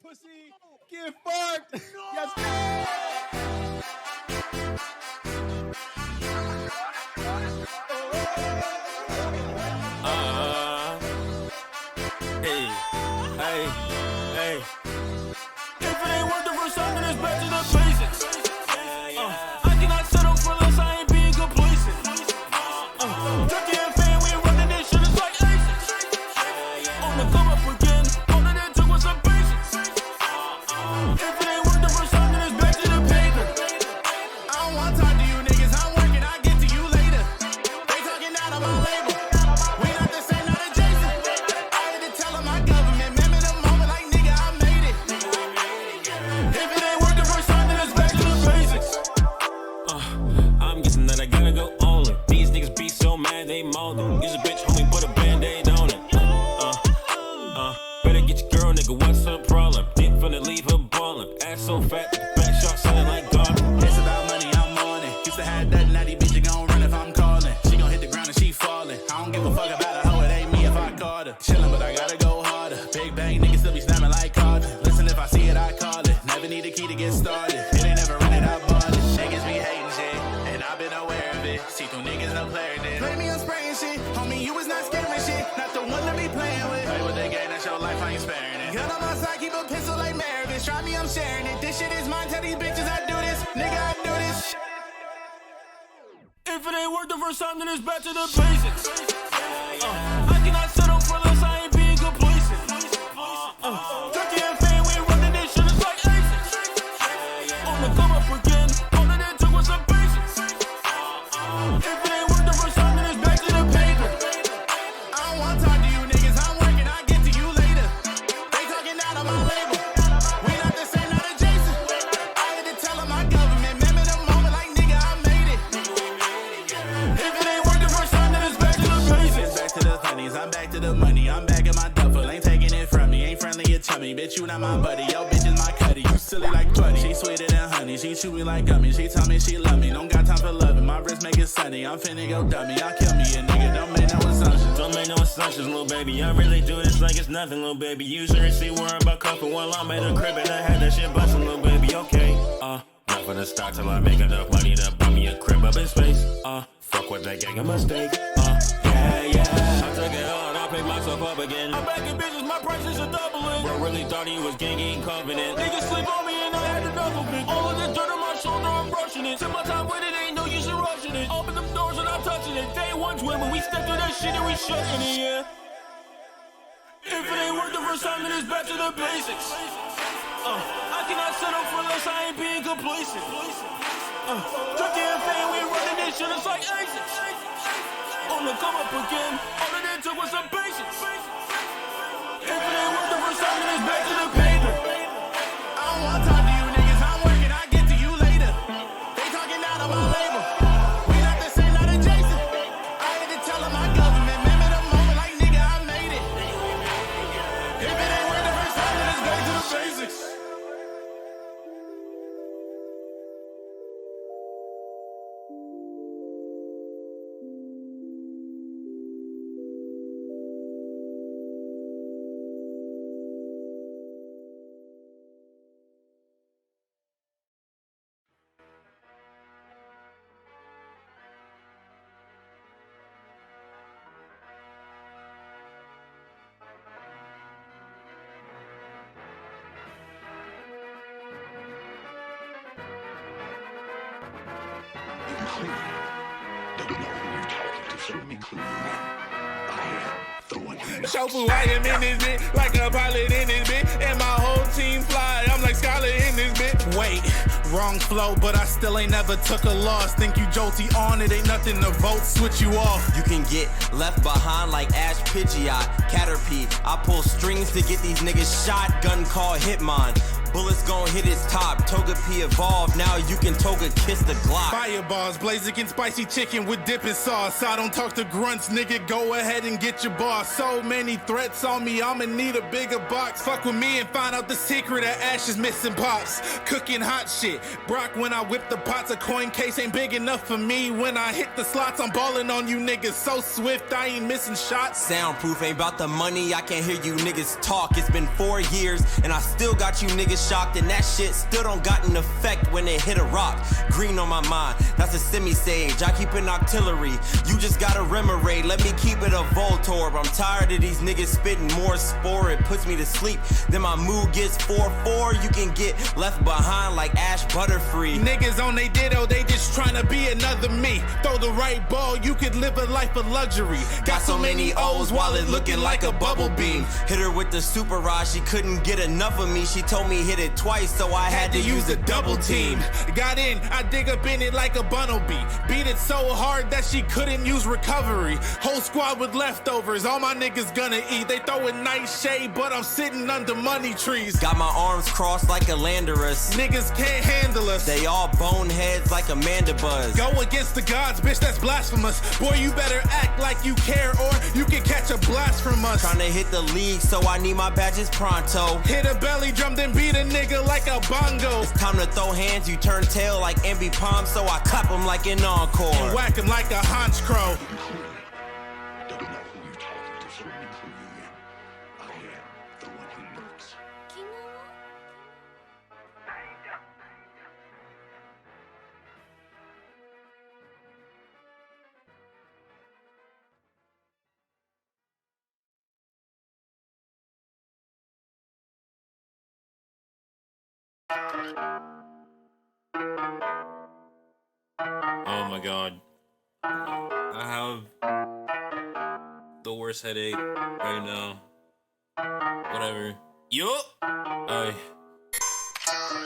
pussy, get fucked. Yes. Hey, hey, hey. If it ain't worth the first time, then it's back to the basics. I cannot settle for less, I ain't being complacent. Turkey and fan, we running this shit, it's like aces. On the come up again, all that it took was some basics. If it ain't worth the first time, then it's back to the paper. I don't wanna talk to you niggas, I'm working, I'll get to you later. They talking out of my label. We not the same, not adjacent. I had to tell them my government, remember the moment like nigga, I made it. If it ain't worth the first time, then it's back to the basics. I'm guessing that I gotta go all in. These niggas be so mad they molding. Use a bitch, homie, put a band-aid on it. Better get your girl, nigga, what's her problem? Didn't finna leave her ballin'. Ass so fat, the back shot sounding like God. It's about money, I'm on it. Used to have that natty bitch, you gon' run if I'm calling. She gon' hit the ground and she falling. I don't give a fuck about a hoe, it ain't me if I caught her. Chillin', but I gotta go harder. Big bang, niggas still be snapping like Carter. Listen, if I see it, I call it. Never need a key to get started. It ain't never rented, I bought it. Niggas be hating shit, and I've been aware of it. See through niggas, no player in it. Play me on spraying shit, homie, you was not scaring shit. Not the one to be playing with. Play with the game, that's your life, I ain't sparing it. Gun on my side, keep a pistol like Maravich. Try me, I'm sharing it. This shit is mine, tell these bitches I do this. Nigga, I do this. If it ain't worth the first time, then it's back to the basics. I cannot settle for less, I ain't being complacent. Turkey and fan, we running this shit, it's like aces. On the come up again, all that it took was some basics. If it ain't worth the first time, then it's back to the paper. I don't wanna talk to you niggas, I'm working, I'll get to you later. They talking out of my label. We not the same, not adjacent. I had to tell them my government, remember the moment like nigga, I made it. If it ain't worth the first time, then it's back to the basics. It's back to the funnies, I'm back to the money. I'm back in my duffel, ain't taking it from me. Ain't friendly or chummy, bitch, you not my buddy. Yo, bitch is my cutty, you silly like putty. She sweeter than honey, she chew me like gummy. She tell me she love me, don't got time for loving. My wrist make it sunny, I'm finna go dummy. I'll kill me, a nigga, don't make no assumptions. Don't make no assumptions, little baby. I really do this like it's nothing, little baby. You shouldn't see where I'm about cuffing while I'm at a crib and I had that shit bustin', little baby, okay. Not for the start till I make enough money to buy me a crib up in space. Fuck with that gang, a mistake. Yeah. I took it hard, I picked myself up again. I'm back in business, my prices are doubling. Bro really thought he was gang confident. Niggas sleep on me and I had to double pick. All of this dirt on my shoulder, I'm brushing it. Took my time with it, ain't no use in rushing it. Open them doors and I'm touching it. Day one's when we step through that shit and we shutting it, yeah. If it ain't worth the first time, then it's back to the basics. I cannot settle for less, I ain't being complacent. Turkey and fan, we running this shit, it's like aces. On the come up again, all that it took was some patience. If it ain't worth the first time, then it's back to the paper. I don't wanna talk to you niggas, I'm working, I'll get to you later. They talking out of my label. We not the same, not adjacent. I had to tell them my government, remember the moment like nigga, I made it. If it ain't worth the first time, then it's back to the basics. Shofu, I am in this bitch, like a pilot in this bitch, and my whole team fly, I'm like Skylar in this bitch. Wait, wrong flow, but I still ain't never took a loss. Think you jolty on it, ain't nothing to vote, switch you off. You can get left behind like Ash Pidgeot, Caterpie. I pull strings to get these niggas shot, gun call Hitmon. bullets gon' hit its top. Toga P evolved, now you can Toga kiss the Glock. Fireballs, blazing spicy chicken with dipping sauce. I don't talk to grunts, nigga, go ahead and get your boss. So many threats on me, I'ma need a bigger box. Fuck with me and find out the secret of Ash's missing pops. Cooking hot shit, Brock when I whip the pots. A coin case ain't big enough for me. When I hit the slots, I'm balling on you niggas so swift, I ain't missing shots. Soundproof ain't about the money, I can't hear you niggas talk. It's been 4 years, and I still got you niggas shocked. And that shit still don't got an effect when it hit a rock. Green on my mind, that's a semi-sage. I keep an artillery, you just got a remoraid. Let me keep it a Voltorb. I'm tired of these niggas spitting more spore. It puts me to sleep, then my mood gets 4-4. You can get left behind like Ash Butterfree. Niggas on they ditto, they just tryna be another me. Throw the right ball, you could live a life of luxury. Got so many O's while it looking like a bubble beam. Hit her with the super rod, she couldn't get enough of me. She told me hit it twice, so I had to use a double team. Got in, I dig up in it like a bumblebee. Beat it so hard that she couldn't use recovery. Whole squad with leftovers, all my niggas gonna eat. They throwing nice shade, but I'm sitting under money trees. Got my arms crossed like a Landorus. Niggas can't handle us. They all boneheads like Amanda Buzz. Go against the gods, bitch, that's blasphemous. Boy, you better act like you care or you can catch a blast from us. Tryna hit the league, so I need my badges pronto. Hit a belly drum, then beat a nigga like a bongo. It's time to throw hands, you turn tail like Envy Palm, so I clap him like an encore. And whack him like a haunch crow. Oh my god. I have the worst headache right now. Whatever. Yup! Ay.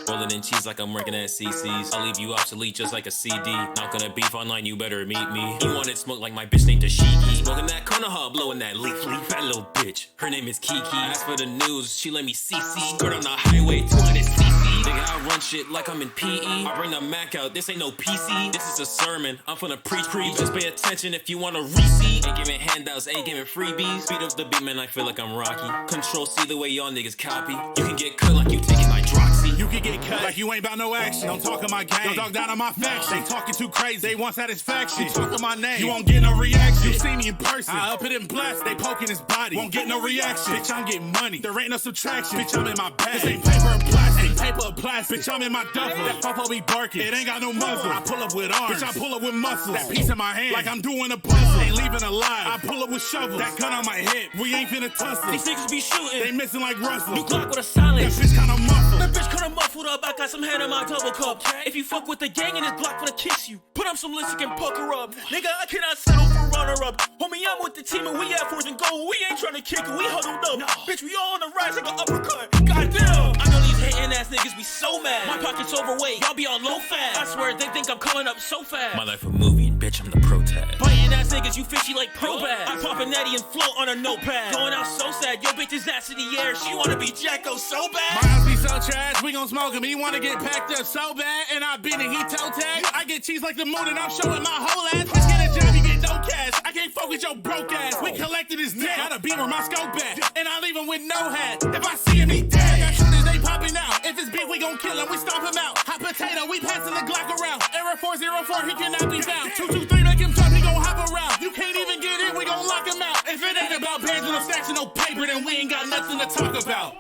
Rolling in cheese like I'm working at CC's. I'll leave you obsolete just like a CD. Not gonna beef online, you better meet me. You wanted smoke like my bitch named Tashiki. Smoking that Konoha, blowing that leaf. Fat little bitch, her name is Kiki. Ask for the news, she let me CC. Skirt on the highway, 200cc. Nigga, I run shit like I'm in PE. I bring the Mac out, this ain't no PC. This is a sermon, I'm finna preach. Just pay attention if you wanna receipt. Ain't giving handouts, ain't giving freebies. Speed up the beat, man, I feel like I'm Rocky. Control C the way y'all niggas copy. You can get cut like you taking hydroxy. You can get cut like you ain't about no action. Don't talk in my game. Don't talk down on my faction. They talking too crazy. They want satisfaction. You talking my name. You won't get no reaction. You see me in person. I up it and blast. They poking his body. Won't get no reaction. Bitch, I'm getting money. There ain't no subtraction. Bitch, I'm in my bag. This ain't paper or plastic. Ain't paper or plastic. Bitch, I'm in my duffel. That pop be barking. It ain't got no muzzle. I pull up with arms. Bitch, I pull up with muscles. That piece in my hand. Like I'm doing a puzzle. Ain't leaving alive. I pull up with shovels. That gun on my head. We ain't finna tussle. These niggas be shooting. They missing like Russell. New Glock with a silence. That bitch kinda muffled. That bitch kinda muffled up. I got some head in my double cup. If you fuck with the gang and this block finna kiss you. Put up some lipstick and pucker up. Nigga, I cannot settle for runner up. Homie, I'm with the team and we at fourth and goal. We ain't tryna kick it. We huddled up. No. Bitch, we all on the rise like an uppercut. Goddamn. I know these hating ass niggas be so mad. My pocket's overweight. Y'all be on low fat. I swear they think I'm coming up so fast. My life a movie and bitch, I'm the pro tag. Biting ass niggas, you fishy like pro bag. I pop a natty and float on a notepad. Going out so sad, yo bitch is ass in the air. She wanna be Jacko so bad. My house be so trash, we gon' smoke him. He wanna get packed up so bad, and I been it, he toe tag. I get cheese like the moon and I'm showing my whole ass. Bitch, get a job, you get no cash. I can't fuck with your broke ass. We collected his debt. Got a beamer, my scope at. And I leave him with no hat. If I see him, he dead. Got shooters, they popping out. If it's beef, we gon' kill him, we stomp him out. Hot potato, we passing the Glock around. Error 404, he cannot be found. 223, make him jump, he gon' hop around. You can't even get in, we gon' lock him out. If it ain't about bands and no stacks and no paper, then we ain't got nothing to talk about.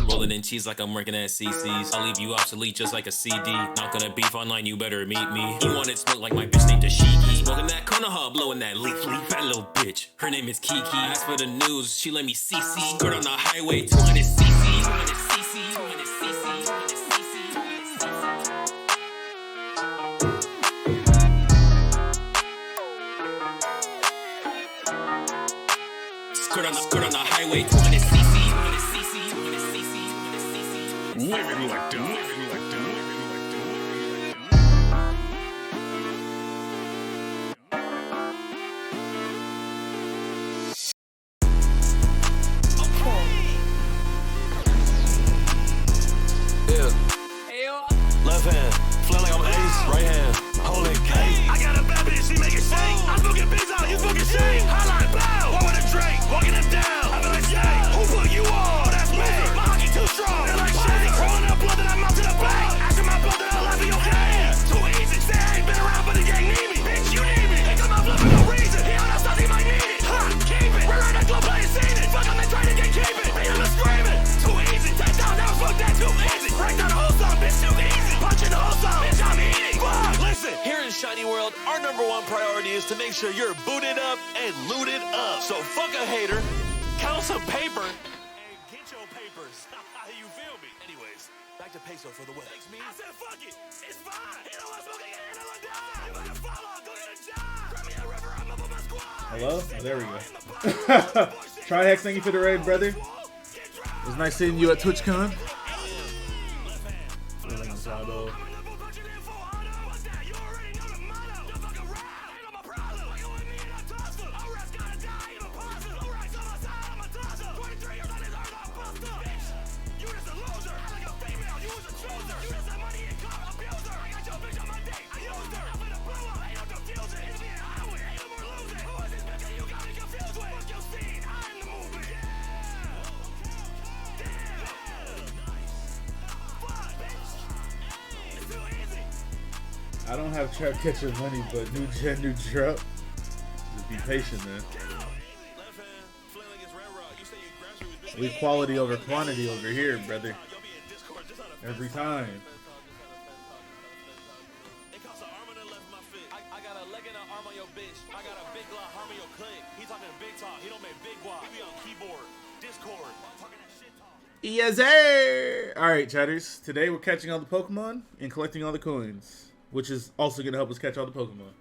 Rolling in cheese like I'm working at CC's. I'll leave you obsolete just like a CD. Not gonna beef online, you better meet me. You wanted smoke like my bitch named Tashiki. Smoking that Konoha, blowing that leaf. Fat little bitch, her name is Kiki. Ask for the news, she let me CC. Skirt on the highway, 200cc. 200cc. 200cc. 200cc. Skirt on the highway, 200cc. Living like dumb. Living like dumb. world, our #1 priority is to make sure you're booted up and looted up. So fuck a hater, count some paper, and get your papers. You feel me? Anyways, back to peso for the win. Thanks, me. I said fuck it. It's fine. You know what's smoking and I'm gonna die. You better follow. Go get a job. Grab me a river. I'm up on my squad. Hello? Oh, there we go. Trihex, thank you for the raid, brother. It was nice seeing you at TwitchCon. I don't have trap catcher money, but new gen, new drop. Just be patient, man. We quality over quantity over here, brother. Every time. I got a leg and an arm on your bitch. I got a big glock, harm on your click. He talking big talk. He don't make big guap. He be on keyboard, Discord. Yes, sir. All right, chatters. Today we're catching all the Pokemon and collecting all the coins, which is also going to help us catch all the Pokemon.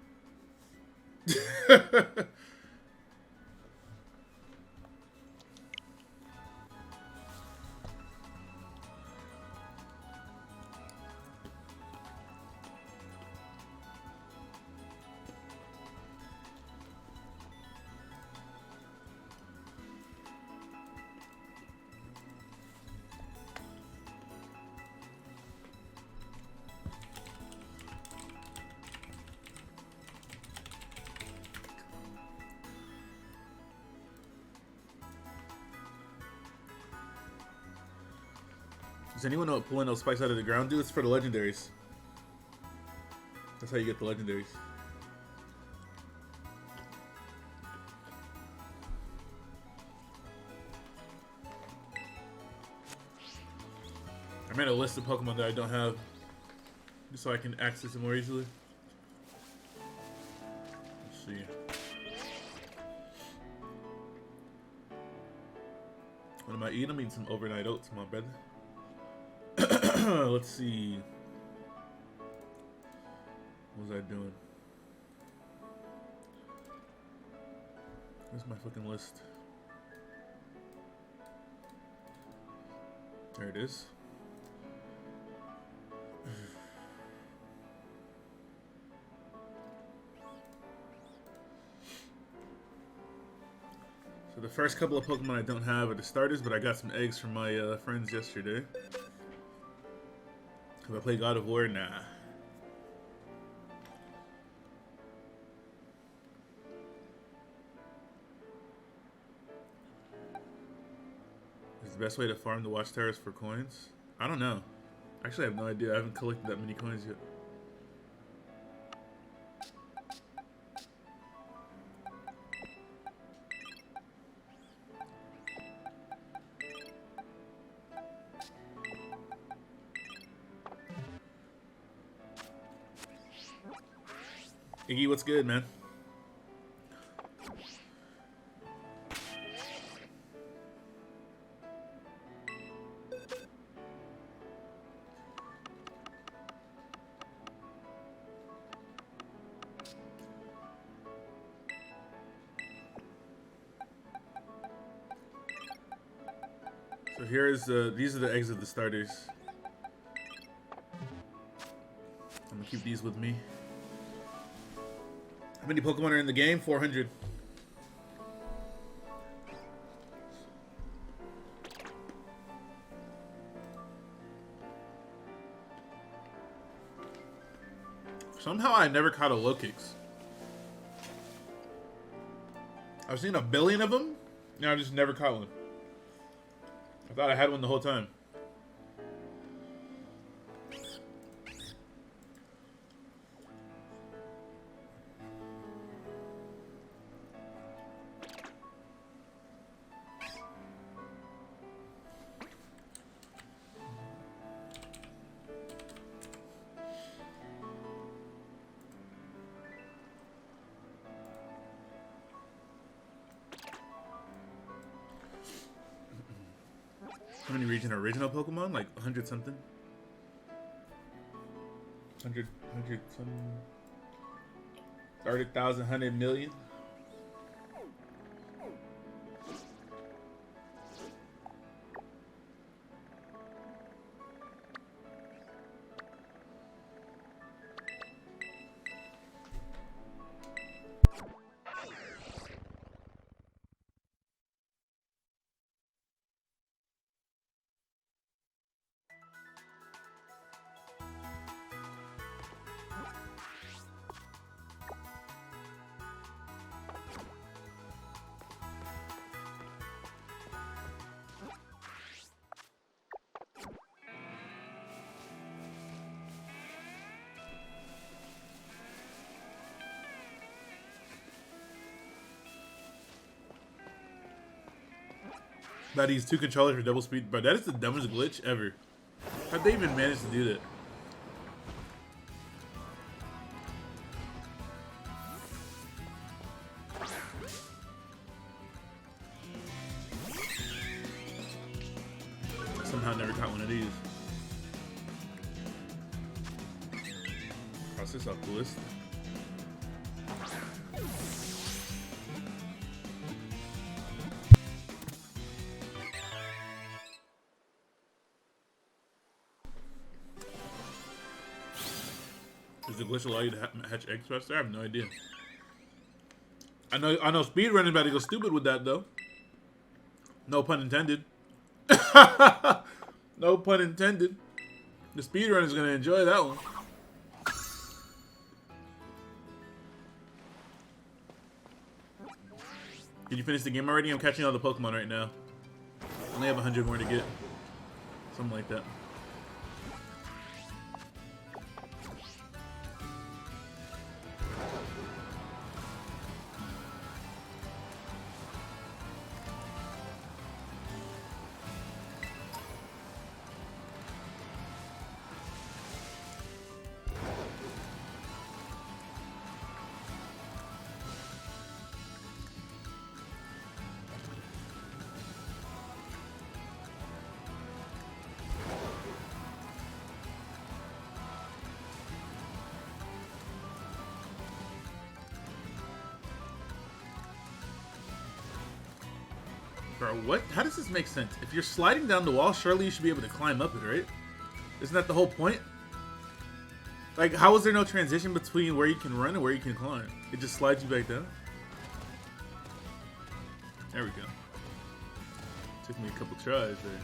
Does anyone know what pulling those spikes out of the ground do? It's for the legendaries. That's how you get the legendaries. I made a list of Pokemon that I don't have, just so I can access them more easily. Let's see. What am I eating? I'm eating some overnight oats, my brother. Let's see. What was I doing? Where's my fucking list? There it is. So the first couple of Pokemon I don't have are the starters, but I got some eggs from my friends yesterday. Have I played God of War? Nah. Is the best way to farm the watchtowers for coins? I don't know. Actually, I have no idea. I haven't collected that many coins yet. Iggy, what's good, man? So here's these are the eggs of the starters. I'm gonna keep these with me. How many Pokemon are in the game? 400. Somehow I never caught a Lokix. I've seen 1 billion of them, and I just never caught one. I thought I had one the whole time. How many region original Pokemon? Like 100 something? 100 something. 30,000, 100 million? That he's 2 controllers for double speed. Bro, that is the dumbest glitch ever. How'd they even manage to do that? Somehow never caught one of these. Cross this off the list. Does the glitch allow you to hatch eggs faster? I have no idea. I know speedrunning about to go stupid with that though. No pun intended. No pun intended. The speedrunner is gonna enjoy that one. Did you finish the game already? I'm catching all the Pokemon right now. I only have 100 more to get. Something like that. Bro, what? How does this make sense? If you're sliding down the wall, surely you should be able to climb up it, right? Isn't that the whole point? Like, how is there no transition between where you can run and where you can climb? It just slides you back down. There we go. Took me a couple tries there.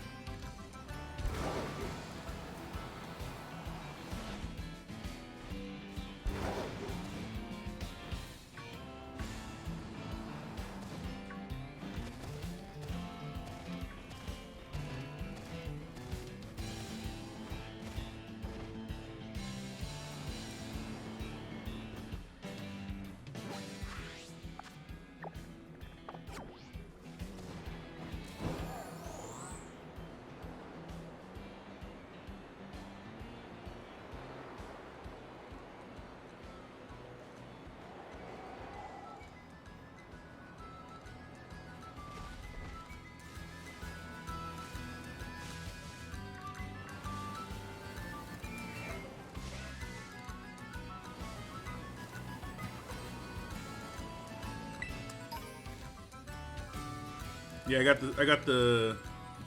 Yeah, I got the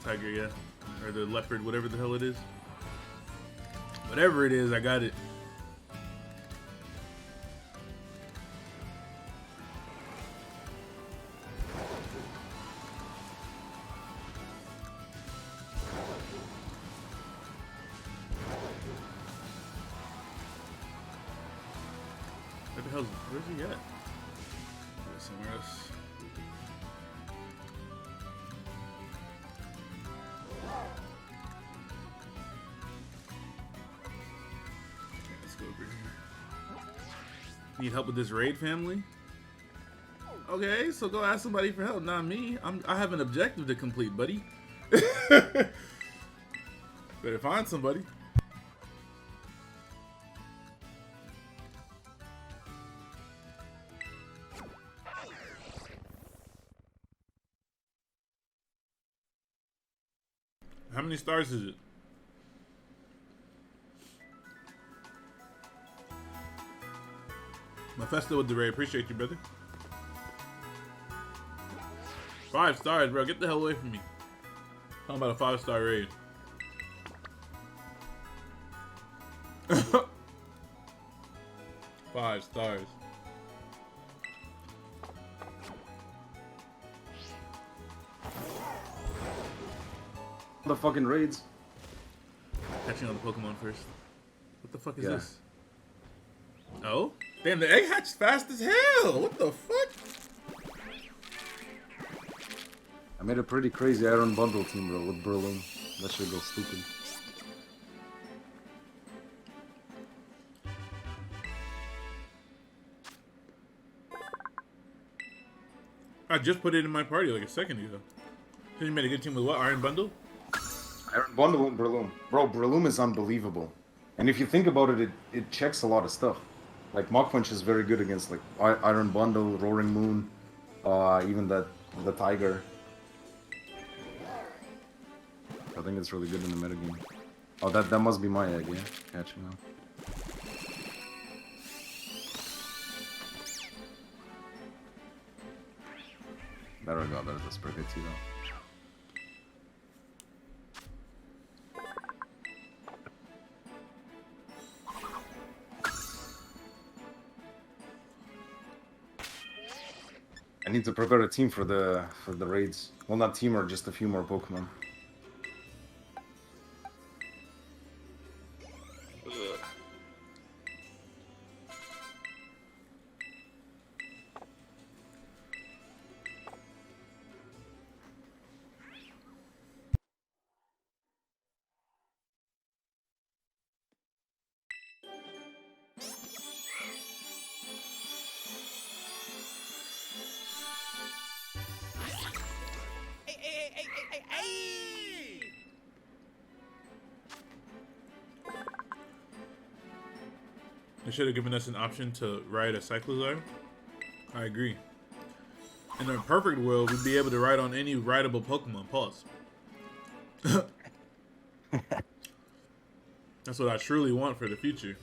tiger, yeah. Or the leopard, whatever the hell it is. Whatever it is, I got it. Where the hell's, where's he at? Go somewhere else. Need help with this raid, family? Okay, so go ask somebody for help, not me. I have an objective to complete, buddy. Better find somebody. many stars is it? Mephisto with the raid. Appreciate you, brother. 5 stars, bro. Get the hell away from me. Talking about a 5-star raid. 5 stars. The fucking raids. Catching on the Pokemon first. What the fuck is Yeah. this? Oh? Damn, the egg hatched fast as hell! What the fuck? I made a pretty crazy Iron Bundle team, bro, with Berlin. That shit goes stupid. I just put it in my party like a second ago. So you made a good team with what? Iron Bundle? Iron Bundle and Breloom. Bro, Breloom is unbelievable. And if you think about it, it checks a lot of stuff. Like, Mach Punch is very good against, like, Iron Bundle, Roaring Moon, even the Tiger. I think it's really good in the metagame. Oh, that must be my egg, yeah? Catching now. There we go, there's a Spaghetti though. I need to prepare a team for the raids. Well, not team, or just a few more Pokemon. They should have given us an option to ride a Cyclozar. I agree. In a perfect world, we'd be able to ride on any rideable Pokemon. Pause. That's what I truly want for the future.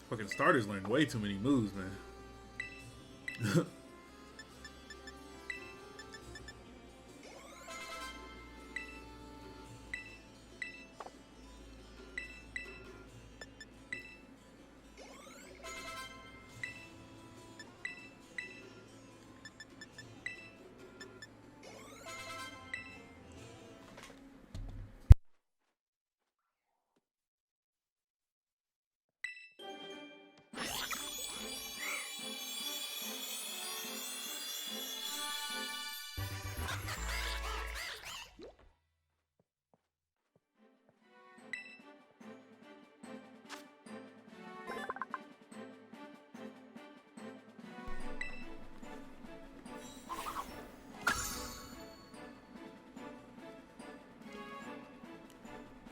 Fucking starters learn way too many moves, man.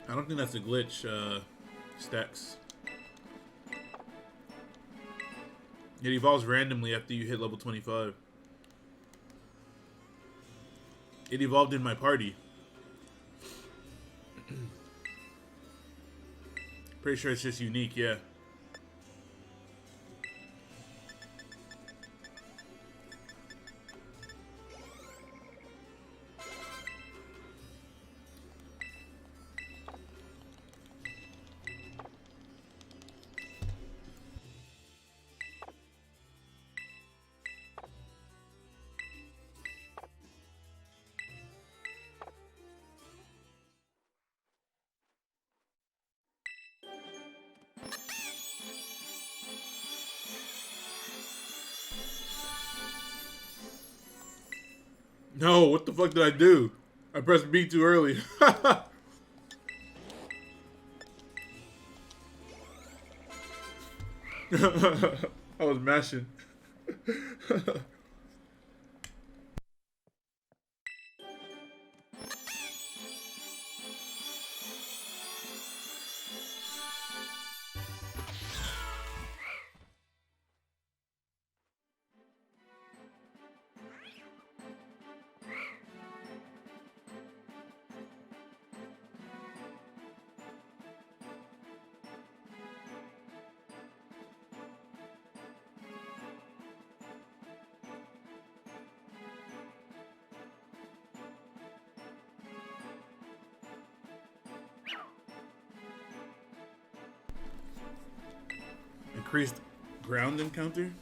I don't think that's a glitch, Stacks. It evolves randomly after you hit level 25. It evolved in my party. Pretty sure it's just unique, yeah. No, what the fuck did I do? I pressed B too early. I was mashing. Increased ground encounter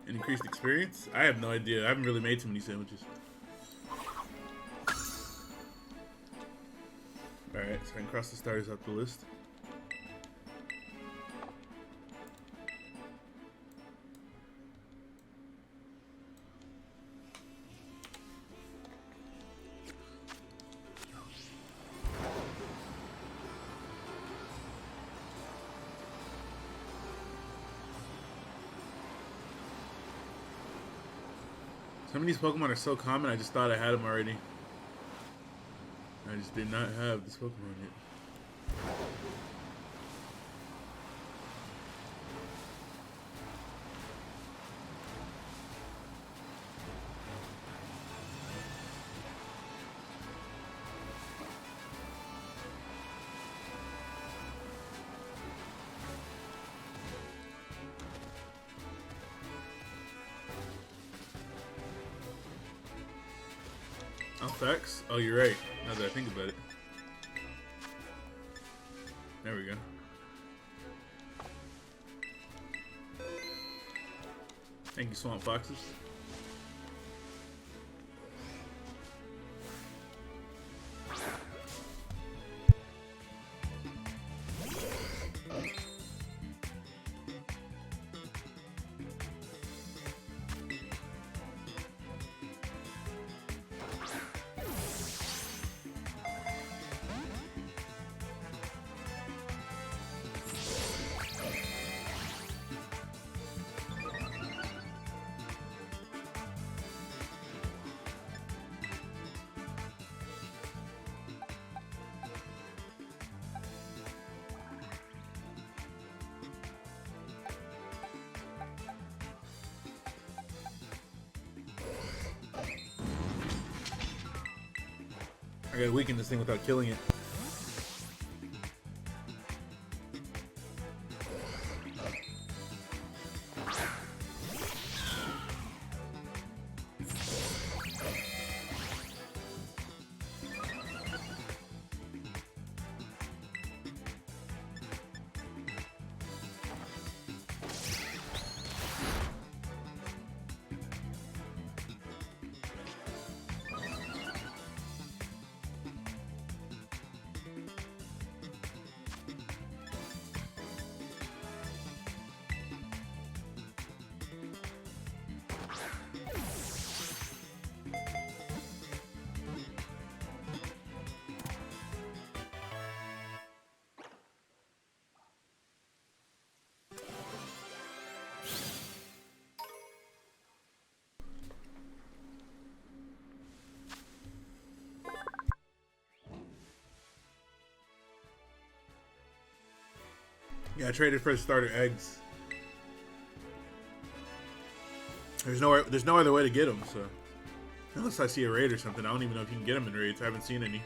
and increased experience? I have no idea. I haven't really made too many sandwiches. Alright, so I can cross the stars off the list. Some of these Pokemon are so common, I just thought I had them already. I just did not have this Pokemon yet. Facts? Oh, you're right. Now that I think about it. There we go. Thank you, Swamp Foxes. I gotta weaken this thing without killing it. Yeah, I traded for starter eggs. There's no other way to get them, so unless I see a raid or something, I don't even know if you can get them in raids. I haven't seen any.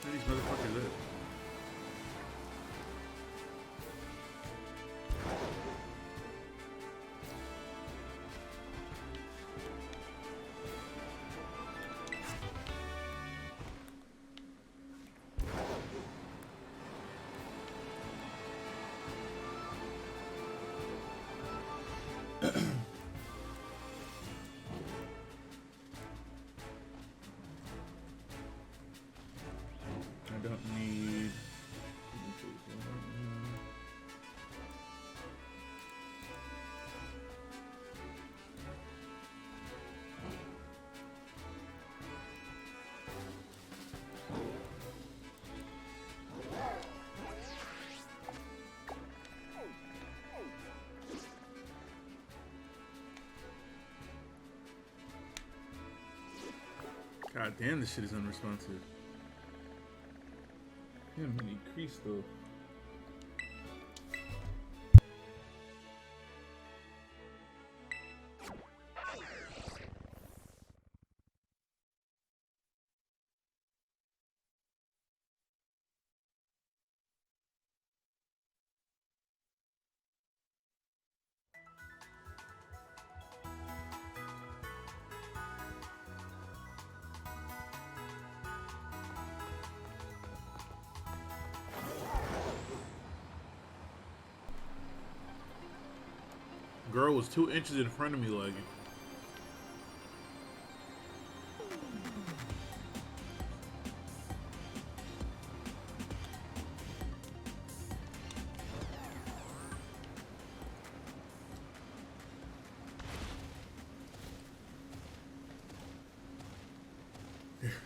Where are these motherfuckers at? I don't need. God damn, this shit is unresponsive. Damn, we need crease though. Girl was 2 inches in front of me lagging.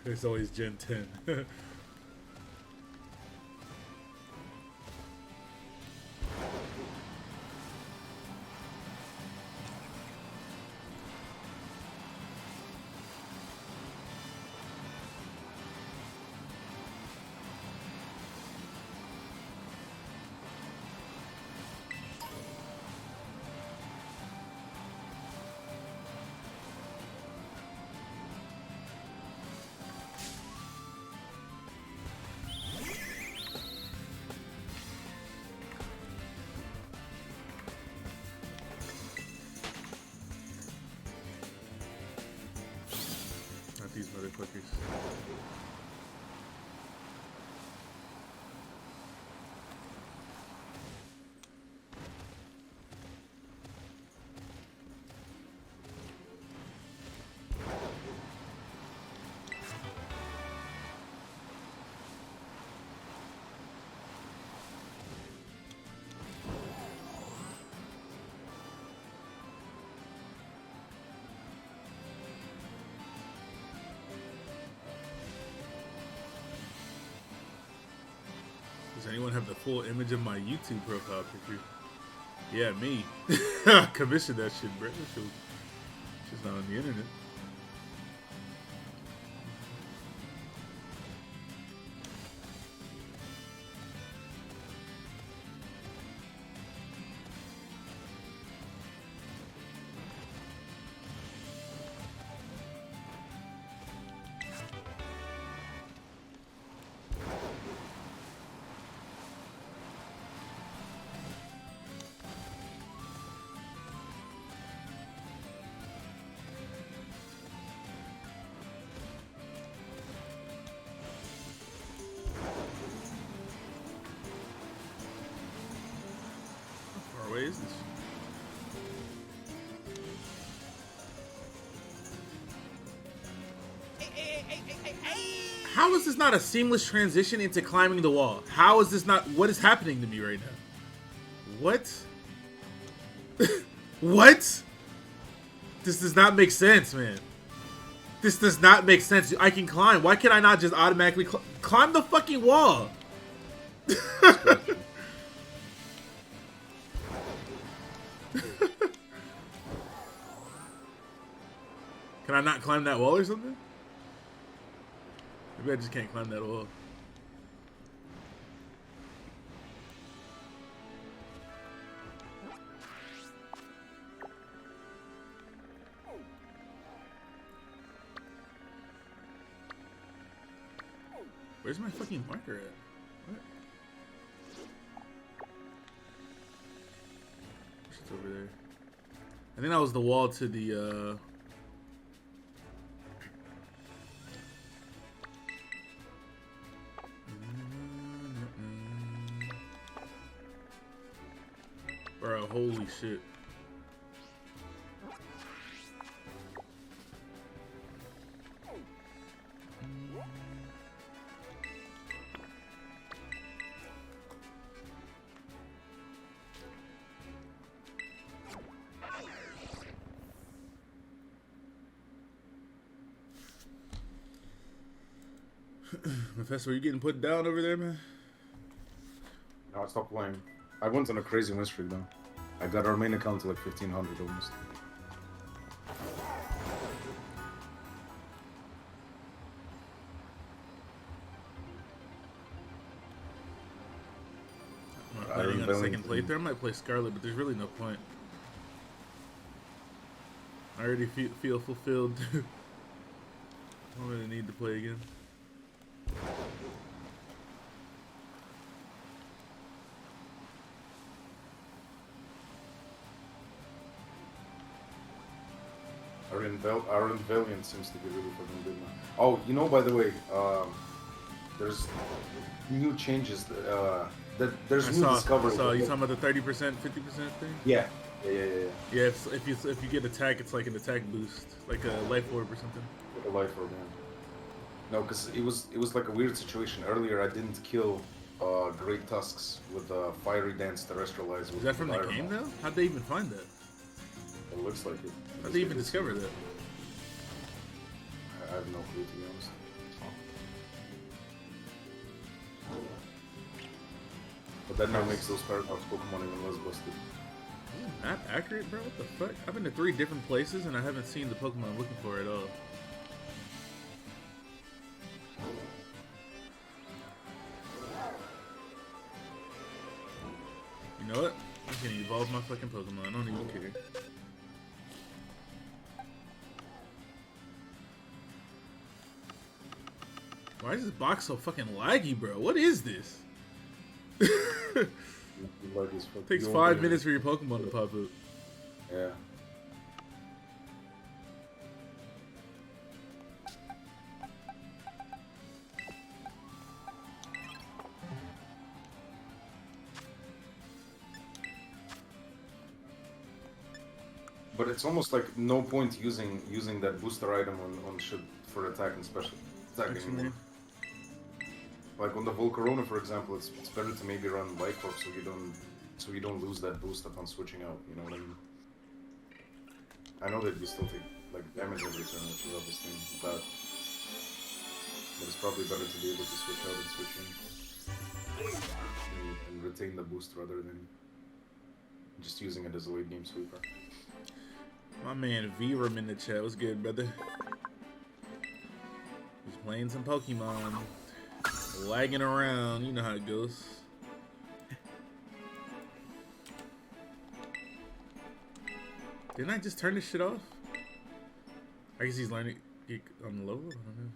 There's always Gen 10. These motherfuckers. Does anyone have the full image of my YouTube profile picture? Yeah, me. Commission that shit, bro. That shit was just not on the internet. Where is this? How is this not a seamless transition into climbing the wall? How is this not? What is happening to me right now? What? What? This does not make sense, man. This does not make sense. I can climb. Why can I not just automatically climb the fucking wall? Can I not climb that wall or something? Maybe I just can't climb that wall. Where's my fucking marker at? What? It's over there. I think that was the wall to the, Bro, holy shit. Professor, are you getting put down over there, man? No, I stopped playing. I went on a crazy win streak though. I got our main account to like 1500 almost. I think on a second playthrough, I might play Scarlet, but there's really no point. I already feel fulfilled. I don't really need to play again. Aaron Valiant seems to be really fucking good now. Oh, you know, by the way, there's new changes. There's new discoveries. So you talking about the 30%, 50% thing? Yeah. Yeah, if you get attack, it's like an attack boost, like a life orb or something. Like a life orb, yeah. No, because it was like a weird situation. Earlier, I didn't kill Great Tusks with Fiery Dance Terrestrialize. Is that from the game though? How'd they even find that? It looks like it. How'd they even discover that? I have no clue, to be honest. But that now makes those Paradox Pokemon even less busted. Not accurate, bro? What the fuck? I've been to 3 different places and I haven't seen the Pokemon I'm looking for at all. You know what? I'm gonna evolve my fucking Pokemon. I don't even care. Why is this box so fucking laggy, bro? What is this? Takes 5 minutes for your Pokemon to pop up. Yeah. But it's almost like no point using that booster item on shit for attack and special attack anymore. Like on the Volcarona, for example, it's better to maybe run Life Orb so you don't lose that boost upon switching out. You know what I mean? I know that you still take like damage every turn, which is obviously bad, but it's probably better to be able to switch out and switch in and retain the boost rather than just using it as a late game sweeper. My man Viram in the chat. What's good, brother? He's playing some Pokemon. Lagging around. You know how it goes. Didn't I just turn this shit off? I guess he's learning on the low. I don't know.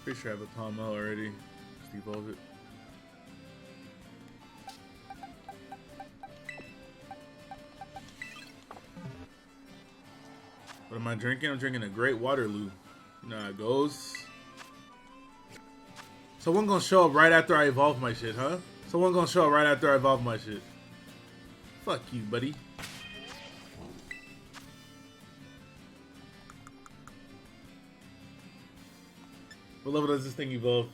Pretty sure I have a Palmo already. Just evolve it. What am I drinking? I'm drinking a Great Waterloo. You know how it goes. Someone gonna show up right after I evolve my shit, huh? Someone gonna show up right after I evolve my shit. Fuck you, buddy. What level does this thing evolve?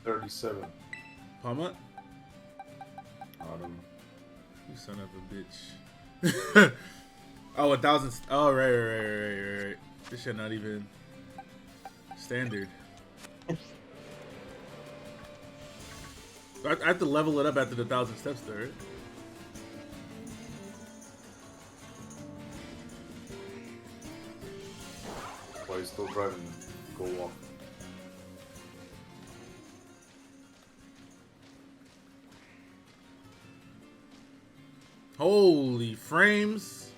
37. Palma? I don't know. You son of a bitch. Oh, 1,000. Oh, right. This shit not even standard. I have to level it up after the 1,000 steps, though, right? While you're still driving, go walk. Holy frames.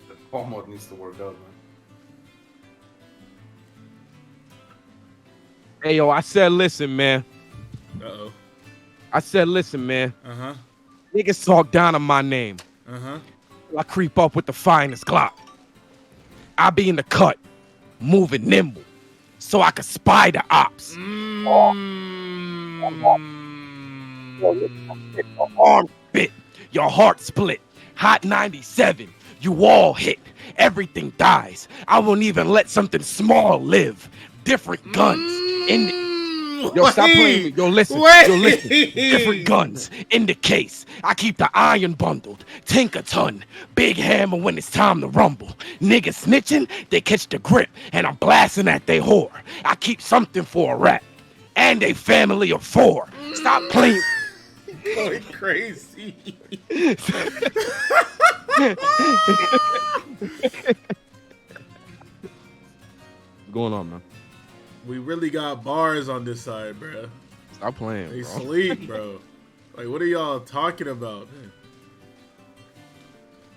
The call mode needs to work out, man. Hey, yo, I said, listen, man. Uh-oh. I said, listen, man. Uh-huh. Niggas talk down on my name. Uh-huh. I creep up with the finest Glock. I be in the cut, moving nimble, so I can spy the ops. Arm bit, your heart split. Hot 97, you all hit. Everything dies. I won't even let something small live. Different guns in the... Yo, stop playing me. Yo, listen. Yo, listen. Different guns in the case. I keep the iron bundled. Tink a ton. Big hammer when it's time to rumble. Niggas snitching, they catch the grip. And I'm blasting at they whore. I keep something for a rap. And a family of 4. Stop playing. Going crazy. What's going on, man? We really got bars on this side, bro. Stop playing, They bro. sleep, bro. Like, what are y'all talking about?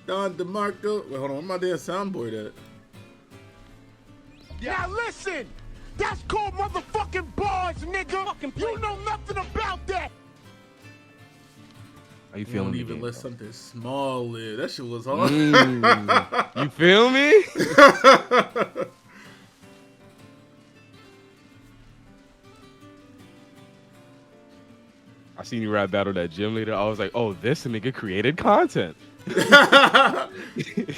Don DeMarco. Wait, hold on. Where my damn soundboard at? Now listen, that's called motherfucking bars, nigga. You know nothing about that. How you You feeling? don't the even game, let bro? something small live. That shit was hard. You feel me? I seen you rap battle that gym leader. I was like, oh, this nigga created content.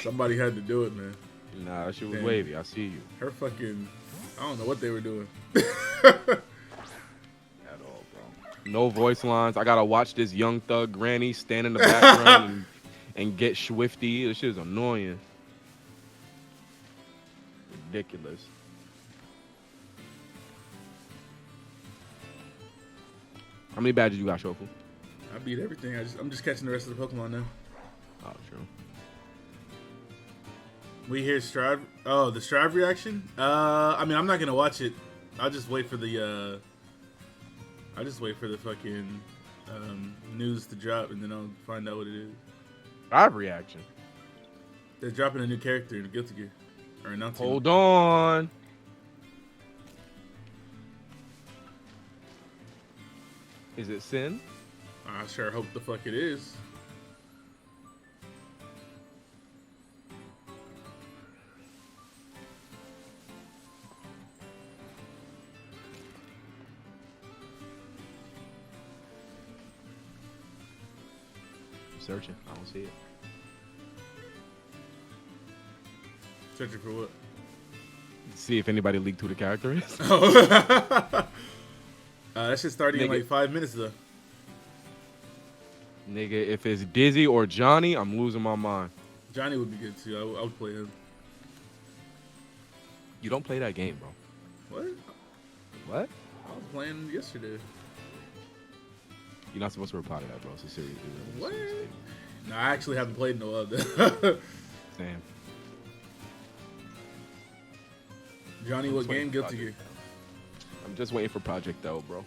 Somebody had to do it, man. Nah, that shit was Damn. wavy. I see you. Her fucking, I don't know what they were doing. At all, bro. No voice lines. I gotta watch this young thug granny stand in the background and get swifty. This shit is annoying. Ridiculous. How many badges you got, Shofu? I beat everything. I'm just catching the rest of the Pokemon now. Oh, true. We hear Strive. Oh, the Strive reaction. I mean, I'm not gonna watch it. I'll just wait for the. I'll just wait for the fucking news to drop, and then I'll find out what it is. Live reaction. They're dropping a new character in Guilty Gear, or announcing. Hold on. Is it Sin? I sure hope the fuck it is. I'm searching. I don't see it. Searching for what? See if anybody leaked who the character is. That shit's starting in Nigga. like 5 minutes though. Nigga, if it's Dizzy or Johnny, I'm losing my mind. Johnny would be good too. I would play him. You don't play that game, bro. What? What? I was playing yesterday. You're not supposed to reply to that, bro. It's a serious. It's a What? serious statement. No, I actually haven't played in a while. Damn. Johnny, I'm what just waiting game? for Guilty Gear. Project L. I'm just waiting for Project L, bro.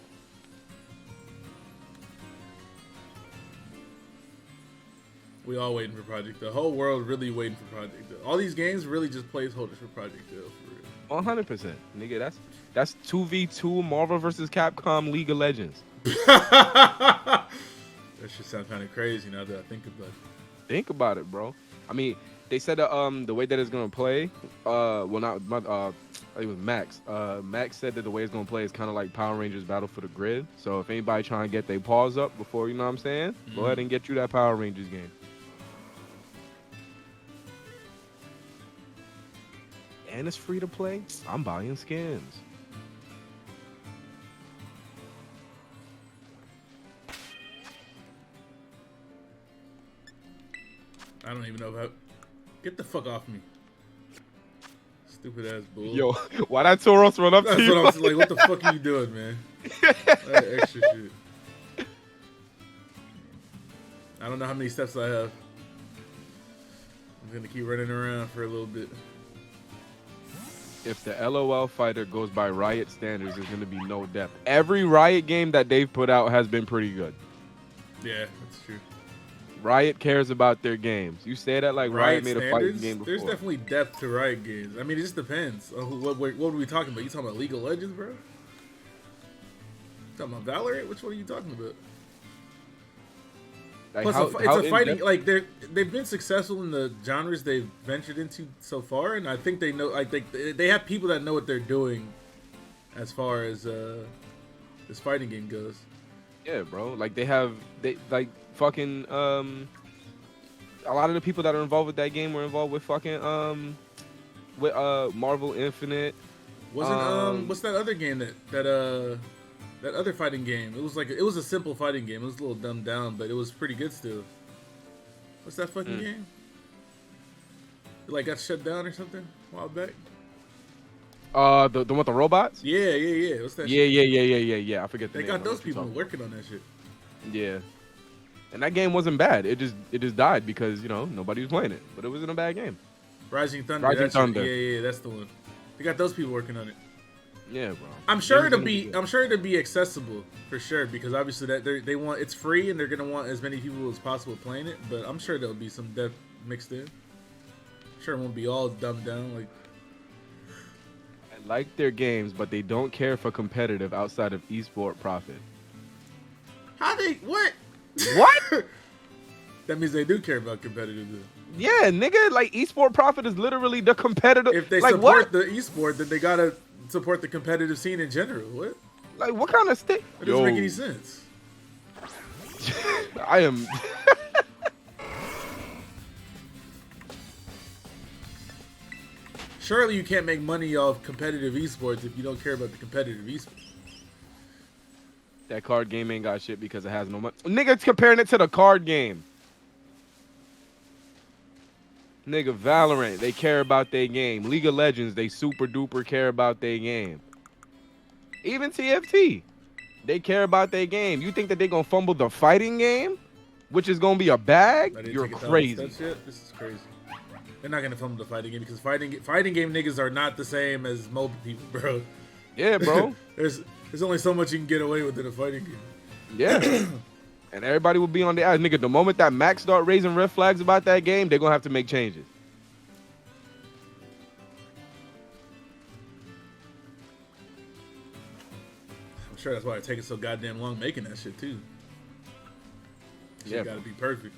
We all waiting for Project. The whole world really waiting for Project. All these games really just placeholders for Project L, for real. 100%, nigga. That's 2v2 Marvel vs. Capcom League of Legends. That shit sounds kind of crazy now that I think about it. Think about it, bro. I mean, they said that the way that it's gonna play, well, not it was Max. Max said that the way it's gonna play is kind of like Power Rangers Battle for the Grid. So if anybody trying to get their paws up before, you know what I'm saying, go ahead and get you that Power Rangers game. And it's free to play. I'm buying skins. I don't even know how. Get the fuck off me. Stupid ass bull. Yo, why that Tauros run up That's to you? what I'm like. What the fuck are you doing, man? That extra shit. I don't know how many steps I have. I'm gonna keep running around for a little bit. If the LOL fighter goes by Riot standards, there's going to be no depth. Every Riot game that they've put out has been pretty good. Yeah, that's true. Riot cares about their games. You say that like Riot made a fighting game before. There's definitely depth to Riot games. I mean, it just depends on what are we talking about? You talking about League of Legends, bro? You talking about Valorant? Which one are you talking about? Like Plus, it's a fighting. Like they've been successful in the genres they've ventured into so far, and I think they know. I think they have people that know what they're doing, as far as this fighting game goes. Yeah, bro. Like they like fucking a lot of the people that are involved with that game were involved with fucking with Marvel Infinite. Wasn't what's that other game that other fighting game? It was a simple fighting game. It was a little dumbed down, but it was pretty good still. What's that fucking game? It like got shut down or something a while back. The one with the robots? Yeah. What's that? Yeah. I forget the name. They got those people working on that shit. Yeah. And that game wasn't bad. It just died because, nobody was playing it. But it wasn't a bad game. Rising Thunder. Yeah, that's the one. They got those people working on it. Yeah, bro. I'm sure it'll be accessible for sure, because obviously that they want it's free and they're gonna want as many people as possible playing it. But I'm sure there'll be some depth mixed in. I'm sure it won't be all dumbed down. Like, I like their games, but they don't care for competitive outside of esport profit. How they what? What? That means they do care about competitive. Yeah, nigga. Like esport profit is literally the competitive. If they like, support the esport, then they gotta support the competitive scene in general. What? Like what kind of stick? It doesn't make any sense. I am. Surely you can't make money off competitive esports if you don't care about the competitive esports. That card game ain't got shit because it has no money. Nigga, comparing it to the card game. Nigga, Valorant, they care about their game. League of Legends, they super duper care about their game. Even TFT, they care about their game. You think that they gonna fumble the fighting game, which is gonna be a bag? You're crazy. This is crazy. They're not gonna fumble the fighting game because fighting game niggas are not the same as mobile people, bro. Yeah, bro. There's only so much you can get away with in a fighting game. Yeah. And everybody will be on the ass. Nigga, the moment that Max start raising red flags about that game, they're going to have to make changes. I'm sure that's why it's taking so goddamn long making that shit, too. Yeah. Gotta be perfect.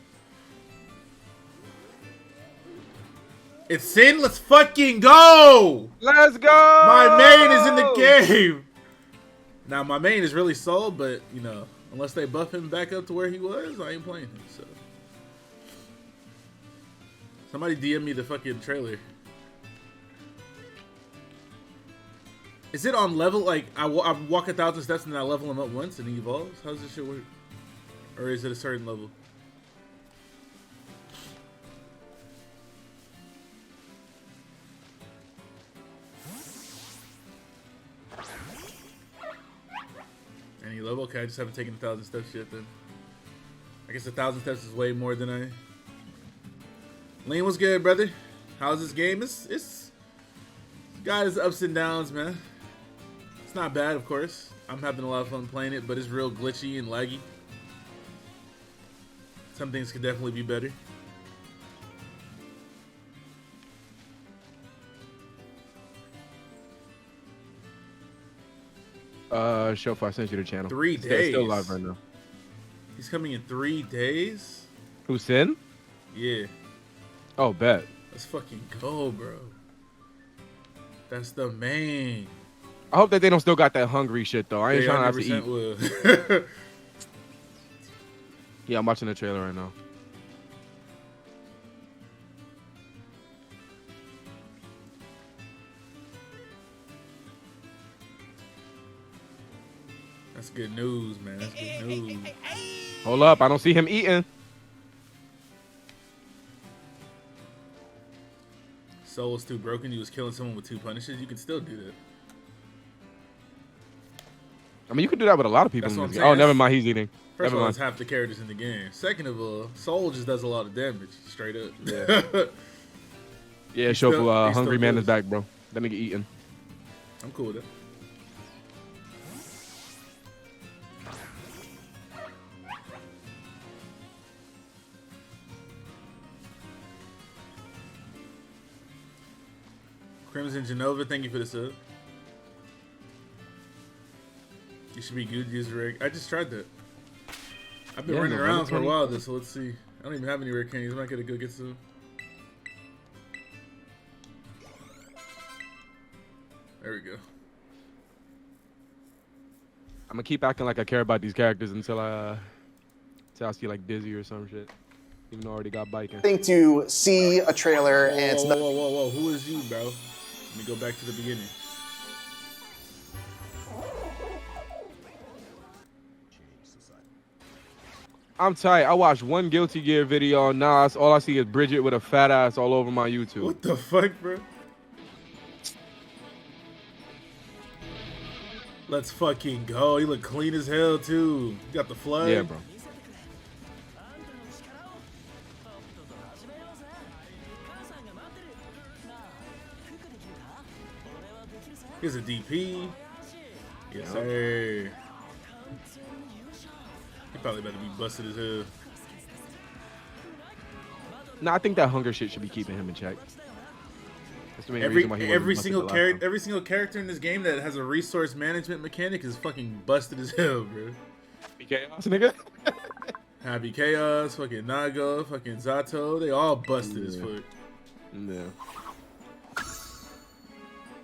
It's Sin, let's fucking go! Let's go! My main is in the game! Now, my main is really sold, but, unless they buff him back up to where he was, I ain't playing him, so. Somebody DM me the fucking trailer. Is it on level, like, I walk 1,000 steps and I level him up once and he evolves? How does this shit work? Or is it a certain level? Any level? Okay, I just haven't taken 1,000 steps yet then. I guess 1,000 steps is way more than I... Lean, what's good, brother? How's this game? It's got its ups and downs, man. It's not bad, of course. I'm having a lot of fun playing it, but it's real glitchy and laggy. Some things could definitely be better. Shofu, I sent you the channel. 3 days. It's still live right now. He's coming in 3 days? Who, Sin? Yeah. Oh, bet. Let's fucking go, bro. That's the main. I hope that they don't still got that hungry shit, though. I ain't trying to have to eat. Will. Yeah, I'm watching the trailer right now. That's good news, man. That's good news. Hold up. I don't see him eating. Soul was too broken. You was killing someone with 2 punishes. You can still do that. I mean, you can do that with a lot of people. That's what I'm in saying. Oh, never mind. He's eating. First never of all, mind. it's half the characters in the game. Second of all, Soul just does a lot of damage, straight up. Yeah, yeah, Shofu, hungry man is back, bro. That nigga eating. I'm cool with it. Crimson Genova, thank you for the sub. You should be good user rare. I just tried that. I've been running around for a while this, so let's see. I don't even have any rare candies. I might gotta go get some. There we go. I'm gonna keep acting like I care about these characters until I see like Dizzy or some shit. Even though I already got biking. I think to see a trailer Whoa, and it's whoa, whoa, whoa, whoa, who is you, bro? Let me go back to the beginning. I'm tight. I watched one Guilty Gear video on Nas. All I see is Bridget with a fat ass all over my YouTube. What the fuck, bro? Let's fucking go. He look clean as hell, too. You got the flag? Yeah, bro. Here's a DP. Yes, sir. He probably better be busted as hell. Nah, I think that hunger shit should be keeping him in check. That's the main reason why he wasn't Every busted single the last character, time. every single character in this game that has a resource management mechanic is fucking busted as hell, bro. Chaos, nigga. Happy Chaos, fucking Nago, fucking Zato, they all busted as fuck. Yeah.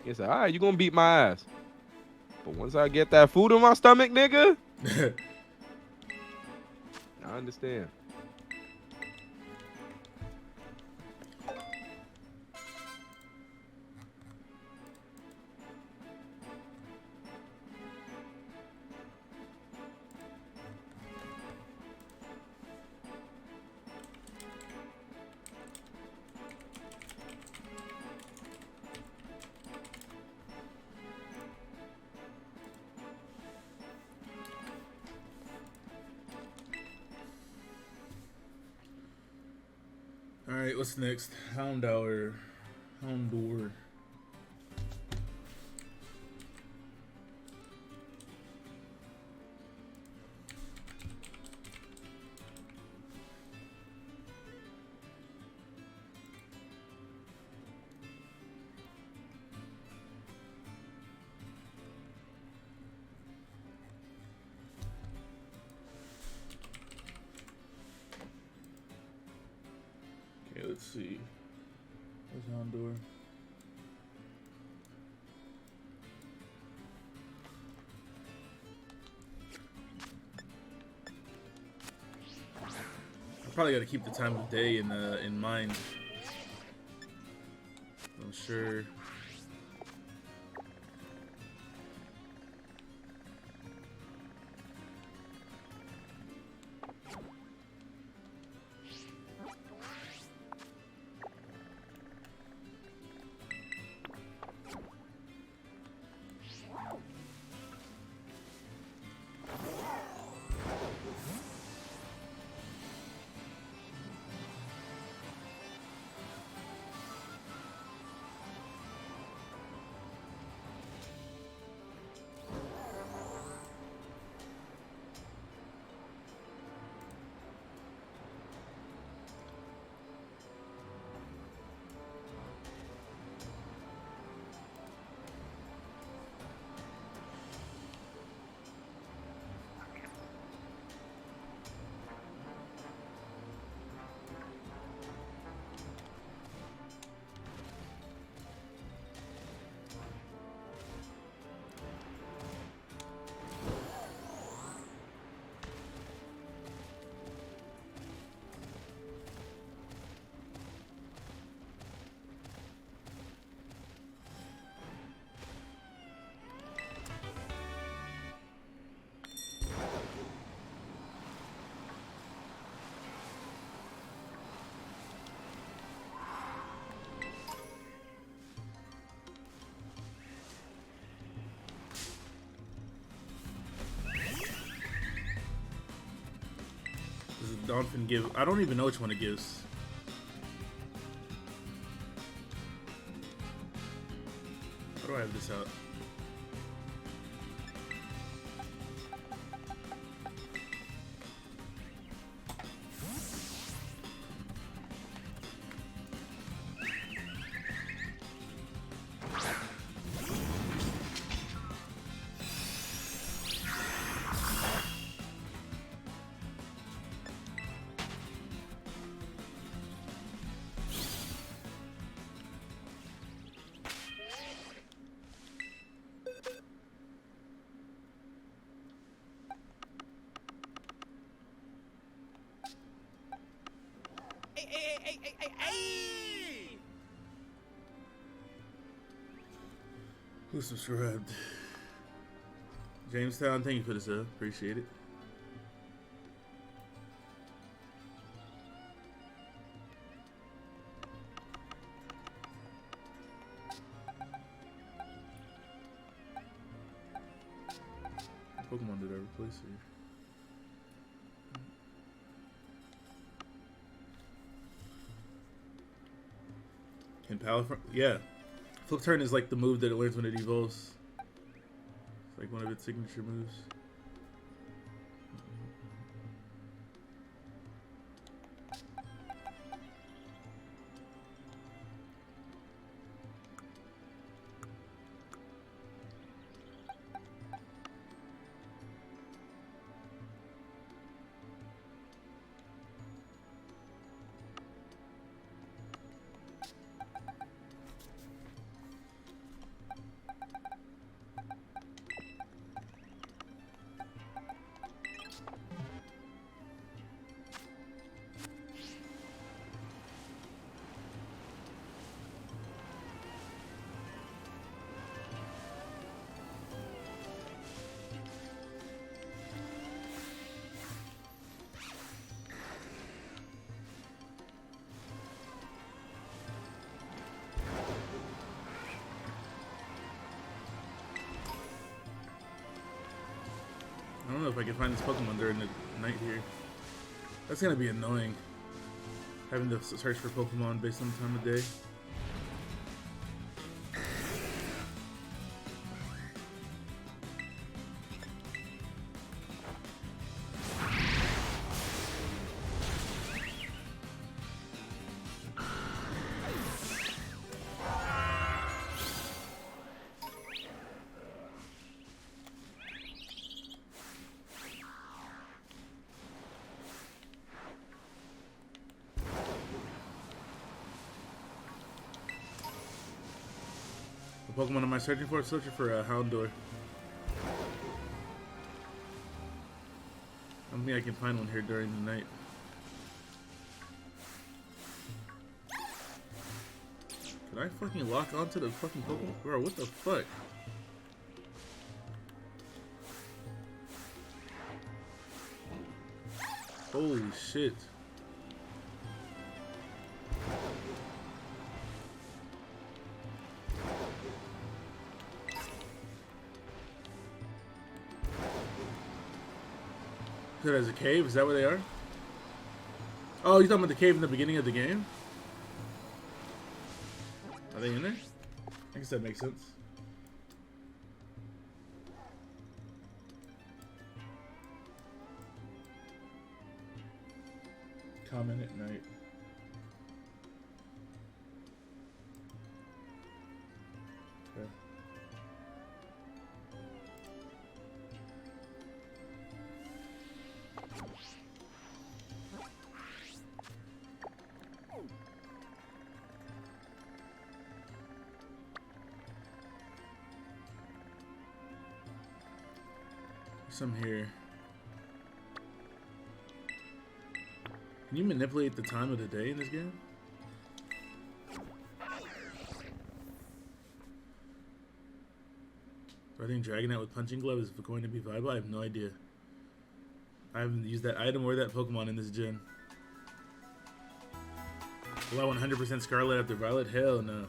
He said, all right, you gonna beat my ass. But once I get that food in my stomach, nigga, I understand. Alright, what's next? Houndour. Houndour. Okay, let's see. Where's Houndour? I probably got to keep the time of day in mind. I'm sure. Does the dolphin give? I don't even know which one it gives. How do I have this out? Hey! Who subscribed? Jamestown, thank you for the sub. Appreciate it. Pokemon did I replace here? Can Palafront? Yeah. Flip turn is like the move that it learns when it evolves. It's like one of its signature moves. I don't know if I can find this Pokemon during the night here. That's gonna be annoying. Having to search for Pokemon based on the time of day. Pokemon am I searching for? Searching for a Houndour. I don't think I can find one here during the night. Can I fucking lock onto the fucking Pokemon? Bro, what the fuck? Holy shit. There's a cave? Is that where they are? Oh, you're talking about the cave in the beginning of the game? Are they in there? I guess that makes sense. Comment at night. Okay. Some here. Can you manipulate the time of the day in this game? Do I think Dragonite with Punching Glove is going to be viable? I have no idea. I haven't used that item or that Pokemon in this gen. Will I 100% Scarlet after Violet? Hell no.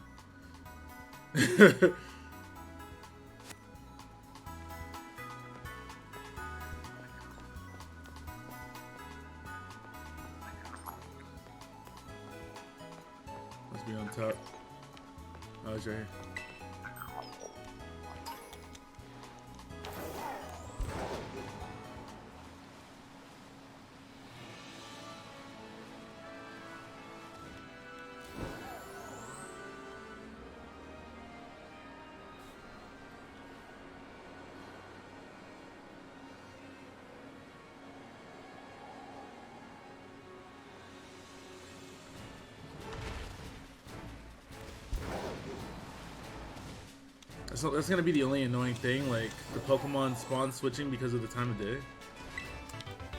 Must be on top. Oh, it's right here. So that's gonna be the only annoying thing, like the Pokemon spawn switching because of the time of day.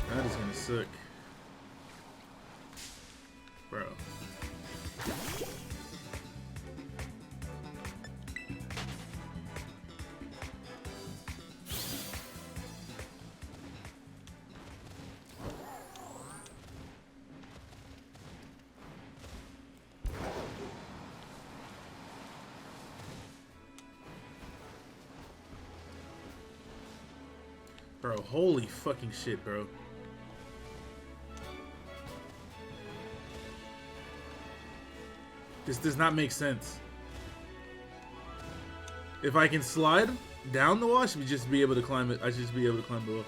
That is gonna suck. Bro. Bro, holy fucking shit, bro. This does not make sense. If I can slide down the wall, I should just be able to climb it. I should just be able to climb the wall.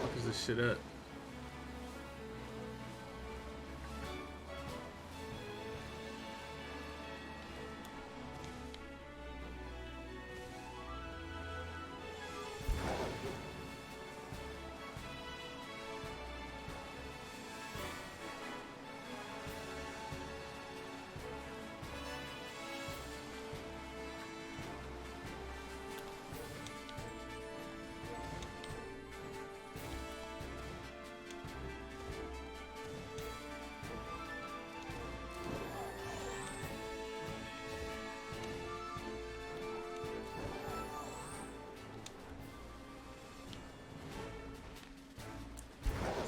Fuck is this shit up?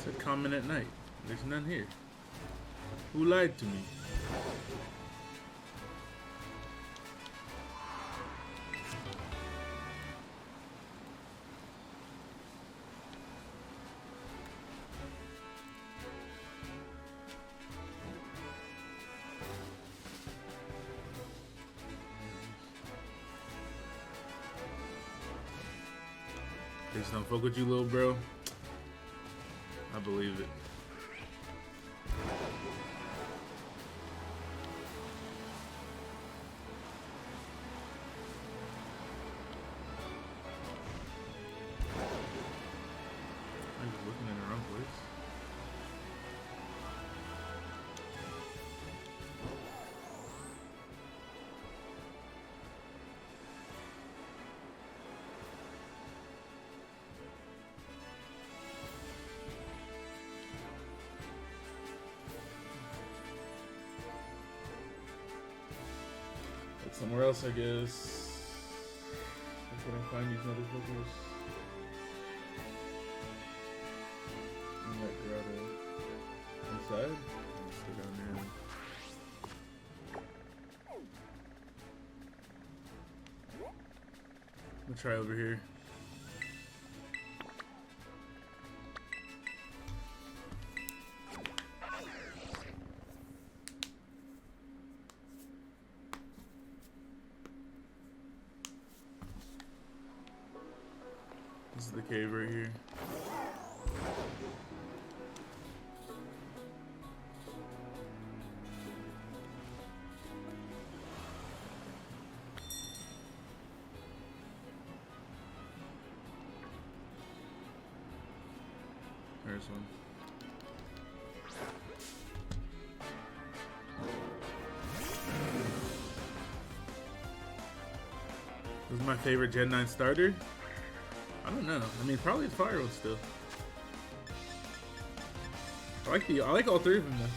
Said comment at night. There's none here. Who lied to me? Please don't fuck with you, little bro. I believe it. I'm just looking in the wrong place. Somewhere else, I guess. That's where I find these motherfuckers. In that grotto. Inside? Let's go down there. I'm gonna try over here. This is the cave right here. There's one. This is my favorite Gen 9 starter. I don't know. I mean, probably the fire one still. I like all three of them though.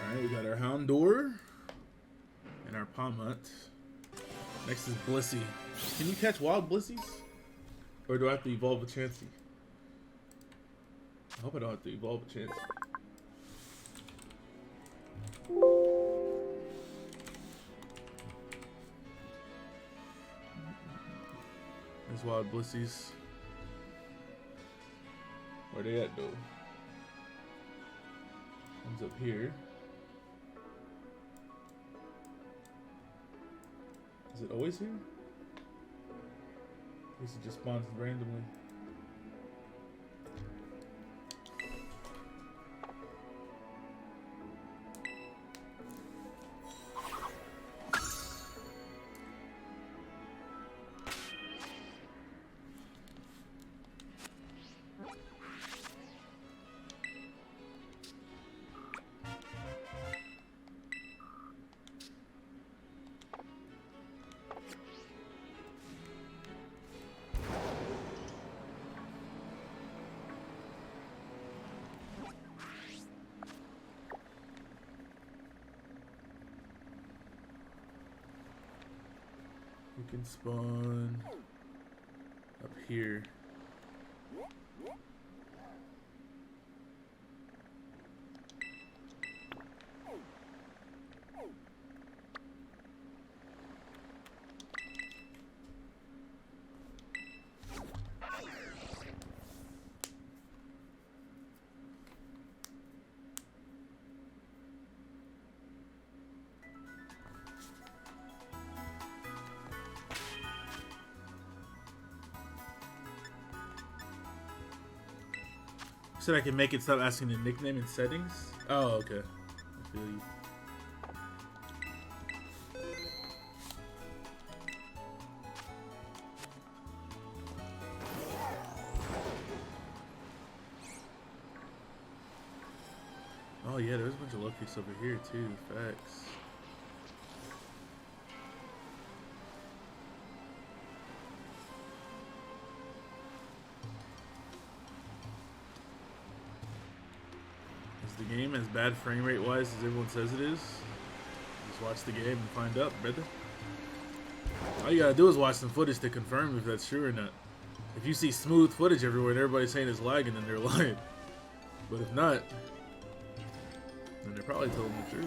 Alright, we got our Houndour and our Palmont. Next is Blissey. Can you catch wild Blissies? Or do I have to evolve a Chansey? I hope I don't have to evolve a Chansey. There's wild Blissies. Where they at though? One's up here. Is it always here? I guess it just spawns randomly. We can spawn up here. Said I can make it stop asking the nickname in settings. Oh, okay. I feel you. Oh yeah, there's a bunch of Lokis over here too. Facts. The game as bad frame rate wise as everyone says it is. Just watch the game and find out, brother. All you gotta do is watch some footage to confirm if that's true or not. If you see smooth footage everywhere and everybody's saying it's lagging, then they're lying. But if not, then they're probably telling the truth.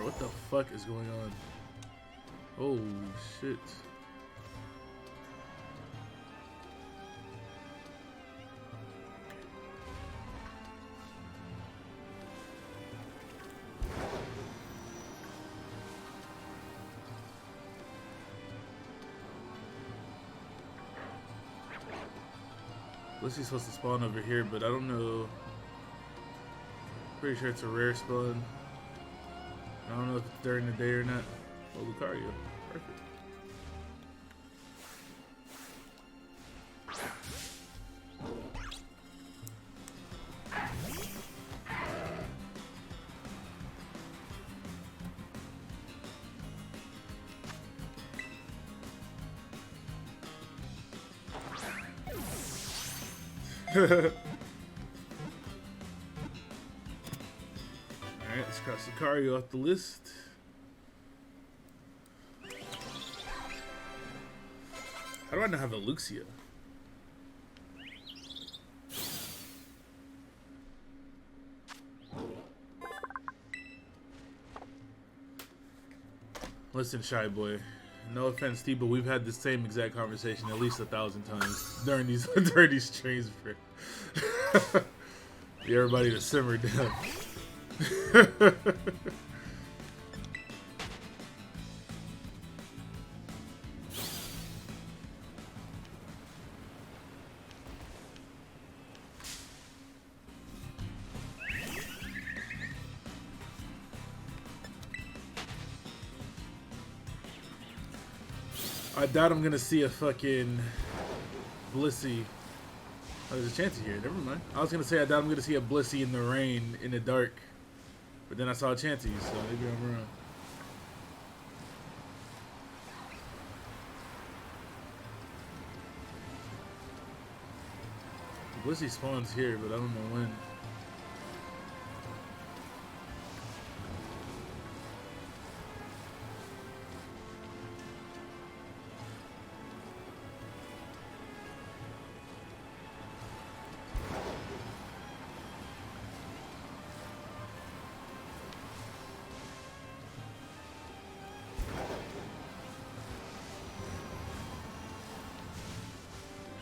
What the fuck is going on? Oh shit. Blissy's supposed to spawn over here, but I don't know. Pretty sure it's a rare spawn. I don't know if it's during the day or not. Oh, Lucario. Perfect. Alright, let's cross Lucario off the list. How do I not have a Luxia? Listen, Shy Boy. No offense to you, but we've had the same exact conversation at least 1,000 times during these streams, bro. Get everybody to simmer down. I doubt I'm gonna see a fucking Blissey. Oh, there's a chance here. Never mind. I was gonna say I doubt I'm gonna see a Blissey in the rain, in the dark. But then I saw a Chansey, so maybe I'm wrong. Blissey spawns here, but I don't know when.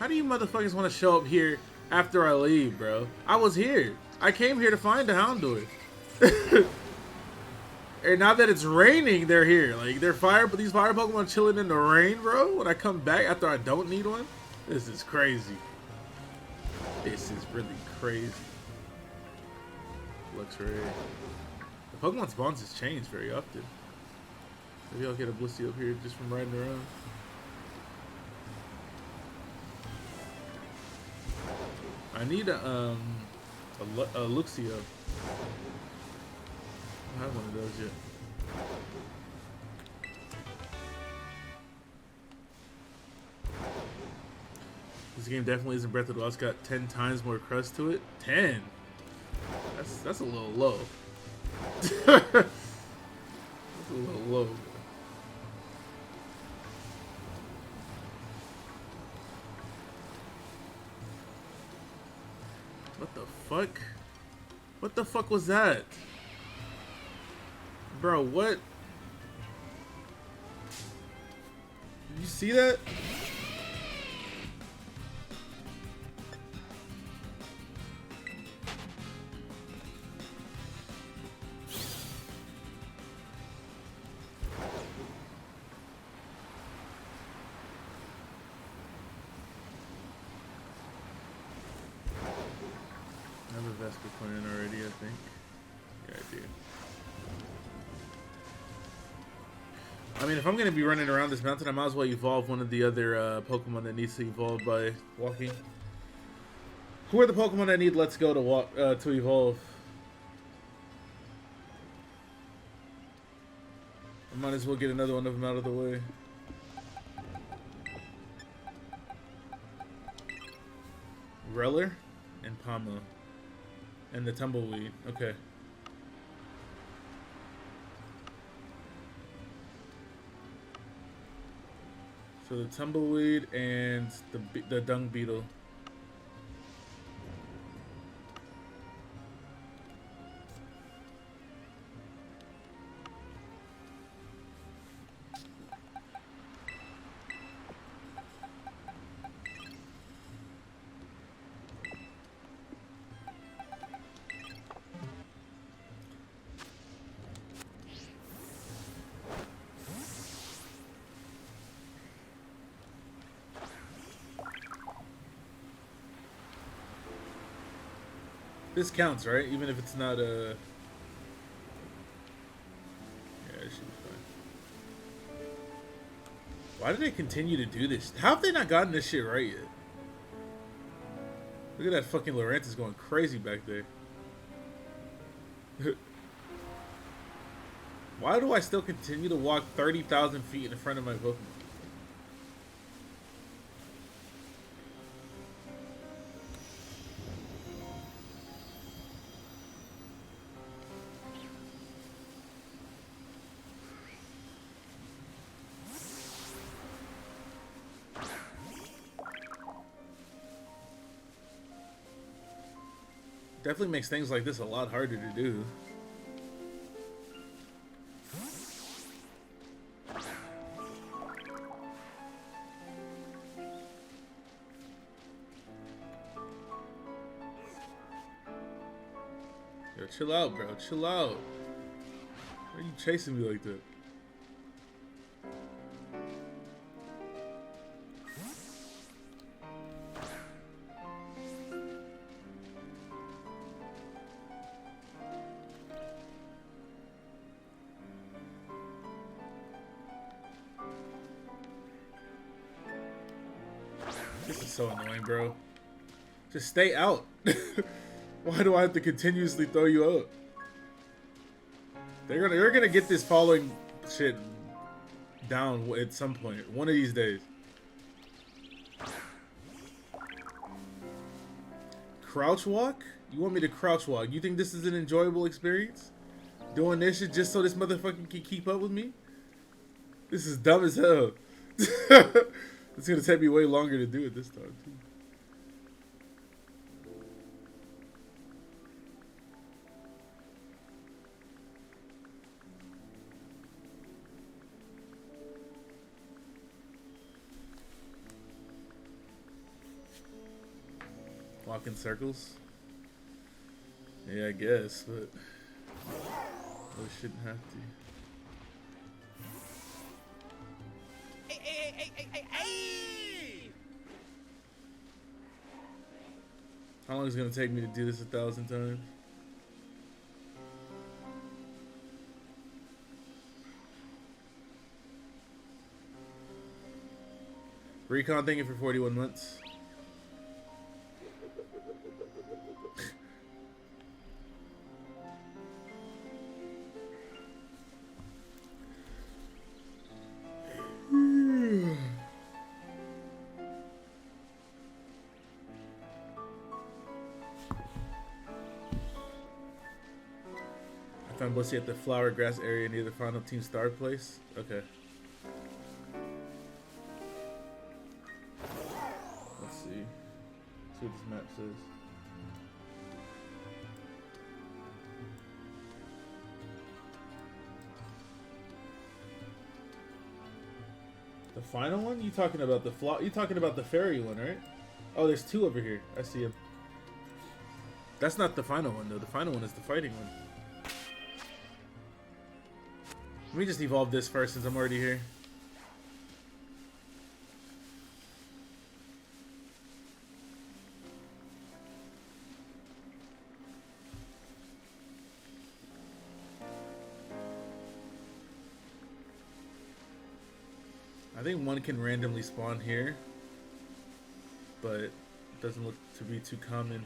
How do you motherfuckers want to show up here after I leave, bro? I was here. I came here to find the Houndour. And now that it's raining, they're here. Like, these fire Pokemon chilling in the rain, bro. When I come back after I don't need one. This is crazy. This is really crazy. Looks right. The Pokemon spawns has changed very often. Maybe I'll get a Blissey up here just from riding around. I need a Luxio. I don't have one of those yet. This game definitely isn't Breath of the Wild. It's got 10 times more crust to it. 10? That's a little low. That's a little low. What the fuck? What the fuck was that? Bro, what? Did you see that? I have a Vesper plan already, I think. Yeah, I do. I mean, if I'm going to be running around this mountain, I might as well evolve one of the other Pokemon that needs to evolve by walking. Who are the Pokemon that need Let's Go to walk to evolve? I might as well get another one of them out of the way. Reller and Pama. And the Tumbleweed. Okay. So the Tumbleweed and the Dung Beetle. This counts, right? Even if it's not a... Yeah, it should be fine. Why do they continue to do this? How have they not gotten this shit right yet? Look at that fucking Lorantis going crazy back there. Why do I still continue to walk 30,000 feet in front of my Pokemon? Definitely makes things like this a lot harder to do. Yo, chill out, bro. Chill out. Why are you chasing me like that? so annoying, bro. Just stay out. Why do I have to continuously throw you out? They're gonna get this following shit down at some point. One of these days. Crouch walk? You want me to crouch walk? You think this is an enjoyable experience? Doing this shit just so this motherfucker can keep up with me? This is dumb as hell. It's gonna take me way longer to do it this time, too. Walk in circles? Yeah, I guess, but we shouldn't have to. Hey! How long is it gonna take me to do this 1,000 times? Recon, thank you for 41 months. I found Bussy at the flower grass area near the final team star place. Okay. Let's see. See what this map says. The final one? You talking about the you talking about the fairy one, right? Oh, there's two over here. I see him. That's not the final one though. The final one is the fighting one. Let me just evolve this first since I'm already here. I think one can randomly spawn here, but it doesn't look to be too common.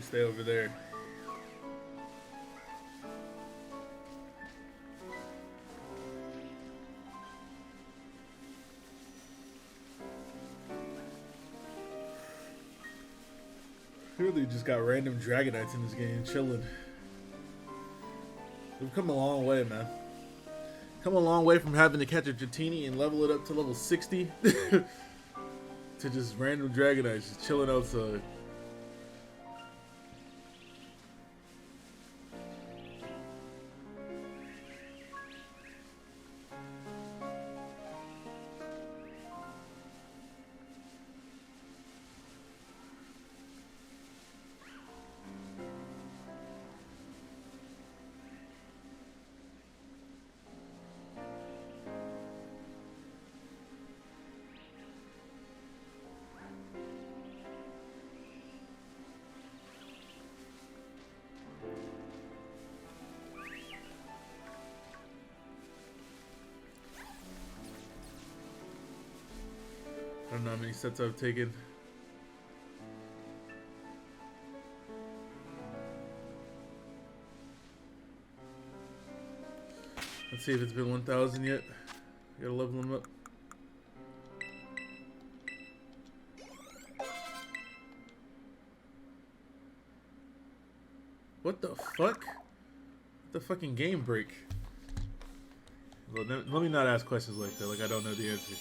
Stay over there. Really just got random Dragonites in this game, chilling. We've come a long way, man. Come a long way from having to catch a Dratini and level it up to level 60 to just random Dragonites just chilling outside. I don't know how many sets I've taken. Let's see if it's been 1,000 yet. Gotta level them up. What the fuck? The fucking game break. Well, let me not ask questions like that. Like I don't know the answer.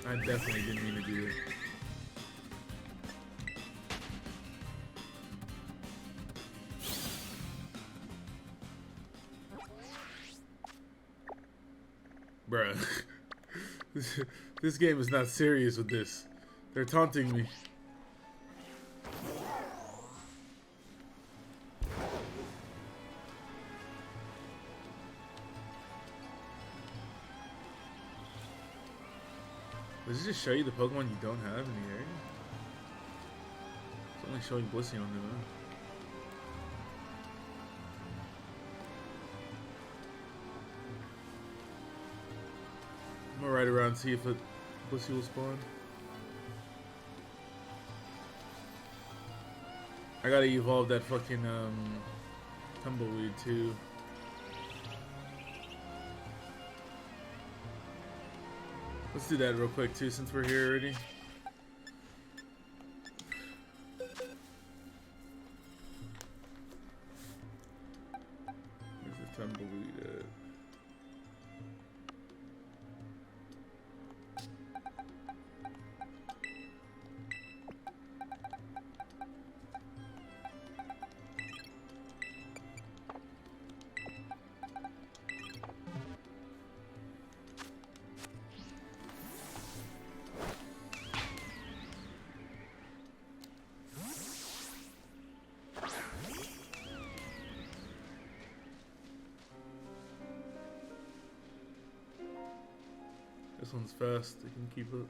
I definitely didn't mean to do that. Bruh. This game is not serious with this. They're taunting me. Does it just show you the Pokemon you don't have in the area? It's only showing Blissey on the map. I'm gonna ride around and see if Blissey will spawn. I gotta evolve that fucking Tumbleweed too. Let's do that real quick too, since we're here already. Where's the Tumbleweed at? This one's fast, they can keep up.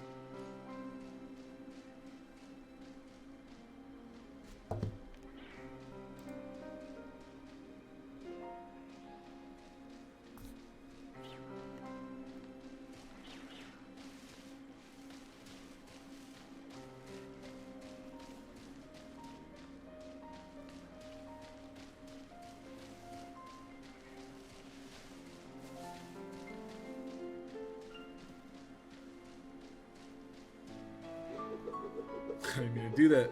I didn't mean to do that.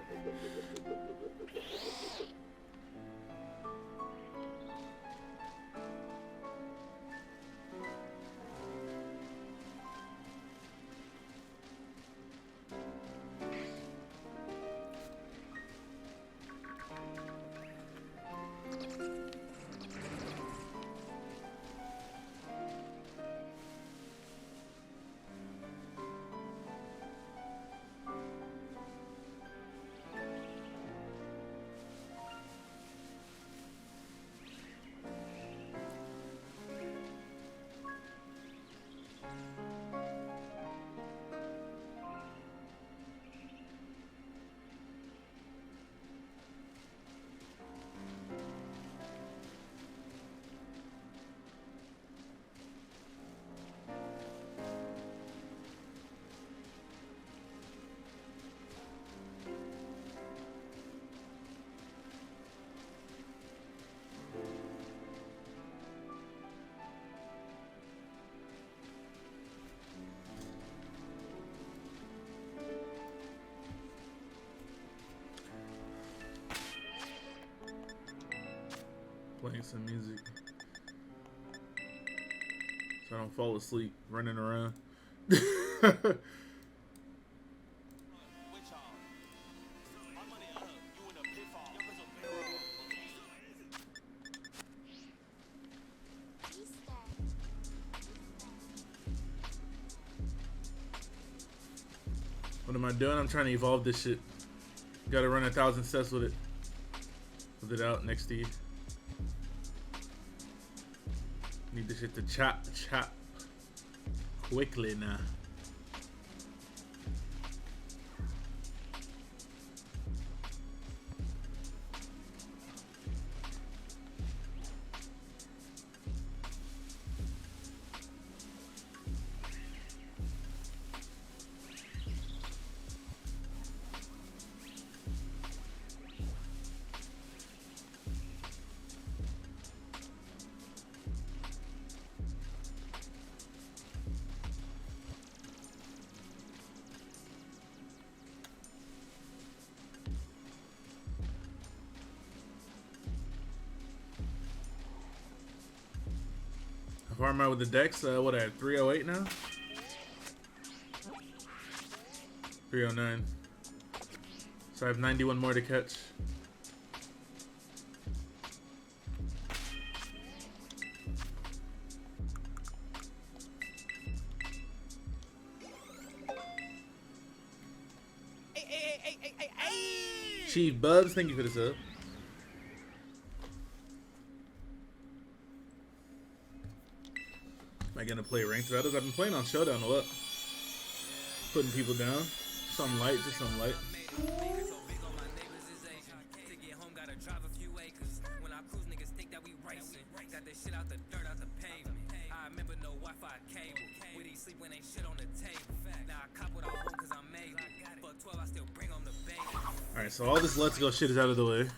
Playing some music so I don't fall asleep running around. What am I doing? I'm trying to evolve this shit. Gotta run 1,000 steps with it. With it out next to you. Need this shit to chop. quickly now. How far am I with the decks? What, at 308 now? 309. So I have 91 more to catch. Chief Bubs, thank you for the sub. Am I gonna play ranked battles? I've been playing on Showdown a lot. Putting people down. Some light, just some light. Alright, so all this let's go shit is out of the way.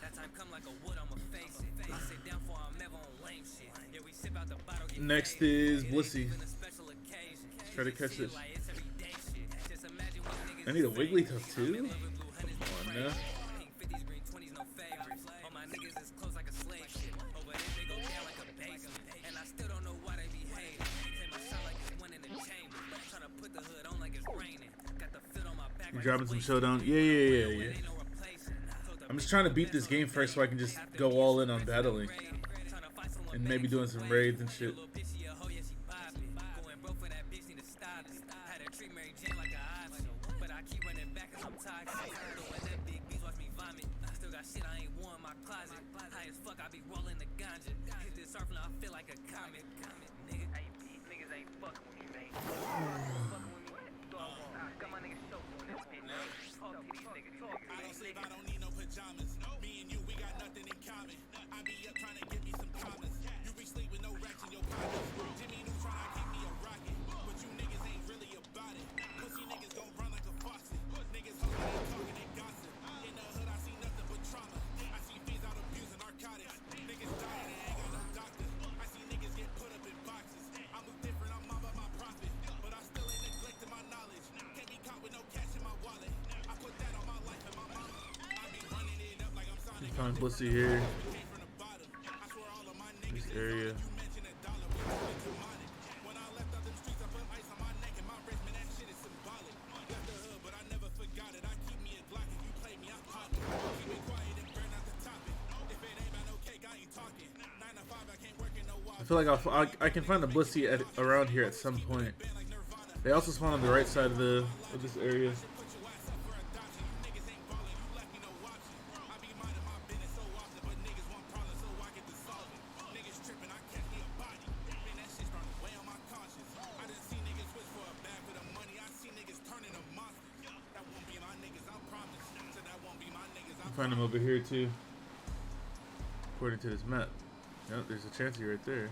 Next is Blissey. Try to catch this. I need a Wigglytuff too? Come on now. You dropping some Showdown? Yeah. I'm just trying to beat this game first so I can just go all in on battling. And maybe doing some raids and shit. I don't need no pajamas. Me and you, we got nothing in common. I be up trying to get me some commas. You be sleep with no racks in your pockets. Jimmy Neutron, I keep me a rocket. But you niggas ain't really about it. Pussy niggas gon' run like a faucet. Niggas holding they talking, they gossip. In the hood, I see nothing but trauma. I see fiends out abusing narcotics. Niggas dying and ain't got no doctor. I see niggas get put up in boxes. I move different, I'm all about my profit. But I still ain't neglecting my knowledge. Can't be caught with no cash in my wallet. I put that on my life and my mama. Find Blissey here. This area. I feel like I can find a Blissey at around here at some point. They also spawn on the right side of this area. Find him over here too, according to this map. Yep, there's a chancey right there.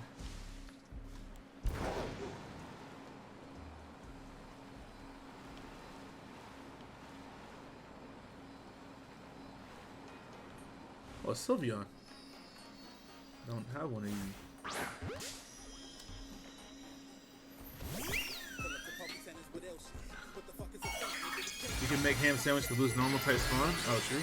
Oh, Sylveon. Don't have one of you. You can make ham sandwich to boost normal type spawn. Oh, true.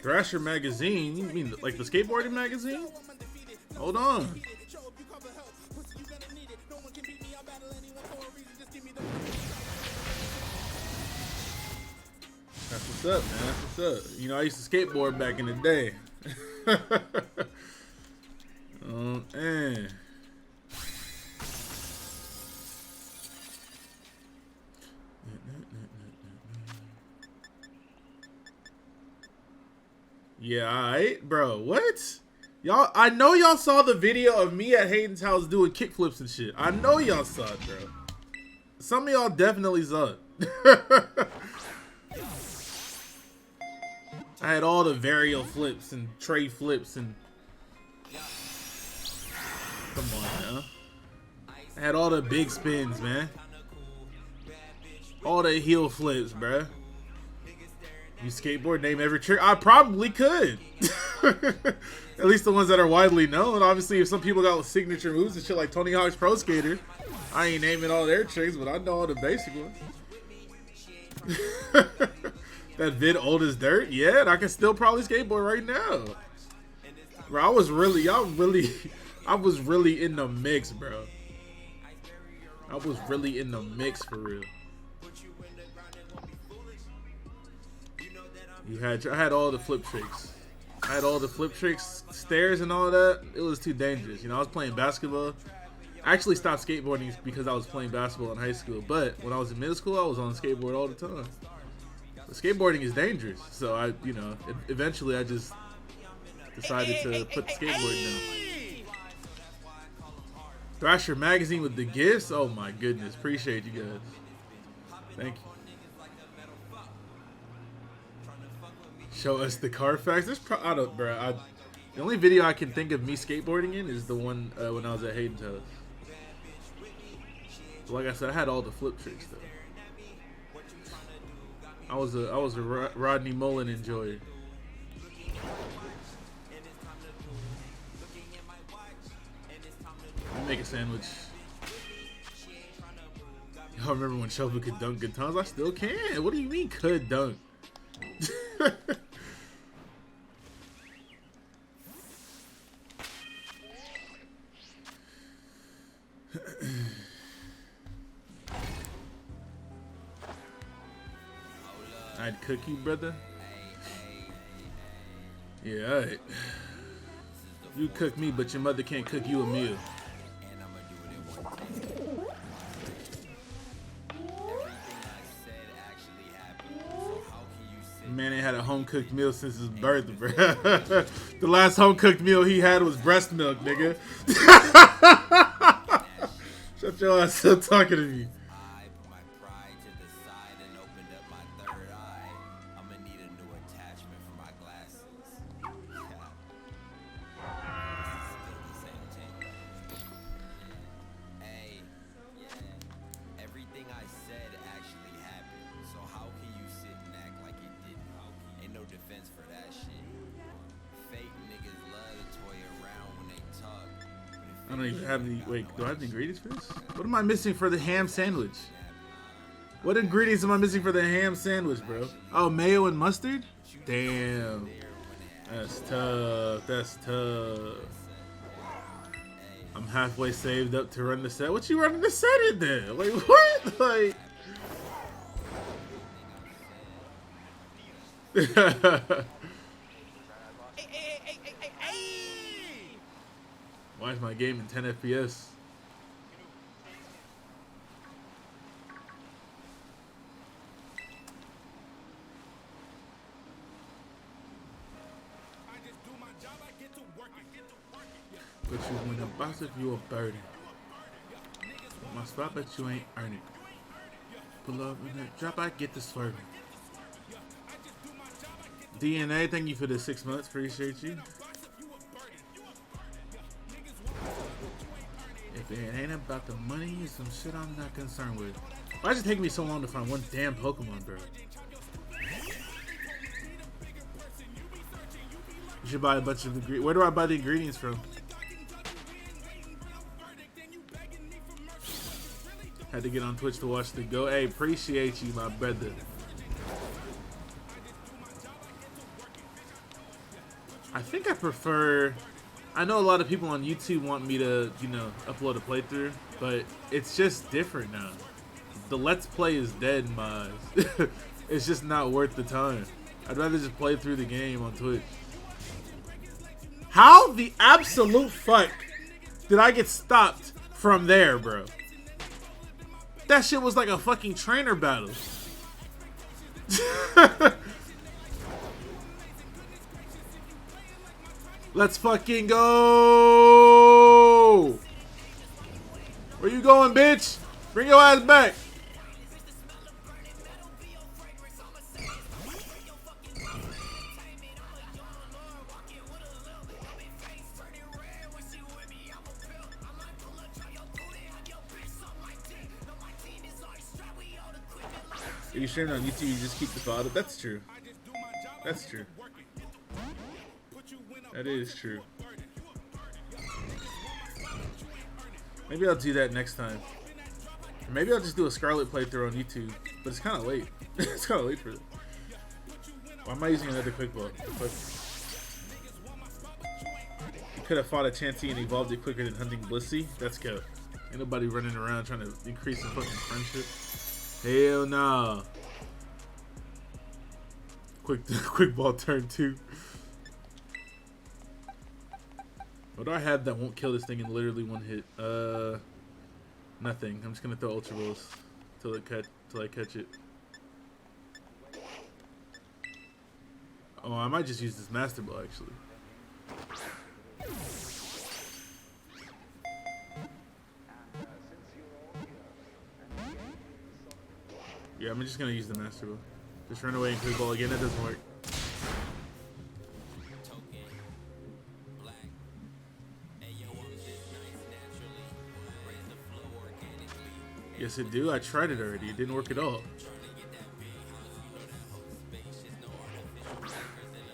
Thrasher magazine? You mean like the skateboarding magazine? Hold on. What's up, man? That's what's up. You know, I used to skateboard back in the day. Oh, man. Yeah, alright, bro. What? Y'all, I know y'all saw the video of me at Hayden's house doing kickflips and shit. I know y'all saw it, bro. Some of y'all definitely saw it. I had all the varial flips and tray flips and... Come on, man. I had all the big spins, man. All the heel flips, bruh. You skateboard, name every trick? I probably could. At least the ones that are widely known. Obviously, if some people got signature moves and shit like Tony Hawk's Pro Skater, I ain't naming all their tricks, but I know all the basic ones. That vid old as dirt? Yeah, and I can still probably skateboard right now. Bro, I was really in the mix, bro. I was really in the mix for real. I had all the flip tricks. I had all the flip tricks, stairs and all that. It was too dangerous. You know, I was playing basketball. I actually stopped skateboarding because I was playing basketball in high school. But when I was in middle school, I was on the skateboard all the time. But skateboarding is dangerous. So eventually I just decided to put the skateboarding down. Thrasher Magazine with the gifts. Oh my goodness. Appreciate you guys. Thank you. Show us the Carfax. There's the only video I can think of me skateboarding in is the one when I was at Hayden's house. But like I said, I had all the flip tricks though. I was a Rodney Mullen enjoyer. Let me make a sandwich. Y'all remember when Shofu could dunk good times? I still can. What do you mean could dunk? I'd cook you, brother. Yeah, alright. You cook me, but your mother can't cook you a meal. Man ain't had a home cooked meal since his birth, bro. The last home cooked meal he had was breast milk, nigga. Shut your ass up talking to me. I don't even have any. Wait, do I have the ingredients for this? What am I missing for the ham sandwich? What ingredients am I missing for the ham sandwich, bro? Oh, mayo and mustard? Damn. That's tough. That's tough. I'm halfway saved up to run the set. What you running the set in there? Like, what? Like. Why is my game in 10 FPS? But you win a boss if you a birdie. My spot, but you ain't earn it. Pull up in that drop, I get the swerving. DNA, thank you for the 6 months. Appreciate you. If it ain't about the money, it's some shit I'm not concerned with. Why does it take me so long to find one damn Pokemon, bro? You should buy a bunch of ingredients. Where do I buy the ingredients from? Had to get on Twitch to watch the go. Hey, appreciate you, my brother. I think I prefer... I know a lot of people on YouTube want me to, you know, upload a playthrough, but it's just different now. The Let's Play is dead in my eyes. It's just not worth the time. I'd rather just play through the game on Twitch. How the absolute fuck did I get stopped from there, bro? That shit was like a fucking trainer battle. Let's fucking go! Where you going, bitch? Bring your ass back. Are you streaming on YouTube? You just keep the file up? That's true. That's true. That is true. Maybe I'll do that next time. Or maybe I'll just do a Scarlet playthrough on YouTube. But it's kind of late. It's kind of late for it. Why am I using another quick ball? You could have fought a Chanty and evolved it quicker than hunting Blissey. That's good. Ain't nobody running around trying to increase the fucking friendship. Hell nah. Quick ball turn 2. What do I have that won't kill this thing in literally one hit? Nothing. I'm just gonna throw Ultra Rolls till I catch it. Oh, I might just use this Master Ball actually. Yeah, I'm just gonna use the Master Ball. Just run away and quick ball again. That doesn't work. Yes, it do. I tried it already. It didn't work at all.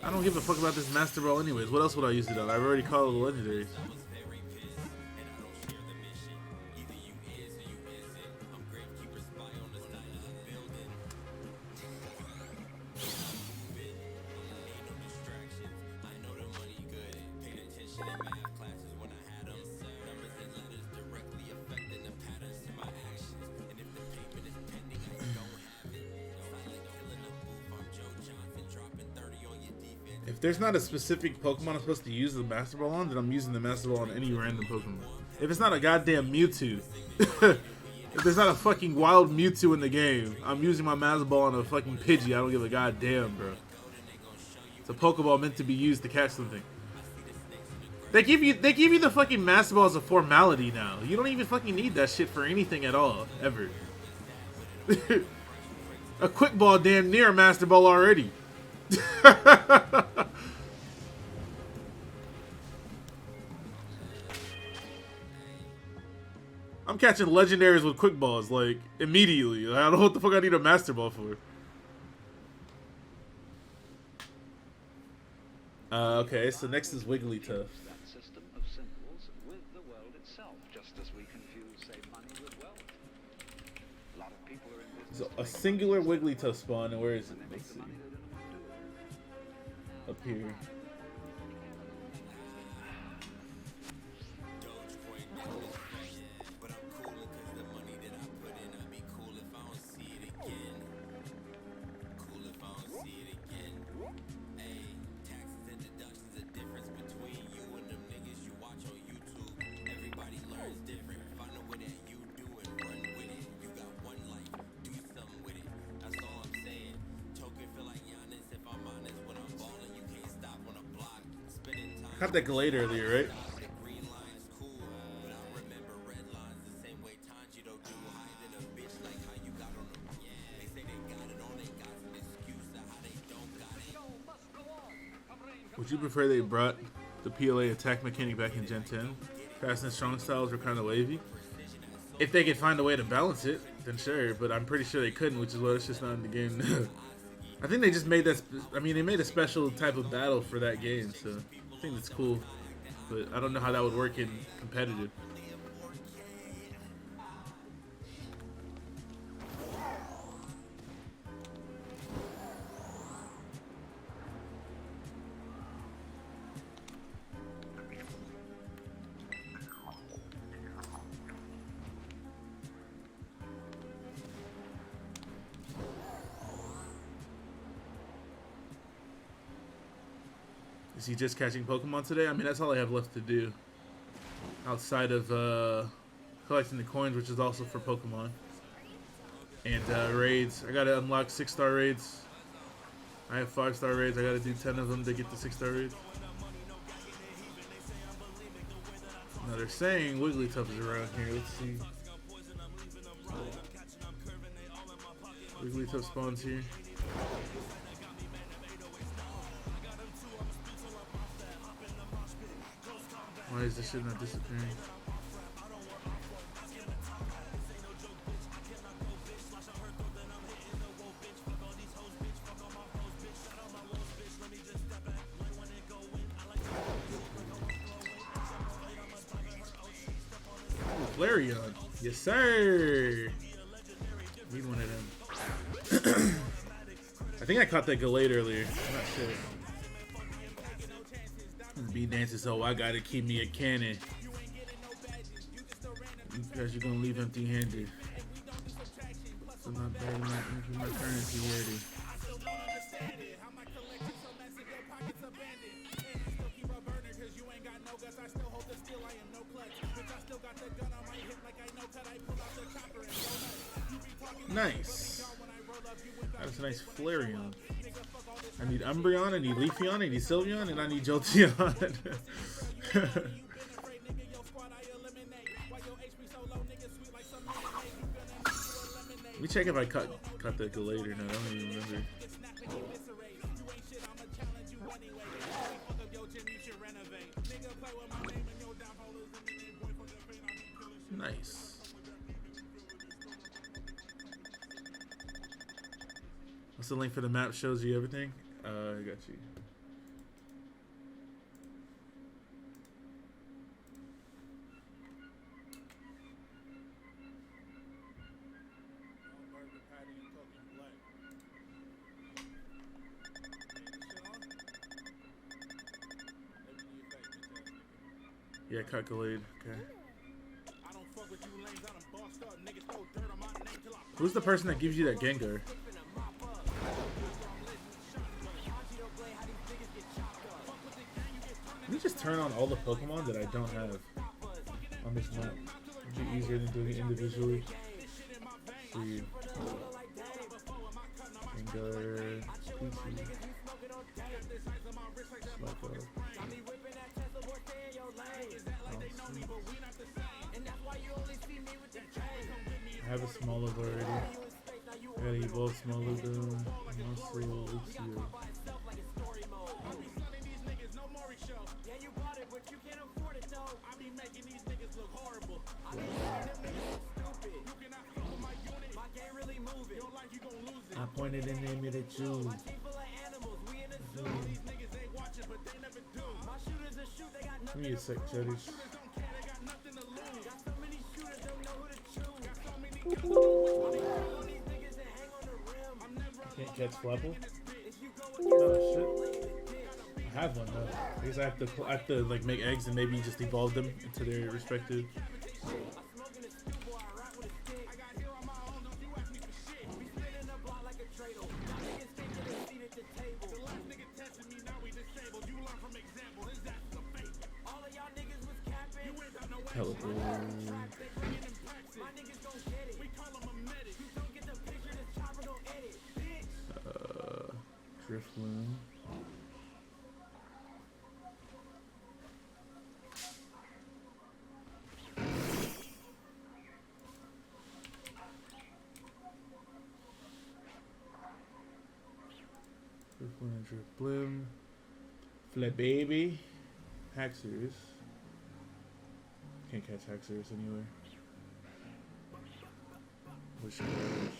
I don't give a fuck about this Master Ball anyways. What else would I use it on? I've already called all the legendaries. If there's not a specific Pokemon I'm supposed to use the Master Ball on, then I'm using the Master Ball on any random Pokemon. If it's not a goddamn Mewtwo, if there's not a fucking wild Mewtwo in the game, I'm using my Master Ball on a fucking Pidgey. I don't give a goddamn, bro. It's a Pokeball meant to be used to catch something. They give you the fucking Master Ball as a formality now. You don't even fucking need that shit for anything at all, ever. A Quick Ball damn near a Master Ball already. I'm catching legendaries with quick balls like immediately. I don't know what the fuck I need a Master Ball for. Okay, so next is Wigglytuff. That system of symbols with the world itself, just as we confuse, say, money with wealth. A lot of people are in business. So a singular Wigglytuff spawn, and where is it? Let's see. Up here. I caught that Glade earlier, right? Would you prefer they brought the PLA attack mechanic back in Gen 10? Fast and strong styles were kind of wavy. If they could find a way to balance it, then sure, but I'm pretty sure they couldn't, which is why it's just not in the game. I think they just made that, I mean, they made a special type of battle for that game, so I think that's cool. But I don't know how that would work in competitive. Is he just catching Pokemon today? I mean, that's all I have left to do. Outside of collecting the coins, which is also for Pokemon. And raids. I gotta unlock 6-star raids. I have 5-star raids. I gotta do 10 of them to get the 6-star raids. Now they're saying Wigglytuff is around here. Let's see. Wigglytuff spawns here. Why is this shit not disappearing? Flareon. Yes, sir. Need one of them. I think I caught that Gallade earlier. I'm not sure. B dances, so I gotta keep me a cannon. Because you're gonna leave empty handed. So not bad, my currency ready. Nice. That's a nice Flareon. I need Umbreon, I need Leafeon, I need Sylveon, and I need Jolteon. Let me check if I cut the Gallade or not. I don't even remember. Nice. What's the link for the map? Shows you everything. I got you. Yeah, cut Gallade. Okay. Who's the person that gives you that Gengar? Let me just turn on all the Pokemon that I don't have on this map. It'd be easier than doing it individually. See. Gengar. Pikachu. Slapper. I have a Smoliv already. I gotta evolve Smoliv, Muscle, Lucio. I pointed and named it at you. Give me a sec, Chuddies. Can't catch Flapple? Oh shit. I have one though. I guess I have to like make eggs and maybe just evolve them into their respective. Hello. Drifloon. Drifloon, Drifloon. Flababy. Haxorus. Can't catch Haxorus anywhere. Wishclash.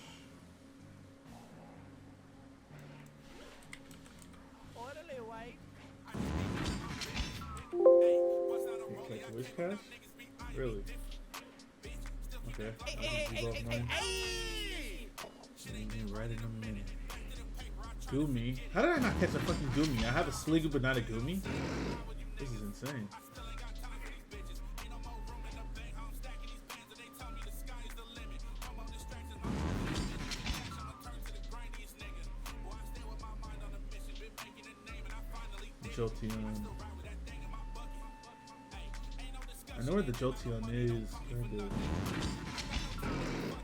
Can't catch Wishclash? Really? Okay. Right in a minute. Goomy? How did I not catch a fucking Goomy? I have a Sliggoo but not a Goomy? This is insane. Jolteon. I know where the Jolteon is.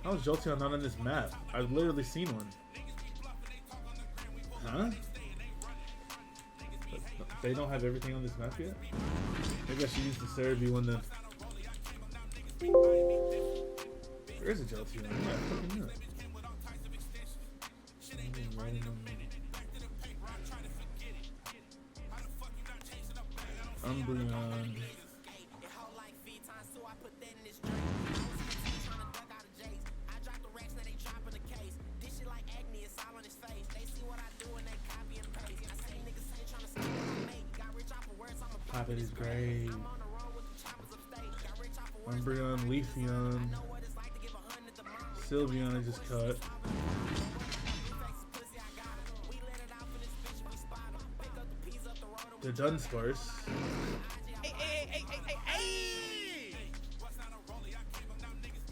How is Jolteon not on this map? I've literally seen one. Huh? They don't have everything on this map yet? Maybe I should use the Cerebi one then. There is a Jolteon. I fucking knew it. Umbreon. Pop it is great. Umbreon, Leafeon, Sylveon I just cut. The Dunsparce.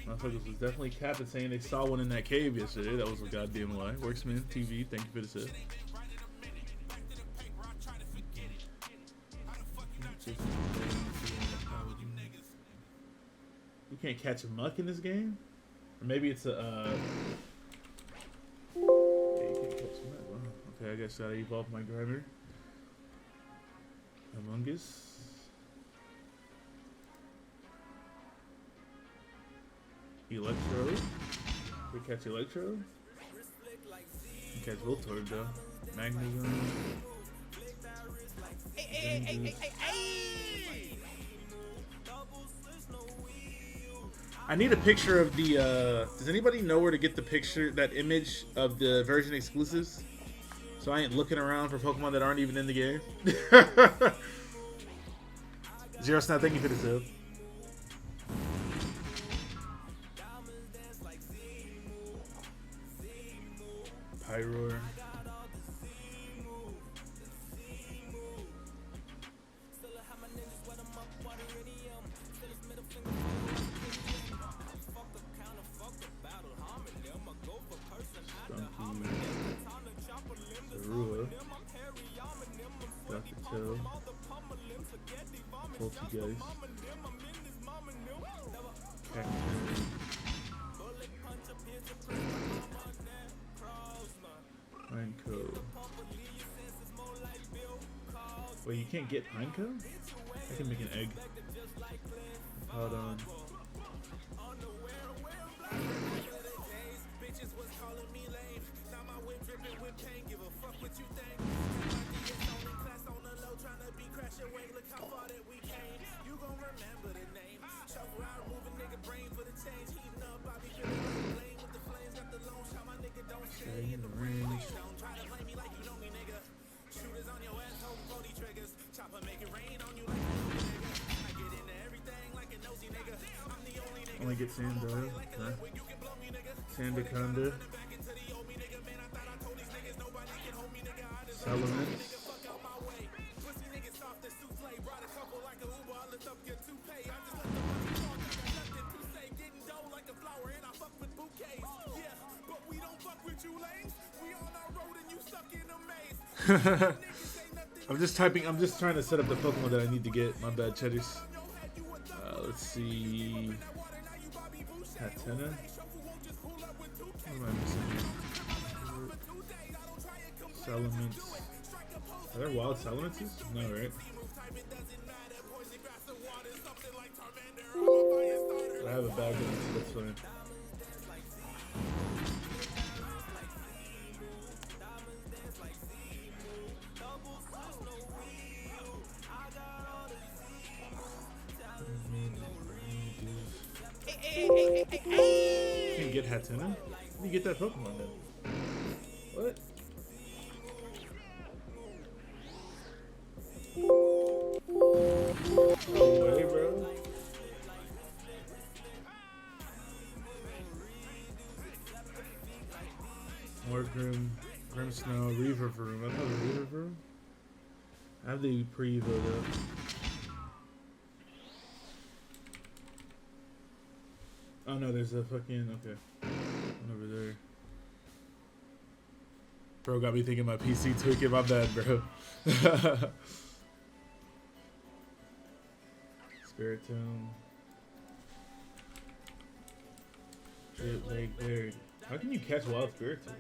Motherfuckers was definitely capping saying they saw one in that cave yesterday. That was a goddamn lie. Worksman TV, thank you for the sip. You can't catch a muck in this game? Or maybe it's a yeah, you can't catch a muck. Wow. Okay, I guess I gotta evolve my Grimer. Among Us. Electro. We catch Electro. You catch Voltorb though. Magnezone. I need a picture of the does anybody know where to get the picture, that image of the version exclusives? So I ain't looking around for Pokemon that aren't even in the game. Zero Snap, thank you for the sub. Pyroar. Poltergeist, Pineco. Wait, you can't get Pineco? I can make an egg. Hold on. Only get Sandor, huh? Sandaconda, Salamence, I'm just trying to set up the Pokemon that I need to get. My bad, Cheddars. Let's see. Hatena? What am I missing here? Salamence. Are there wild Salamences? No, right? I have a bag of them, so that's fine. Can't get Hatena? How do you get that Pokemon then? What? No way, bro. More Grimmsnow, Reaverroom. I have a Reaverroom. I have the pre-evo though. Oh no, there's a fucking, okay. One over there. Bro got me thinking my PC tweaking, my bad, bro. Spiritomb. Drip Lake Bird. How can you catch wild Spiritombs?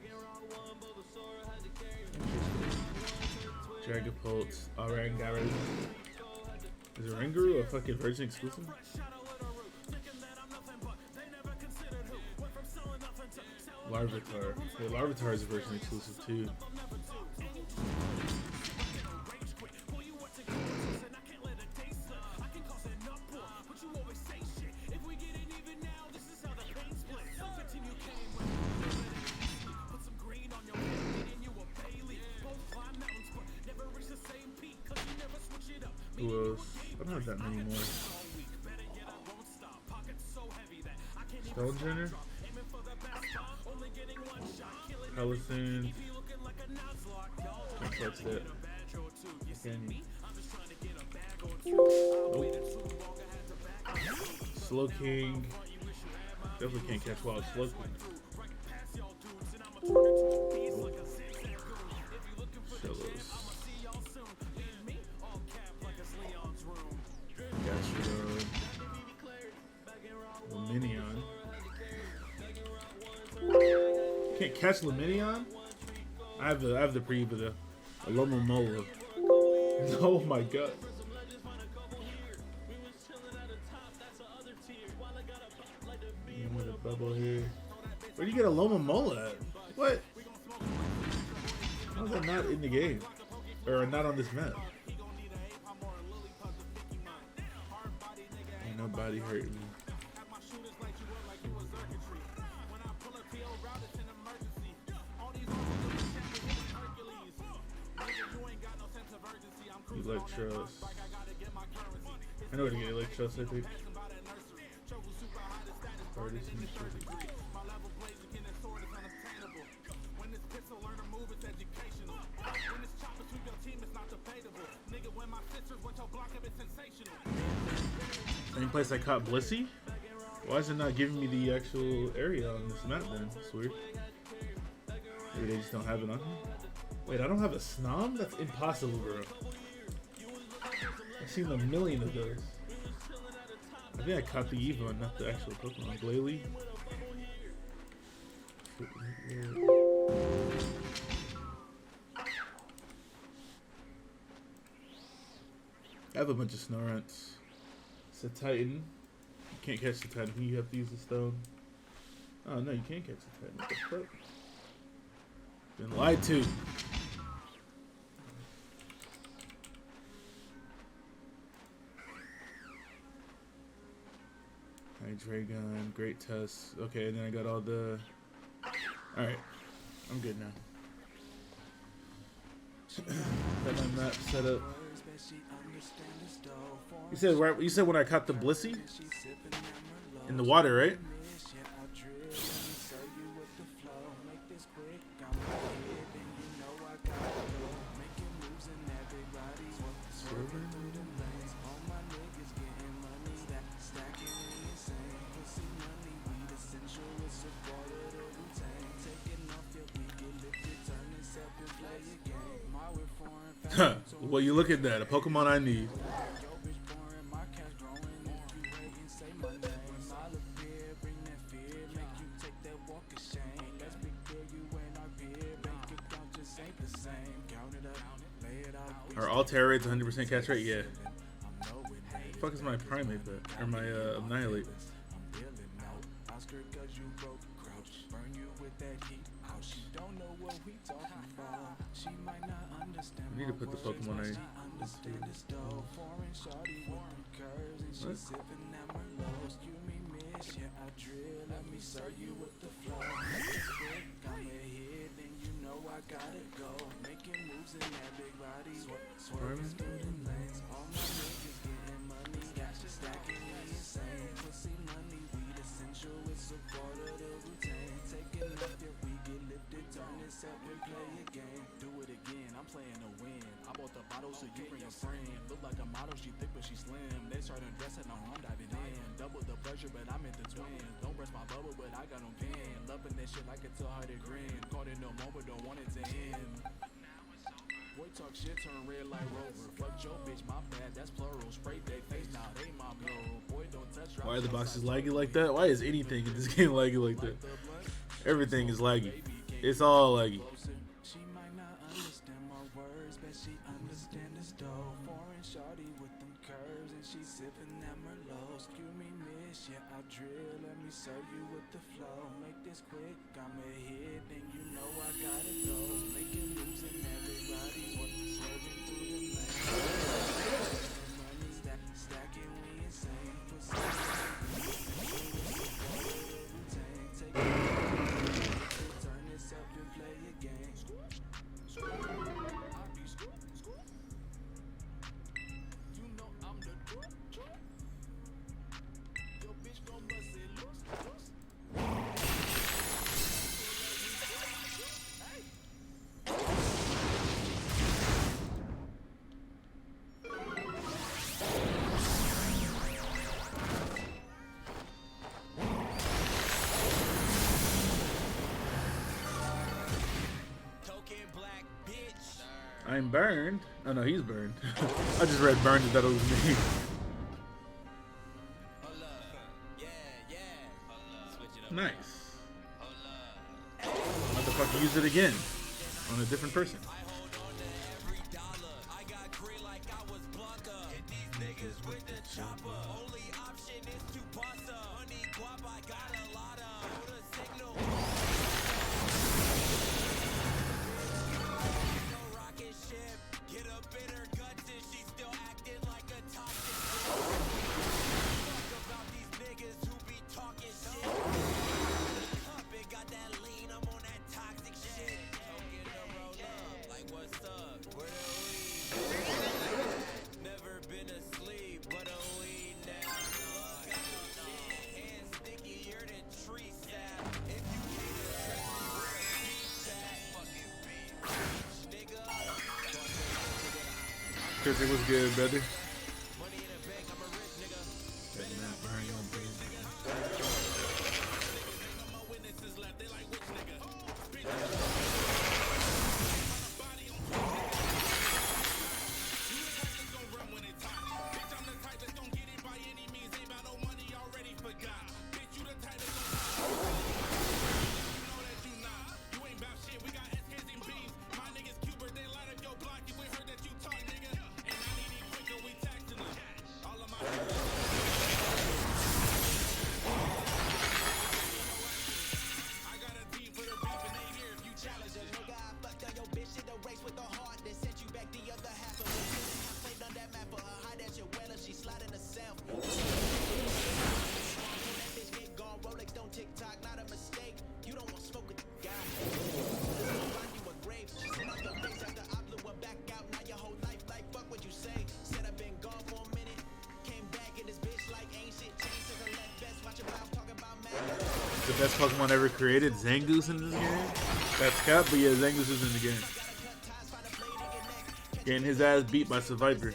Dragapult, Oranguru. Is Oranguru a fucking Virgin exclusive? Larvitar. Yeah, Larvitar is a Virgin exclusive too. Who else? I don't have that many more. Stonegener? Pelicans. Can't catch that. Again. Nope. Slow King. Definitely can't catch wild Slow King. Nope. Shellos. Gastrodon. Luminion. Can't catch Luminion? I have the pre, but the Alomomola. Oh my god. With a bubble here. Where do you get a Lomomola at? What? How is that not in the game? Or not on this map? Ain't nobody hurting me. Electros. I know where to get Electros, I think. Same place I caught Blissey? Why is it not giving me the actual area on this map then? It's weird. Maybe they just don't have it on here. Wait, I don't have a Snom? That's impossible, bro. I've seen a million of those. I think I caught the Evo, not the actual Pokemon. Glalie. I have a bunch of Snorunts. It's a Titan. You can't catch the Titan. You have to use the stone. Oh no, you can't catch the Titan. What the fuck? Been lied to. Dragon, Great Tusk. Okay, and then I got all the. Alright, I'm good now. Got my map set up. You said when I caught the Blissey? In the water, right? Well, you look at that, a Pokemon I need. Are all Terra rates 100% catch rate? Yeah. The fuck is my Primate bet? Or my Annihilate? I need to put the Pokemon I... What? So you bring a friend, look like a model, she thick but she slim. They started dressing on I'm diving in. Double the pressure, but I'm in the twin. Don't burst my bubble, but I got on pin. Loving this shit like it's a hearted grin. Caught it no more, but don't want it to end. Boy, talk shit, turn red like Rover. Fuck your bitch, my bad, that's plural. Spray they face, now they my plural. Boy, don't touch. Why are the boxes laggy like that? Why is anything in this game laggy like that? Everything is laggy. It's all laggy. She might not understand my words, but she understand the stove. Foreign shawty with them curves, and she sipping that Merlot. Excuse me, miss, yeah, I drill. Let me serve you with the flow. Make this quick, I'm a hit, and you know I gotta go. Making moves and everybody swerving through the lane. Money stacking, we insane. For some take turn this up and play a game. You know I'm the your bitch gon' bust it loose. I'm burned. Oh no, he's burned. I just read burned and thought it was me. Nice. What the fuck? Use it again on a different person. It was good, brother. The best Pokemon ever created, Zangoose in this game? That's cap, but yeah, Zangoose is in the game. Getting his ass beat by Survivor.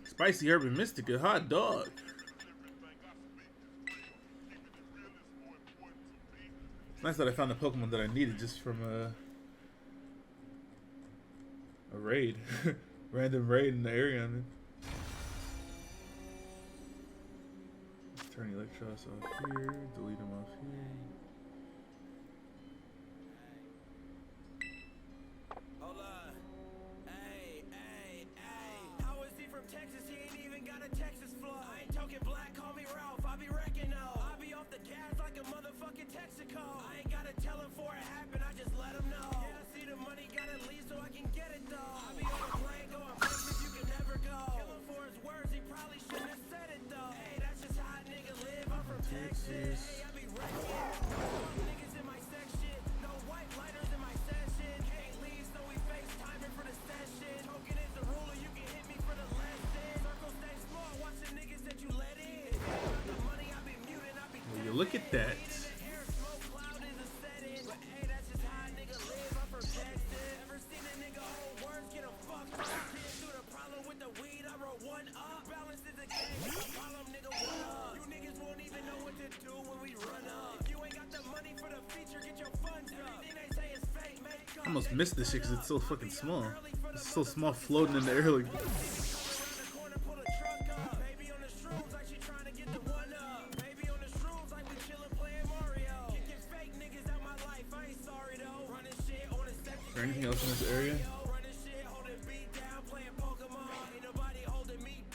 Spicy Urban Mystica, hot dog. It's nice that I found a Pokemon that I needed just from a raid. Random raid in the area I'm in. Turn Electros off here, delete them off here. I ain't gotta tell him for it happen, I just let him know. Yeah, I see the money gotta leave so I can get it though. Look at that. I almost missed this shit because it's so fucking small. It's so small floating in the air like Is there anything else in this area?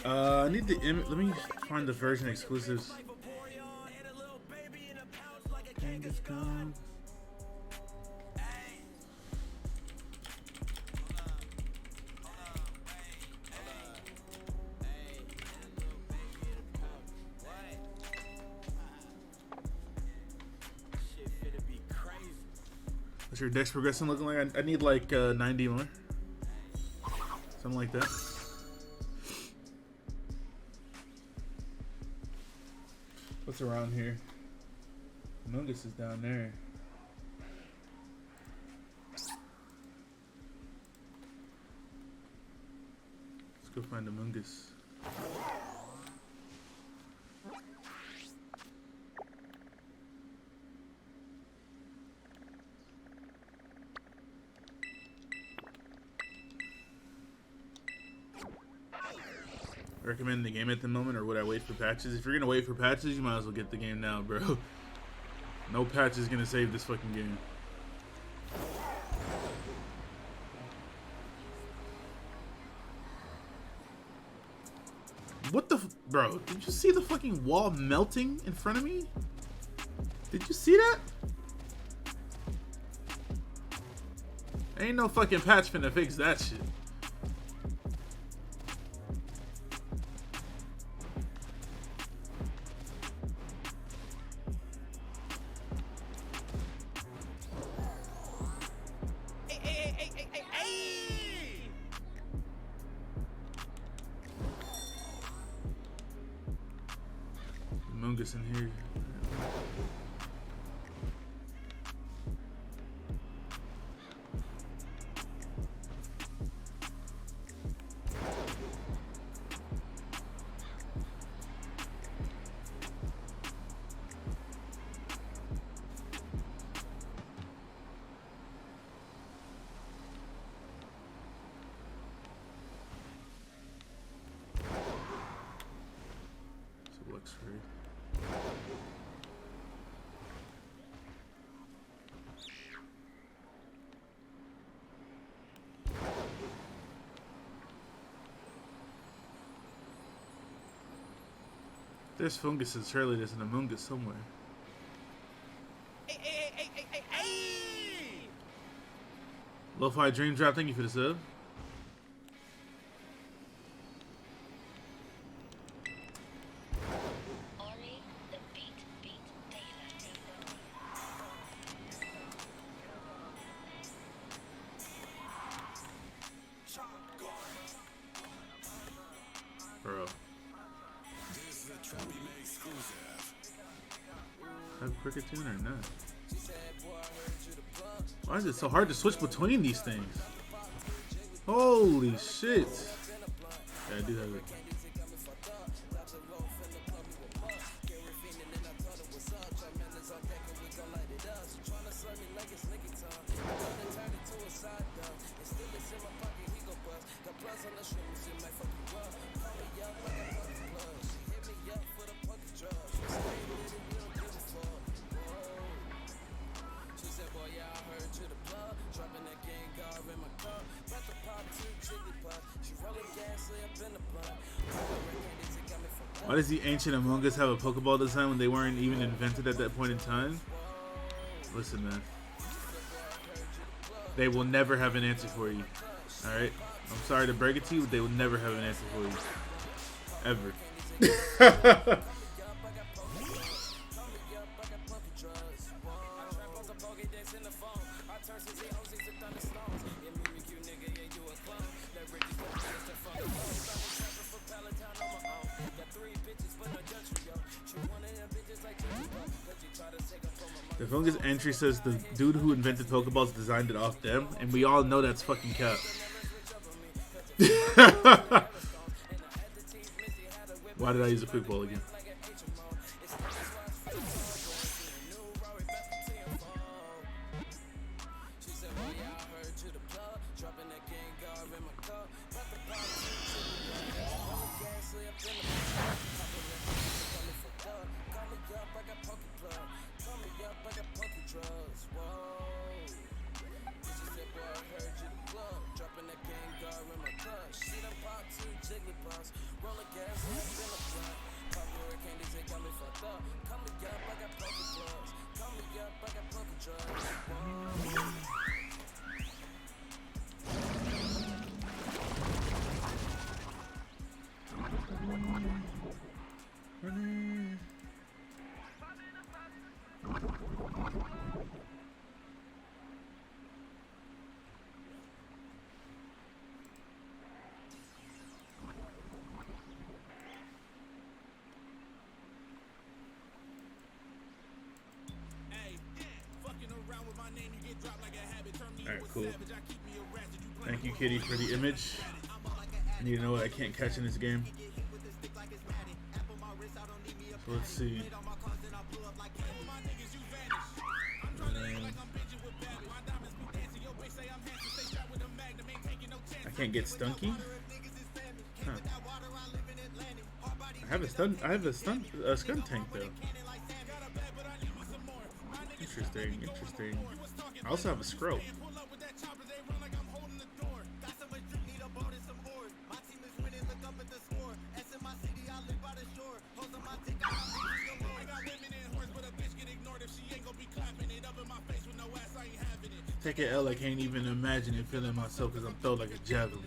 I need the let me find the version exclusives. Genghis Khan. What's your dex progression looking like? I need like 90 more. Something like that. What's around here? Mungus is down there. Let's go find the Mungus. Recommend the game at the moment, or would I wait for patches? If you're gonna wait for patches, you might as well get the game now, bro. No patch is gonna save this fucking game. What the bro? Did you see the fucking wall melting in front of me? Did you see that? Ain't no fucking patch finna fix that shit. Mungus in here. So looks free. There's funguses, surely there's an Amoongus somewhere. Lo-Fi Dream Drop, thank you for the sub. Bro. Have cricket tune or not? Why is it so hard to switch between these things? Holy shit. Yeah, I do have it. Why does the ancient Among Us have a Pokeball design when they weren't even invented at that point in time? Listen, man. They will never have an answer for you. Alright? I'm sorry to break it to you, but they will never have an answer for you. Ever. Fungus entry says the dude who invented Pokeballs designed it off them, and we all know that's fucking cap. Why did I use a quick ball again? Alright, cool. Thank you, Kitty, for the image. And you know what I can't catch in this game? So let's see. I can't get Stunky? Huh. I have a skunk tank though. Interesting. I also have a scroll. Take an L, I can't even imagine it feeling myself because I'm thrown like a javelin.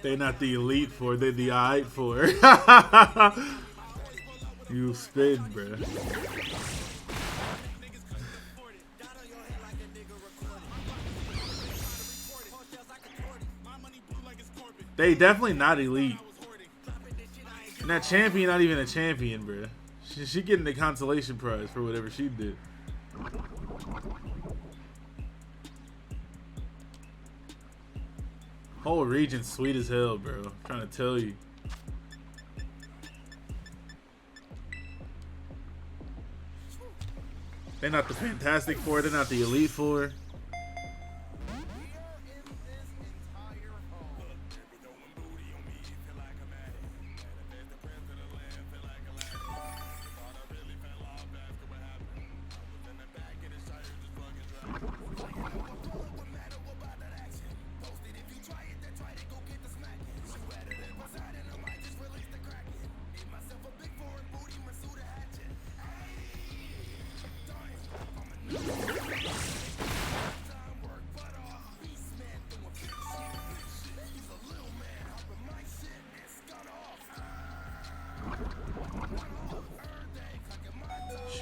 They're not the elite four, they're the alright four. You spin, bruh. They definitely not elite. And that champion not even a champion, bruh. She getting the consolation prize for whatever she did. Whole region sweet as hell, bro. I'm trying to tell you. They're not the Fantastic Four. They're not the Elite Four.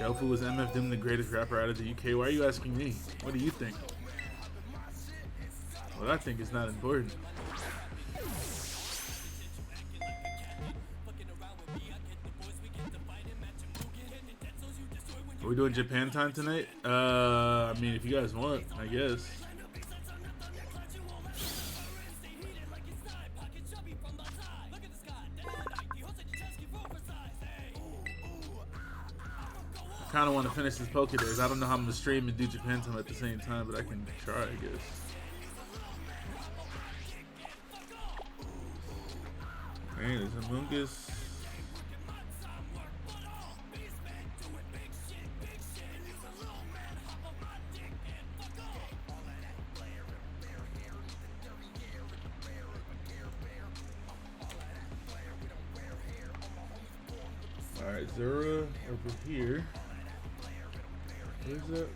Shofu was MF Doom the greatest rapper out of the UK? Why are you asking me? What do you think? What I think is not important. Are we doing Japan time tonight? I mean, if you guys want, I guess. I kind of want to finish this Pokédex. I don't know how I'm going to stream and do Japan time at the same time, but I can try, I guess. Hey, there's a Mungus. Alright, Zura over here. Where's that?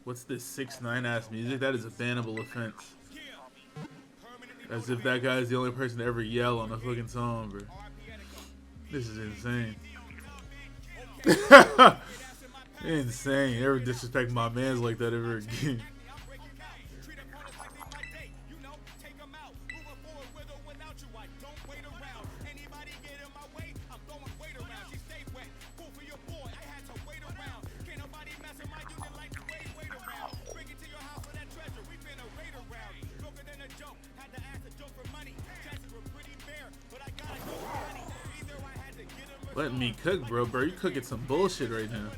What's this 6ix9ine ass music? That is a bannable offense. As if that guy is the only person to ever yell on a fucking song, bro. This is insane. Insane. Never disrespect my mans like that ever again. Let me cook, bro. Bro, you cooking some bullshit right now.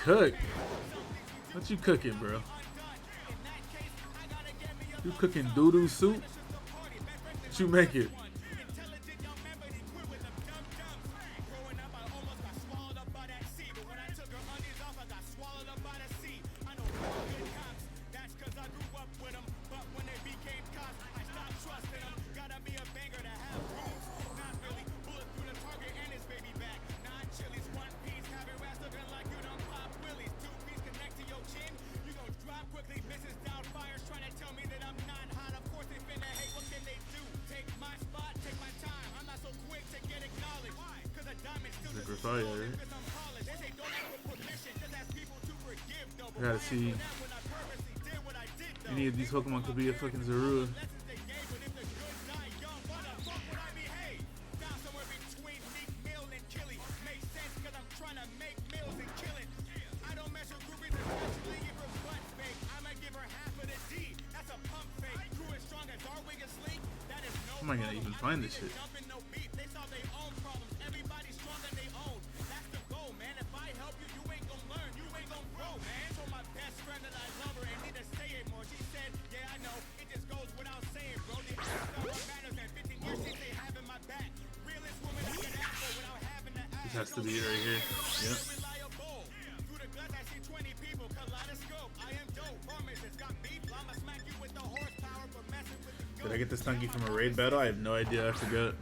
Cook. What you cooking, bro? You cooking doo-doo soup? What you make it? Fire, right? I gotta see. Any of these Pokemon could be a fucking Zorua. How am I gonna even find this shit? Has to be it right here. Yep. Did I get this Stunky from a raid battle? I have no idea. I forgot.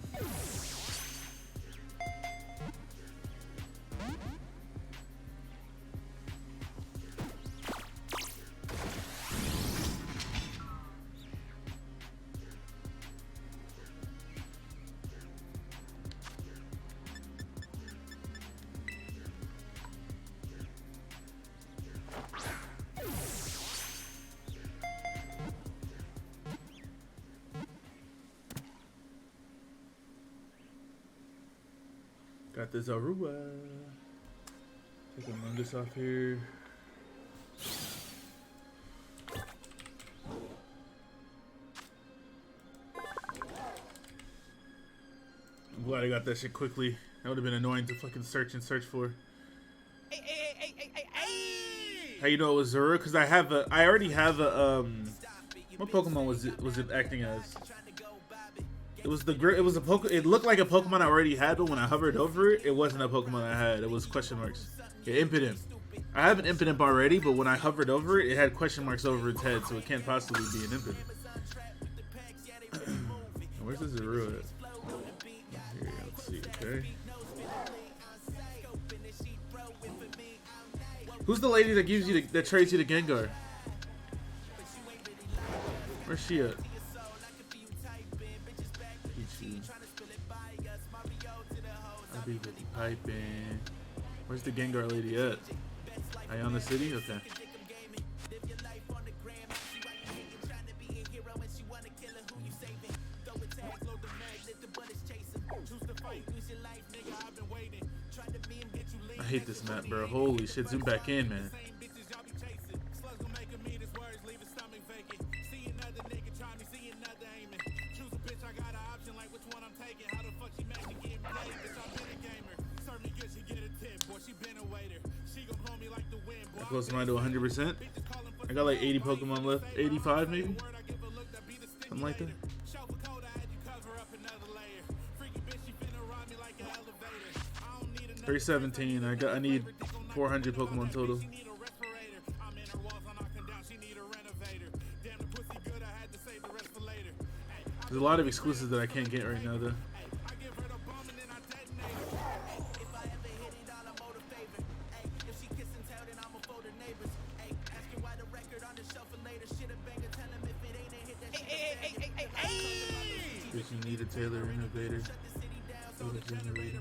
Got this Aruba. Take a Mungus off here. I'm glad I got that shit quickly. That would have been annoying to fucking search for. How you know it was Zorua? Because I already have a what Pokemon was it acting as? It was it looked like a Pokemon I already had, but when I hovered over it, it wasn't a Pokemon I had. It was question marks. Yeah, Impidimp. I have an Impidimp already, but when I hovered over it, it had question marks over its head, so it can't possibly be an Impidimp. Where's the Zorua at? Here, let's see, okay. Who's the lady that gives you that trades you to Gengar? Where's she at? I'll be with the piping. Where's the Gengar lady at? Ayana City? Okay. I hate this map, bro. Holy shit, zoom back in, man. Close mine to 100%. I got like 80 Pokemon left. 85 maybe? Something like that. 317. I need 400 Pokemon total. There's a lot of exclusives that I can't get right now though. Peter Taylor, innovator. Generator.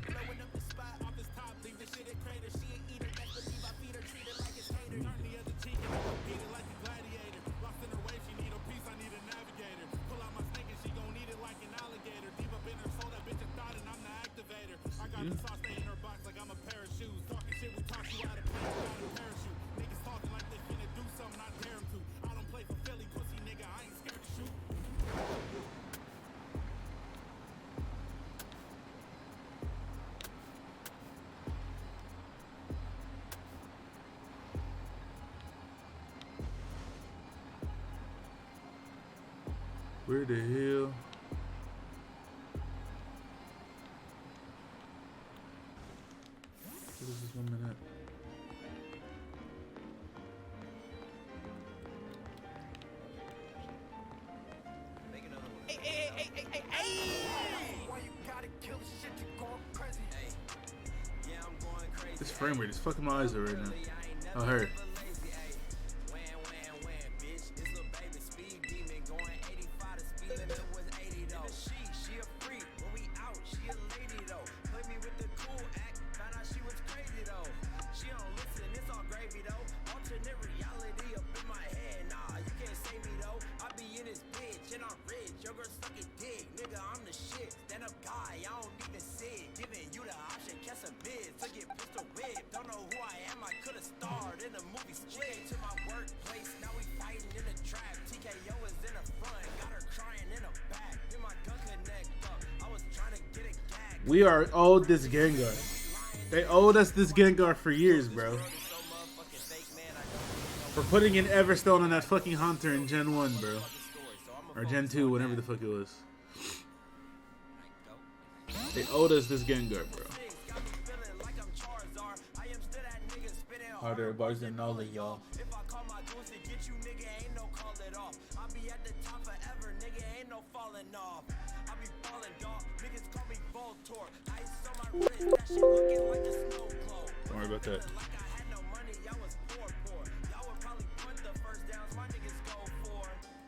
Where the hell? What is this woman at? This frame rate is fucking my eyes up right now. Oh, her. We are owed this Gengar. They owed us this Gengar for years, bro. For putting in Everstone on that fucking Haunter in Gen 1, bro. Or Gen 2, whatever the fuck it was. They owed us this Gengar, bro. Harder bars than all of y'all. Don't worry about that.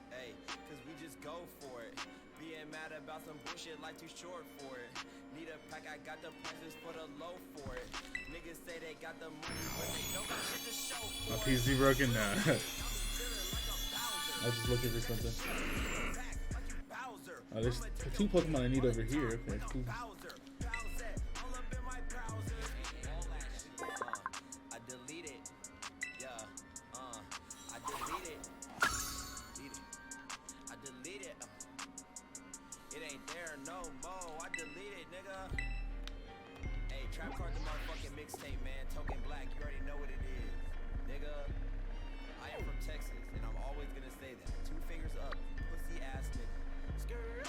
Hey, cause we just go for it. Being mad about some bullshit like too short for it. Need a pack, I got the prices for the low for it. Niggas say they got the money, but they don't got shit to show for My PC broken now. I was just looking for something. Oh, there's 2 Pokemon I need over here. Okay, cool. I delete it. Yeah, I delete it. I delete it. It ain't there no more. I delete it, nigga. Hey, Trap Card the motherfucking mixtape, man. Token Black, you already know what it is, nigga. I am from Texas, and I'm always gonna say that. 2 fingers up, pussy ass nigga. Skirt.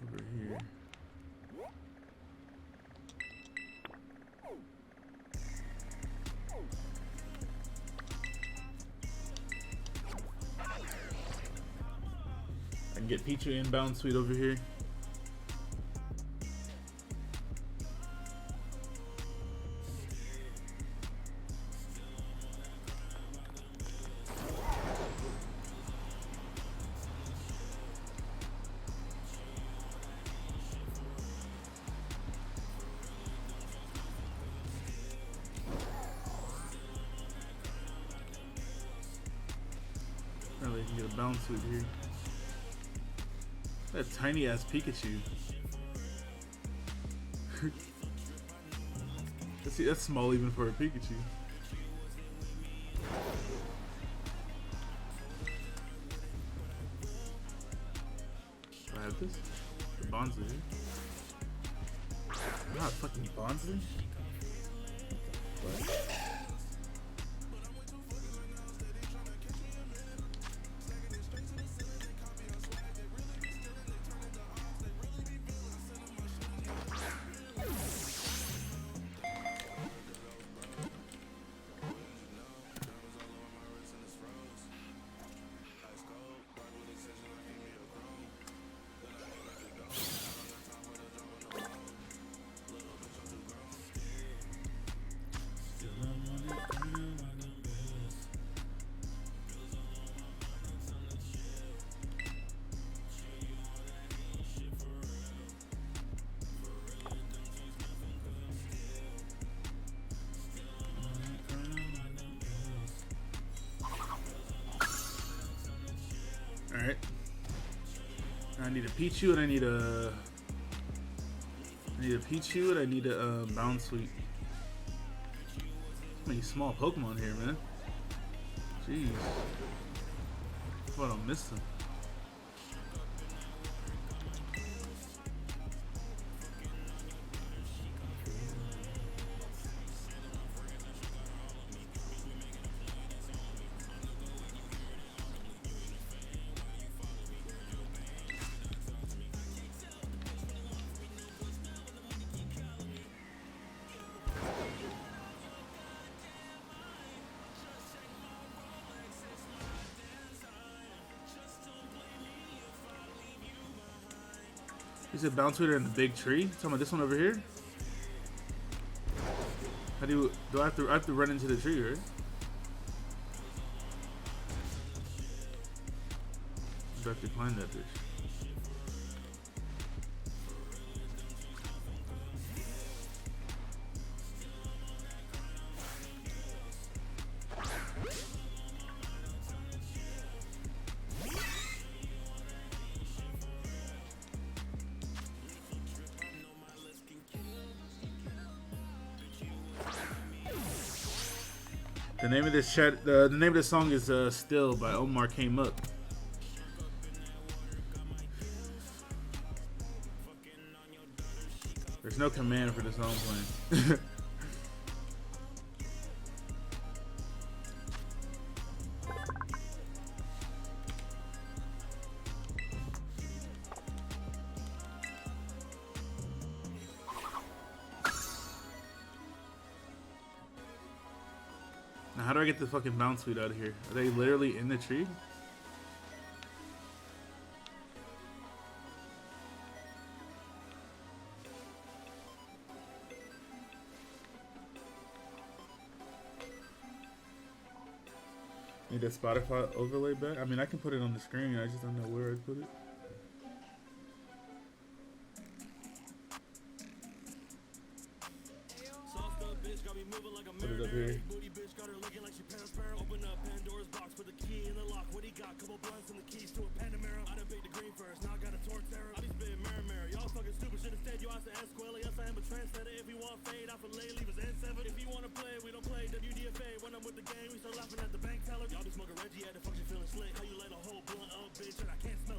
Over here. I can get Pichu inbound suite over here. Apparently I can get a bounce suit here. That tiny ass Pikachu. See, that's small even for a Pikachu. Do I have this? The Bonzi. Not fucking Bonzi? What? Alright. I need a Pichu and I need a Pichu and I need a Bounce Sweep. Many small Pokemon here, man. Jeez. I don't miss them. Is it Bounce Sweeter in the big tree? Talking about this one over here? How do I have to run into the tree, right? I have to climb that bitch. The name of this the name of this song is "Still" by Omar Came Up. There's no command for the song playing. Now, how do I get the fucking Bounce Sweet out of here? Are they literally in the tree? Need a Spotify overlay back? I mean, I can put it on the screen. I just don't know where I put it. Put it up here.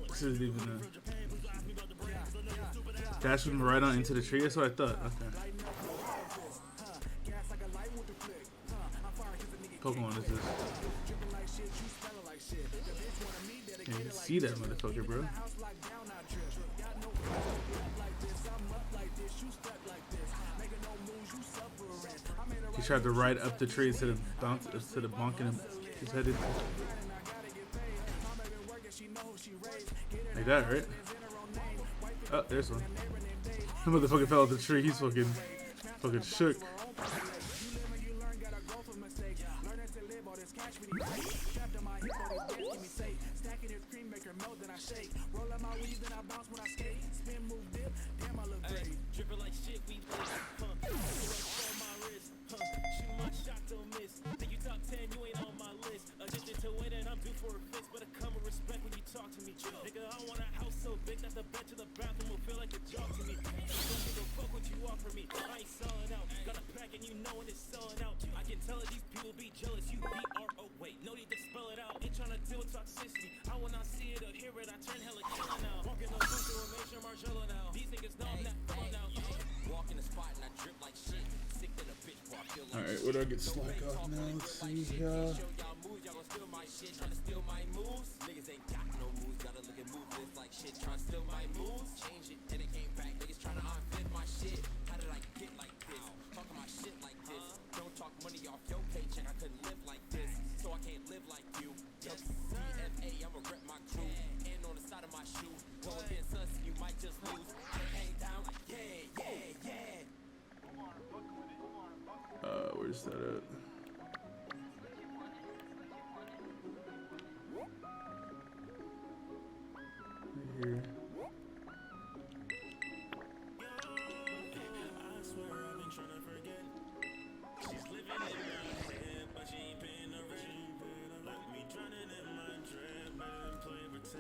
This isn't even dash them right on into the tree. That's what I thought. Okay. Pokemon is this? Can't even see that motherfucker, bro. He tried to ride up the tree instead of bonking him his head in. Like that, right? Oh, there's one. The motherfucker fell off the tree. He's fucking shook. Alright, where do I get Slack off now? Let's see here. Where's that at? Right here. I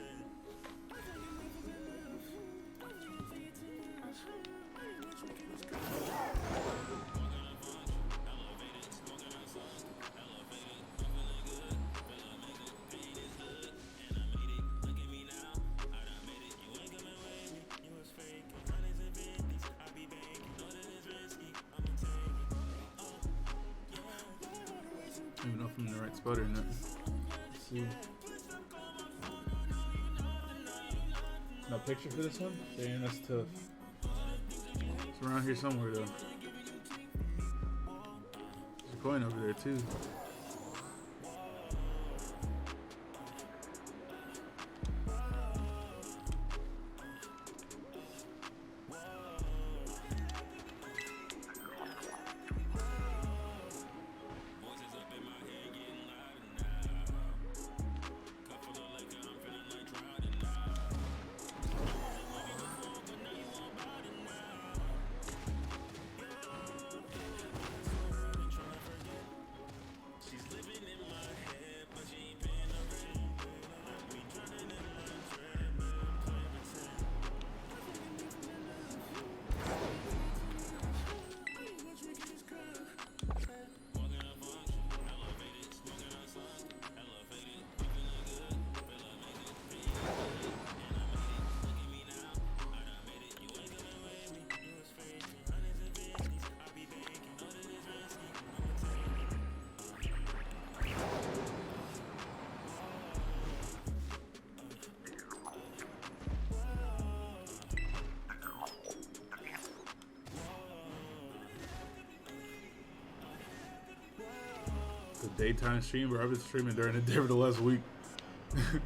don't even know if I'm in the right spot or not. Let's see. No picture for this one? Damn, that's tough. It's around here somewhere though. There's a coin over there too. The daytime stream, bro. I've been streaming during the day for the last week. Where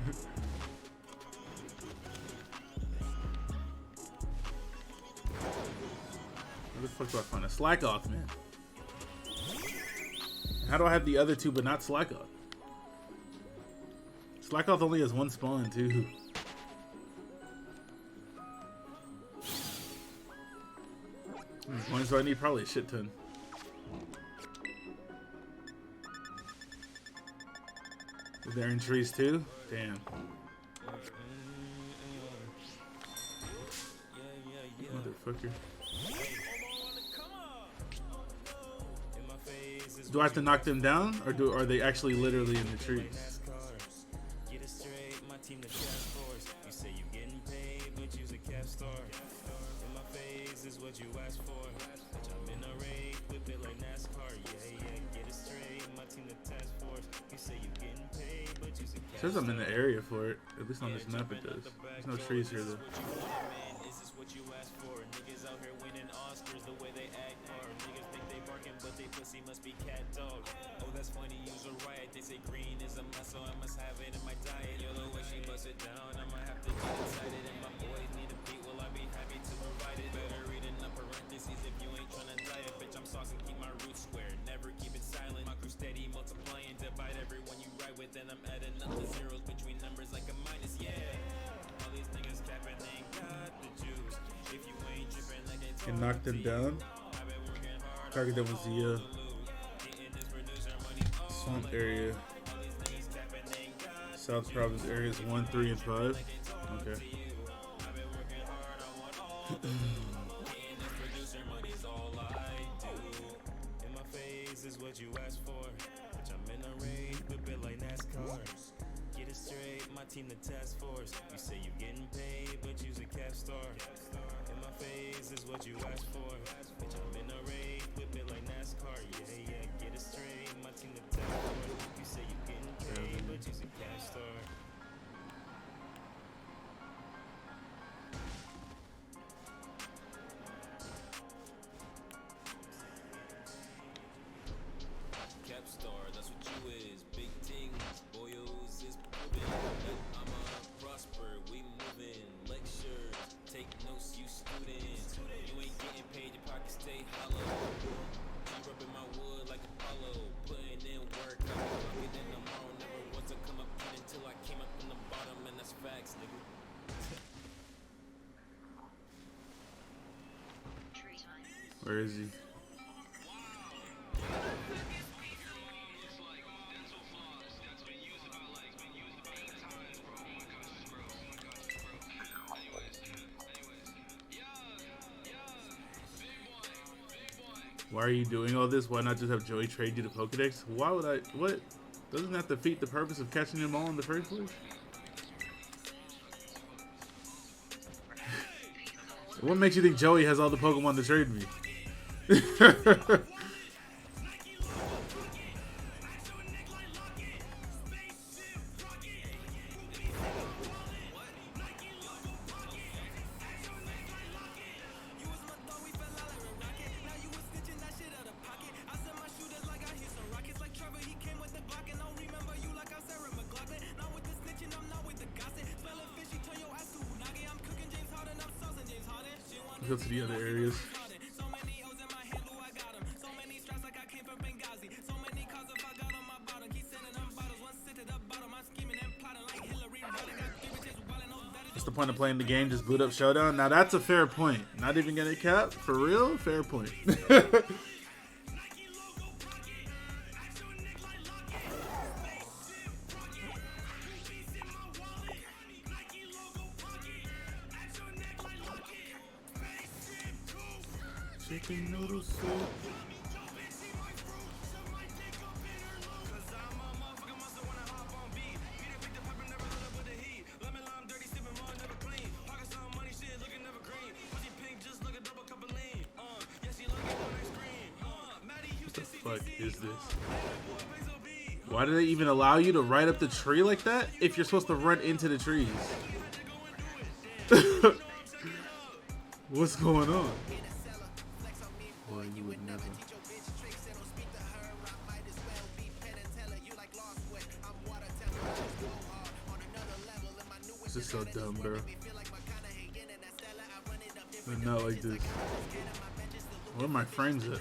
the fuck do I find a Slack Off, man? How do I have the other two but not Slack Off? Slack Off only has one spawn, too. How many points do I need? Probably a shit ton. They're in trees too? Damn. Motherfucker. Do I have to knock them down? Or are they actually literally in the trees? It says I'm in the area for it. At least on this map it does. There's no trees here though. Can knock them down. Target them was the swamp area. South Province areas 1, 3, and 5. Okay. Get it straight, my team the task force. You say you getting paid, but you's a cap star. In my face is what you asked for. Bitch, I'm in a raid, whip it like NASCAR. Yeah, yeah, get it straight, my team the task force. You say you getting paid, but you's a cap star. Capstar, that's what you is. Big things, boyos is moving. I'ma prosper, we moving. Lectures, take notes, you students. You ain't getting paid, your pockets stay hollow. You rubbing my wood like Apollo. Putting in work, I'll be fucking in tomorrow. Never was to come up until I came up from the bottom, and that's facts, nigga. Where is he? Why are you doing all this? Why not just have Joey trade you the Pokedex? Why would I? What? Doesn't that defeat the purpose of catching them all in the first place? What makes you think Joey has all the Pokemon to trade me? Go to the other areas. What's the point of playing the game? Just boot up Showdown? Now that's a fair point. Not even gonna cap? For real? Fair point. Chicken noodle soup. What the fuck is this? Why do they even allow you to ride up the tree like that if you're supposed to run into the trees? What's going on? Boy, you would never. This is so dumb, bro. They're not like this. Where are my frames at?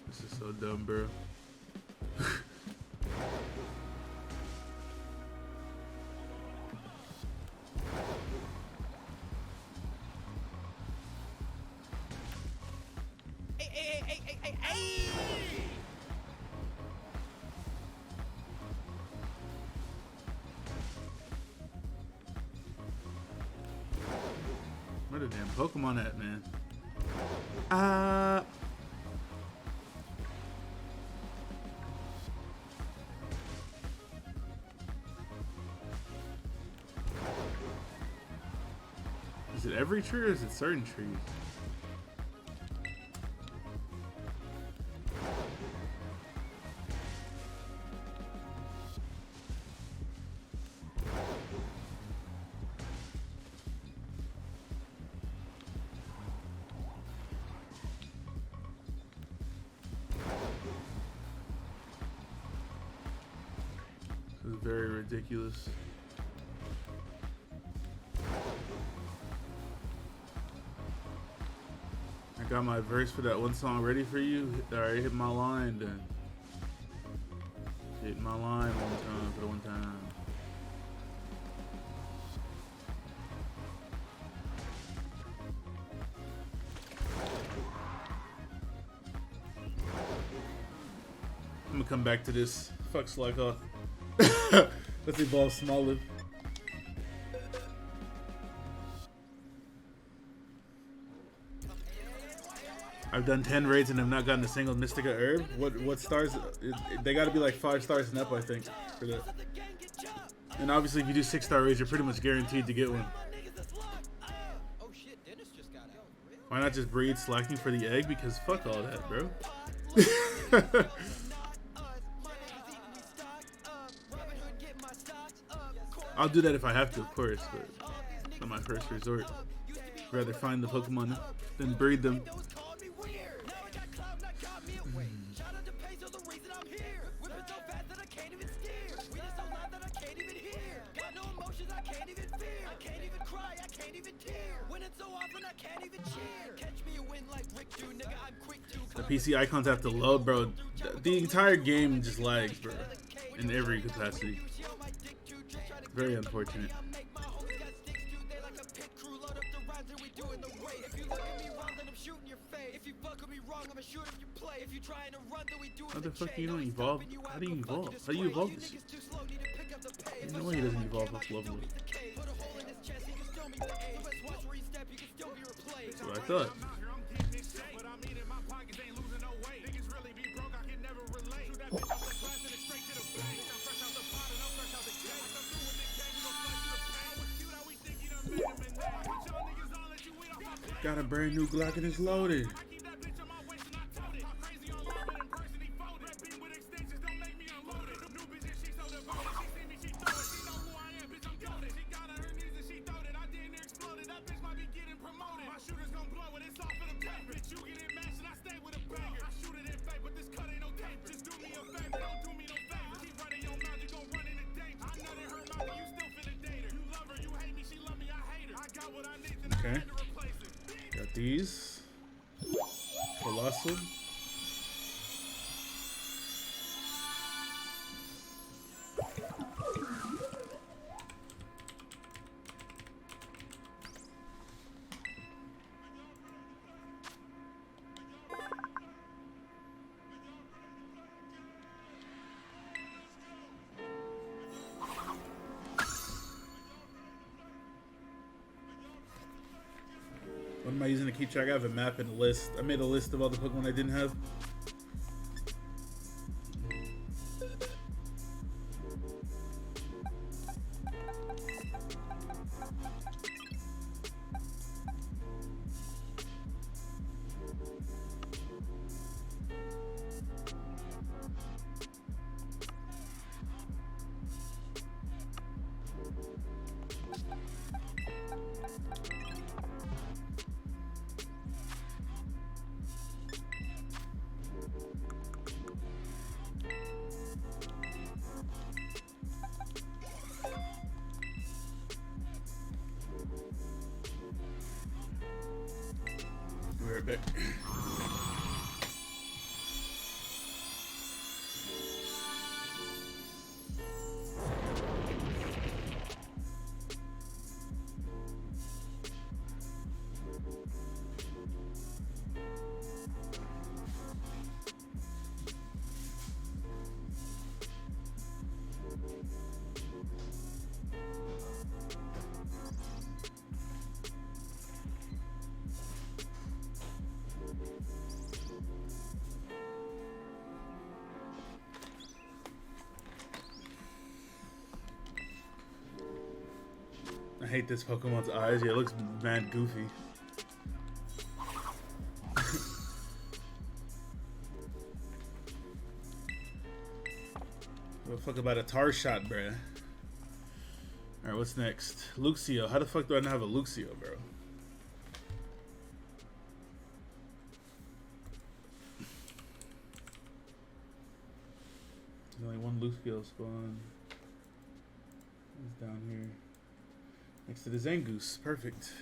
This is so dumb, bro. Where the damn Pokemon at, man? Is it every tree or is it certain trees? This is very ridiculous. I got my verse for that one song ready for you. Alright, hit my line then. Hit my line one time for the one time. I'm gonna come back to this. Fuck Slykoth. Let's evolve Smoliv. I've done 10 raids and have not gotten a single Mystica herb. What stars? They got to be like 5 stars and up, I think, for that. And obviously, if you do 6-star raids, you're pretty much guaranteed to get one. Why not just breed Slackney for the egg? Because fuck all that, bro. I'll do that if I have to, of course, but it's not my first resort. I'd rather find the Pokemon than breed them. The PC icons have to load, bro. The entire game just lags, bro. in every capacity. Very unfortunate. How the fuck do you don't evolve? How do you evolve? How do you evolve this shit? There's no way he doesn't evolve off level. That's what I thought. Got a brand new Glock and it's loaded. Okay. Got these. Colossal. What am I using to keep track? I have a map and a list. I made a list of all the Pokemon I didn't have. Be right back. I hate this Pokemon's eyes. Yeah, it looks mad goofy. What the fuck about a tar shot, bruh? Alright, what's next? Luxio. How the fuck do I not have a Luxio, bro? There's only one Luxio spawn. It's down here. Next to the Zangoose. Perfect.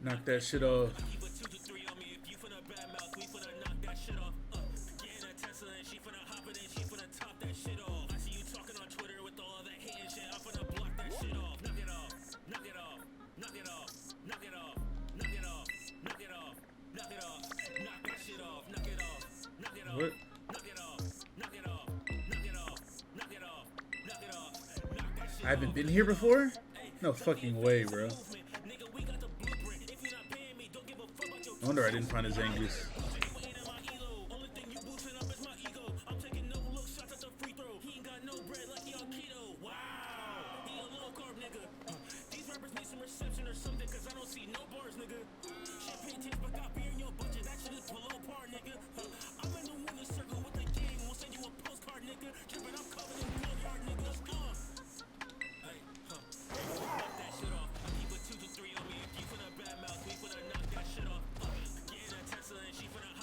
Knock that shit off. What? I haven't been here before? No fucking way, bro. I wonder I didn't find a Zangoose. She finna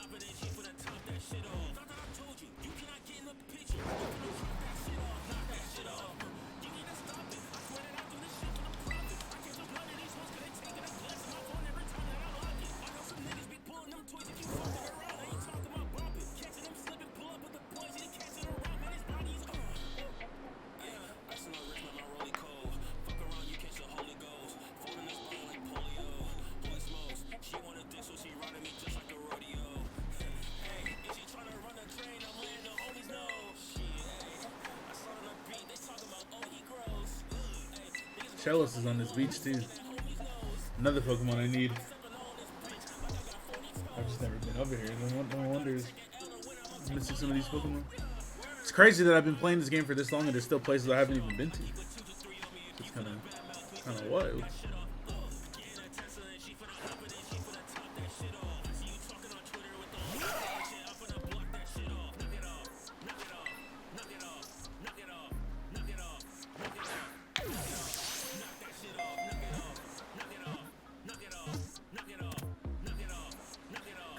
Shellos is on this beach too. Another Pokemon I need. I've just never been over here. No wonder I'm missing some of these Pokemon. It's crazy that I've been playing this game for this long and there's still places I haven't even been to. It's kind of wild.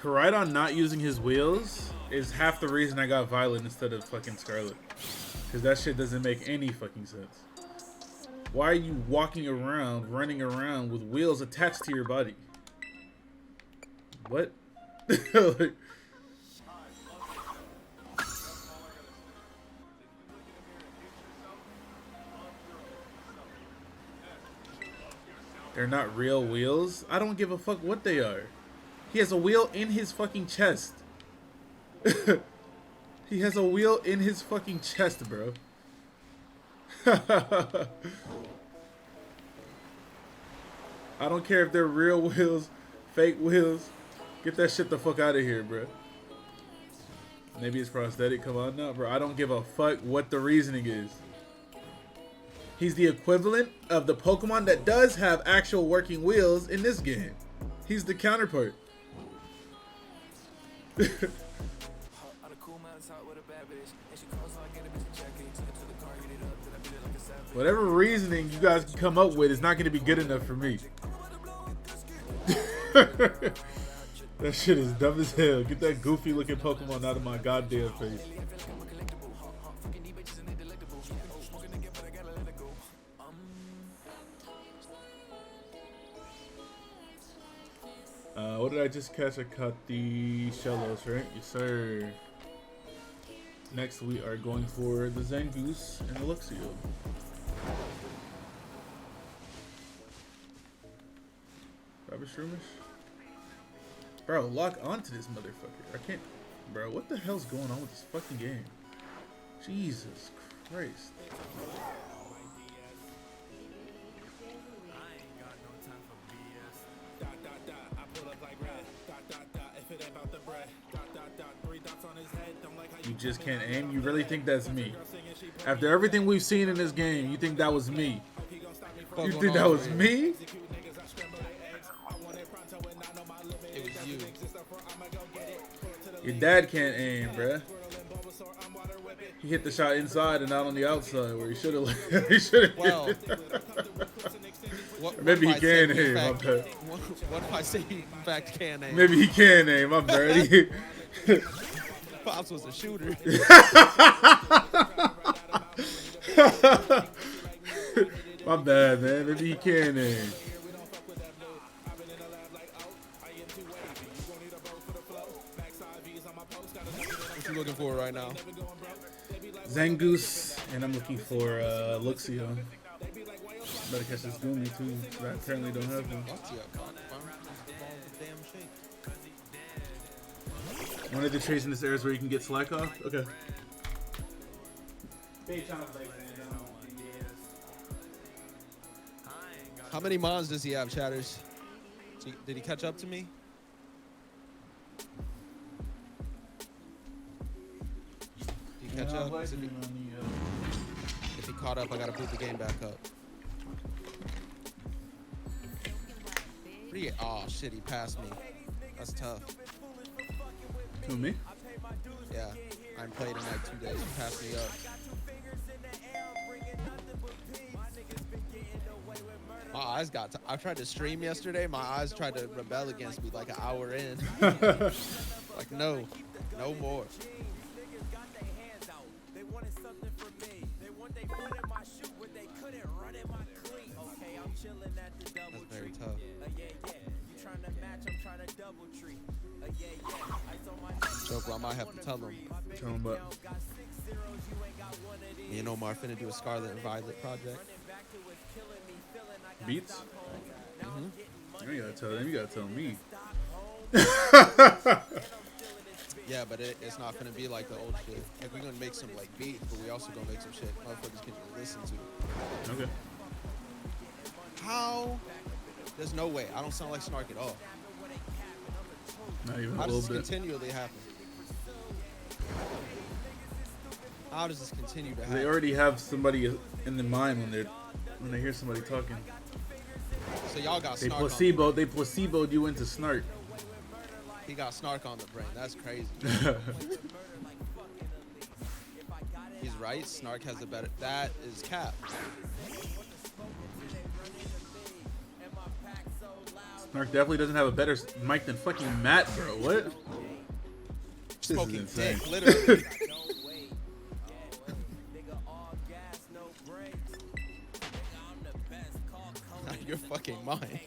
Koraidon not using his wheels is half the reason I got Violet instead of fucking Scarlet. Because that shit doesn't make any fucking sense. Why are you walking around, running around with wheels attached to your body? What? Like, they're not real wheels? I don't give a fuck what they are. He has a wheel in his fucking chest. He has a wheel in his fucking chest, bro. I don't care if they're real wheels, fake wheels. Get that shit the fuck out of here, bro. Maybe it's prosthetic. Come on now, bro. I don't give a fuck what the reasoning is. He's the equivalent of the Pokemon that does have actual working wheels in this game. He's the counterpart. Whatever reasoning you guys can come up with is not going to be good enough for me. That shit is dumb as hell. Get that goofy looking Pokemon out of my goddamn face. What did I just catch? I caught the Shellos, right? Yes, sir. Next, we are going for the Zangoose and the Luxio. Grab a Shroomish. Bro, lock onto this motherfucker. I can't. Bro, what the hell's going on with this fucking game? Jesus Christ. You just can't aim? You really think that's me? After everything we've seen in this game, you think that was me? You think that was me? It was you. Your dad can't aim, bruh. He hit the shot inside and not on the outside where he should have. He should have. Well, maybe he can aim. My bad. What if I say he in fact can aim? Maybe he can aim. I'm bad. Pops was a shooter. My bad, man. Maybe he can aim. What you looking for right now? Zangoose, and I'm looking for Luxio. Better catch this Goomy too. I apparently don't have him. One of the trees in this area is where you can get slack off? Okay. How many mons does he have, chatters? Did he catch up to me? Did he catch up? If he caught up, I gotta boot the game back up. Oh shit, he passed me. That's tough. Who, me? Yeah, I haven't played in like 2 days. He passed me up. My eyes got. I tried to stream yesterday. My eyes tried to rebel against me like an hour in. Like no more. That's very tough. Joker, I might have to tell him. Tell him what? Me and Omar finna do a Scarlet and Violet project. Beats? Mm-hmm. You gotta tell them. You gotta tell me. Yeah, but it's not gonna be like the old shit. Like, we're gonna make some like beats, but we also gonna make some shit motherfuckers can listen to. Okay. How? There's no way. I don't sound like Snark at all. Not even How a does little this bit. continually happen? How does this continue to happen? They already have somebody in the mind when they hear somebody talking. So y'all got They Snark placeboed you into Snark. He got Snark on the brain. That's crazy. He's right. Snark has a better. That is cap. Snark definitely doesn't have a better mic than fucking Matt, bro. What? This is Smoking insane. dick, literally. Your fucking mind.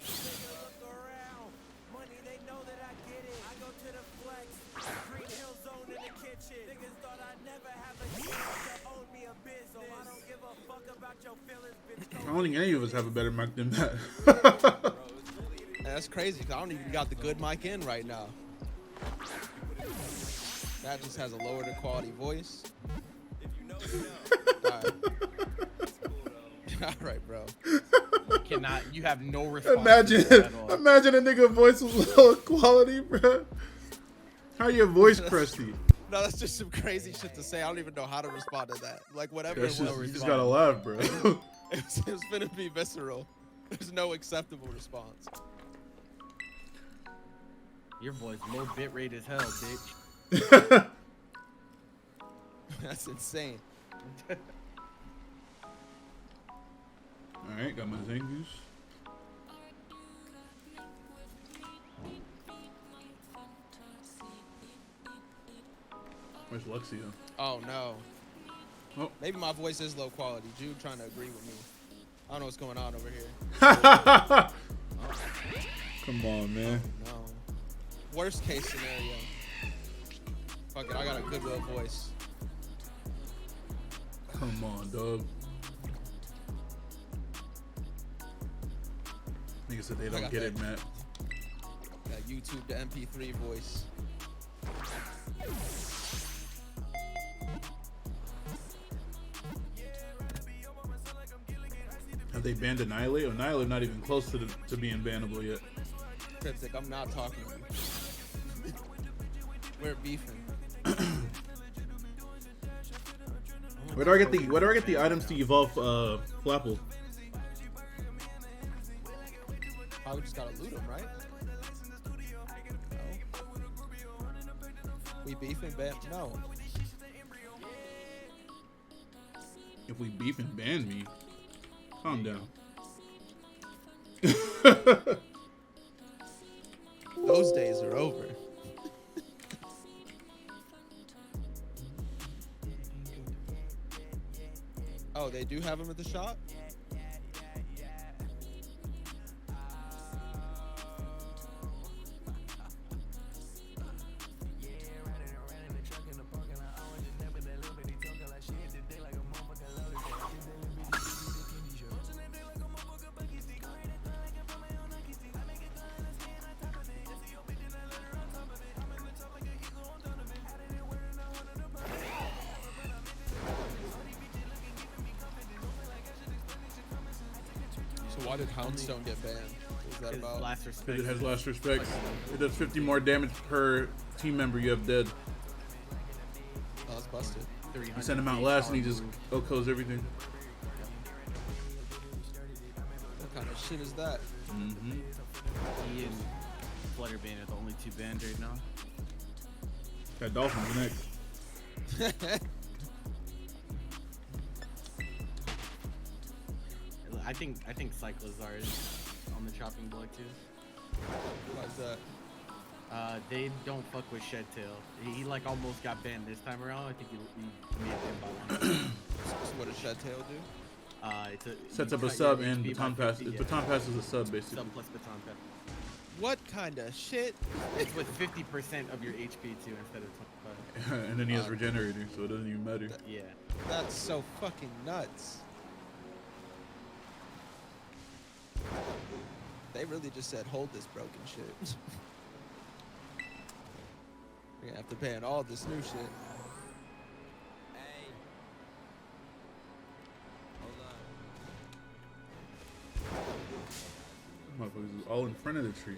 I don't think any of us have a better mic than that. That's crazy because I don't even got the good mic in right now. That just has a lower quality voice. Alright. Alright, bro. You have no response. Imagine a nigga voice with low quality, bro. How your voice crusty? No, that's just some crazy shit to say. I don't even know how to respond to that. Like, whatever That's it was. just, you just gotta laugh, bro. It's gonna be visceral. There's no acceptable response. Your voice low bit rate as hell, bitch. That's insane. Alright, got my Zangoose. Where's Luxio? Oh no. Oh. Maybe my voice is low quality. Jude trying to agree with me. I don't know what's going on over here. Come on, man. No. Worst case scenario. Fuck it, I got a goodwill voice. Come on, dog. Nigga said they don't get it, Matt. That YouTube to MP3 voice. Have they banned Annihilate? Annihilate not even close to being bannable yet. Cryptic, I'm not talking to you. We're beefing. Where do I get the items to evolve Flapple? Probably just gotta loot them, right? No. We beefing, no. If we beef and ban me, calm down. Those days are over. Oh, they do have them at the shop? So why did Houndstone get banned? Is that about last respect? It has last respect. It does 50 more damage per team member you have dead. Oh, that's busted. You send him out last and he just OKOs everything. What kind of shit is that? Mm-hmm. He and Flutterbane are the only two banned right now. Got Dolphins next. I think Cyclozar is on the chopping block too. Why is that? They don't fuck with Shedtail. He like almost got banned this time around. I think he made him by one. So what does Shedtail do? Sets up a sub and baton pass. Baton pass is a sub basically. Sub plus baton pass. What kind of shit? It's with 50% of your HP too instead of 25. And then he has regenerator, so it doesn't even matter. Yeah. That's so fucking nuts. They really just said, hold this broken shit. We're gonna have to ban all this new shit. all in front of the tree.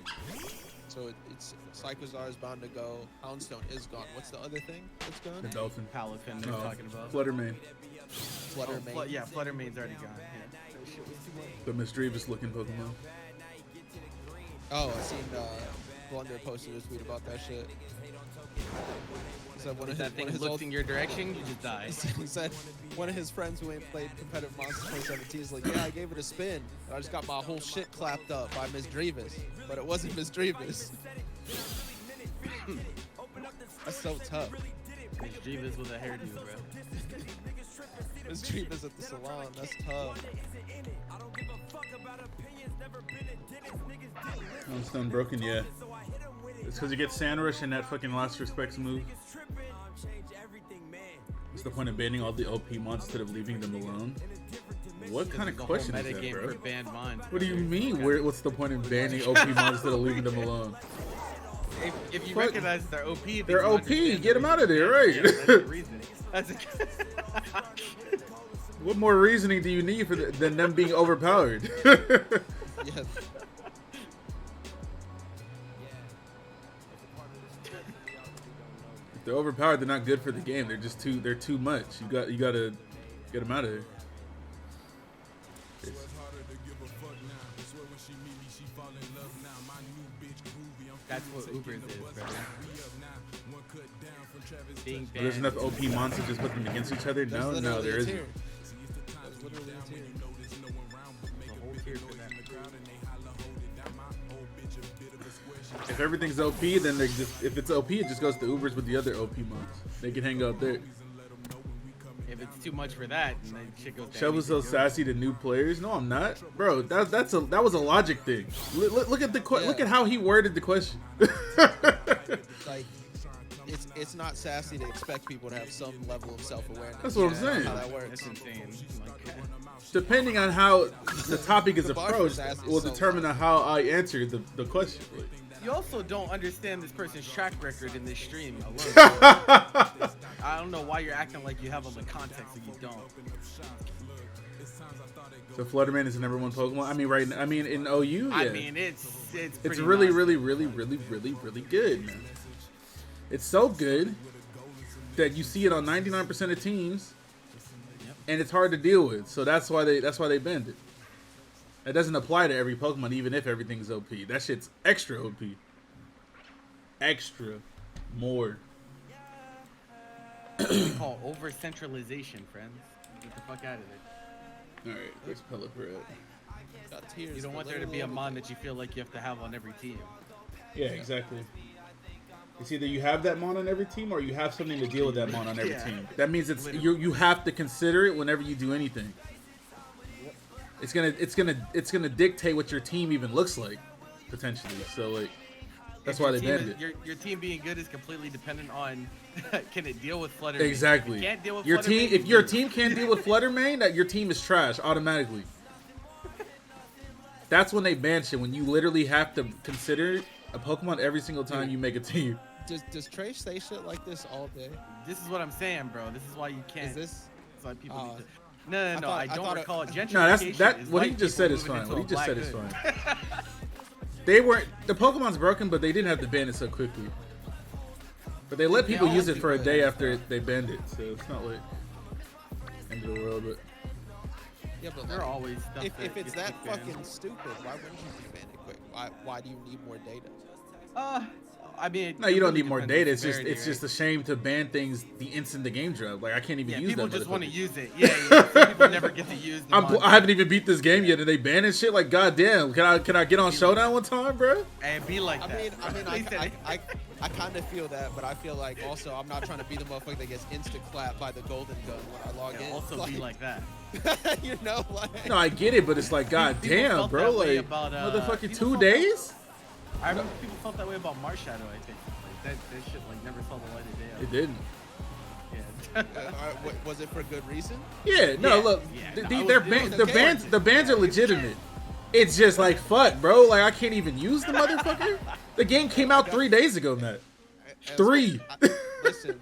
So it's Psychozar is bound to go. Houndstone is gone. What's the other thing that's gone? The dolphin. Palafin they're talking about. Fluttermane. Fluttermane. Yeah, Fluttermane's already gone. Yeah. The mischievous looking Pokemon. Oh, I seen Blunder posted a tweet about that shit. He said If that thing looks in your direction, you just die. He said one of his friends who ain't played competitive Monsters 2017 is like, yeah, I gave it a spin. But I just got my whole shit clapped up by Miss Drevis. But it wasn't Miss Drevis. That's so tough. Miss Drevis with a hairdo, bro. Miss Drevis at the salon. That's tough. Stone broken, yeah. It's because you get Sandrush in that fucking Last Respects move. What's the point of banning all the OP mons instead of leaving them alone? What kind of question is that, bro? For banned mons. What do you mean? What's the point in banning OP mons instead of leaving them alone? If you recognize they're OP, they're OP. Get them out of there, right? Yeah, that's the reason. That's What more reasoning do you need than them being overpowered? Yes. If they're overpowered, they're not good for the game. They're just too much. You gotta get them out of there. That's what Uber's is, bro. Being banned. There's enough OP monsters to just put them against each other? No, there isn't. That's literally a tier. The whole tier for that. If everything's OP, then if it's OP, it just goes to Ubers with the other OP mods. They can hang out there. If it's too much for that, then shit goes down. Shofu's so sassy to new players. No, I'm not, bro. That was a logic thing. Look at look at how he worded the question. Like, it's not sassy to expect people to have some level of self-awareness. That's what I'm saying. How that works. That's insane. Depending on how the topic is approached, will determine on how I answer the question. You also don't understand this person's track record in this stream alone. I don't know why you're acting like you have all the context that you don't. So Fluttermane is the #1 Pokemon. I mean, in OU, yeah. I mean, it's really, really, really, really, really, really good, man. It's so good that you see it on 99% of teams, and it's hard to deal with. So that's why they banned it. It doesn't apply to every Pokemon, even if everything's OP. That shit's extra OP. Extra. More. We call over-centralization, friends. Get the fuck out of there. Alright, where's Pelipper at? You don't want there to be a mon that you feel like you have to have on every team. Yeah, exactly. It's either you have that mon on every team, or you have something to deal with that mon on every team. That means you have to consider it whenever you do anything. It's gonna dictate what your team even looks like, potentially. So like, that's why they banned it. Your team being good is completely dependent on can it deal with Fluttermane. Exactly. If it can't deal with your team. If your team can't deal with Fluttermane, that your team is trash automatically. That's when they ban shit. When you literally have to consider a Pokemon every single time you make a team. Does Trey say shit like this all day? This is what I'm saying, bro. This is why you can't. Is this? It's like people need to. No. I don't recall it. Gentrification. No, that's what he just said is fine. What he just said is fine. They weren't. The Pokemon's broken, but they didn't have to ban it so quickly. But they let people use it for a day after they banned it, so it's not like end of the world. But yeah, but they're always stuff if it's that fucking stupid, why wouldn't you just ban it quick? Why do you need more data? I mean, no, you don't need more data. It's just a shame to ban things the instant the game drop. Like I can't even use that. People just want to use it. Yeah. Some people never get to use. I haven't even beat this game yet, and they banning shit. Like goddamn, can I get on Showdown one time, bro? And be like that. I kind of feel that, but I feel like also I'm not trying to be the motherfucker that gets insta clapped by the golden gun when I log in. Also be like that. You know, like. No, I get it, but it's like goddamn, bro. Like about, motherfucking 2 days. I remember people felt that way about Marshadow, I think. Like that shit like never saw the light of day. It didn't. Yeah. Was it for good reason? Yeah, no, look, the bans are legitimate. It's just like fuck, bro. Like I can't even use the motherfucker. The game came out 3 days ago, Matt. 3. Listen.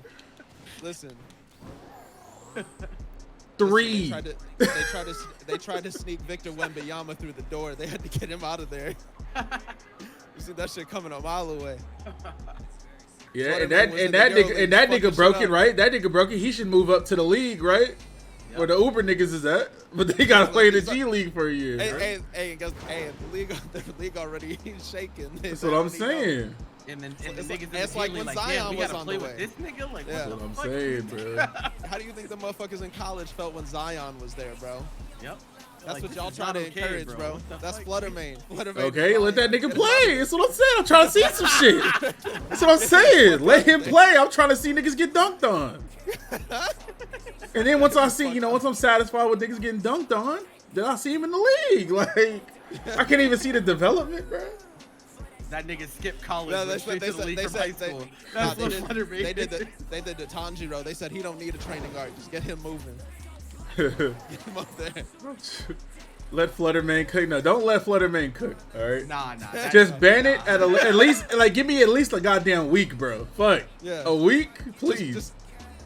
3. They tried to sneak Victor Wembanyama through the door. They had to get him out of there. You see that shit coming a mile away. Yeah, and that nigga broken, right? That nigga broken. He should move up to the league, right? Yep. Where the Uber niggas is at, but they gotta play in the G League for a year. Hey, the league already shaking. That's what I'm saying. And then the niggas it's like when Zion was on the way. This nigga, like, that's what I'm saying, bro. How do you think the motherfuckers in college felt when Zion was there, bro? Yep. That's what y'all trying to encourage, bro. That's Fluttermane. Okay, let that nigga play. That's what I'm saying. I'm trying to see some shit. That's what I'm saying. Let him play. I'm trying to see niggas get dunked on. And then once I see, once I'm satisfied with niggas getting dunked on, then I see him in the league. Like, I can't even see the development, bro. That nigga skipped college. No, they said high school. That's what Fluttermane. They did the Tanjiro. They said he don't need a training guard. Just get him moving. Get him up there. Let Fluttermane cook. No, don't let Fluttermane cook. All right. Nah. Just ban it at least. Like, give me at least a goddamn week, bro. Fuck. Yeah. A week, please.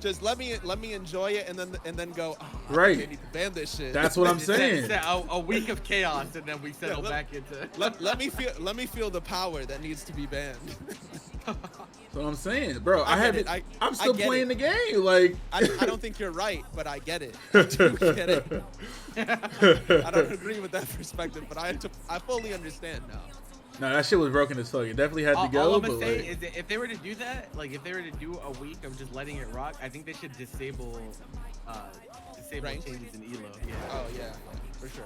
Just let me enjoy it and then go. Oh, right. I need to ban this shit. That's what I'm saying. A week of chaos and then we settle back into. Let me feel the power that needs to be banned. That's what I'm saying, bro. I'm still playing the game. Like, I don't think you're right, but I get it. I do get it. I don't agree with that perspective, but I fully understand now. No, that shit was broken as fuck. It definitely had to go. All I'm gonna say is that if they were to do that, like if they were to do a week of just letting it rock, I think they should disable changes in ELO. Yeah. Oh yeah, for sure.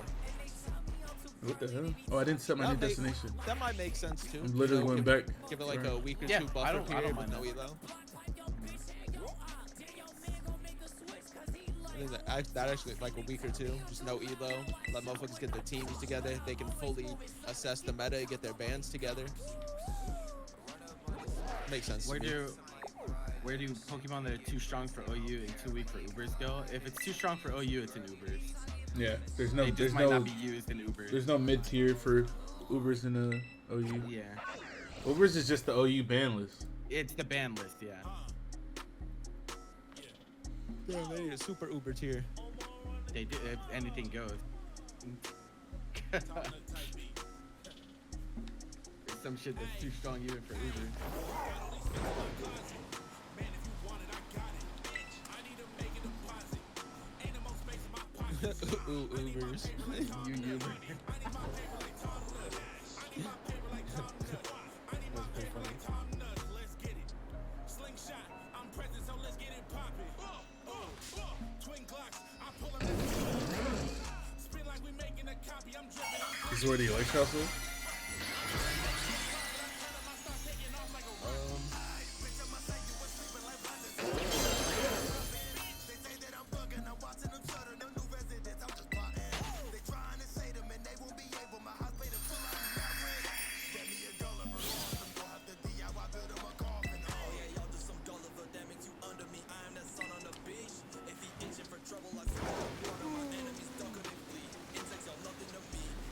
What the hell? Oh, I didn't set my new destination. That might make sense too. I'm literally going back. Give it like a week or two buffer period with no ELO. I think that actually like a week or two, just no ELO. Let motherfuckers get their teams together. They can fully assess the meta and get their bands together. Makes sense. Where do Pokemon that are too strong for OU and too weak for Ubers go? If it's too strong for OU, it's an Ubers. Yeah, there's might not be used in Ubers. There's no mid tier for Ubers in the OU. Yeah. Ubers is just the OU ban list. It's the ban list, yeah. Yeah, they need a super Uber tier. They do. If anything goes. There's some shit that's too strong even for Uber. Ooh, Ubers. You Uber. This is where the like Shofu?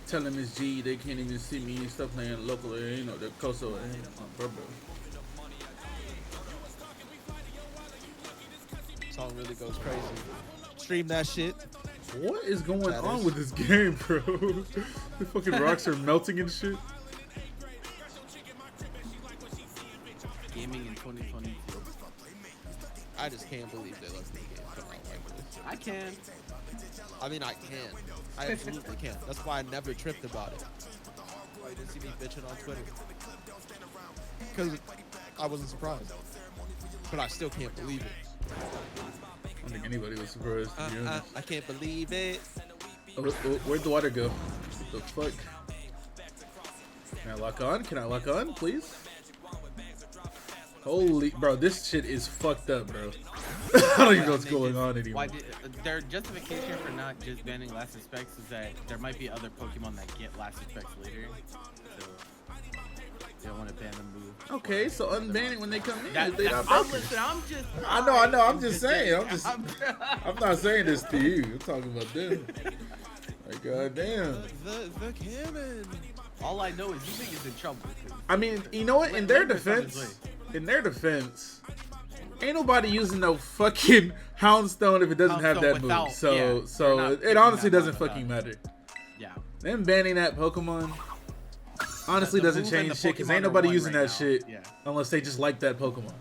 Tell him it's G, they can't even see me and stuff playing locally, the Koso and bro. Song really goes crazy. Stream that shit. What is going on with this game, bro? The fucking rocks are melting and shit. Gaming in 2022. I just can't believe they let the game come out like this. I can. I mean, I can. I absolutely can. That's why I never tripped about it. Why you didn't see me bitching on Twitter? Because I wasn't surprised. But I still can't believe it. I don't think anybody was surprised, to be honest. I can't believe it. Oh, where'd the water go? What the fuck? Can I lock on? Can I lock on, please? Holy, bro, this shit is fucked up, bro. I don't even know what's going on anymore. Their justification for not just banning Last Respects is that there might be other Pokemon that get Last Respects later. So they don't want to ban the move. Okay, so unban it when they come in. I'm I know. I'm just saying. I'm not saying this to you. I'm talking about them. Like, goddamn. The cannon. All I know is you think he's in trouble. I mean, you know what? In their defense, ain't nobody using no fucking Houndstone if it doesn't have that move. So it honestly doesn't fucking matter. Yeah. Them banning that Pokemon, honestly The doesn't move and change the shit because Pokemon ain't are nobody one using right that now. shit Yeah. unless they just like that Pokemon.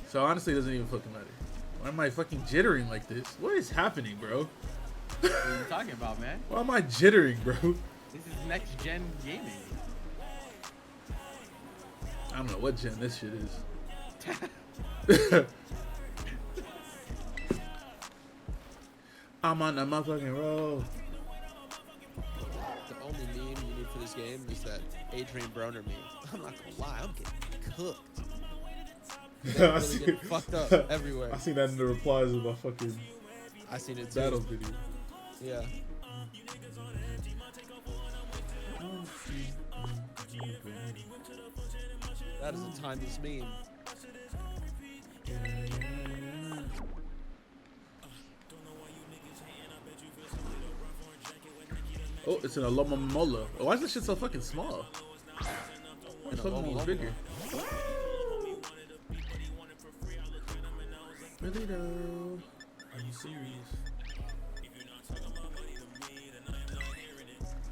So honestly, it doesn't even fucking matter. Why am I fucking jittering like this? What is happening, bro? What are you talking about, man? Why am I jittering, bro? This is next gen gaming. I don't know what gen this shit is. I'm on the motherfucking roll. The only meme you need for this game is that Adrian Broner meme. I'm not gonna lie, I'm getting cooked. They're really getting fucked up everywhere. I seen that in the replies of my fucking I seen it too. battle video. Yeah. That is a timeless meme. Oh, it's an Aloma Mola. Oh, why is this shit so fucking small? This Pokemon was bigger. Really though? Are you serious?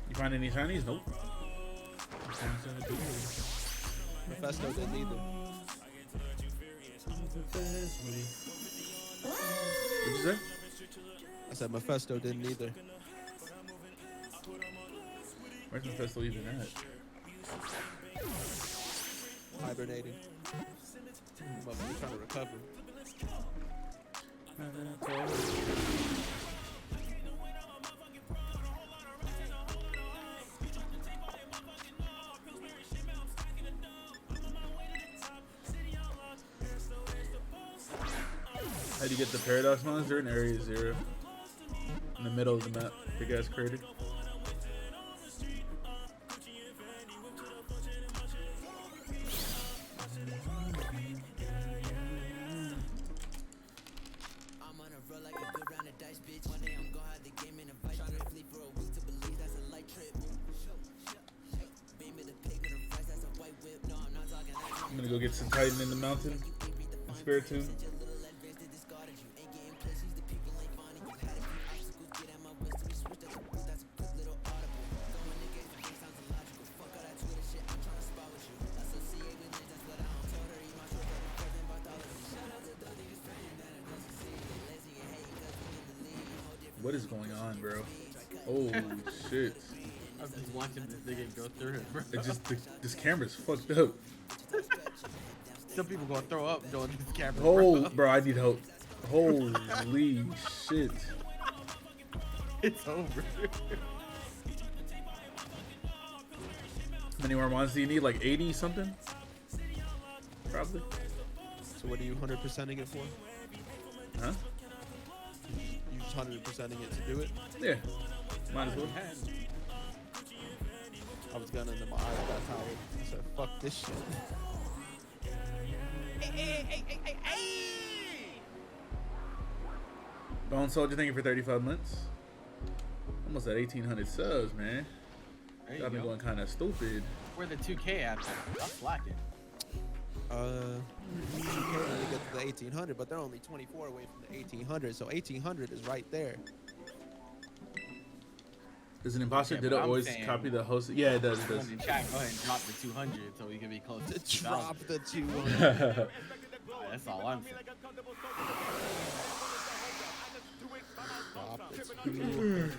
You find any shinies? Nope. Mephisto didn't either. What'd you say? I said Mephisto didn't either. Where's Mephisto even at? Hibernating. Motherfucker trying to recover. How do you get the Paradox Mons? They're in Area 0. In the middle of the map. Big ass crater. I'm gonna go get some Titan in the mountain. In Spiritomb. What is going on, bro? Oh shit! I'm just watching this nigga go through it, bro. It just this camera's fucked up. Some people gonna throw up doing this camera. Oh, bro, I need help. Holy shit! It's over. How many more mons do you need? Like 80 something? Probably. So what are you 100%ing it for? Huh? You just 100%ing it to do it? Yeah. Might as well. I was gunning and my eyes got tired. I said, fuck this shit. Bone Soldier, thank you for 35 months. Almost at 1,800 subs, man. There you I've been go. going kind of stupid. Where the 2K at? I'm slacking. 2K only get to the 1,800, but they're only 24 away from the 1,800, so 1,800 is right there. Does an imposter Okay, did but it I'm always saying- copy the host? Yeah, it does. It Someone does. in chat, go ahead and drop the 200 so we can be close to 2,000. Drop the 200. That's all I'm saying. Drop the 200.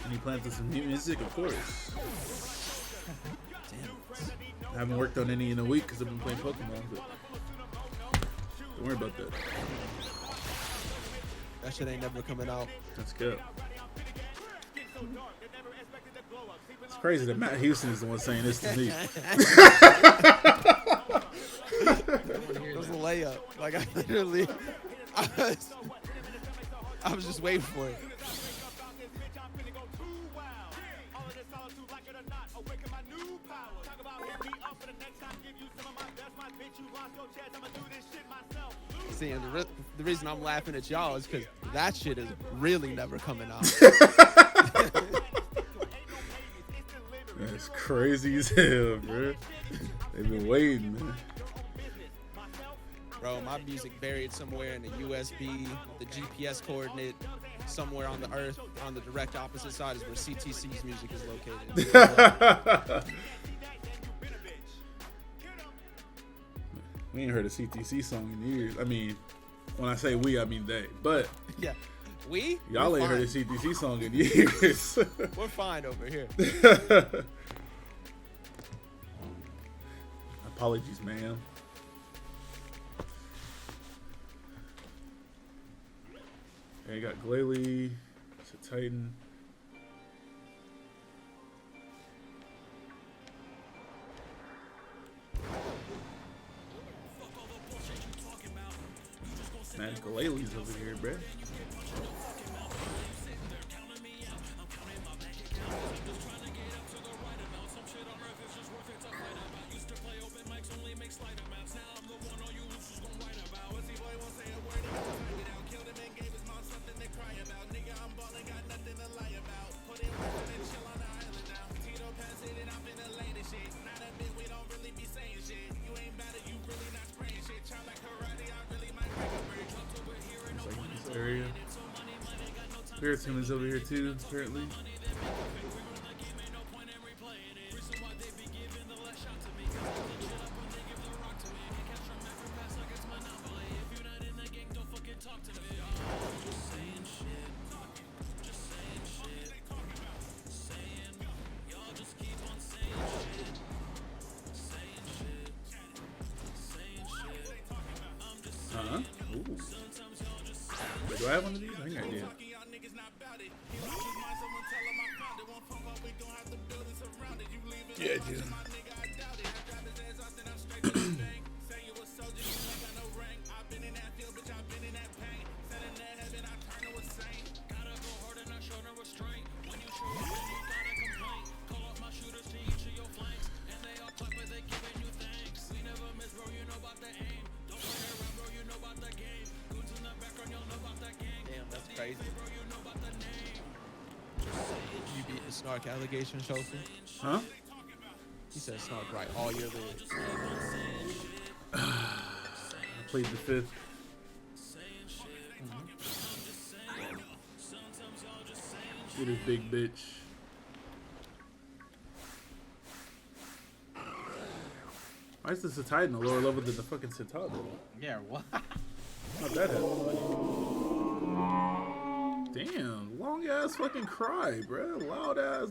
And you plan to some new music, of course. I haven't worked on any in a week because I've been playing Pokemon, but don't worry about that. That shit ain't never coming out. Let's go. It's crazy that Matt Houston is the one saying this to me. It was a layup. Like, I literally, I was just waiting for it. See, and the reason I'm laughing at y'all is because that shit is really never coming out. That's crazy as hell, bro. They've been waiting, man. Bro, my music buried somewhere in the USB, the GPS coordinate, somewhere on the earth, on the direct opposite side is where CTC's music is located. We ain't heard a CTC song in years. I mean, when I say we, I mean they. But yeah, y'all ain't heard a CTC song in years. We're fine over here. Apologies, ma'am. Okay, got Glalie. It's a Titan. Man, Galale's over here, bruh. Area. Spiritum is over here too, apparently. Uh-huh. Ooh. Do I have one of these? I think I do. Yeah, I do. Crazy. You beat the Snark allegation, Shofu? Huh? He said Snark right all your lyrics. I played the 5th. Get his big bitch. Why is this a Titan a lower level than the fucking Citadel? Yeah, what? Not that heavy. Damn, long ass fucking cry, bro. Loud ass.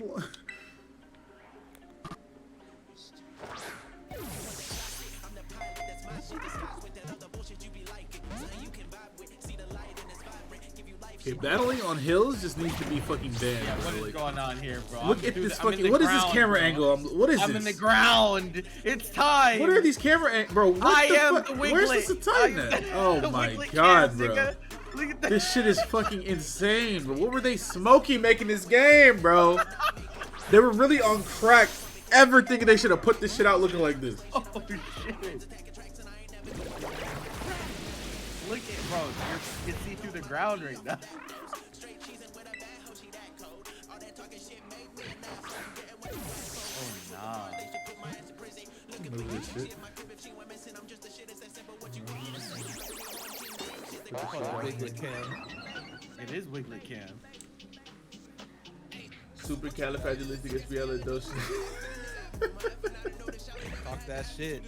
Okay, battling on hills just needs to be fucking banned. Yeah, what is going on here, bro? Look at this fucking. What is this camera angle? What is this? I'm in the ground. It's time. What are these camera angles, bro? What I the am fuck? the Wiglet. Where's this Titan at? Oh my god, bro. Look at that. This shit is fucking insane, bro. What were they smoking making this game, bro? They were really on crack, ever thinking they should have put this shit out looking like this. Oh shit. Look at, bro, you can see through the ground right now. Oh nah. Move this shit. Wiglet Cam. It is Wiglet Cam. Supercalifragilisticexpialidocious. Talk that shit.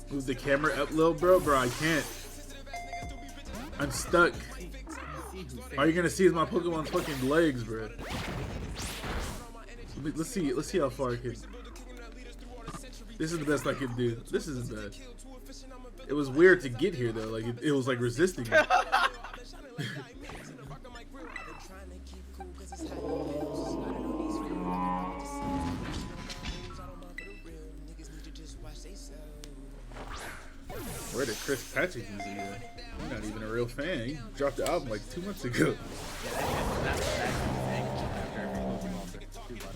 Move the camera up, little bro. Bro, I can't. I'm stuck. All you're gonna see is my Pokemon's fucking legs, bro. Let's see how far I can. This is the best I can do. This isn't bad. It was weird to get here though. Like it was like resisting me. Where did Chris Patrick music at? You're not even a real fan. He dropped the album like 2 months ago.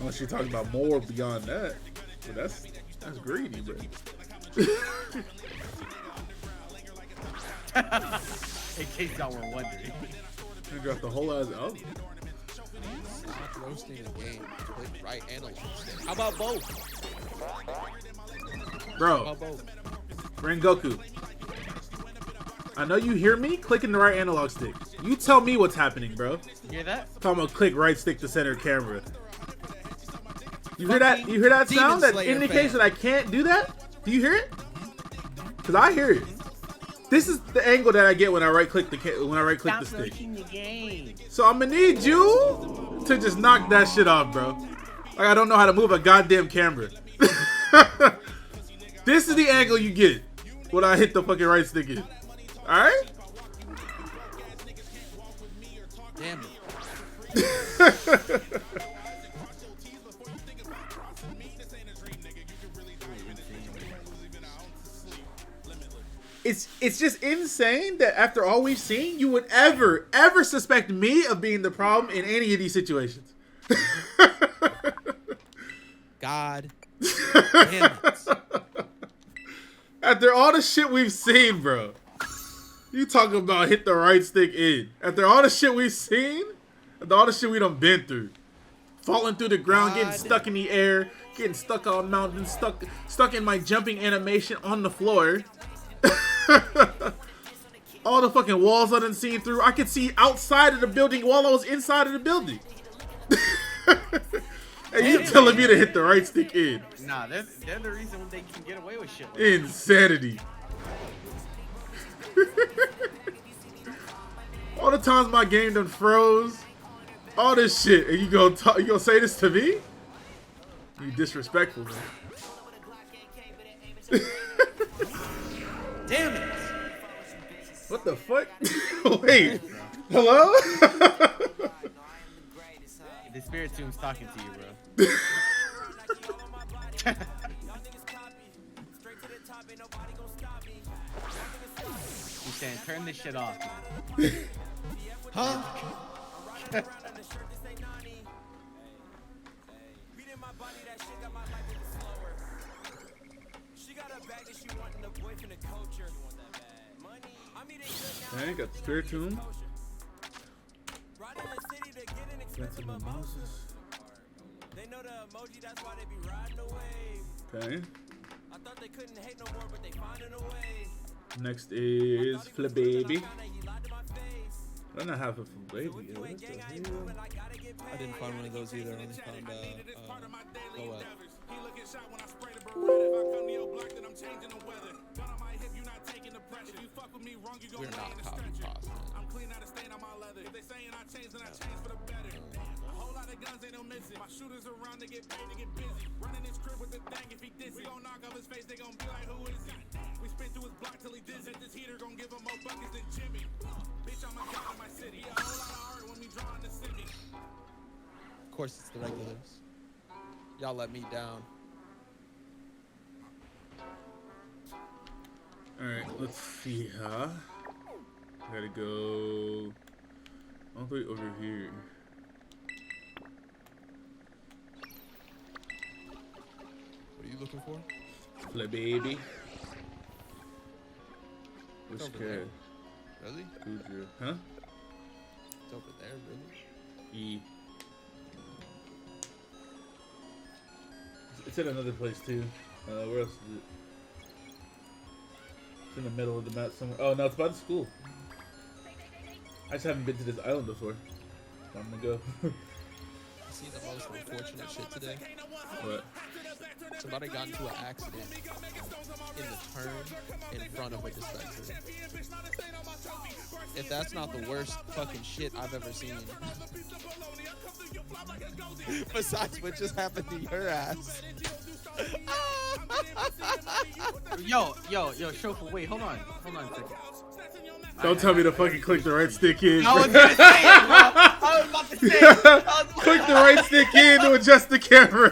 Unless you're talking about more beyond that. But that's greedy, bro. In case y'all were wondering. You got the whole ass album. Stop roasting a game. Click right analog stick. How about both? Bro, How about both? Rengoku. I know you hear me clicking the right analog stick. You tell me what's happening, bro. You hear that? Talking about click right stick to center camera. You hear that? You hear that sound that Slayer indicates fan. that I can't do that? Do you hear it? Cause I hear it. This is the angle that I get when I right click the stick. The game. So I'm gonna need you to just knock that shit off, bro. Like I don't know how to move a goddamn camera. This is the angle you get when I hit the fucking right stick in. All right? Damn it. It's just insane that after all we've seen, you would ever suspect me of being the problem in any of these situations. God damn it. After all the shit we've seen, bro. You talking about hit the right stick in. After all the shit we've seen, after all the shit we done been through. Falling through the ground, getting stuck in the air, getting stuck on mountains, stuck in my jumping animation on the floor. All the fucking walls I done seen through. I could see outside of the building while I was inside of the building. And you telling me to hit the right stick in. Nah, they're the reason they can get away with shit like Insanity. All the times my game done froze. All this shit. And you gonna say this to me? You disrespectful, man. Damn it. What the fuck? Wait. Hello? The spirit tomb's talking to you, bro. He's saying, turn this shit off, man. Huh? Dang, got the spirit tomb. Got some mimosas. Okay. Next is Flip Baby. I don't know how to Flip Baby. What the hell? I didn't find one of those either. I only found Go Up. We're not copy pasta. Of course it's the regulars. Y'all let me down. Alright, let's see, huh? Gotta go all the way over here. What are you looking for? Flip Baby. Which It's over cat? there. Really? Cujo. Huh? It's over there, really? E. It's in another place too. Where else is it? It's in the middle of the map somewhere. Oh no, it's by the school. I just haven't been to this island before. So I'm gonna go. I seen the most unfortunate shit today. What? Somebody got into an accident in the turn in front of a dispensary. If that's not the worst fucking shit I've ever seen. Besides what just happened to your ass. Yo, Shofu, wait, hold on a second. Don't tell me to fucking click the right stick in. I was gonna say it, bro. I was about to say it. Click the right stick in to adjust the camera.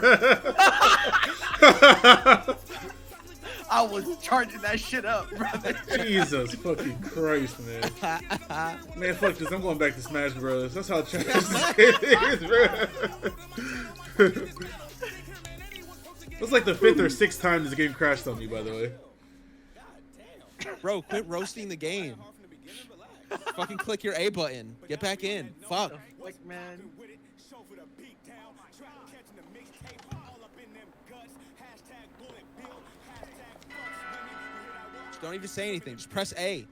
I was charging that shit up, brother. Jesus fucking Christ, man. Man, fuck this. I'm going back to Smash Bros. That's how trash this game is, bro. It's like the 5th or 6th time this game crashed on me, by the way. Bro, quit roasting the game. Fucking click your A button. Get back in. Fuck. Man. Don't even say anything. Just press A.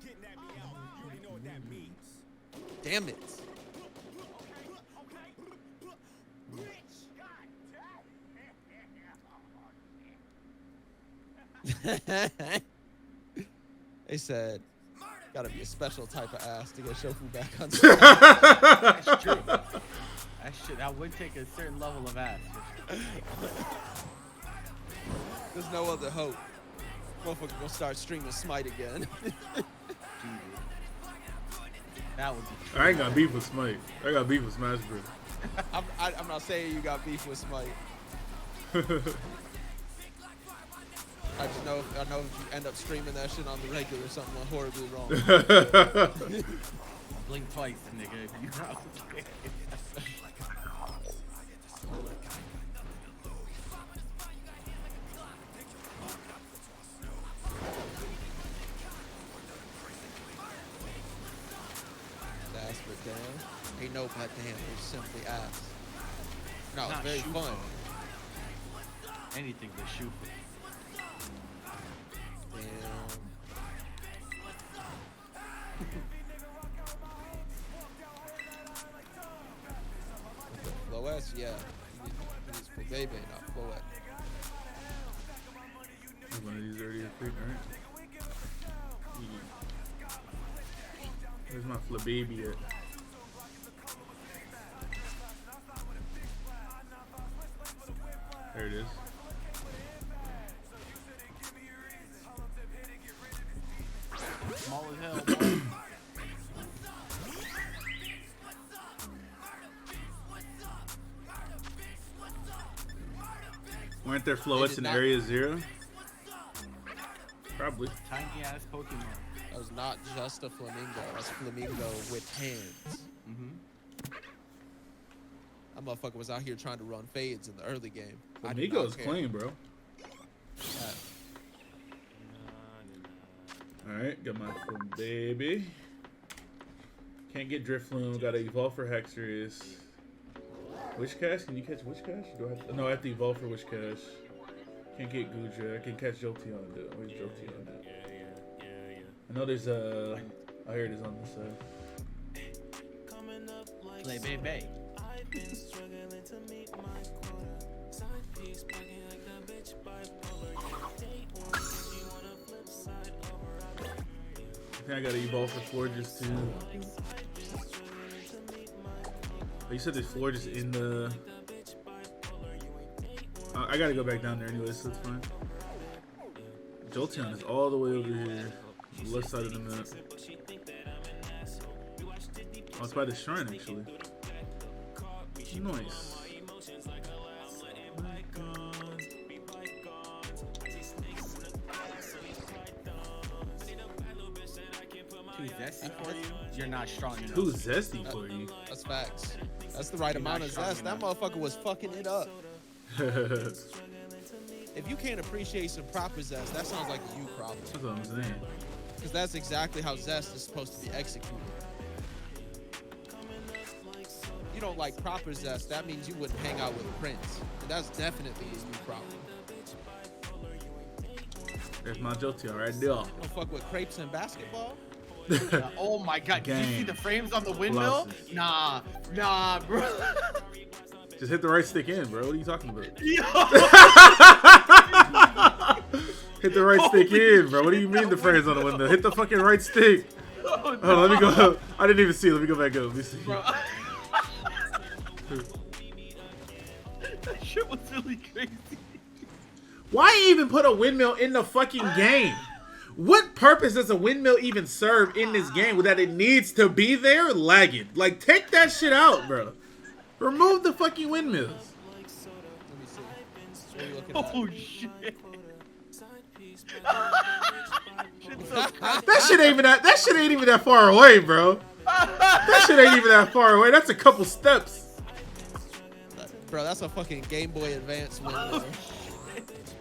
Damn it. They said, gotta be a special type of ass to get Shofu back on stage. That's true. That would take a certain level of ass. There's no other hope. Motherfucker gonna start streaming Smite again. That would be true. I ain't got beef with Smite. I got beef with Smash Bros. I'm not saying you got beef with Smite. I know if you end up streaming that shit on the regular, something went horribly wrong. Blink twice, nigga. If you know. Ass but damn. Ain't no but damn, it's simply ass. No, it's Not very Shofu. fun. Anything but Shofu. Damn. Floes, yeah. He's for Bebe, not Floet. One of these already a thing, right? Where's my flababy at? There it is. Small as hell. Weren't there Floets in Area 0? Probably. Tiny ass Pokemon. That was not just a flamingo. That's flamingo with hands. That motherfucker was out here trying to run fades in the early game. Flamingo is clean, bro. Alright, got my baby. Can't get Drifloon, gotta evolve for Hexorus. Wish Cash? Can you catch Wish Cash? Do I have to, no, I have to evolve for Wish Cash. Can't get Guja. I can catch Jolteon though. Where's Jolteon at? I know there's oh, here it is on this side. Play baby. I think I gotta evolve for Florges too. Oh, you said there's Florges in the... I gotta go back down there anyway, so it's fine. Jolteon is all the way over here. The left side of the map. Oh, it's by the shrine actually. Nice. Too zesty for you? You're not strong enough. Too zesty for you. That's facts. That's the right amount of zest. That motherfucker was fucking it up. If you can't appreciate some proper zest, that sounds like a you problem. That's what I'm saying. Because that's exactly how zest is supposed to be executed. You don't like proper zest, that means you wouldn't hang out with Prince. And that's definitely a you problem. There's my Jolteon right there. You don't fuck with crepes and basketball? Oh my god, did you see the frames on the windmill? Nah, bro. Just hit the right stick in, bro. What are you talking about? Hit the right stick in, bro. What do you mean the frames on the window? Hit the fucking right stick. Oh, let me go. I didn't even see. Let me go back up. Let me see. That shit was really crazy. Why even put a windmill in the fucking game? What purpose does a windmill even serve in this game that it needs to be there? Lagging. Like, take that shit out, bro. Remove the fucking windmills. Oh shit. That shit ain't even that far away, bro. That shit ain't even that far away. That's a couple steps. bro. That's a fucking Game Boy Advance windmill.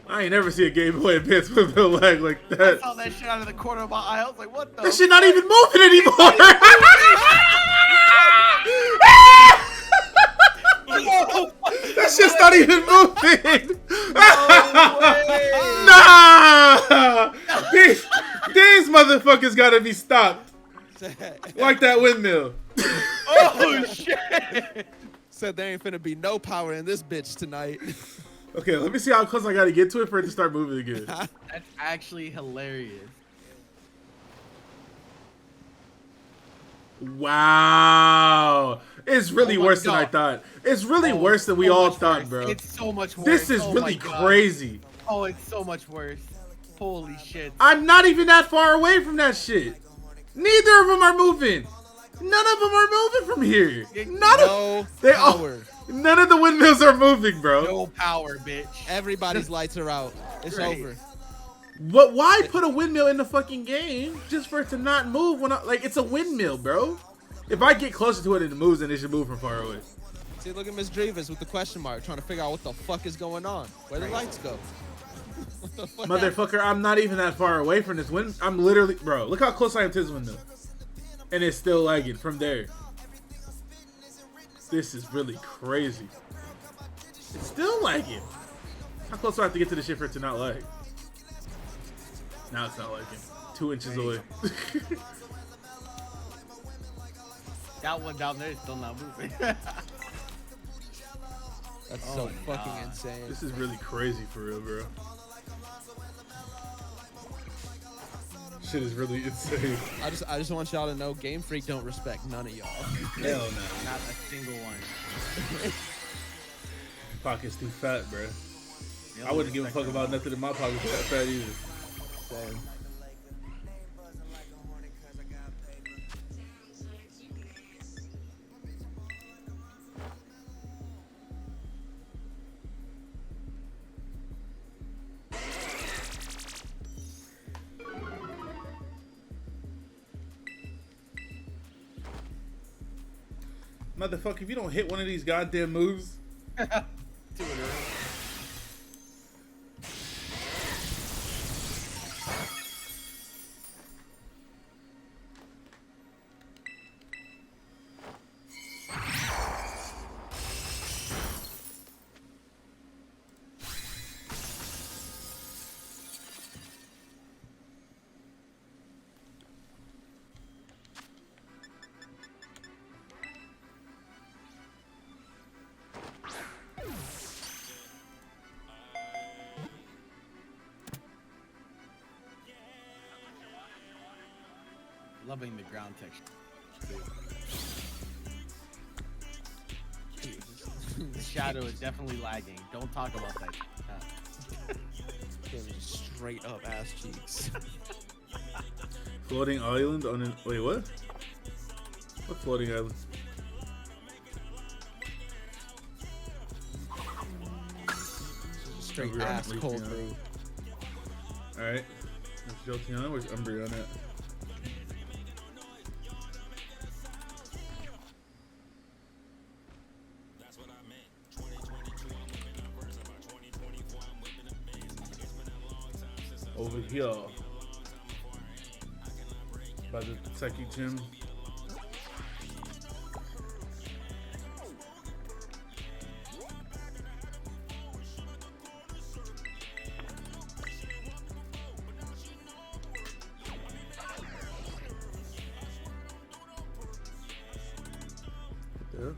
I ain't never see a Game Boy Advance with a leg like I that. saw that shit out of the corner of my eye. I was like, what the? That shit not even moving anymore. That shit's not even moving. Nah. These motherfuckers gotta be stopped. Like that windmill. Oh shit! Said there ain't finna be no power in this bitch tonight. Okay, let me see how close I gotta get to it for it to start moving again. That's actually hilarious. Wow. It's really worse than I thought. It's really worse than we all thought, bro. It's so much worse. This is Oh really my God. crazy. Oh, it's so much worse. Holy shit. I'm not even that far away from that shit. Neither of them are moving. None of them are moving from here. None of the windmills are moving, bro. No power, bitch. Everybody's lights are out. It's over. But why put a windmill in the fucking game just for it to not move when like it's a windmill, bro? If I get closer to it and it moves, then it should move from far away. See, look at Miss Drevis with the question mark, trying to figure out what the fuck is going on. Where the lights go? What the fuck Motherfucker, I'm not even that far away from this wind. I'm literally, bro, look how close I am to this window. And it's still lagging from there. This is really crazy. It's still lagging. How close do I have to get to the shit for it to not lag? Now it's not lagging. 2 inches away. That one down there is still not moving. That's so fucking insane. This is really crazy for real, bro. Shit is really insane. I just want y'all to know Game Freak don't respect none of y'all. Hell no. Not a single one. Pocket's too fat, bro. I wouldn't give a fuck about nothing in my pockets that fat either. Same. Motherfucker, if you don't hit one of these goddamn moves. Loving the ground texture. The shadow is definitely lagging. Don't talk about that. Straight up ass cheeks. Floating island on an... Wait, what? What floating island? Straight ass cold brew. Alright. There's Jolteon. Where's Umbreon at? Over here. By the Seki gym. Yeah.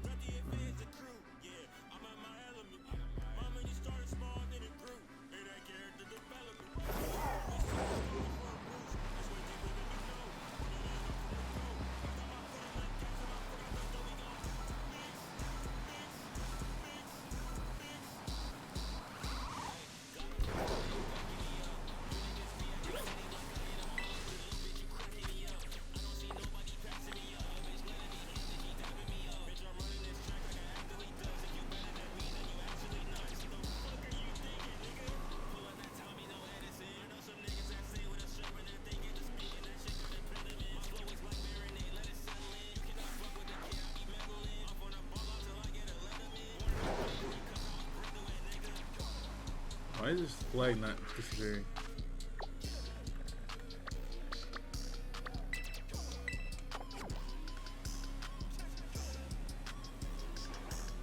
Why is this flag not disappearing?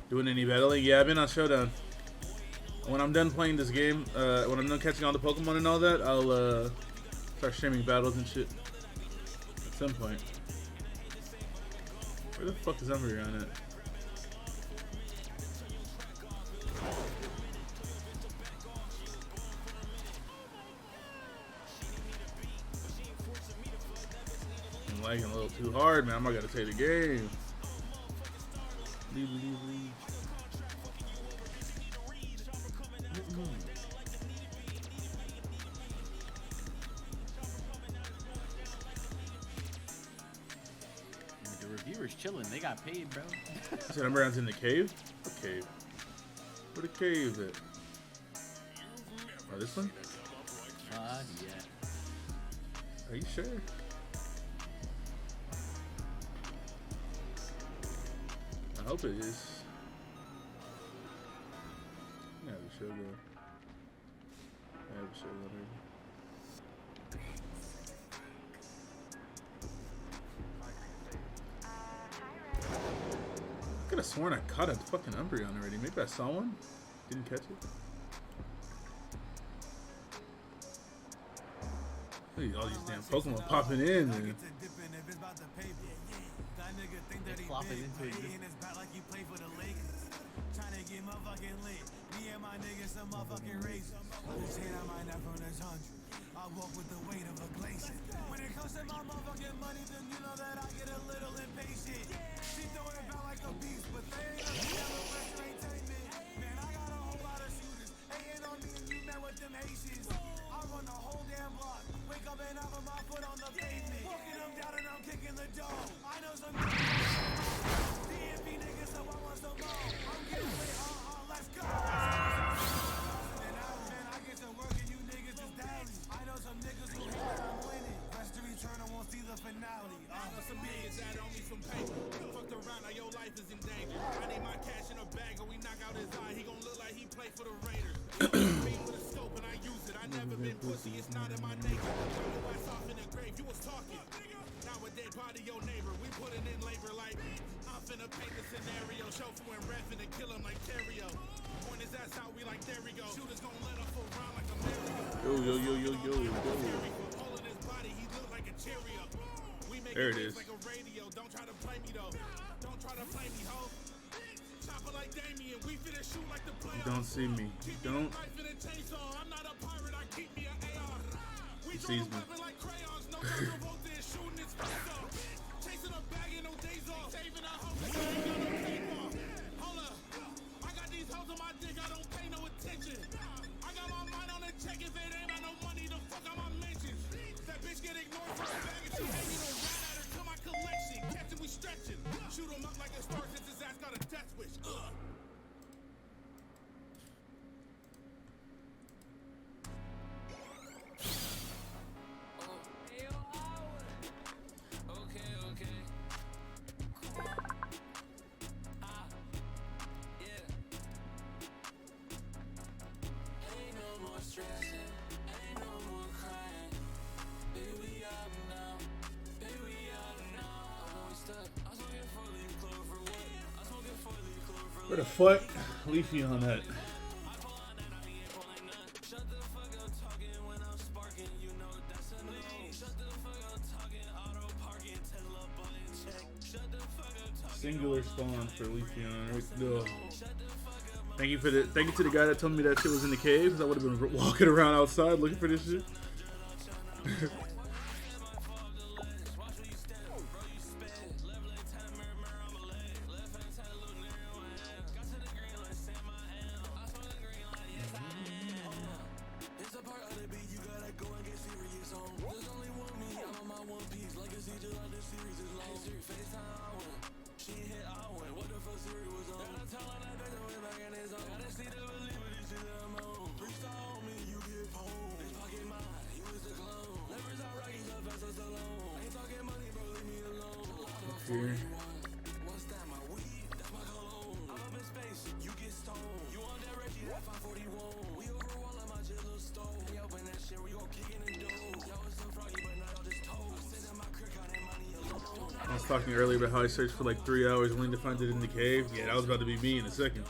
Doing any battling? Yeah, I've been on Showdown. When I'm done playing this game, when I'm done catching all the Pokemon and all that, I'll start streaming battles and shit at some point. Where the fuck is Umbreon at? I'm lagging a little too hard, man. I'm not gonna take the game. Leave. The reviewers chilling. They got paid, bro. So Umbreon's in the cave? What cave? Where the cave at? Oh, this one? Yeah. Are you sure? I hope it is. Yeah, we should go. Yeah, we should go maybe. I could have sworn I caught a fucking Umbreon already. Maybe I saw one. Didn't catch it. Look at all these damn Pokemon popping in, man. They flopping into existence. I walk with the weight of a glacier. When it comes to my motherfucking money, then you know that I get a little impatient. She throwing it back like a beast, but they ain't a restaurant entertainment. Man, I got a whole lot of shooters hating on me, and you met with them Haitians. I run the whole damn block. Wake up and have my foot on the pavement. Walking them down and I'm kicking the door. I know some DMV niggas, so I want some more. I'm getting lit, let's go. And I get to work and you niggas is downy. I know some niggas who hate that I'm winning. Rest to return, I won't see the finale. I know some niggas that owe me some paper. You fucked around, now your life is in danger. I need my cash in a bag or we knock out his eye. He gon' look like he played for the Raiders. Me with a scope and I use it. I never been pussy, it's not in my nature. Turn your ass off in the grave, you was talking. Now a dead body, your neighbor. We putting in labor like I'm finna paint the scenario. Shofu and ref finna kill him like Terrio. Point his ass out, we like there we go. Shooters gon' let up full round like a Mario. Yo. Holding his body, he look like a Cheerio. We make There it is. like a radio. Don't try to play me though. Don't try to play me, ho. Chopper like Damien, we finna shoot like the playoffs. You don't see me. You don't. I'm not a pirate, I keep me an AR. We sees me. like crayons, no revolt there, shooting his face off. Chasing a bag and no days off. Saving a house, I ain't got no tape off. Hold up, I got these hoes on my dick, I don't pay no attention. I got my mind on a check, if it ain't got no money, the fuck on my mentions. That bitch get ignored for a bag and she hate me, no rat at her to my collection. Captain, we stretching. Shoot him up like a star since his ass got a death wish. Where the fuck? Leafy on that. Singular spawn for Leafy on right there. Thank you to the guy that told me that shit was in the caves. I would have been walking around outside looking for this shit. talking earlier about how I searched for like 3 hours only to find it in the cave. Yeah, that was about to be me in a second.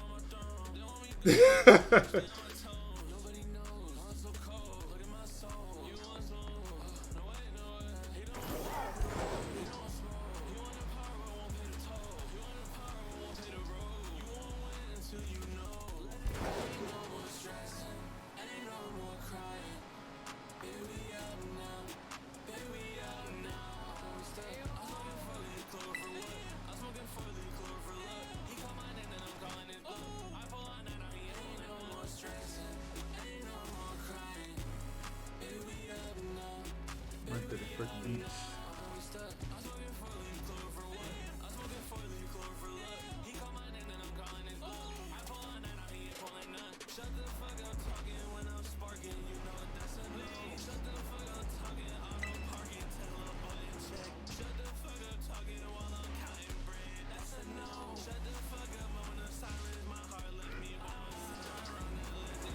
Went to the freaking beach.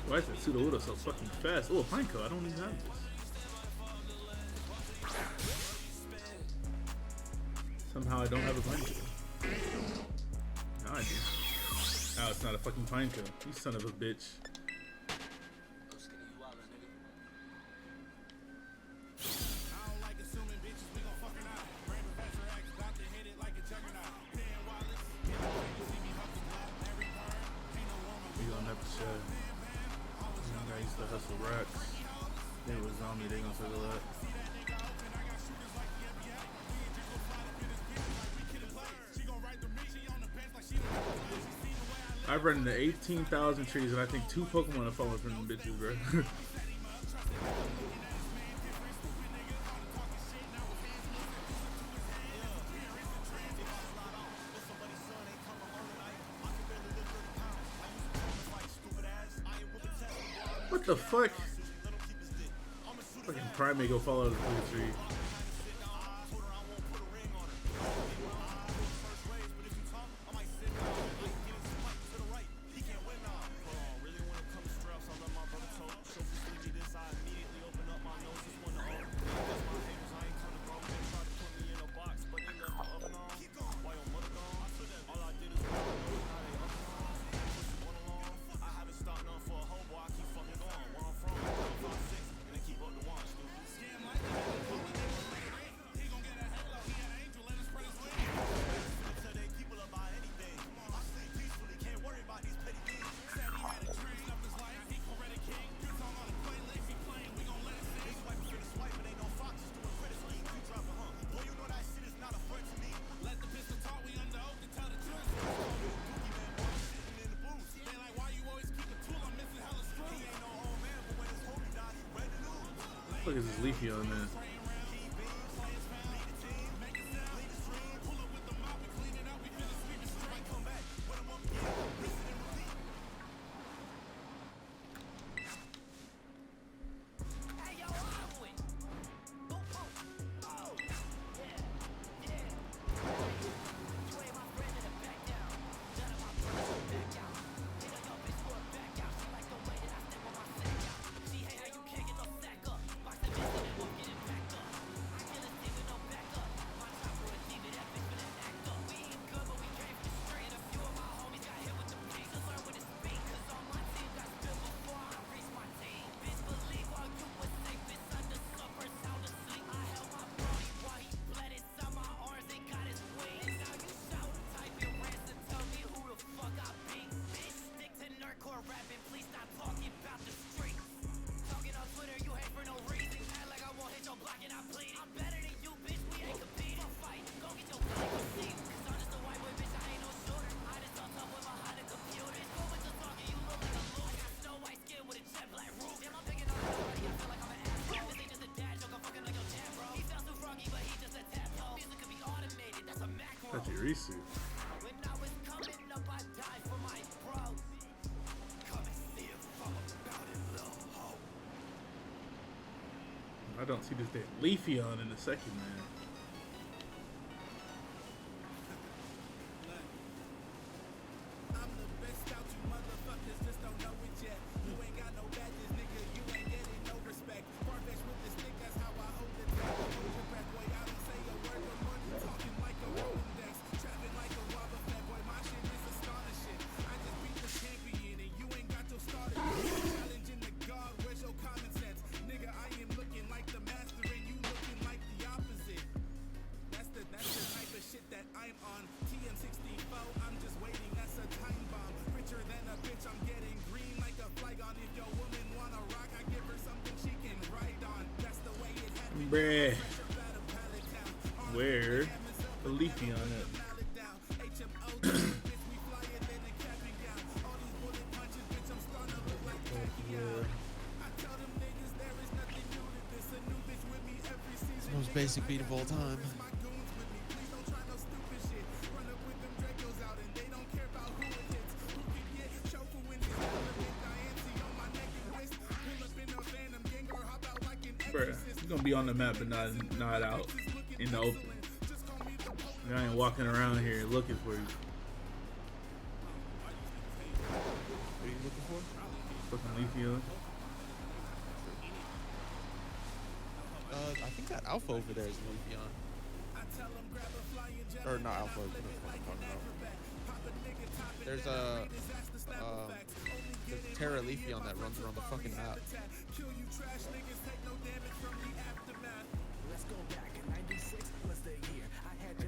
Why is that pseudo so fucking fast? Oh, a pine cone. I don't even have this. Somehow I don't have a pine cone. Now I do. Now it's not a fucking pine cone. You son of a bitch. You gonna have to share. I used to hustle racks. They was on me, they gonna circle that. I've run into 18,000 trees and I think 2 Pokemon have fallen from them bitches, bro. What the fuck? Fucking Primate go fall out of the fucking tree. What the fuck is this Leafy on, man? That's Irisu. I don't see this damn Leafy on in a second, man. Bruh. Where the Leafy on it? It's the most basic beat of all time. Bruh, you're gonna be on the map but not out in the open. I ain't walking around here looking for you. What are you looking for? Fucking Leafy on. I think that Alpha over there is Leafeon. Or not Alpha, what the fuck I'm talking about. There's a Terra Leafeon that runs around the fucking map.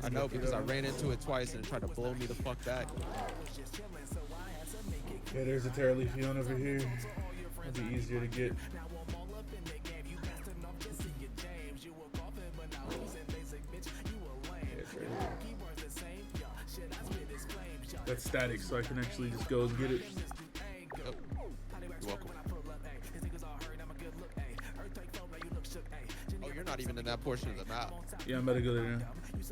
I know because I ran into it twice and it tried to blow me the fuck back. Yeah, there's a Terra Leafeon over here. It'll be easier to get. That's static, so I can actually just go and get it. Oh. You're welcome. Oh, you're not even in that portion of the map. Yeah, I'm about to go there now. It's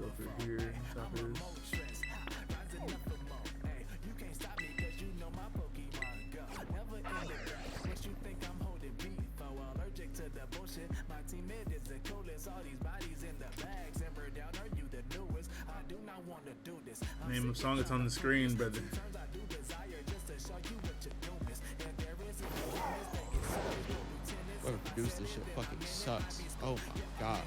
over here. Top is. Name of song that's on the screen, brother. Whoever produced this shit fucking sucks. Oh my god.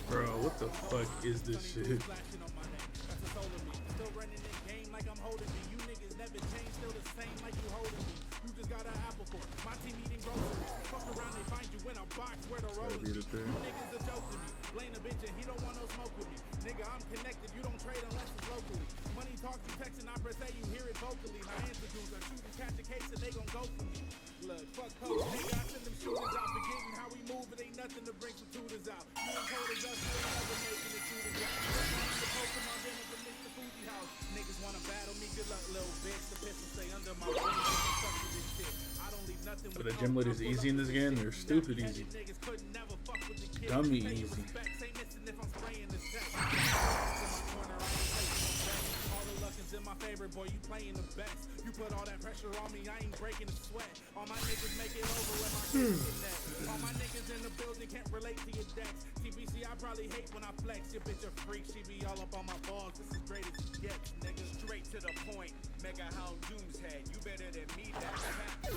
Bro, what the fuck is this shit? So the gym loot is easy in this game. They're stupid easy. Dummy easy. In my favor, boy, you playing the best. You put all that pressure on me, I ain't breaking a sweat. All my niggas make it over when my kids in that. All my niggas in the building can't relate to your decks. TBC, I probably hate when I flex. Your bitch a freak, she be all up on my balls. This is great as it gets, nigga. Straight to the point, mega hound doomshead. You better than me, that's a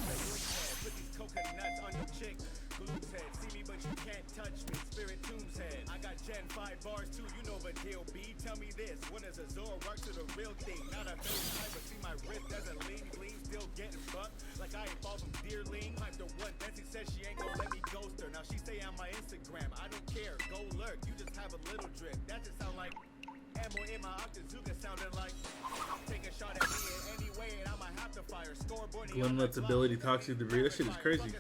put these coconuts on your chick. Gloom's head, see me but you can't touch me. Spirit Tomb's head. I got Gen 5 bars too, you know the deal. B, tell me this, when does a Zora work to the real thing? Not a third type, but see my wrist as a lean gleam, still getting fucked. Like I ain't fall from deerling. Hype to what? Nancy says she ain't gonna let me ghost her. Now she say on my Instagram, I don't care, go lurk. You just have a little drip. That just sound like ammo in my Octazuka sounding like take a shot at me in any way and I might have to fire. Scoreboard. Glimlet's ability, toxic debris. That shit is crazy.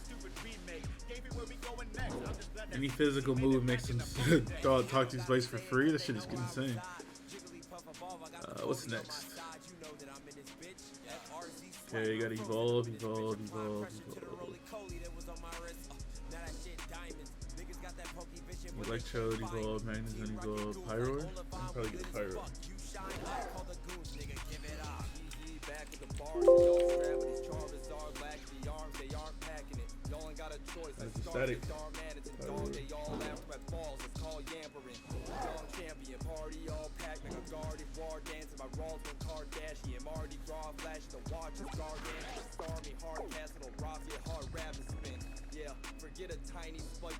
Any physical move makes him throw out toxic space for free. That shit is insane. What's next? Okay, you gotta evolve. Electrode, evolve, Magnus, evolve, Pyroar? I'll probably get Pyroar. That's the static.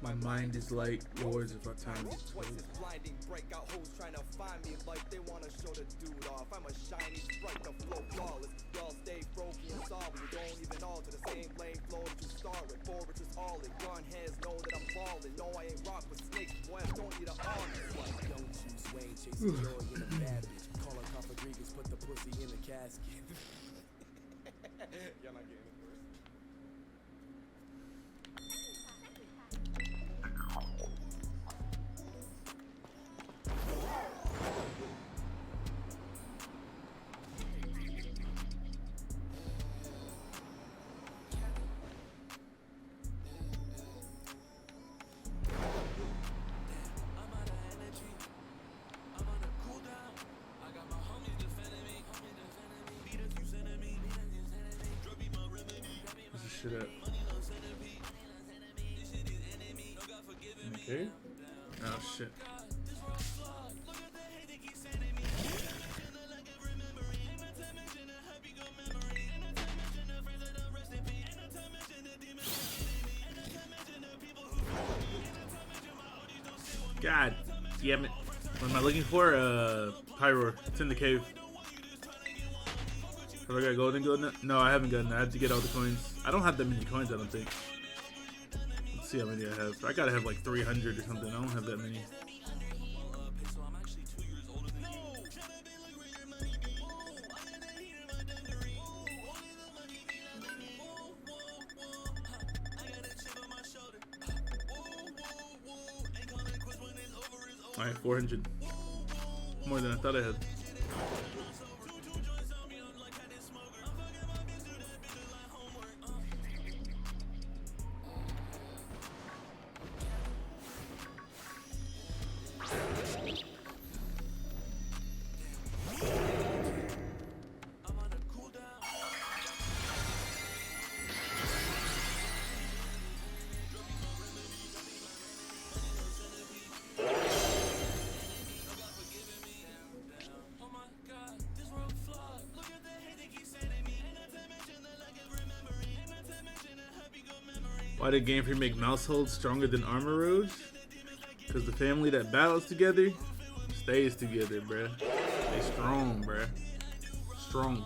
My mind is like yours if our time is blinding breakout hoes trying to find me like they want to show the dude off. I'm a shiny sprite, the flow flawless. Y'all stay broken and solid. You don't even alter the same lane flow that you start with. Forward is all it. Gun heads know that I'm falling. No, I ain't rock with snakes. Boy, I don't need an arm. Don't choose Wayne chasing joy in a bad bitch. Call her Rodriguez, put the pussy in the casket. Y'all not getting it first. Shit up. Okay. Oh shit. God damn it. What am I looking for? Pyro. It's in the cave. Have I got golden gold now? No, I haven't gotten that. I have to get all the coins. I don't have that many coins, I don't think. Let's see how many I have. I gotta have like 300 or something. I don't have that many. Alright, 400. More than I thought I had. Why did Game Freak make mouse holds stronger than armor rouge? Because the family that battles together stays together, bruh. They strong, bruh. Strong.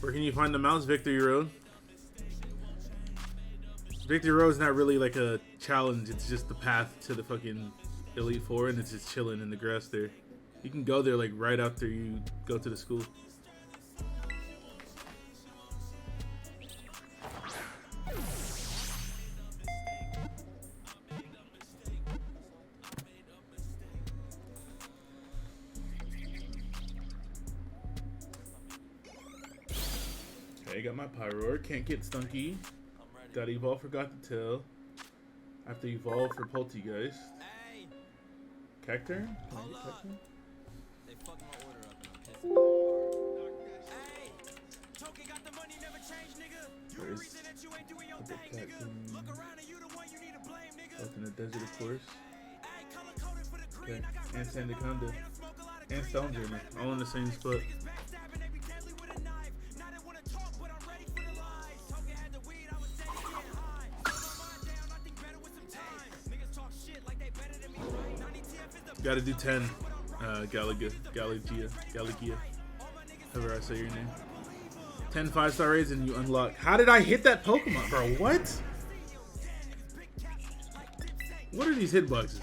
Where can you find the mouse? Victory Road. Victory Road is not really like a challenge. It's just the path to the fucking Elite Four, and it's just chilling in the grass there. You can go there like right after you go to the school. Okay, got my Pyroar. Can't get Stunky. Got Evolve, forgot to tell. I have to evolve for Poltergeist. Cacturn? Can I get Cacturn? They fucked my order up and I'm pissed. Hey, Token got the money, never change, nigga. You the reason that you ain't doing your thing, nigga. Look around and you the one you need to blame, nigga. Out in the desert, of course. Hey, color coded for the green. Okay. And Sandaconda. And Stone Journey. All in the same spot. Gotta do 10. Galagia. However I say your name. 10 5-star raids and you unlock. How did I hit that Pokemon, bro? What? What are these hitboxes?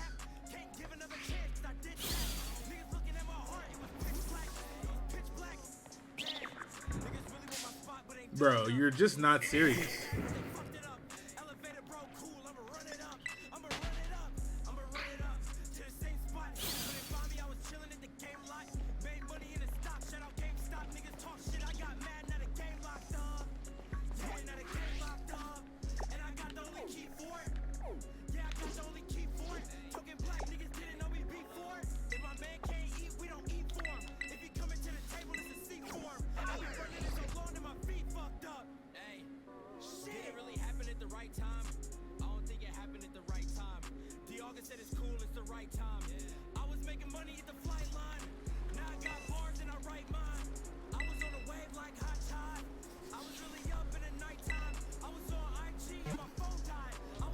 Bro, you're just not serious.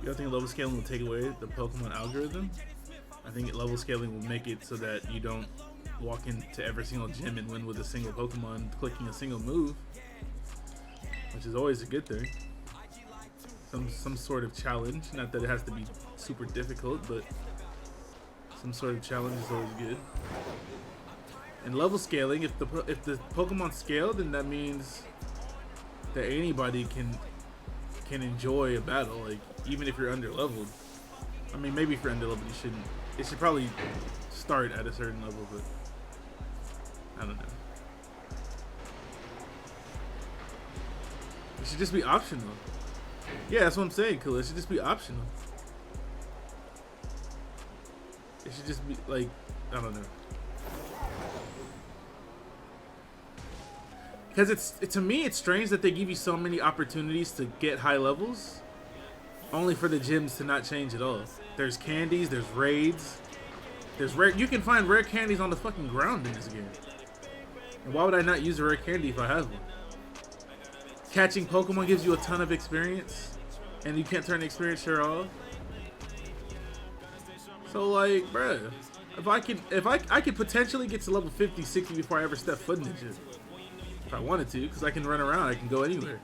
don't think level scaling will take away the Pokemon algorithm. I think level scaling will make it so that you don't walk into every single gym and win with a single Pokemon clicking a single move, which is always a good thing. Some sort of challenge, not that it has to be super difficult, but some sort of challenge is always good. And level scaling, if the Pokemon scale, then that means that anybody can enjoy a battle, like even if you're under leveled. I mean, maybe if you're under leveled, you shouldn't. It should probably start at a certain level, but I don't know. It should just be optional. Yeah, that's what I'm saying, Khalil. It should just be optional. It should just be like, I don't know. Because to me, it's strange that they give you so many opportunities to get high levels, only for the gyms to not change at all. There's candies, there's raids, there's rare. You can find rare candies on the fucking ground in this game. And why would I not use a rare candy if I have one? Catching Pokemon gives you a ton of experience, and you can't turn the experience share off. So like, bruh, if I could potentially get to level 50, 60 before I ever step foot in the gym. If I wanted to, because I can run around, I can go anywhere.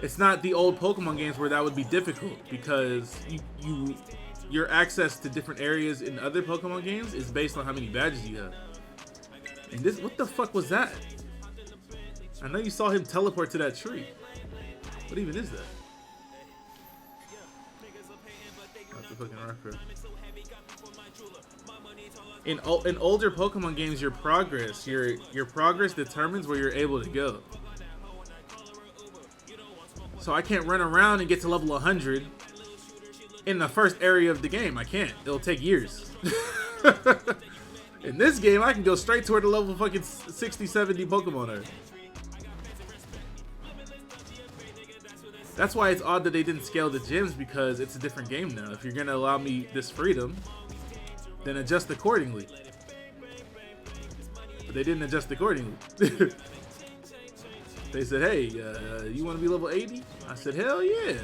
It's not the old Pokemon games where that would be difficult, because your access to different areas in other Pokemon games is based on how many badges you have. And this, what the fuck was that? I know you saw him teleport to that tree. What even is that? That's a fucking rock. In older Pokemon games, your progress determines where you're able to go. So I can't run around and get to level 100 in the first area of the game. I can't. It'll take years. In this game, I can go straight toward the level fucking 60, 70 Pokemon are. That's why it's odd that they didn't scale the gyms, because it's a different game now. If you're gonna allow me this freedom, then adjust accordingly. But they didn't adjust accordingly. They said, hey, you want to be level 80? I said, hell yeah.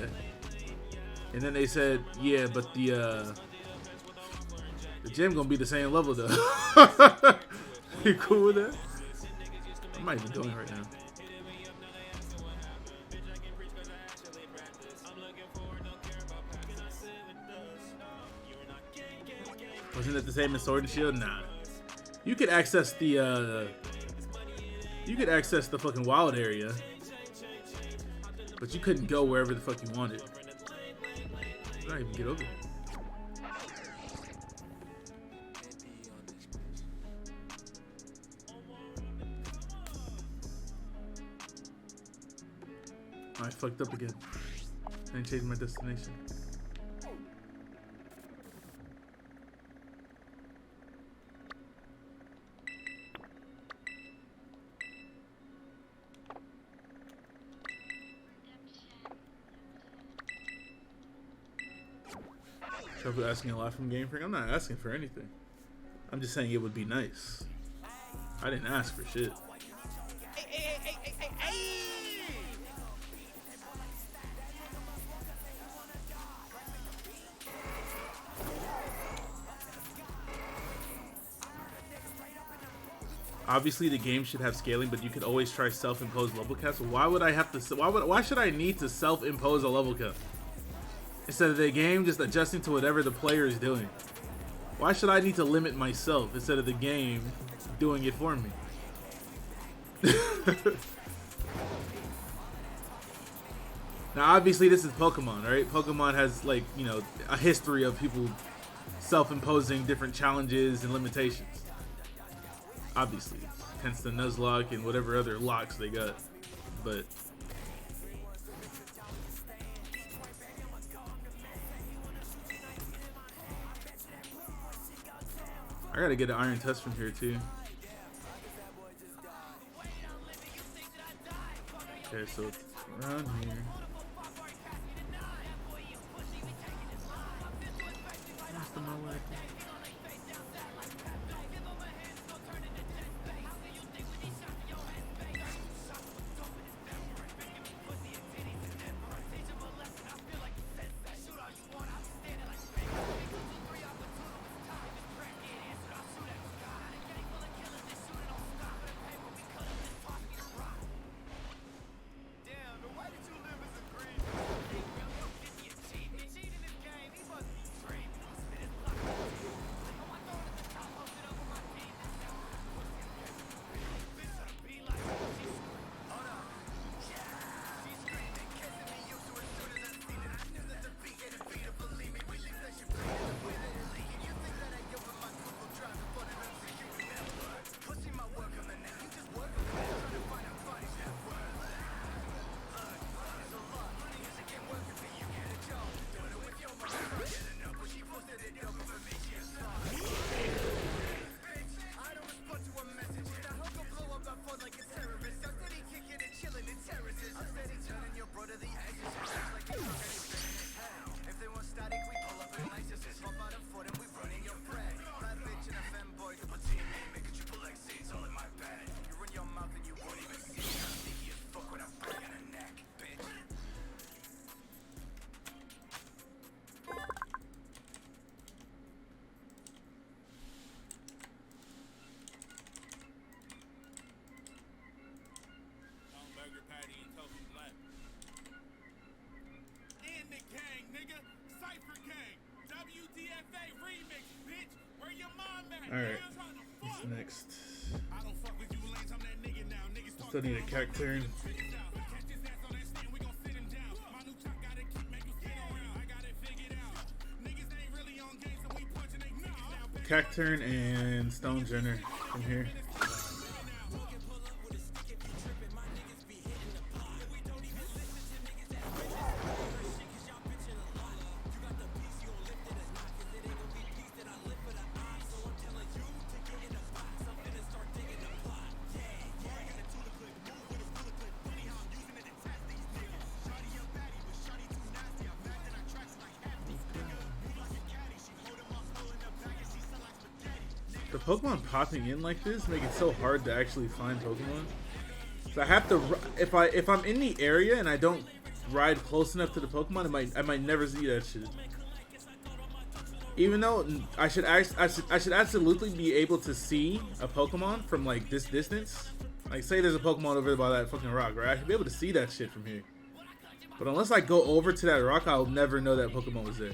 And then they said, yeah, but the gym gonna be the same level though. You cool with that? I'm not even doing it right now. Wasn't it the same as Sword and Shield? Nah. You could access the fucking wild area, but you couldn't go wherever the fuck you wanted. You don't even get over it. I fucked up again. I didn't change my destination. Shofu asking a lot from Game Freak. I'm not asking for anything. I'm just saying it would be nice. I didn't ask for shit. Obviously, the game should have scaling, but you could always try self-imposed level caps. So why would I have to? Why should I need to self-impose a level cap instead of the game just adjusting to whatever the player is doing? Why should I need to limit myself instead of the game doing it for me? Now, obviously, this is Pokemon, right? Pokemon has, like, you know, a history of people self-imposing different challenges and limitations. Obviously, hence the Nuzlocke and whatever other locks they got. But I gotta get an Iron Test from here too. Okay, so it's around here. Alright. What's next? Still need a cacturn. Cacturn and Stonejourner from here. The Pokemon popping in like this make it so hard to actually find Pokemon. So I have to, if I'm in the area and I don't ride close enough to the Pokemon, I might never see that shit. Even though I should absolutely be able to see a Pokemon from like this distance. Like say there's a Pokemon over there by that fucking rock, right? I should be able to see that shit from here. But unless I go over to that rock, I'll never know that Pokemon was there.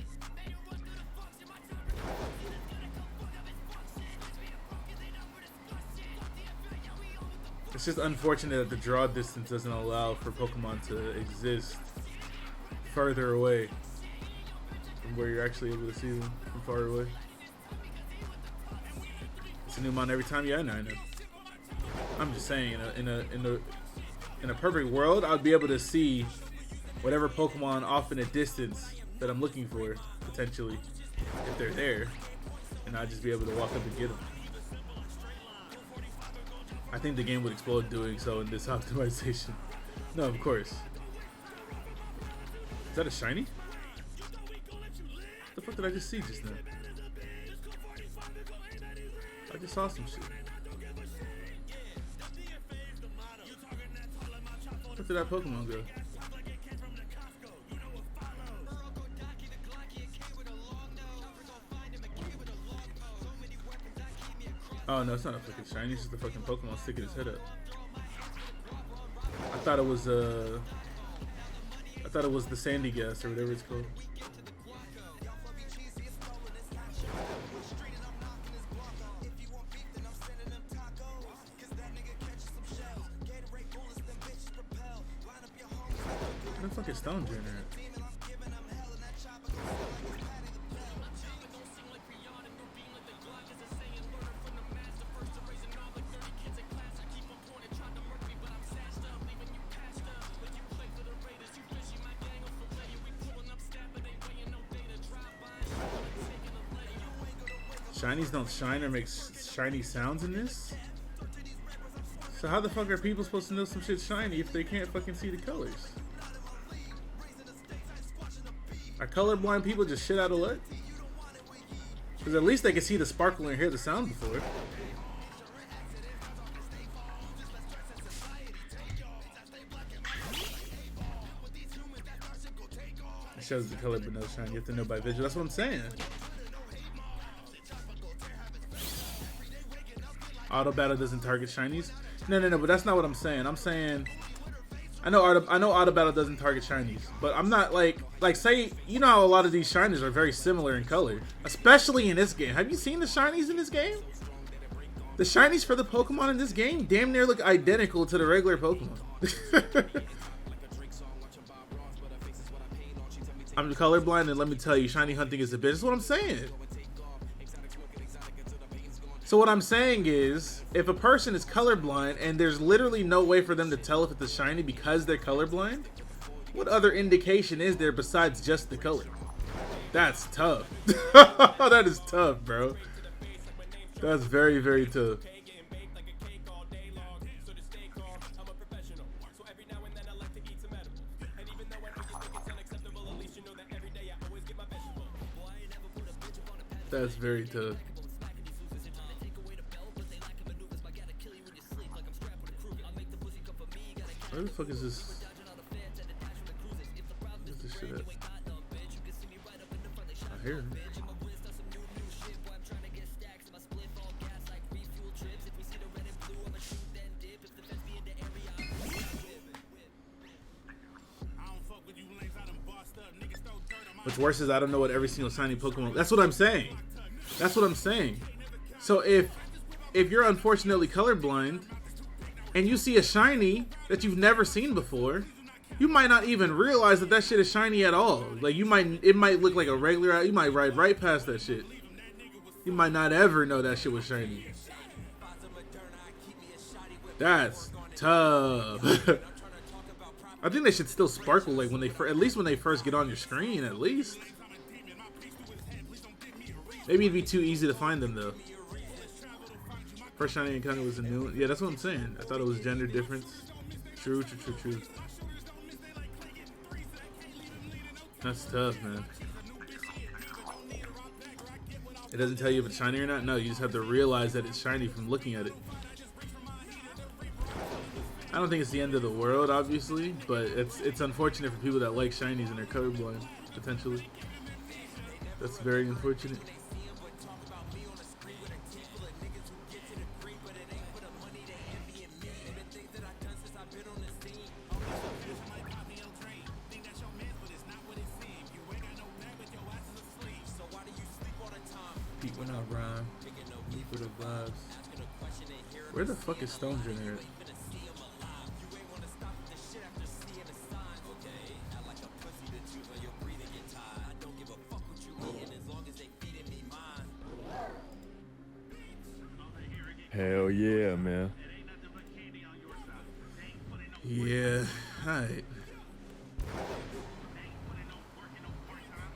It's just unfortunate that the draw distance doesn't allow for Pokemon to exist further away from where you're actually able to see them from far away. It's a new mon every time. Yeah, I know. I'm just saying, in a perfect world, I'd be able to see whatever Pokemon off in a distance that I'm looking for potentially, if they're there, and I'd just be able to walk up and get them. I think the game would explode doing so in this optimization. No, of course. Is that a shiny? What the fuck did I just see just now? I just saw some shit. Where did that Pokemon go? Oh no, it's not a fucking shiny, it's just a fucking Pokemon sticking his head up. I thought it was the Sandy Gas or whatever it's called. Where the fuck is Stonejourner at? Shinies don't shine or make shiny sounds in this? So how the fuck are people supposed to know some shit's shiny if they can't fucking see the colors? Are colorblind people just shit out of luck? Because at least they can see the sparkle and hear the sound before. It shows the color but no shine. You have to know by visual. That's what I'm saying. Auto battle doesn't target shinies. No, but that's not what I'm saying. I'm saying I know auto battle doesn't target shinies, but I'm not like say, you know how a lot of these shinies are very similar in color, especially in this game. Have you seen the shinies in this game? The shinies for the Pokemon in this game damn near look identical to the regular Pokemon. I'm colorblind, and let me tell you, shiny hunting is a bitch. That's what I'm saying. So what I'm saying is, if a person is colorblind and there's literally no way for them to tell if it's a shiny because they're colorblind, what other indication is there besides just the color? That's tough. That is tough, bro. That's very, very tough. That's very tough. Where the fuck is this? Where's this shit at? I hear him. What's worse is I don't know what every single shiny Pokemon. That's what I'm saying. That's what I'm saying. So if you're unfortunately colorblind and you see a shiny that you've never seen before, you might not even realize that shit is shiny at all. Like it might look like a regular. You might ride right past that shit. You might not ever know that shit was shiny. That's tough. I think they should still sparkle like when they at least when they first get on your screen at least. Maybe it'd be too easy to find them though. First shiny encounter was a new one. Yeah, that's what I'm saying. I thought it was gender difference. True. That's tough, man. It doesn't tell you if it's shiny or not. No, you just have to realize that it's shiny from looking at it. I don't think it's the end of the world, obviously, but it's unfortunate for people that like shinies and are colorblind, potentially. That's very unfortunate. Pete went out, Ryan. Me for the vibes. Where the fuck is Stone Junior at? Hell yeah, man. Yeah, alright.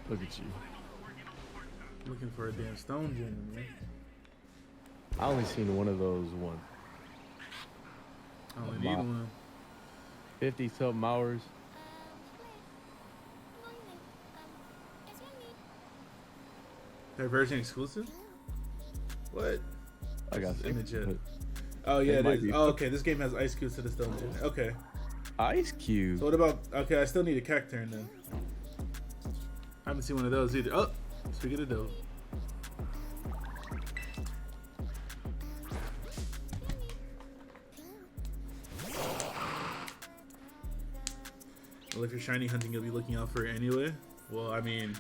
Look at you. Looking for a damn Stone Junior, man. I only seen one of those once. I only need one. 50-something hours. Divergent exclusive? What? I got image it. it. Oh yeah, it is. Be. Oh, okay. This game has ice cubes to the Stone Junior. Okay. Ice cube. So what about? Okay, I still need a cacturn then. I haven't seen one of those either. Oh, speaking of those. Well, if you're shiny hunting, you'll be looking out for it anyway. Well, I mean,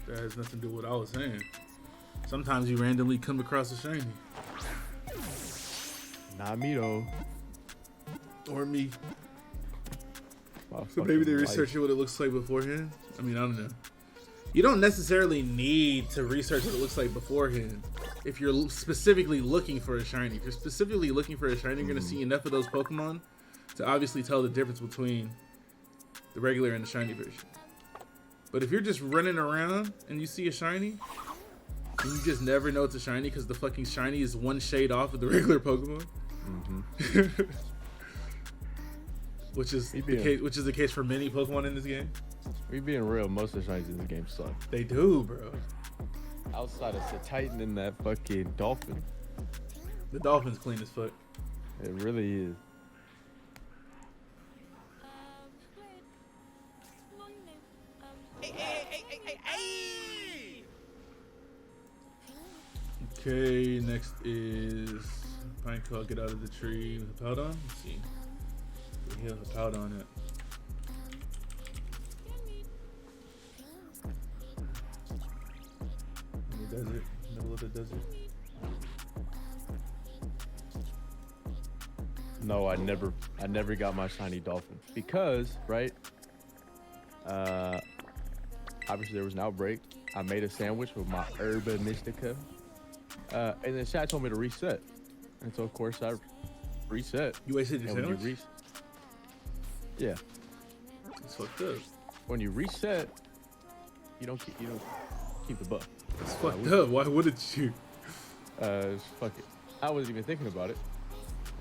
that has nothing to do with what I was saying. Sometimes you randomly come across a shiny. Not me though. Or me. So maybe they research what it looks like beforehand. I mean, I don't know. You don't necessarily need to research what it looks like beforehand if you're specifically looking for a shiny. If you're specifically looking for a shiny, you're going to see enough of those Pokemon to obviously tell the difference between the regular and the shiny version. But if you're just running around and you see a shiny, and you just never know it's a shiny because the fucking shiny is one shade off of the regular Pokemon. Which is the case for many Pokemon in this game. We being real, most of the shinies in this game suck. They do, bro. Outside of the Titan and that fucking Dolphin. The Dolphin's clean as fuck. It really is. Okay, next is Pineclaw, get out of the tree with a Powdon. Let's see. We have a Powdon it. In the desert, middle of the desert. No, I never got my shiny Dolphin because, right? Obviously there was an outbreak. I made a sandwich with my Herba Mystica. And then chat told me to reset. And so of course I reset. You wasted your sandwich? Yeah. It's fucked up. When you reset, you don't keep the buff. It's fucked up. Why wouldn't you? Fuck it. I wasn't even thinking about it.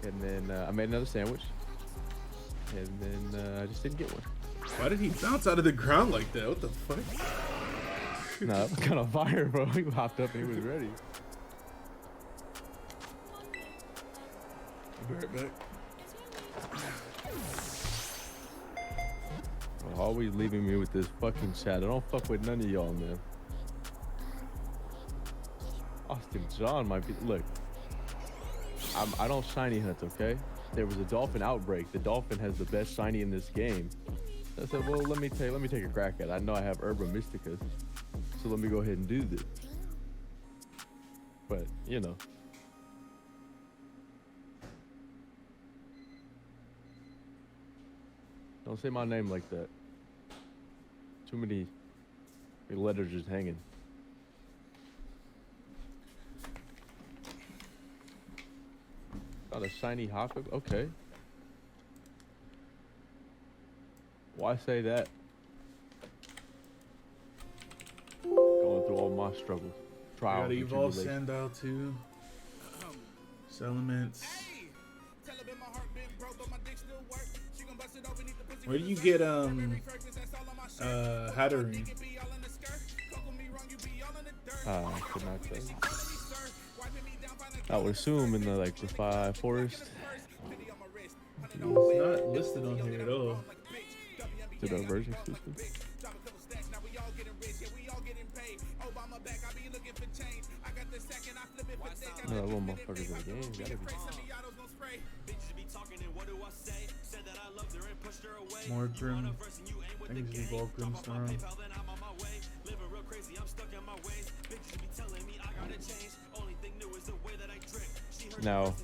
And then I made another sandwich. And then I just didn't get one. Why did he bounce out of the ground like that? What the fuck? Nah, that was kind of fire, bro. He hopped up and he was ready. I'll be right back. Always leaving me with this fucking chat. I don't fuck with none of y'all, man. Austin John might be. Look, I don't shiny hunt, okay? There was a Dolphin outbreak. The Dolphin has the best shiny in this game. So I said, well, let me take a crack at it. I know I have Herba Mystica, so let me go ahead and do this. but you know. Don't say my name like that. Too many letters just hanging. Got a shiny hopper? Okay. Why say that? Going through all my struggles. Trials. Gotta and evolve tribulations. Sandal too. Elements. Where do you get Hatterene? Could not tell you. I would assume in the like the 5 forest. It's not listed on here at all. Did a version system? No, that little motherfucker's in the game. Gotta be. More Grim. I think it's evolved Grimstorm. Now,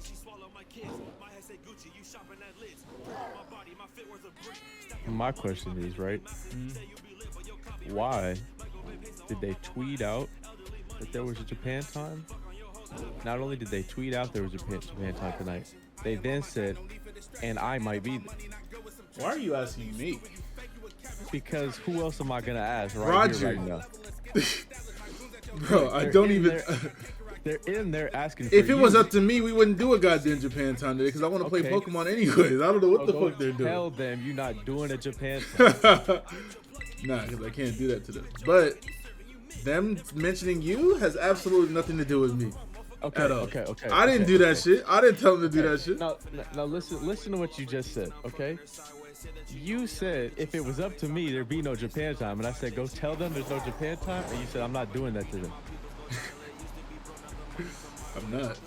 my question is, right? Why did they tweet out that there was a Japan time? Not only did they tweet out there was a Japan time tonight, they then said, and I might be there. Why are you asking me? Because who else am I gonna ask right Roger. here, right now? Bro, I don't even. They're in there asking for If it was you. up to me, we wouldn't do a goddamn Japan time today because I want to play Okay. Pokemon anyways. I don't know what the Go fuck they're doing. Tell them you're not doing a Japan time. Nah, because I can't do that to them. But them mentioning you has absolutely nothing to do with me. Okay, at all. okay. I didn't do that shit. I didn't tell them to do that shit. Now listen to what you just said, okay? You said if it was up to me, there'd be no Japan time, and I said go tell them there's no Japan time, and you said I'm not doing that to them. I'm not.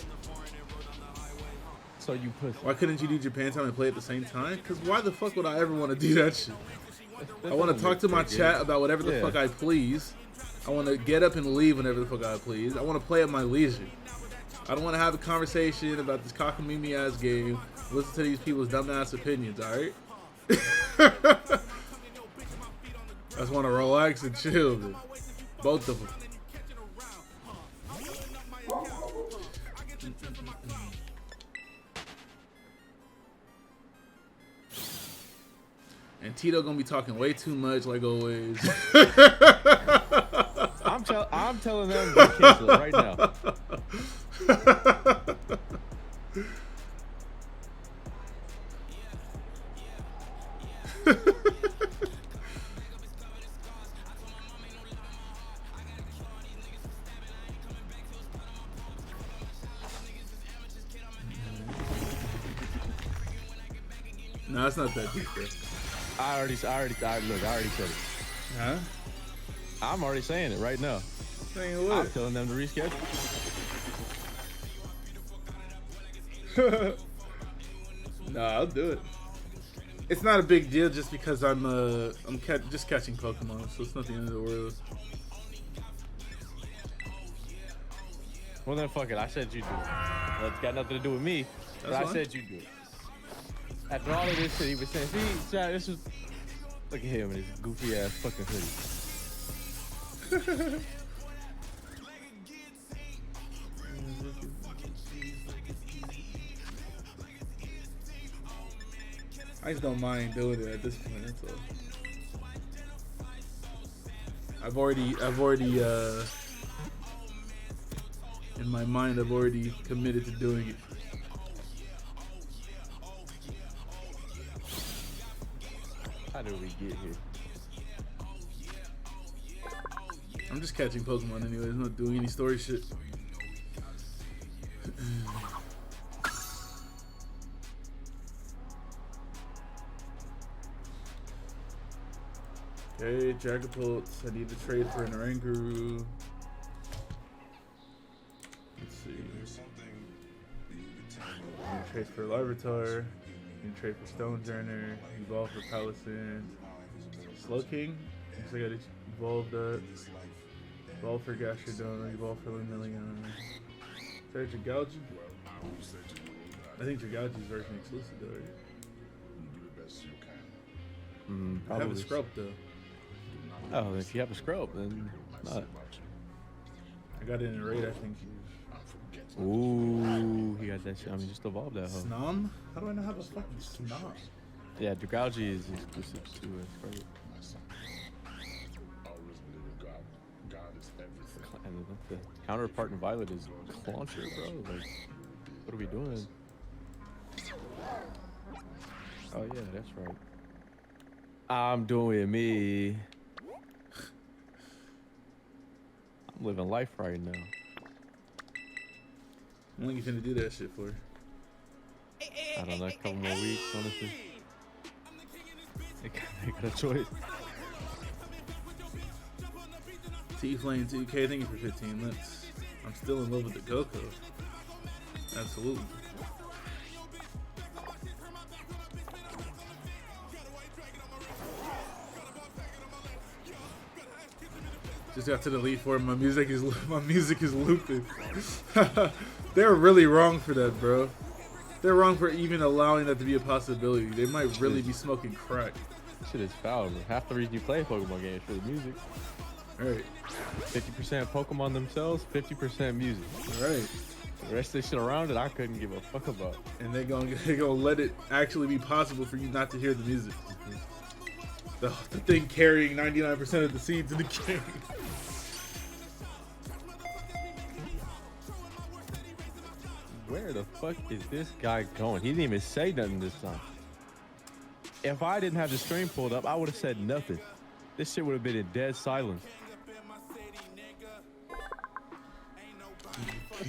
So you pussy. Why couldn't you do Japan time and play at the same time? Because why the fuck would I ever want to do that shit? I want to talk to my chat about whatever the fuck I please. I want to get up and leave whenever the fuck I please. I want to play at my leisure. I don't want to have a conversation about this cockamamie ass game. Listen to these people's dumbass opinions, alright? I just want to relax and chill, dude. Both of them. And Tito gonna be talking way too much, like always. I'm telling them to cancel it right now. No, it's not that deep, bro. I already said it. Huh? I'm already saying it right now. Saying what? I'm telling them to reschedule. No, I'll do it. It's not a big deal just because I'm just catching Pokemon, so it's not the end of the world. Well then, fuck it. I said you do it. That's got nothing to do with me. But That's I fine. said you do it. After all of this shit, he was saying, see, Chad, this was. Look at him in his goofy ass fucking hoodie. I just don't mind doing it at this point. That's all. I've already in my mind, I've already committed to doing it. How did we get here? I'm just catching Pokemon anyways, I'm not doing any story shit. Okay, Dragapult. I need to trade for an Oranguru. Let's see. I need to trade for Larvitar. I need to trade for Stonejourner. Evolve for Palisand. Slowking. Looks like I gotta evolve that. Evolve for Gastrodon. Evolve for Lemillion. Fair Dragouji? I think Dragouji's version exclusive though, right? I have a Probably. scrub though. Oh, if you have a scrub, then not. I got it in a raid, I think. Ooh, he got that shit. I mean, just evolve that hoe. Snom? How do I not have a fucking Snom? Yeah, Dragouji is exclusive to scrub. And the counterpart in Violet is Clauncher, bro. Like, what are we doing? Oh yeah, that's right. I'm doing me. I'm living life right now. How long you finna do that shit for? I don't know, a couple more weeks, honestly. I got a choice. T-Flame 2K, thank you for 15 minutes. I'm still in love with the Goku. Absolutely. Just got to the lead for it. My music is looping. They're really wrong for that, bro. They're wrong for even allowing that to be a possibility. They might really be smoking crack. Shit is foul. Half the reason you play a Pokemon game is for the music. Right. 50% Pokemon themselves, 50% music. Right. The rest of the shit around it, I couldn't give a fuck about. And they gonna let it actually be possible for you not to hear the music. The thing carrying 99% of the seeds in the game. Where the fuck is this guy going? He didn't even say nothing this time. If I didn't have the stream pulled up, I would have said nothing. This shit would have been in dead silence.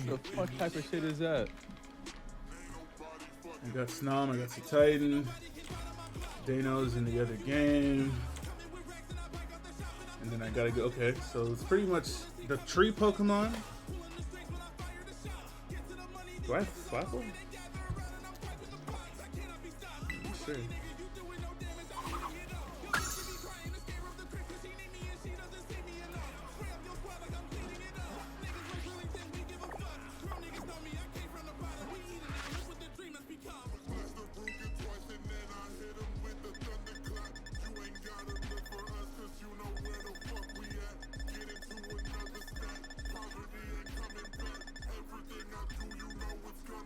What the fuck type of shit is that? I got Snom, I got the Titan. Dano's in the other game. And then I gotta go. Okay, so it's pretty much the tree Pokemon. Do I have Flapple? Sure.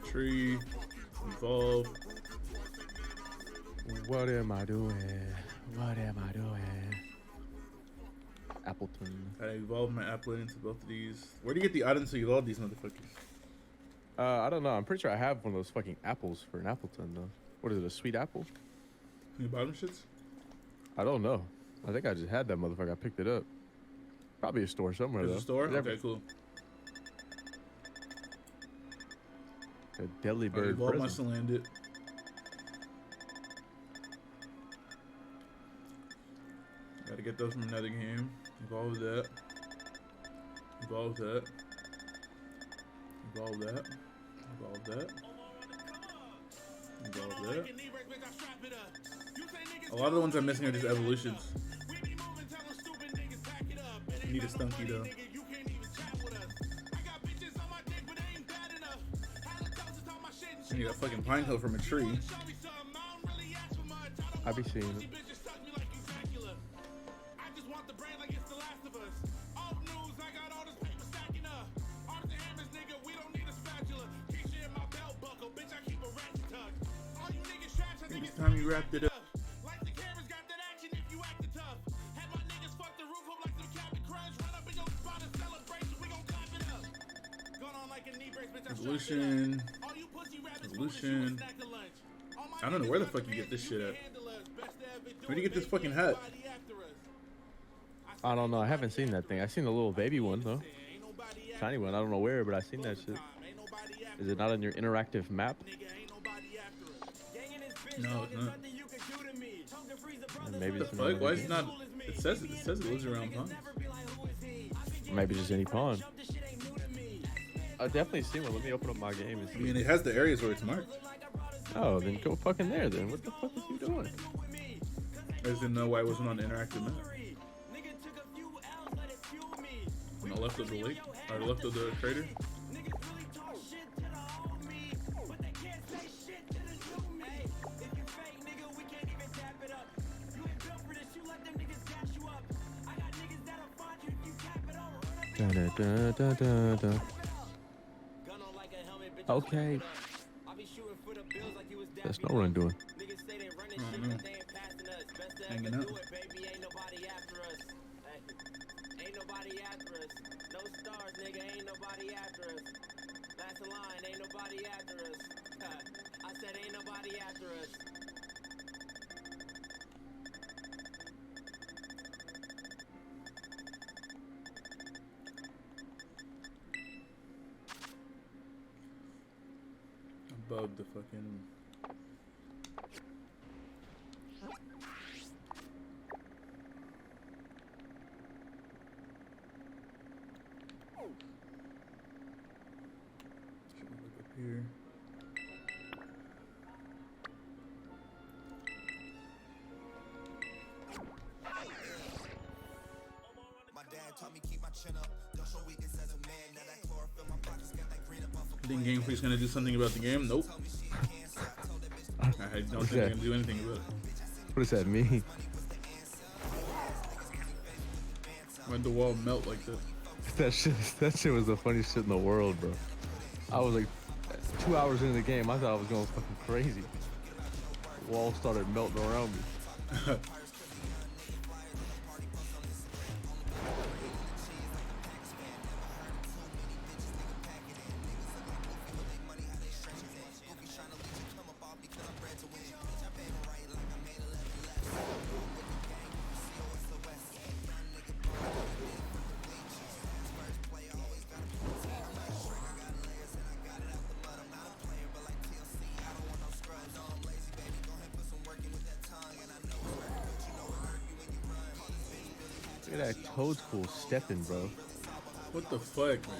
Tree, evolve. What am I doing? What am I doing? Appleton. I evolved my Applet into both of these. Where do you get the items to evolve these motherfuckers? I don't know. I'm pretty sure I have one of those fucking apples for an Appleton though. What is it? A sweet apple? Any bottom shits? I don't know. I think I just had that motherfucker. I picked it up. Probably a store somewhere There's though. a store? Never- Okay, cool. A deadly I bird evolved my prison. Salandit. Gotta get those from another game. Evolve that. Evolve that. Evolve that. Evolve that. Evolve that. A lot of the ones I'm missing are just evolutions. You need a Stunky though. I need a fucking pine cone from a tree. I be seeing it. I think it's time you wrapped it up. Evolution. Evolution. I don't know where the fuck you get this shit at. Where do you get this fucking hat? I don't know. I haven't seen that thing. I seen the little baby one though. Tiny one. I don't know where, but I seen that shit. Is it not on your interactive map? No, it's not. Maybe What it's the fuck? Why is it not? It says it lives around ponds. Maybe just any pond. I've definitely seen one. Let me open up my game and see. I mean, it has the areas where it's marked. Oh, then go fucking there then. What the fuck is he doing? I just didn't know why it wasn't on the interactive map. On the left of the lake? Or left of the crater? Da-da-da-da-da-da. Okay. That's no run doing. Hanging out. Above the fucking. Should we look up here? Think Game Freak's gonna do something about the game? Nope. I don't think they're gonna do anything about it. What does that mean? Why'd the wall melt like this? That shit was the funniest shit in the world, bro. I was like 2 hours into the game, I thought I was going fucking crazy. The wall started melting around me. Look at that toad school stepping, bro. What the fuck, man?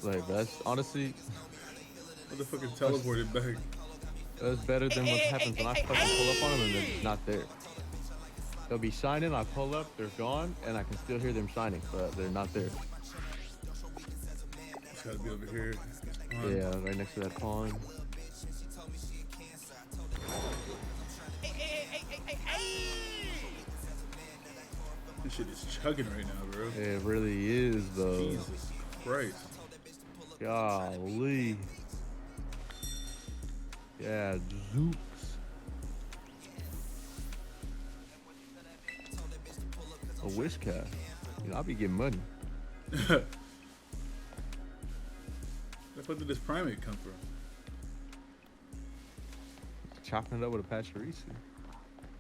Like, that's honestly. What the fuck is teleported back? That's better than what happens when I fucking pull up on them and they're not there. They'll be shining, I pull up, they're gone, and I can still hear them shining, but they're not there. It's gotta be over here. Yeah, right next to that pond. This shit is chugging right now, bro. It really is, though. Jesus Christ. Golly. Yeah, zooks. A wish cast. You know, I'll be getting money. Where the fuck did this primate come from? Chopping it up with a Pachirisu.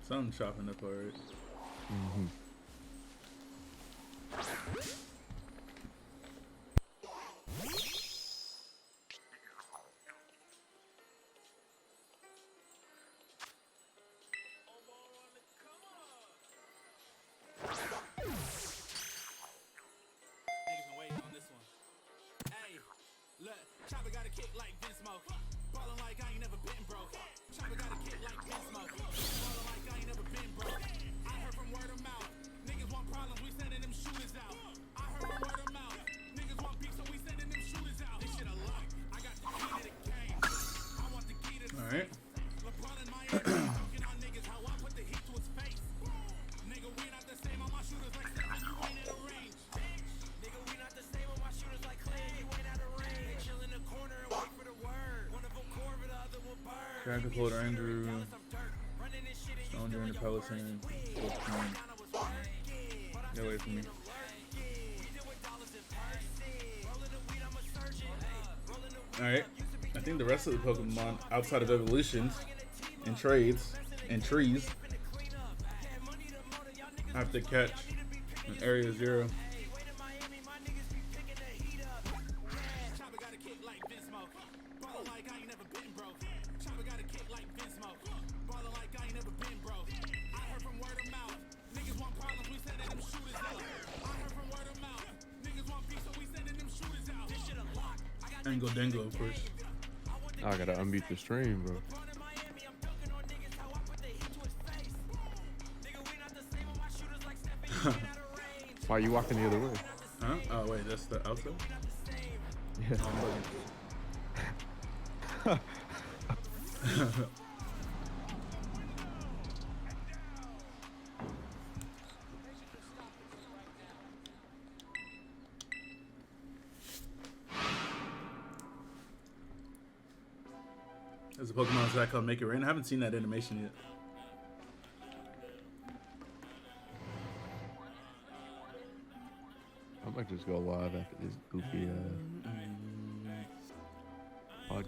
Something chopping up alright. Mm-hmm. Alright. Dragon Float Andrew. Stone during the Peloton. Get away from me. Alright. I think the rest of the Pokemon outside of evolutions and trades and trees have to catch in Area 0. And Godengo, of course. I gotta unmute the stream, bro. Why are you walking the other way? Huh? Oh, wait, that's the outside? Yeah. There's a Pokemon attack called Make It Rain. I haven't seen that animation yet. I might just go live after this goofy podcast.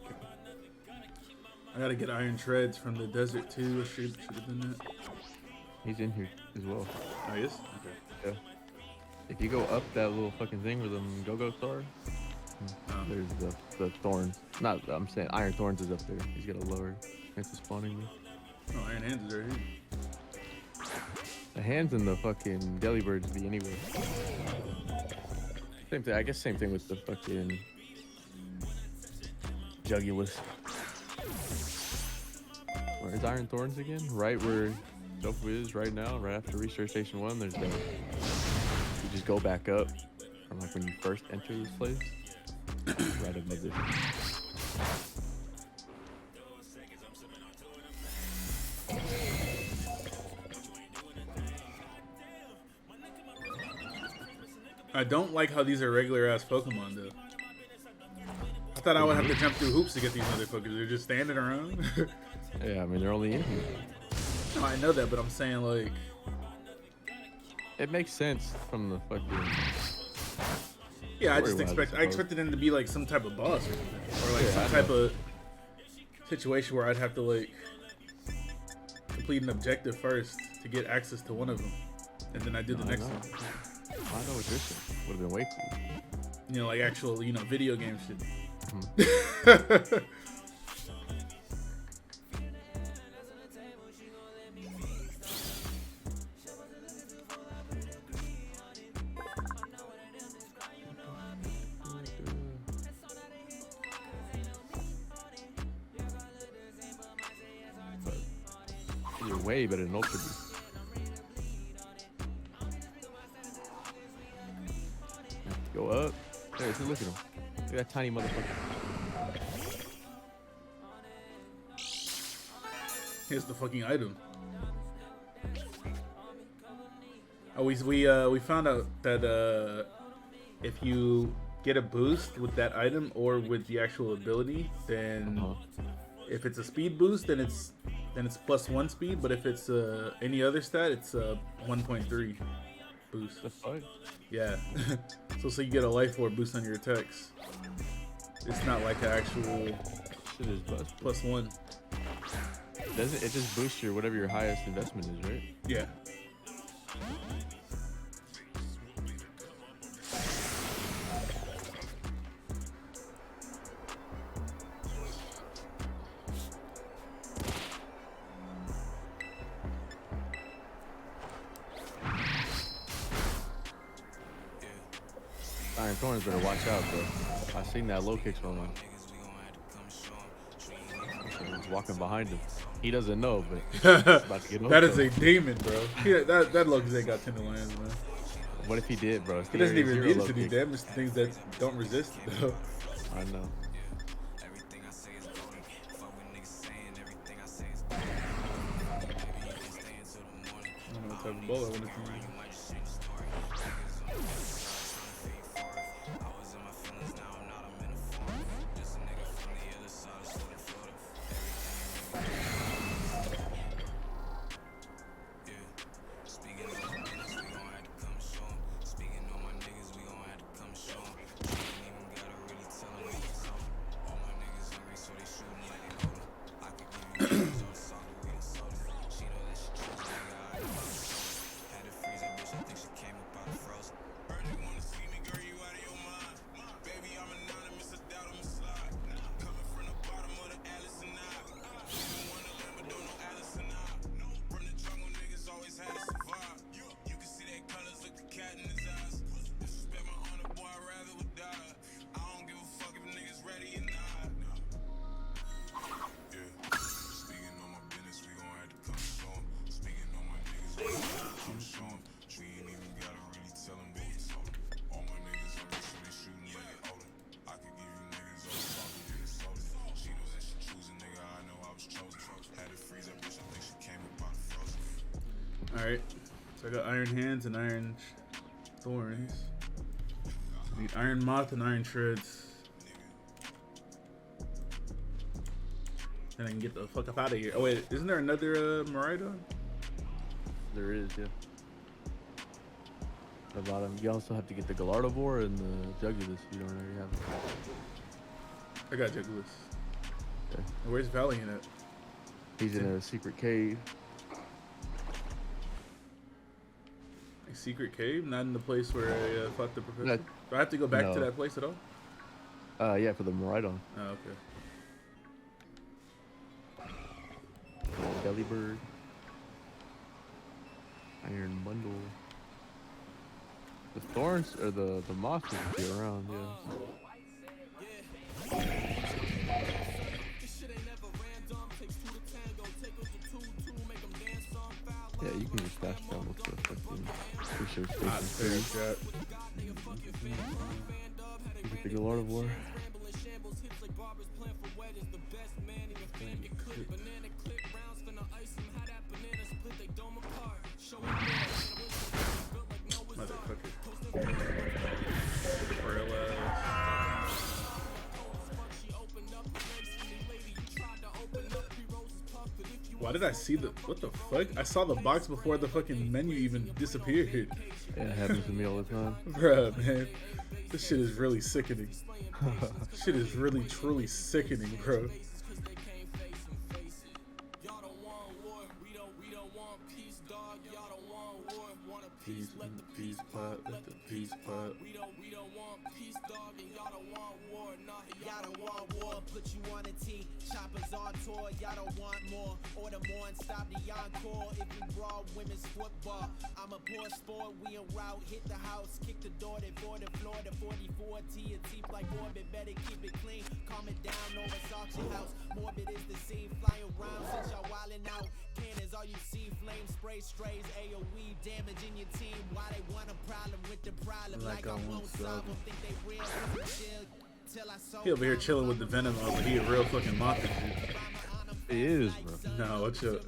I gotta get Iron Treads from the desert too. Should have done that. He's in here as well. Oh, he is? Okay. Yeah. If you go up that little fucking thing with them go-go stars, there's the thorns. Not, I'm saying Iron Thorns is up there. He's got a lower chance of spawning me. Oh, Iron Hands is right here. The hands and the fucking Delibirds be anywhere. Same thing. I guess same thing with the fucking Jugulus. Where's Iron Thorns again? Right where Shofu is right now, right after Research Station 1. There's that. You just go back up from like when you first enter this place. Right above this. I don't like how these are regular ass Pokemon though. I thought I would have to jump through hoops to get these motherfuckers. They're just standing around. Yeah, I mean they're only in here. No, I know that, but I'm saying like it makes sense from the fucking. Yeah, I expected them to be like some type of boss or something, or like some type of situation where I'd have to like complete an objective first to get access to one of them, and then I do the next one. I know what you're saying. Would have been way too. You know, like actual, video game shit. You're way better than Ultra Boost. Go up. There, look at him. Look at that tiny motherfucker. Here's the fucking item. Oh, we found out that if you get a boost with that item or with the actual ability, then if it's a speed boost, then it's +1 speed. But if it's any other stat, it's 1.3 boost. The fuck? Yeah. So you get a life orb boost on your attacks. It's not like an actual Shit is busted. +1. Doesn't it just boosts your whatever your highest investment is, right? Yeah. Iron Thorns better watch out, bro. I seen that low kicks from him. He's walking behind him. He doesn't know, but he's about to get That is a demon, bro. Yeah, that looks ain't got 10 lands, man. What if he did, bro? He doesn't even need it to do damage to things that don't resist it, though. I know. I don't know what type of ball I wanted to use. Alright, so I got Iron Hands and Iron Thorns. I need Iron Moth and Iron Shreds. And I can get the fuck up out of here. Oh wait, isn't there another Miraidon? There is, yeah. The bottom. You also have to get the Galardivore and the Jugulus if you don't already have it. I got Jugulus. Okay. Where's Valiant at? He's in a secret cave. A secret cave? Not in the place where I fought the professor? No. Do I have to go back to No. that place at all? Yeah, for the Miraidon. Oh, okay. Delibird. Iron Bundle. The thorns or the moss will be around, yeah. Yeah, you can just fast travel to a fucking research station. You get the Galardivore. Why did I see the... What the fuck? I saw the box before the fucking menu even disappeared. Yeah, it happens to me all the time. Bruh, man. This shit is really sickening. Shit is really, truly sickening, bro. Peace, let the peace pot, let the peace pot. We don't want peace, dog, and y'all don't want war. Nah, y'all don't want war. Put you on a tee, choppers on tour. Y'all don't want more. Order more and stop the encore. If you brawl women's football, I'm a poor sport. We en route, hit the house, kick the door. They board the floor. The 44 T and teeth like Morbid. Better keep it clean. Calm it down, no it's auction house. Morbid is the scene, flying around since y'all wildin' out. Cannons, all you see, flame spray strays, AOE damaging your team. Why they want a problem with the problem? Like I won't solve them. Think they real? Till I saw. He over here chilling with the Venom on, but he a real fucking monster, dude. He is, bro. No, what's up?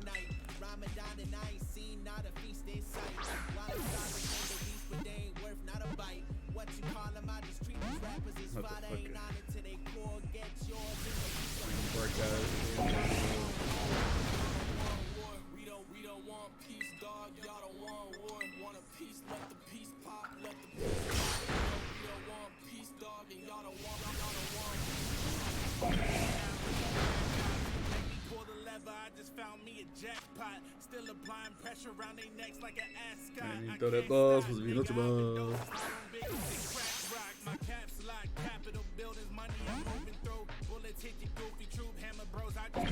Jackpot, still applying pressure around their necks like an ascot. Man, you throw that ball, supposed to be notable. My caps lock, capital buildings, money I'm moving through. Bullets hit your goofy troop, hammer bros. I just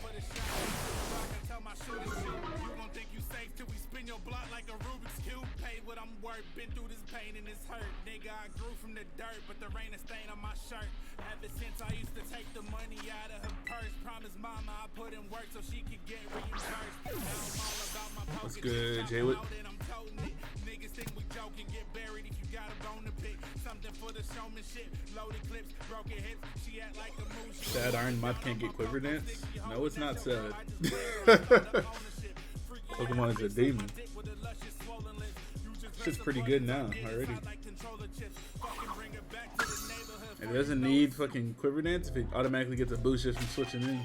for the shot. I can tell my shooters shoot. You gon' think you safe till we spin your block like a Rubik's Cube. Paid what I'm worth, been through this pain and this hurt. Nigga, I grew from the dirt, but there ain't a stain on my shirt. Ever since I used to take the money out of her purse, promised mama I put in work so she could get reimbursed. Now I'm all about my pockets. What's good, Jaywood? Niggas think we joking, get buried if you got a bone to pick. Something for the showmanship, loaded clips, broken hips. She act like a moose. Sad Iron Moth can't get Quiver Dance? No, it's not sad. Pokemon is a demon. Shit's pretty good now already. It doesn't need fucking Quiver Dance if it automatically gets a boost just from switching in.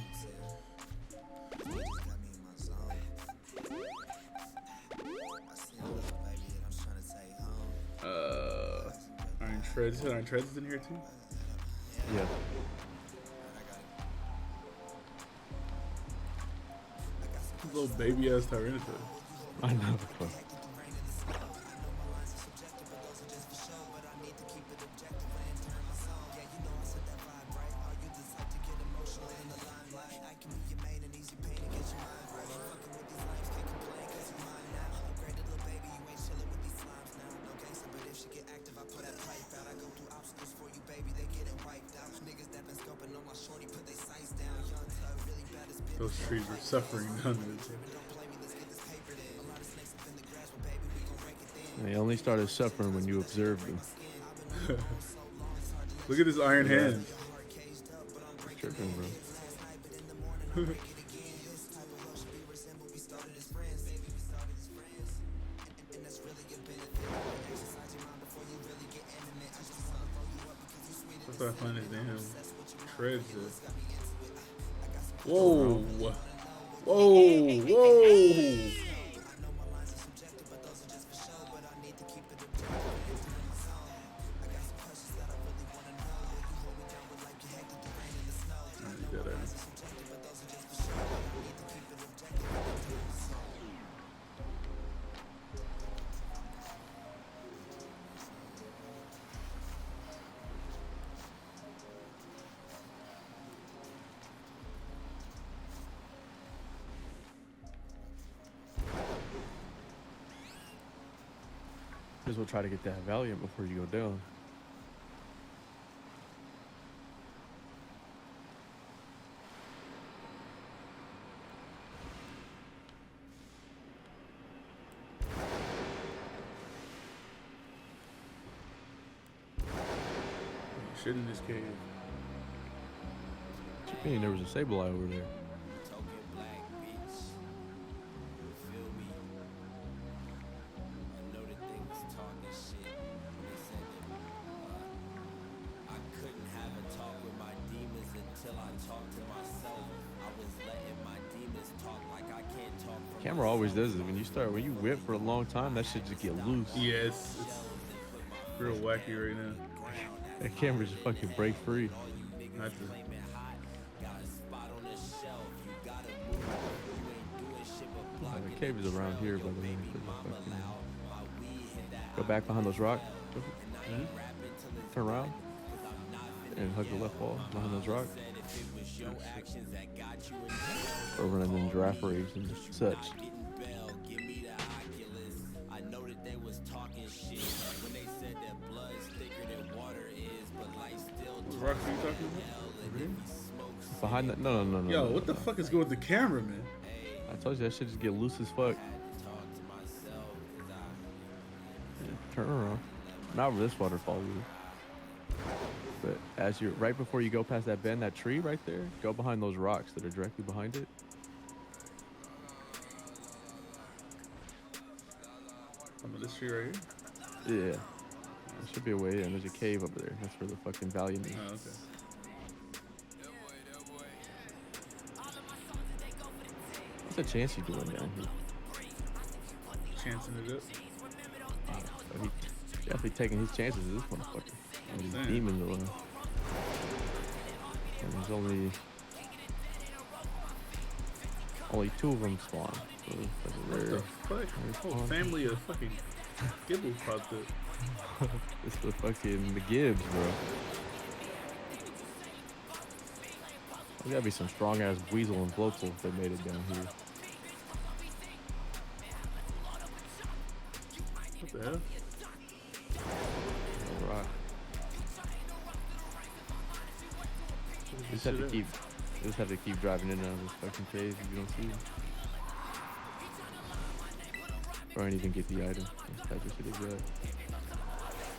Iron Treads. You said Iron Treads is in here too? Yeah. Little baby ass Tyranitar. I know. Those trees were suffering none of it. They only started suffering when you observed them. Look at his iron hand. Tripping, bro. That's why I find his damn treads. Whoa. Whoa. Whoa. Because we'll try to get that Valiant before you go down. Shit in this cave. What you mean? There was a Sableye over there. Camera always does it. When you whip for a long time, that shit just get loose. Yeah, it's real wacky right now. That camera just fucking break free. I have to. The cave is around here, by the way. Go back behind those rocks. Turn around. And hug the left wall behind those rocks. Or running in giraffe raves and such. What rocks are you talking about? Behind that? No. Yo, what the fuck is going with the camera, man? I told you that shit just get loose as fuck. Yeah, turn around. Not over this waterfall, either. But as you're right before you go past that bend, that tree right there, go behind those rocks that are directly behind it. Some of this tree right here? Yeah. There should be a way in. There's a cave over there. That's where the fucking Valiant is. Oh, okay. What's the chance you doing down here? Chancing it up. So he definitely taking his chances with this motherfucker. And these demons around. And there's only 2 of them spawn. So that's a rare. What the fuck? Whole family of fucking Gibbles popped up. It's the fucking Gibbs, bro. There's gotta be some strong ass weasel and Blotzel if they made it down here. What the hell? Alright. You just have to keep driving in and out of this fucking cave if you don't see it. Or ain't even get the item. This type of shit is good.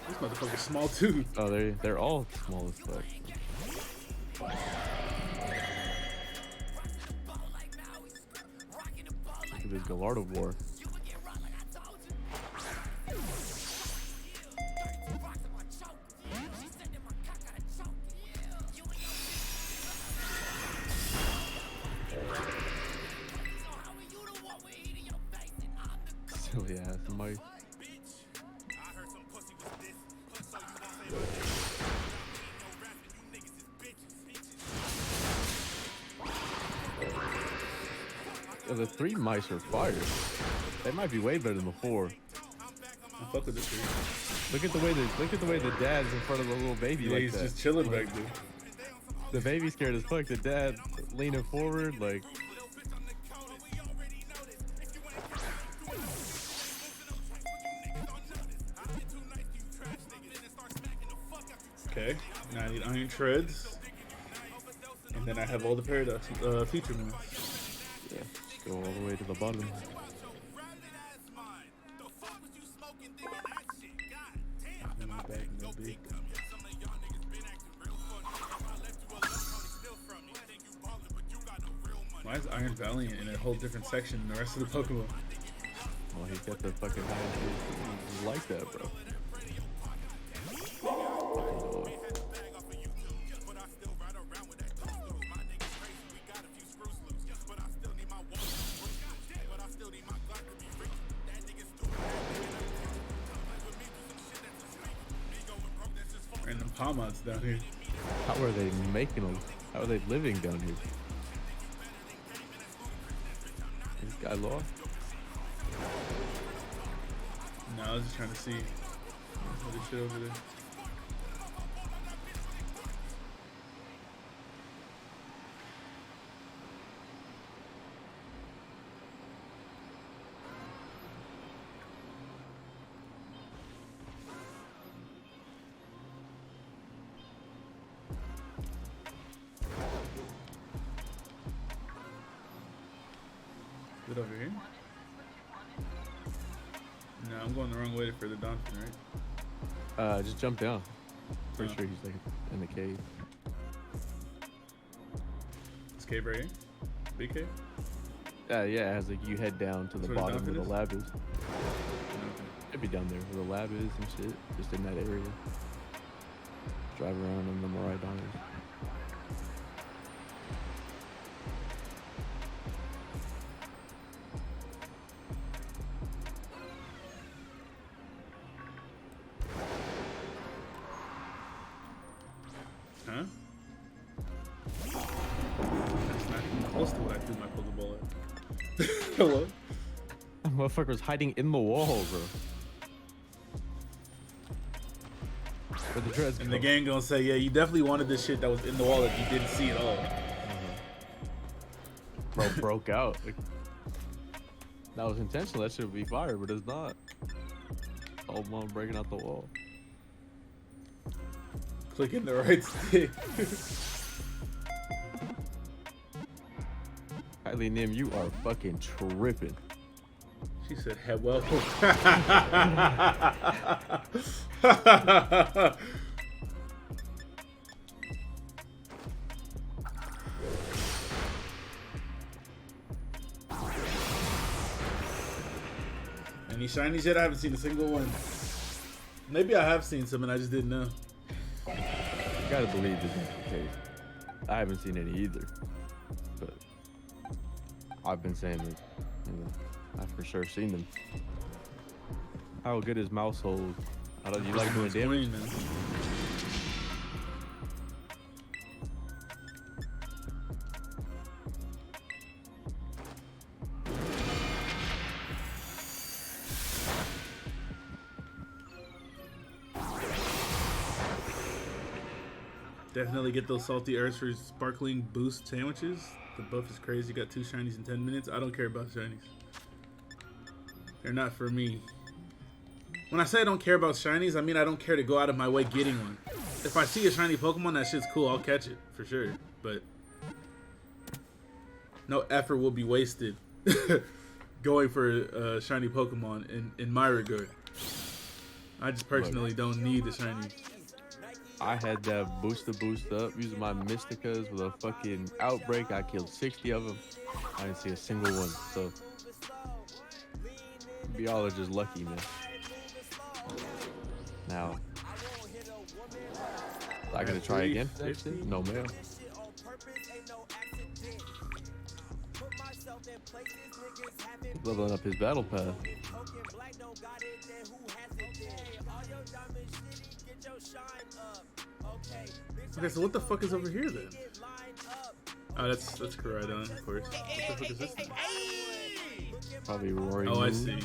This motherfucker's small too. Oh, they're all small as fuck. Look at this Gallardo-War. Silly ass mice. Yeah, the 3 mice are fire. They might be way better than the 4. I fuck with this tree. Look at the way the dad's in front of the little baby. Yeah, like he's that. just chilling back there. The baby's scared as fuck. The dad leaning forward like. Okay, now I need iron treads, and then I have all the paradox feature moves. Yeah, just go all the way to the bottom. Why is Iron Valiant in a whole different section than the rest of the Pokemon? Well, he's got the fucking highest. He's like that, bro. Palmots down here. How are they making them? How are they living down here? This guy lost? No, I was just trying to see all this shit over there. Is it over here? No, I'm going the wrong way for the dolphin, right? Just jump down. Pretty sure he's like in the cave. This cave right here? Big cave? Yeah, it has like you head down to the That's where the bottom where the dolphin lab is. It'd be down there where the lab is and shit. Just in that area. Drive around on the Miraidons. Huh? That's not even close to what I threw my Pokeball at. Hello? That motherfucker's hiding in the wall, bro. Where the dreads And go. the gang gonna say, yeah, you definitely wanted this shit that was in the wall that you didn't see at all. Bro broke out. Like, that was intentional. That should be fire, but it's not. Old mom breaking out the wall. Clicking the right stick. Kylie Nim, you are fucking tripping. She said, head well. Any shinies yet? I haven't seen a single one. Maybe I have seen some and I just didn't know. You gotta believe this is the case. I haven't seen any either. But I've been saying that, I've for sure seen them. How good is Mousehold? How do you like doing damage? Man. Definitely get those salty earths for sparkling boost sandwiches. The buff is crazy. Got 2 shinies in 10 minutes. I don't care about shinies. They're not for me. When I say I don't care about shinies, I mean I don't care to go out of my way getting one. If I see a shiny Pokemon, that shit's cool. I'll catch it for sure. But no effort will be wasted going for a shiny Pokemon in my regard. I just personally don't need the shiny. I had that boost up using my Mysticas with a fucking outbreak. I killed 60 of them. I didn't see a single one. So we all are just lucky, man. Now I gotta try again. No mail. Leveling up his battle pass. Okay, so what the fuck is over here then? Oh, that's Koraidon, of course. What the fuck is this thing? Probably Roaring Oh, Moon. I see.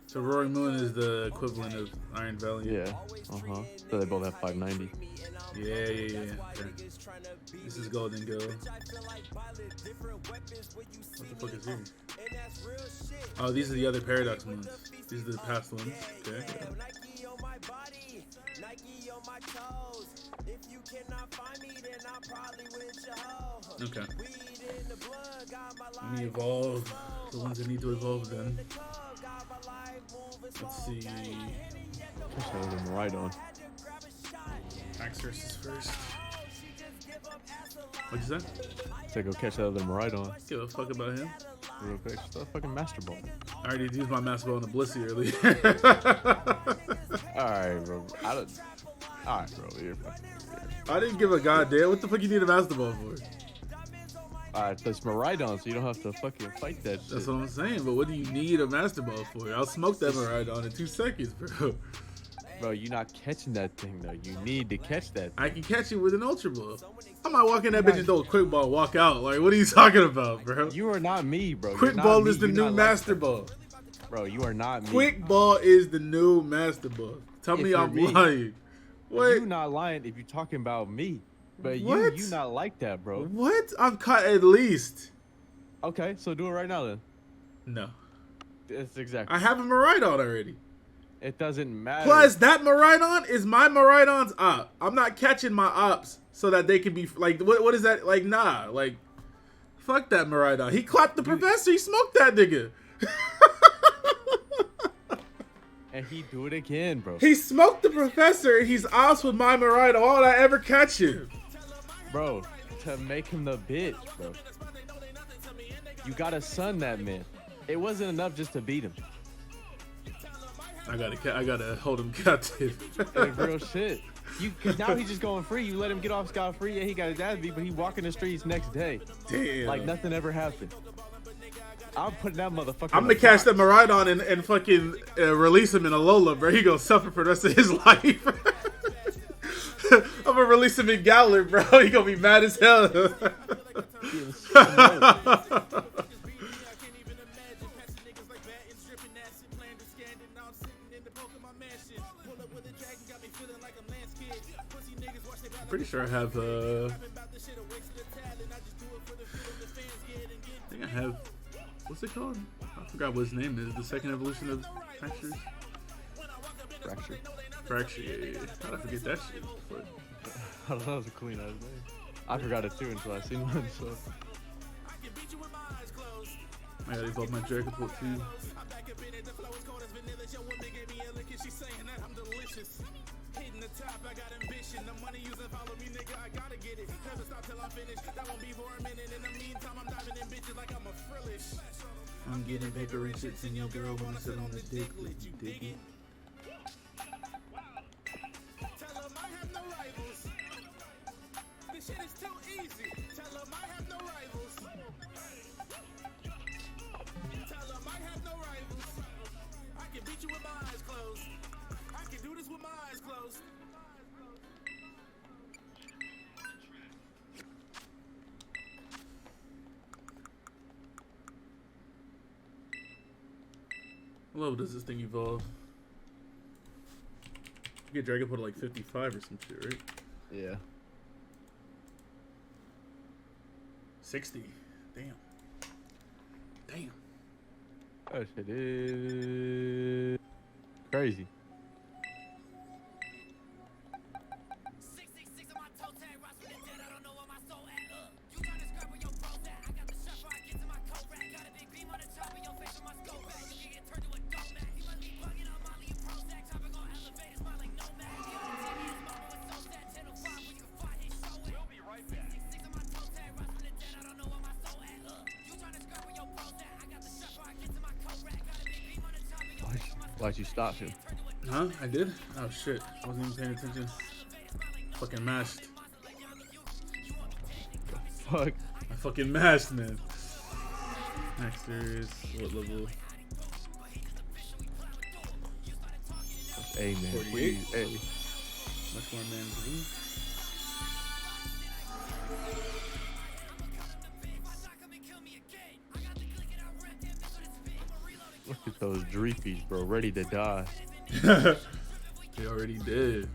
So Roaring Moon is the equivalent of Iron Valley. Yeah. So they both have 590. Yeah. Okay. This is Golden Go. What the fuck is here? Oh, these are the other Paradox moons. These are the past ones. Okay. Okay. Let me evolve the ones that need to evolve then. Let's see. Just hold them right on. Axorus is first. What'd you say? So go catch that other Miraidon. Give a fuck about him. Real quick. Just a fucking Master Ball. I already used my Master Ball on the Blissey earlier. Alright, bro. Alright, bro. You're fucking weird. I didn't give a goddamn. What the fuck you need a Master Ball for? Alright, that's Miraidon, so you don't have to fucking fight that shit. That's what I'm saying, but what do you need a Master Ball for? I'll smoke that Miraidon in 2 seconds, bro. Bro, you not catching that thing though. You need to catch that. I can catch it with an Ultra Ball. I might walk in that bitch and throw a quick ball, walk out. Like, what are you talking about, bro? You are not me, bro. Quick ball is the new master ball. Bro, you are not me. Quick ball is the new master ball. Tell me I'm lying. What? You not lying if you're talking about me. But you not like that, bro. What? I've caught at least. Okay, so do it right now then. No. It's exactly. I have a Maridon already. It doesn't matter. Plus, that Maridon is my Maridon's op. I'm not catching my ops so that they can be like, what is that? Like, nah, like, fuck that Maridon. He clapped the professor. He smoked that nigga. And he do it again, bro. He smoked the professor and he's ops with my Maridon. Why would I ever catch him? Bro, to make him the bitch, bro. You gotta sun that man. It wasn't enough just to beat him. I gotta hold him captive. Like, real shit. Cause now he's just going free. You let him get off scot-free. Yeah, he got his ass beat, but he walking the streets next day. Damn. Like nothing ever happened. I'm putting that motherfucker. I'm gonna catch that Maridon and fucking release him in a Lola, bro. He gonna suffer for the rest of his life. I'm gonna release him in Gowler, bro. He gonna be mad as hell. Pretty sure I have I think I have, what's it called? I forgot what his name is. The second evolution of Fractures? Fracture, yeah. How'd I forget that shit? But I don't know, it was a clean ass name. I forgot it too until I seen one, so. I gotta evolve my Dragapult too. I'm getting paper receipts and your girl wanna sit on the dick with you, diggy. Tell 'em I have no rivals. This shit is too easy. Tell 'em I have no rivals. Tell 'em I have no rivals. I can beat you with my eyes closed. I can do this with my eyes closed. What level does this thing evolve? You get Dragapult to like 55 or some shit, right? Yeah. 60. Damn. Damn. That shit is crazy. Why'd you stop him? Huh? I did? Oh shit. I wasn't even paying attention. Fucking mashed. Fuck. I fucking mashed, man. Maxers, what level? Hey man, 48. please, hey. Much more man blue. Look at those dreepies, bro, ready to die. They already did.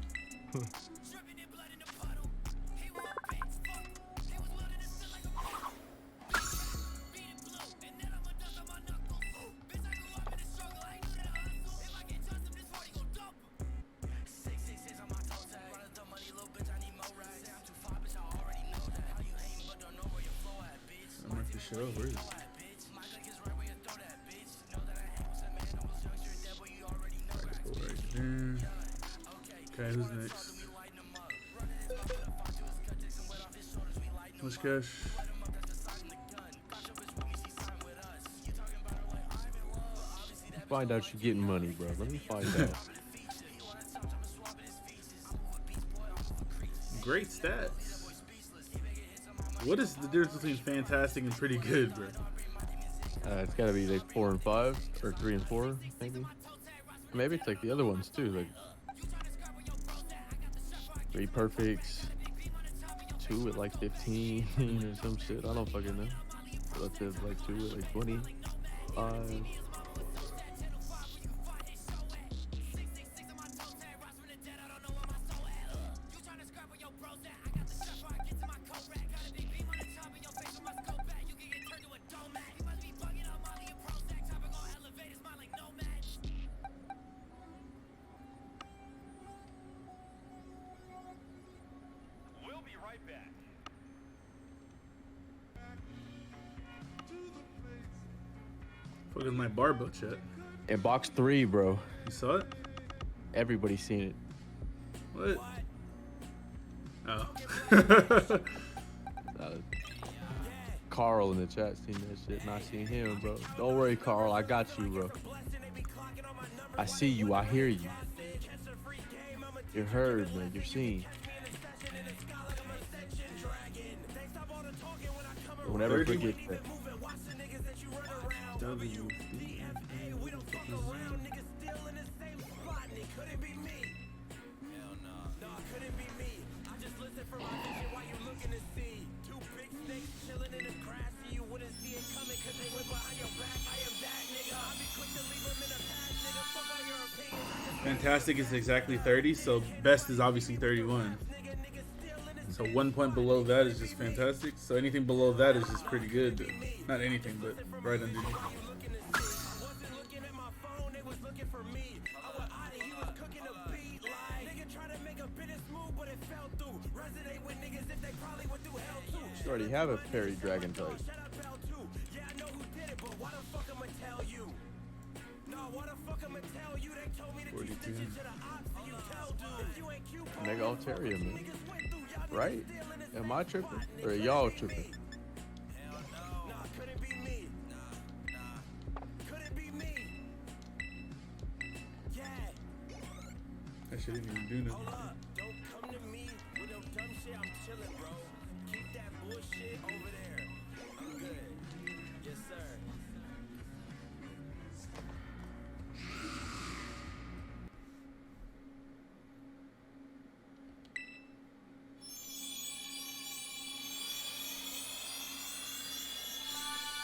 I marked this shit up. Where is it? Okay, who's next? Much cash? Find out you're getting money, bro. Let me find out. Great stats. What is the difference between fantastic and pretty good, bro? It's gotta be like 4 and 5 or 3 and 4, maybe. Maybe it's like the other ones too. Like 3 perfects, 2 at like 15 or some shit. I don't fucking know. Let's say like 2 at like 20. We'll be right back. Fucking my barbo chat. In box 3, bro. You saw it? Everybody's seen it. What? Oh. Carl in the chat seen that shit, not seen him, bro. Don't worry, Carl. I got you, bro. I see you. I hear you. You're heard, man. You're seen. Don't ever forget that. Fantastic is exactly 30, so best is obviously 31. So 1 point below that is just fantastic. So anything below that is just pretty good. Not anything, but right underneath. You already have a fairy dragon type. Mega Altaria, man. Right? Am I tripping? Or are y'all tripping? That shit didn't even do nothing.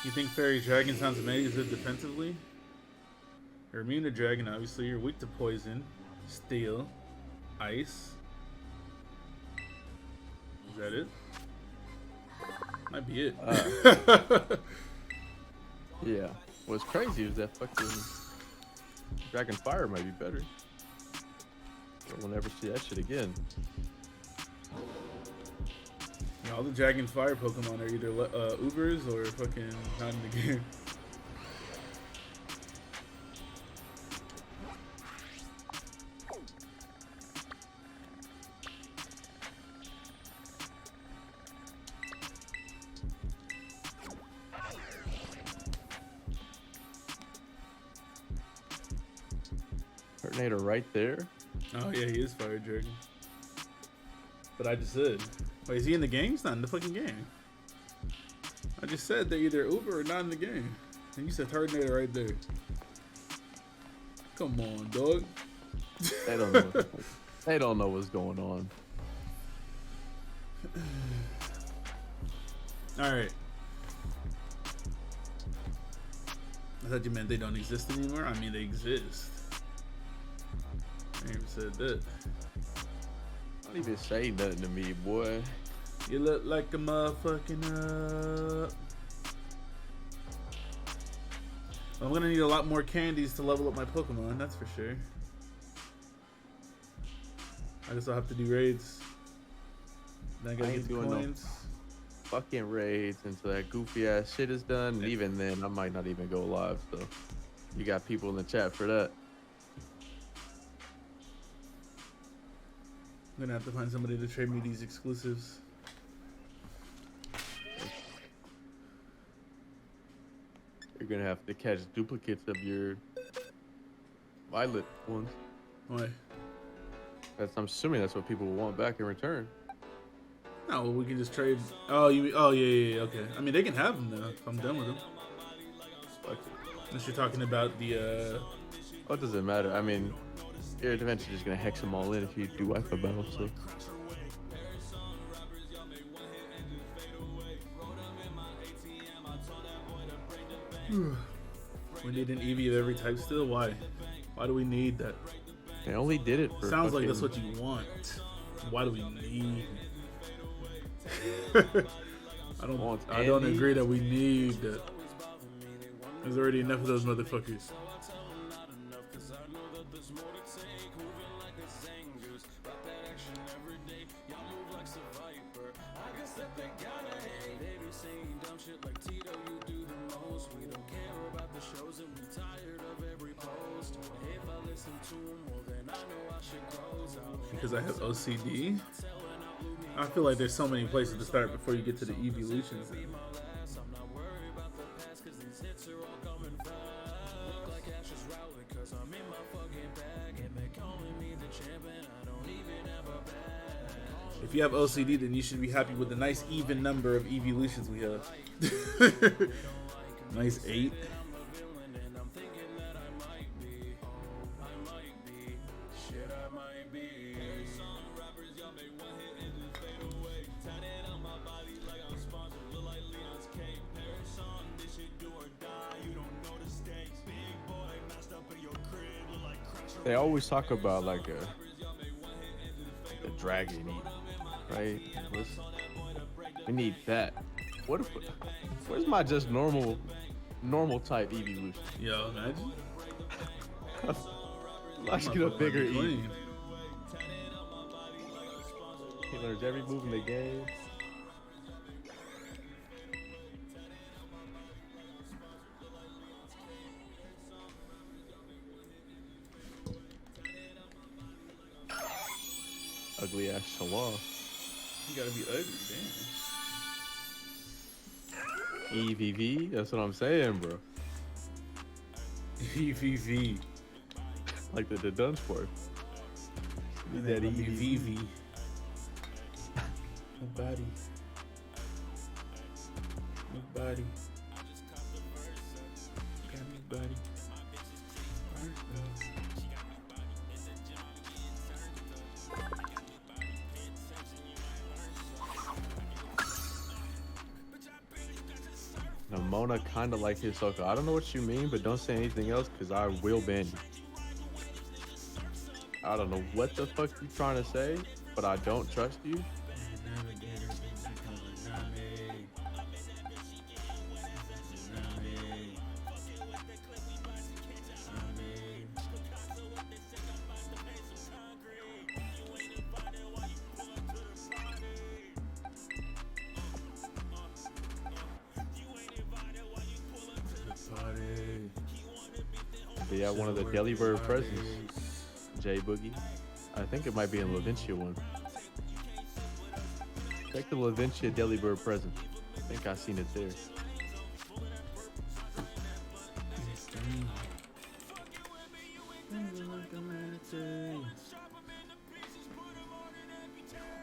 You think Fairy Dragon sounds amazing defensively? You're immune to Dragon, obviously. You're weak to Poison, Steel, Ice. Is that it? Might be it. Yeah. What's crazy is that fucking Dragon Fire might be better. But we'll never see that shit again. Yeah, all the Dragon Fire Pokemon are either Ubers or fucking not in the game. Turtonator right there. Oh yeah, he is Fire Dragon. But I just said, wait, is he in the game? He's not in the fucking game. I just said they're either Uber or not in the game. And you said Turtonator right there. Come on, dog. They don't know. They don't know what's going on. All right. I thought you meant they don't exist anymore. I mean, they exist. I never said that. Don't even say nothing to me, boy. You look like a motherfucking I'm gonna need a lot more candies to level up my Pokemon, that's for sure. I guess I'll have to do raids. Then I gotta get the coins. Fucking raids until that goofy ass shit is done. And even then, I might not even go live. So you got people in the chat for that. I'm gonna have to find somebody to trade me these exclusives. You're gonna have to catch duplicates of your Violet ones. Why? I'm assuming that's what people will want back in return. No, we can just trade. Oh, you? Oh, yeah. Okay. I mean, they can have them now if I'm done with them. Unless you're talking about the. What does it matter? I mean, you're eventually just gonna hex them all in if you do wipe a battle. So We need an Eevee of every type still? Why? Why do we need that? They only did it for Sounds like fucking- that's what you want. Why do we need? I don't Andy? agree that we need that. There's already enough of those motherfuckers. Because I have OCD. I feel like there's so many places to start before you get to the evolutions. If you have OCD, then you should be happy with the nice even number of evolutions we have. Nice 8. They always talk about like a dragon eat, right? We need that. What if? Where's my just normal type evolution? Yo, imagine. Let's get a bigger Eevee. He learns every move in the game. Ugly ass Shalom. You gotta be ugly, damn. EVV, that's what I'm saying, bro. EVV. Like the done sport. Need that EVV. Nobody. Nobody. Got nobody. Now, Mona kind of like his Hisoka. I don't know what you mean, but don't say anything else because I will ban you. I don't know what the fuck you're trying to say, but I don't trust you. But yeah, one of the Delibird presents, J Boogie. I think it might be in Laventia one. Check the Laventia Delibird present. I think I seen it there.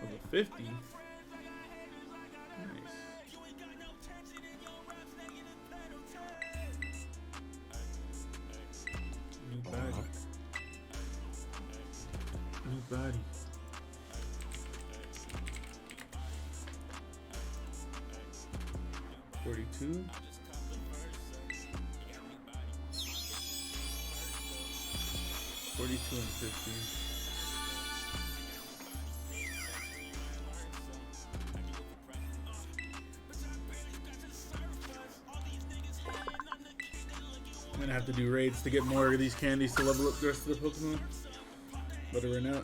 Level 50. Nice. New body. New body. $42. $42 and $50. I'm gonna have to do raids to get more of these candies to level up the rest of the Pokemon. But right now,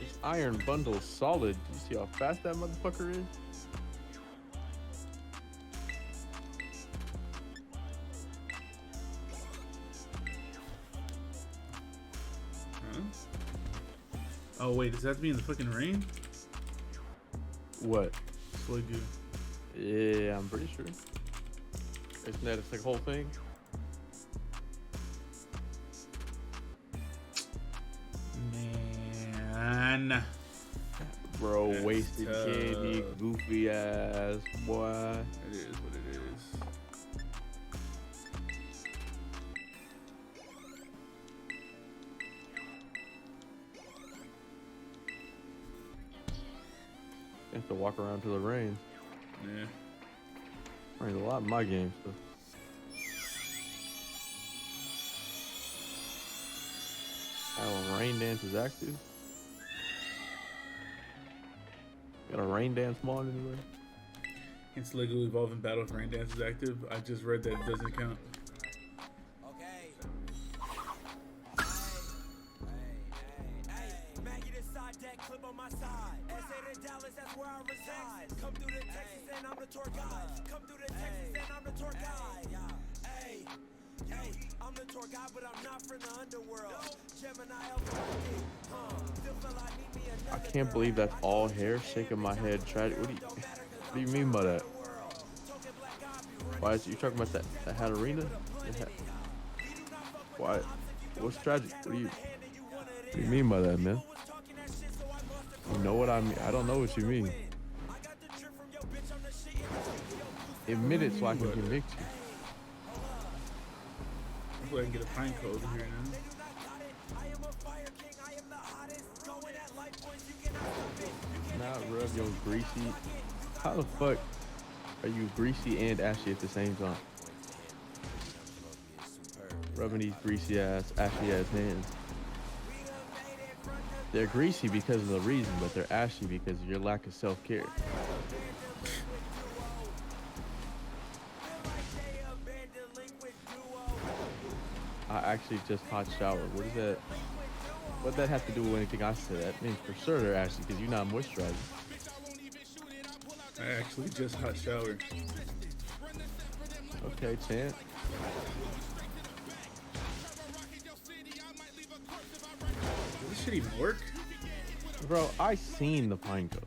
This iron bundle's solid. You see how fast that motherfucker is? huh? Oh wait, does that have to be in the fucking rain? What? Slugoo. Yeah, I'm pretty sure. Isn't that the whole thing? Man. Bro, That's wasted tough. candy, goofy ass boy. It is what it is. You have to walk around to the rain. Yeah. Rains a lot in my game, so. Oh, rain dance is active. Got a rain dance mod anyway? It's Lego Evolving Battle with Rain Dance is active. I just read that it doesn't count. I can't believe that's all hair. Shaking my head. Tragic. What do you mean by that? Why is you talking about that Hatterina? Why? What's tragic? What do you mean by that, man? You know what I mean? I don't know what you mean. Admit it so I can convict you. Hopefully I can get a pine code here now. Not rub your greasy. How the fuck are you greasy and ashy at the same time? Rubbing these greasy ass, ashy ass hands. They're greasy because of the reason, but they're ashy because of your lack of self-care. I actually just hot showered. What is that? What that have to do with anything I said? That means for sure they're ashy because you're not moisturizing. I actually just hot showered. Okay, champ. Does this shit even work? Bro, I seen the pine cones.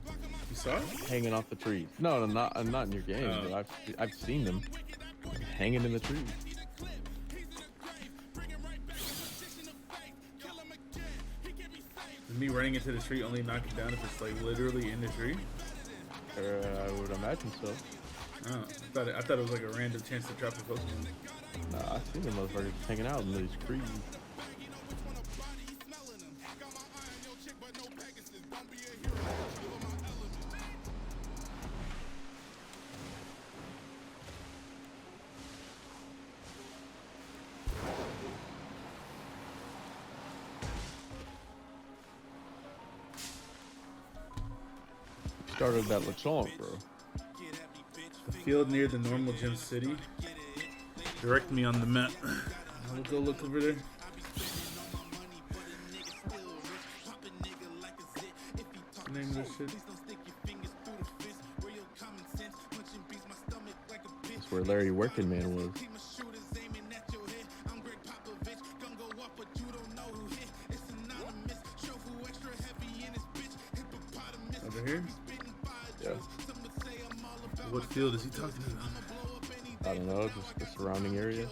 You saw it? Hanging off the trees. No, not in your game, but I've seen them hanging in the trees. Is me running into the tree only knock it down if it's like literally in the tree? I would imagine so. Oh, I thought it was like a random chance to drop a Pokemon. Nah, I've seen the motherfuckers hanging out in these trees. Started that Lechonk, bro. The field near the normal gym city. Direct me on the map. I will go look over there. What's the name of this shit? That's where Larry Working Man was. Over here? Yeah. What field is he talking about? I don't know, just the surrounding area.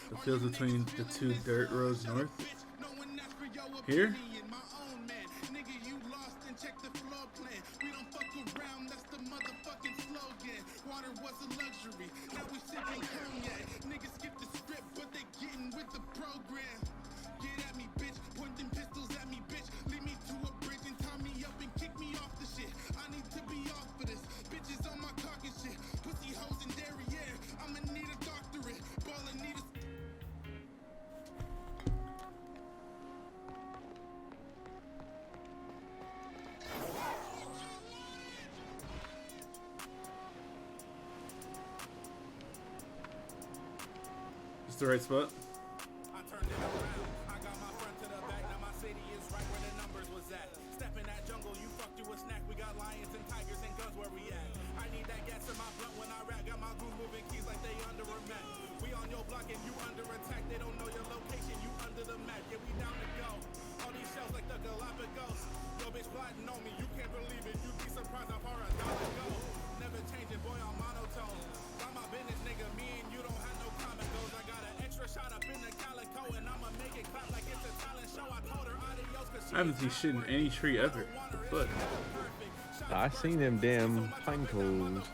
The fields between the two dirt roads north. Here? It's the right spot. I turned it around. I got my front to the back. Now my city is right where the numbers was at. Step in that jungle, you fucked you a snack. We got lions and tigers and guns where we at. I need that gas in my blunt when I rap. Got my goons moving keys like they under a mat. We on your block and you under attack. They don't know your location, you under the map. Yeah, we down to go. All these shells like the Galapagos. Yo, bitch plotting on me. You can't believe it. You'd be surprised how far $1 go. Never changing, boy, I'm monotone. Got my business, nigga. Me and you don't have no common goals. I got an extra shot up in the calico and I'ma make it clap like it's a talent show. I told her adios cause I haven't seen shit in any tree ever. But I seen them damn pine cones.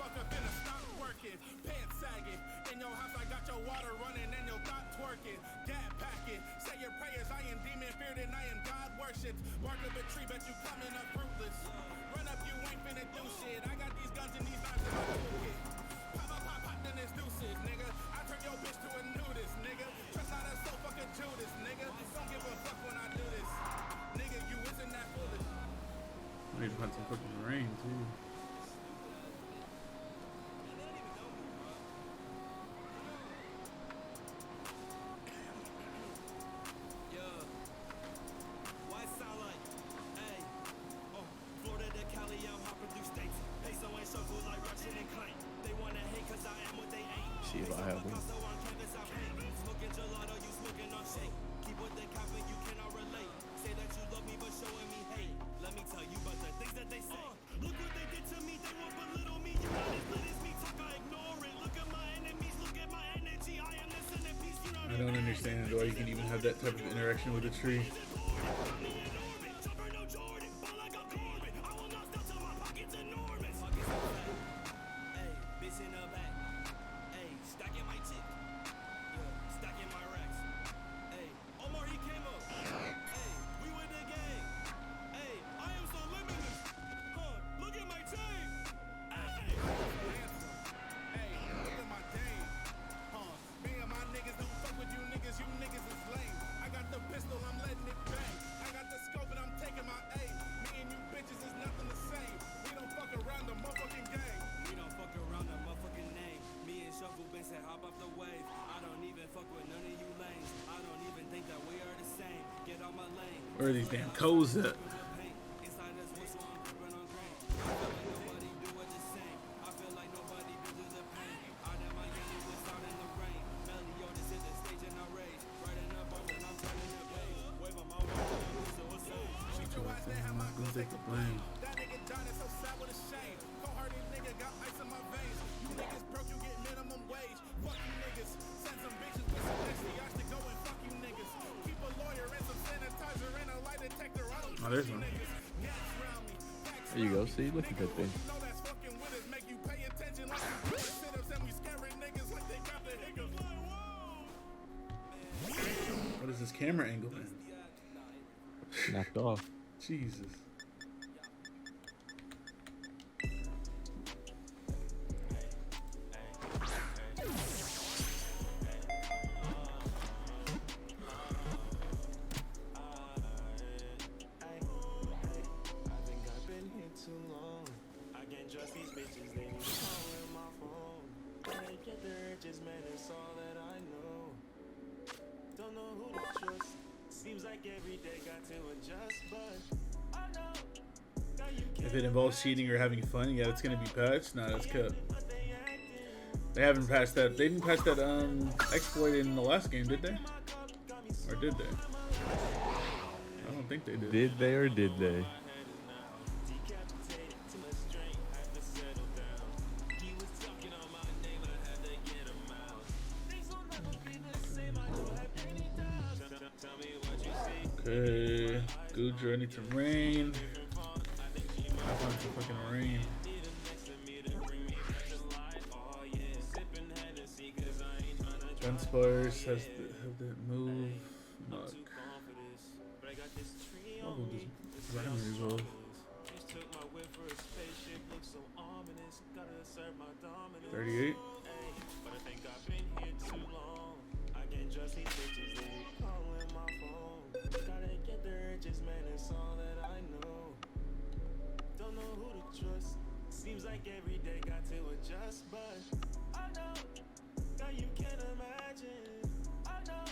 in your house, I got your water running and see if I have them. I don't understand why you can even have that type of interaction with a tree. Where are these damn codes at? Take the blame. That nigga John is so sad with a shame. Cold-hearted nigga got ice in my veins. You niggas broke, you get minimum wage. Fuck you niggas. Send some bitches with some XDRs to go and fuck you niggas. Keep a lawyer and some sanitizer and a lie detector. I don't Oh, there's one. There you go. See, look at that thing. make you pay attention like you sit-ups and we scaring niggas like they got the hiccups. What is this camera angle, man? Knocked off. Jesus. If it involves cheating or having fun, yeah, it's gonna be patched. Nah, that's cut. They haven't patched that. They didn't patch that exploit in the last game, did they? Or did they? I don't think they did. Did they or did they? Okay, Goodra, I need some rain. I want some fucking rain. Gunspires has the move. Muck. I'll go this primary evolve. 38. Seems like every day got to adjust, but I know that you can't imagine. I know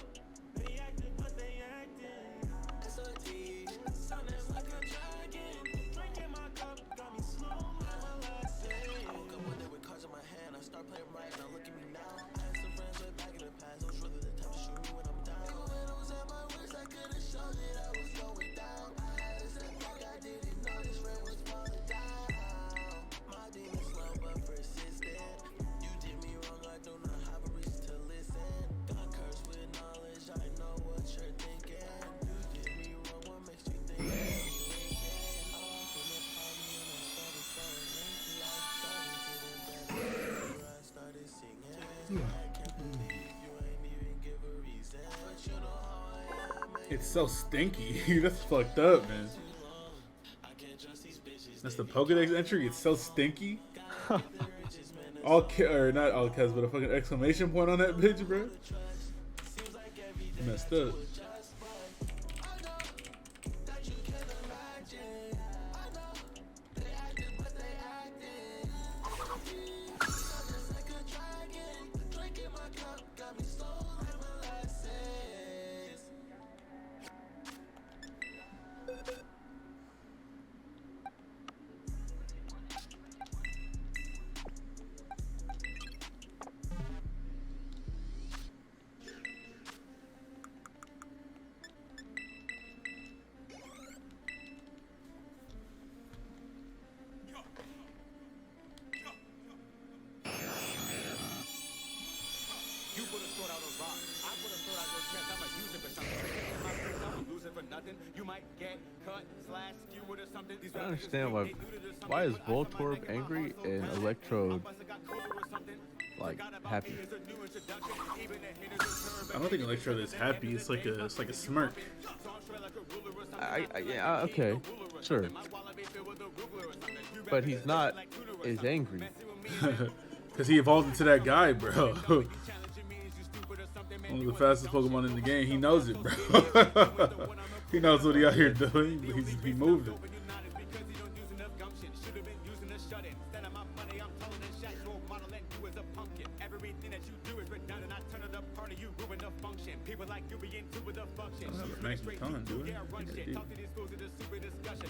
they acting, but they acting. S.O.T. sounding like a dragon. Drinking my cup got me slow, molasses. I woke up one day with cards in my hand. I start playing right, now look at me now. I had some friends way back in the past. Those really the type to shoot me when I'm down. When I was at my worst, I could have shown that I was going down. I had a step back, I didn't know this rain was falling down. It's so stinky. That's fucked up, man. That's the Pokedex entry. It's so stinky. Or not all caps, but a fucking exclamation point on that bitch, bro. Messed up. chance, I'ma use it for something. Taking my place, I'ma lose it for nothing. You might get cut, slash, skewered or something. These I don't understand why is Voltorb angry and Electrode like happy? I don't think Electrode is happy. It's like a smirk. Yeah, okay, sure, but he's not as angry. Because he evolved into that guy, bro. One of the fastest Pokemon in the game. He knows it, bro. He knows what he out here doing. He moved it. Magneton, dude. Yeah,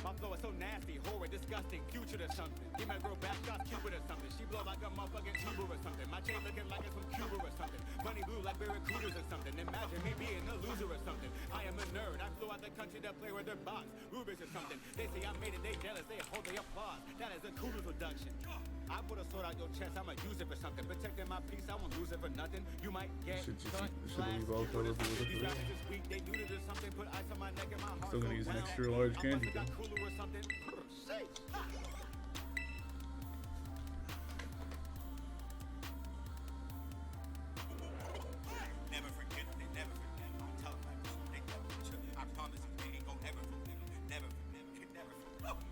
my flow is so nasty, horrid, disgusting, putrid or something. Give my girl back shots, Cupid or something. She blow like a motherfucking tuber or something. My chain looking like it's from Cuba or something. Money blue like barracudas or something. Imagine me being a loser or something. I am a nerd. I flew out the country to play with their box. Rubik's or something. They say I made it, they jealous, they hold their applause. That is a cool production. I put a sword out your chest, I'ma use it for something. Protecting my peace, I won't lose it for nothing. You might get cut, slash, these rappers is weak, they do to something. Put ice on my neck and my heart. Still gonna use an extra large candy though. Cooler or something. Never forget, they never forget. I'm telling my people, they never forget. I promise you, they ain't gonna ever forget. Never forget, never forget.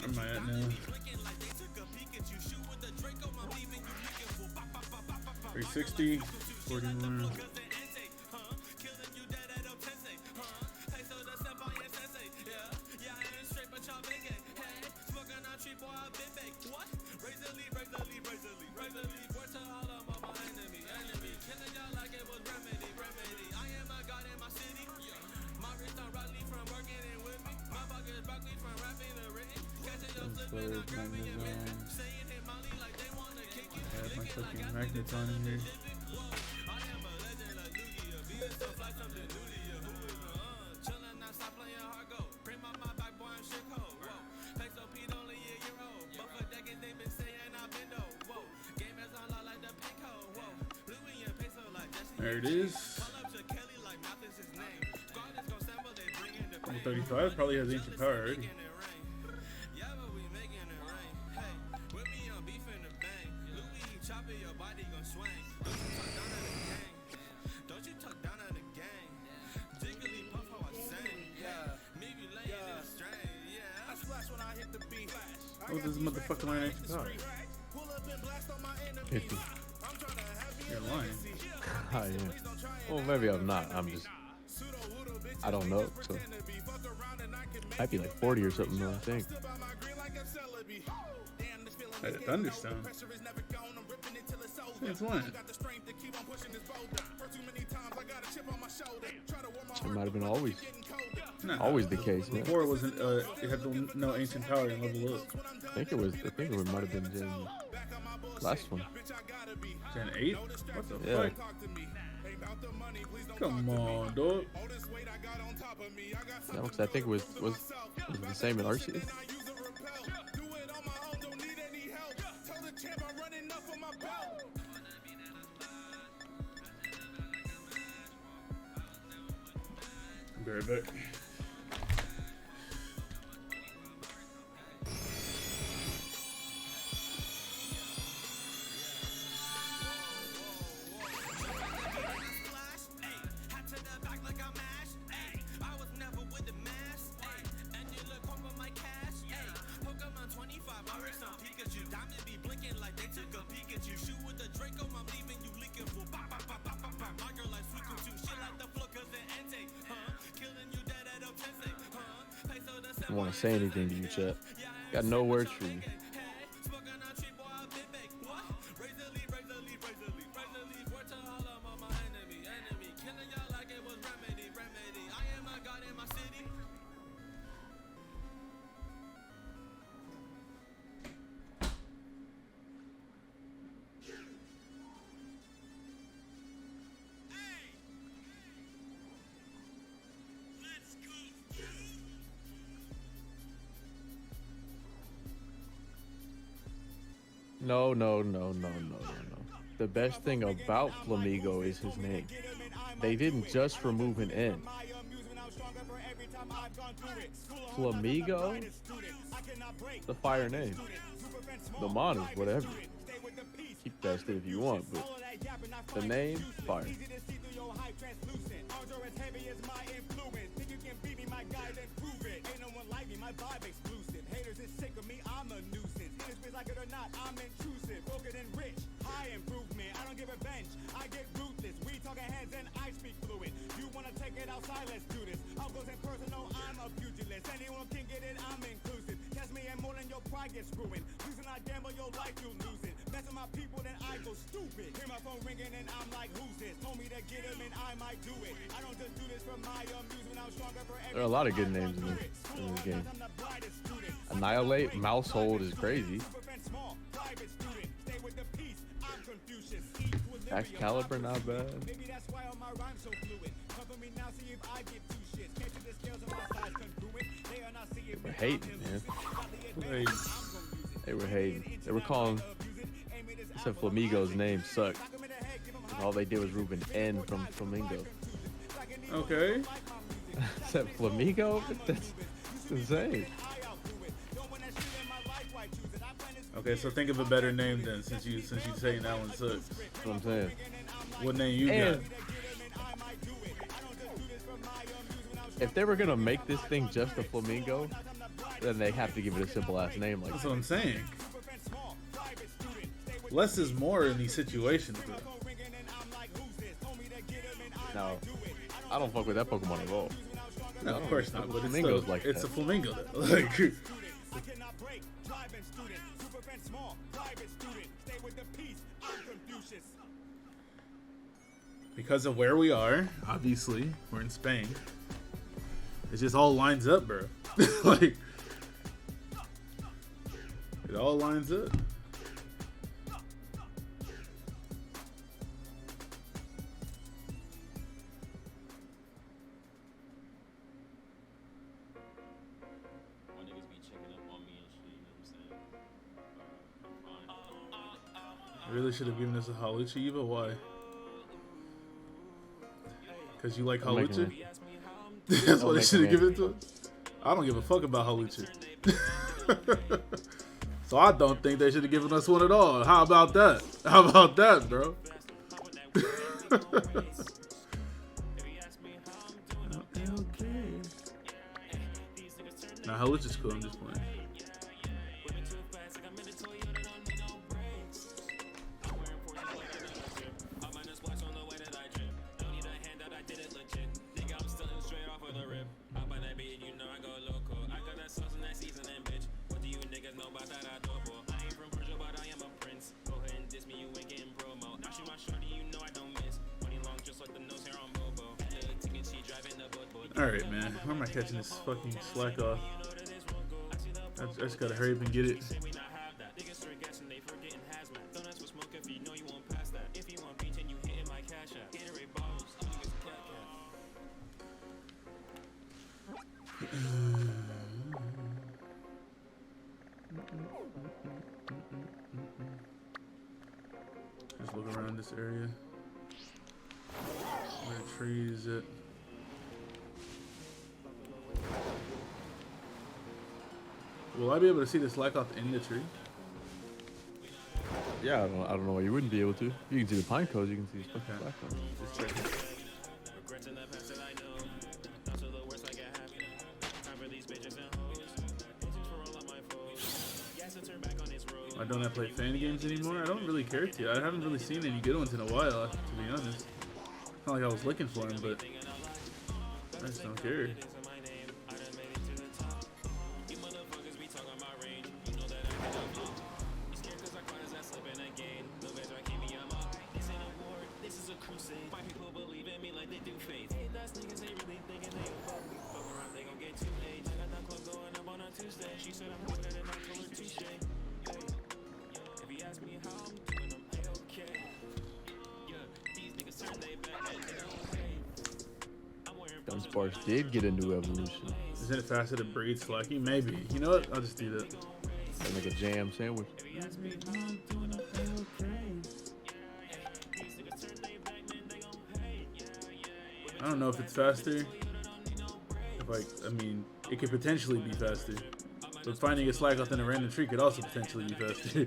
Where am I at now? 360, 41. I have my fucking Magneton in here. There it is. 35 probably has ancient power already. What does this motherfucker learn ancient power? 50. You're lying. I am. Well, maybe I'm not. I don't know. So might be like 40 or something though, I think. At a Thunderstone. Since when? It might have been always. Nah, always the case, man. Before it wasn't. It had no ancient power and level up. I think it might have been Gen last one. Gen 8? What the Yeah. fuck? Come on, dog. Yeah, because I think it was the same in Arceus. Be right back. I don't want to say anything to you, Chet. Got no words for you. No. The best thing about Flamigo is his name. They didn't just remove an N. Flamigo? The fire name. The mod is whatever. Keep that shit if you want, but the name, fire. Like it or not, I'm intrusive, broken and rich, high improvement. I don't give revenge, I get ruthless. We talking heads and I speak fluid. You wanna take it outside? Let's do this. I'll go in personal, I'm a pugilist. Anyone can get it, I'm inclusive. Test me and more than your pride gets ruined. Losing, I gamble your life, you losing. Messing my people, then I go stupid. Hear my phone ringing and I'm like, who's this? Told me to get him and I might do it. I don't just do this for my amusement. I'm stronger for every. There are a lot of good names in this game. Annihilate, Mousehold is crazy. Excalibur, not bad. They were hating, man. They were hating. They were calling. They said Flamigo's name sucked. And all they did was remove an N from Flamingo. Okay. Said Flamigo? That's insane. Okay, so think of a better name then, since you saying that one sucks. That's what I'm saying. What name you got? If they were gonna make this thing just a flamingo, then they have to give it a simple ass name like That's that. what I'm saying. Less is more in these situations, bro. No, I don't fuck with that Pokemon at all. No, of course not. But Flamingo's it's like it's that. a flamingo though. Like, because of where we are, obviously, we're in Spain. It just all lines up, bro. Like, it all lines up. I really should have given us a Halucha Eva. Why? Because you like I'm making Halucha? it. That's I'm why they should have making given it to us? I don't give a fuck about Halucha. So I don't think they should have given us one at all. How about that? How about that, bro? Nah, Halucha's cool. I'm just playing. Alright, man. Why am I catching this fucking slack off? I just gotta hurry up and get it. Just look around this area. Where the trees at? Will I be able to see the slack off in the tree? Yeah, I don't know why you wouldn't be able to. You can see the pine cones, you can see the Okay. black ones. Just checking. Why don't I play fan games anymore? I don't really care to. I haven't really seen any good ones in a while, to be honest. Not like I was looking for them, but I just don't care. Dunsparce did get a new evolution. Isn't it faster to breed Slacky? Maybe. You know what? I'll just do that. That's like a jam sandwich. I don't know if it's faster. I mean, it could potentially be faster. But finding a slack within a random tree could also potentially be faster.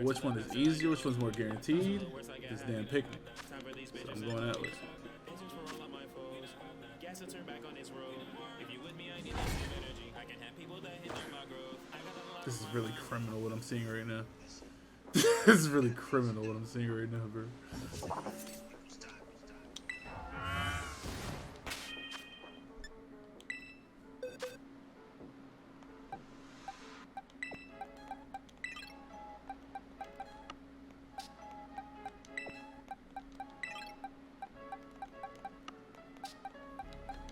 Which one is easier? Which one's more guaranteed? This damn picnic. So I'm going that way. This is really criminal what I'm seeing right now. This is really criminal what I'm seeing right now, bro.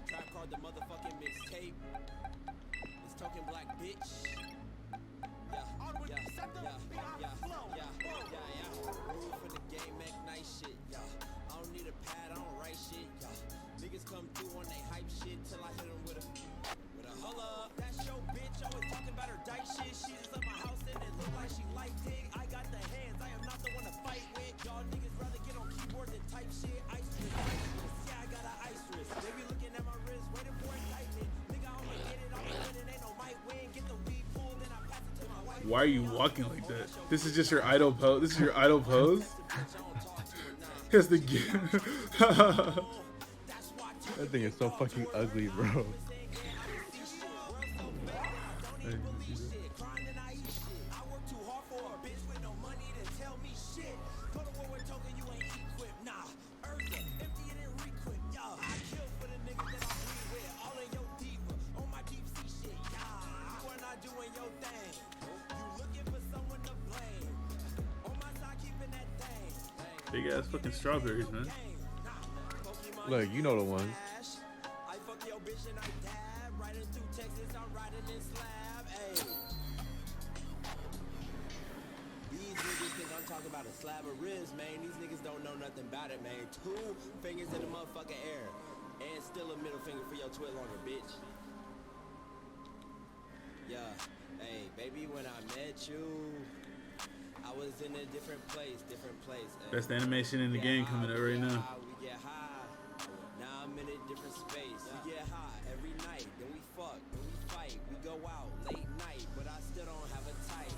Trap card the motherfucking mixtape. It's talking black bitch. Rule for the game, make nice shit. Yeah, I don't need a pad, I don't write shit. Yeah, niggas come through on they hype shit till I hit them with a holla. That's your bitch, always talking about her dice shit. She just left my house and it look like she liked it. I got the hands, I am not the one to fight with. Y'all niggas rather get on keyboards than type shit. Ice wrist, yeah, I got an ice wrist. They be looking at my wrist, waiting for excitement. Nigga, I'ma get it, I'ma win it, ain't no might win. Get the weed pulled, then I pass it to my wife. Why are you walking like that? This is just your idle pose. This is your idle pose. Here's the That thing is so fucking ugly, bro. Big ass fucking strawberries, man. Look, you know the ones. I fuck your bitch and I dab. Riding through Texas, I'm riding in slab. Ayy. These niggas think I'm talking about a slab of ribs, man. These niggas don't know nothing about it, man. 2 fingers in the motherfucking air. And still a middle finger for your twit longer, bitch. Yeah. Hey, baby, when I met you, I was in a different place. Best animation in the game coming out right now. We get high. Now I'm in a different space. We get high every night, then we fuck, then we fight. We go out late night, but I still don't have a type.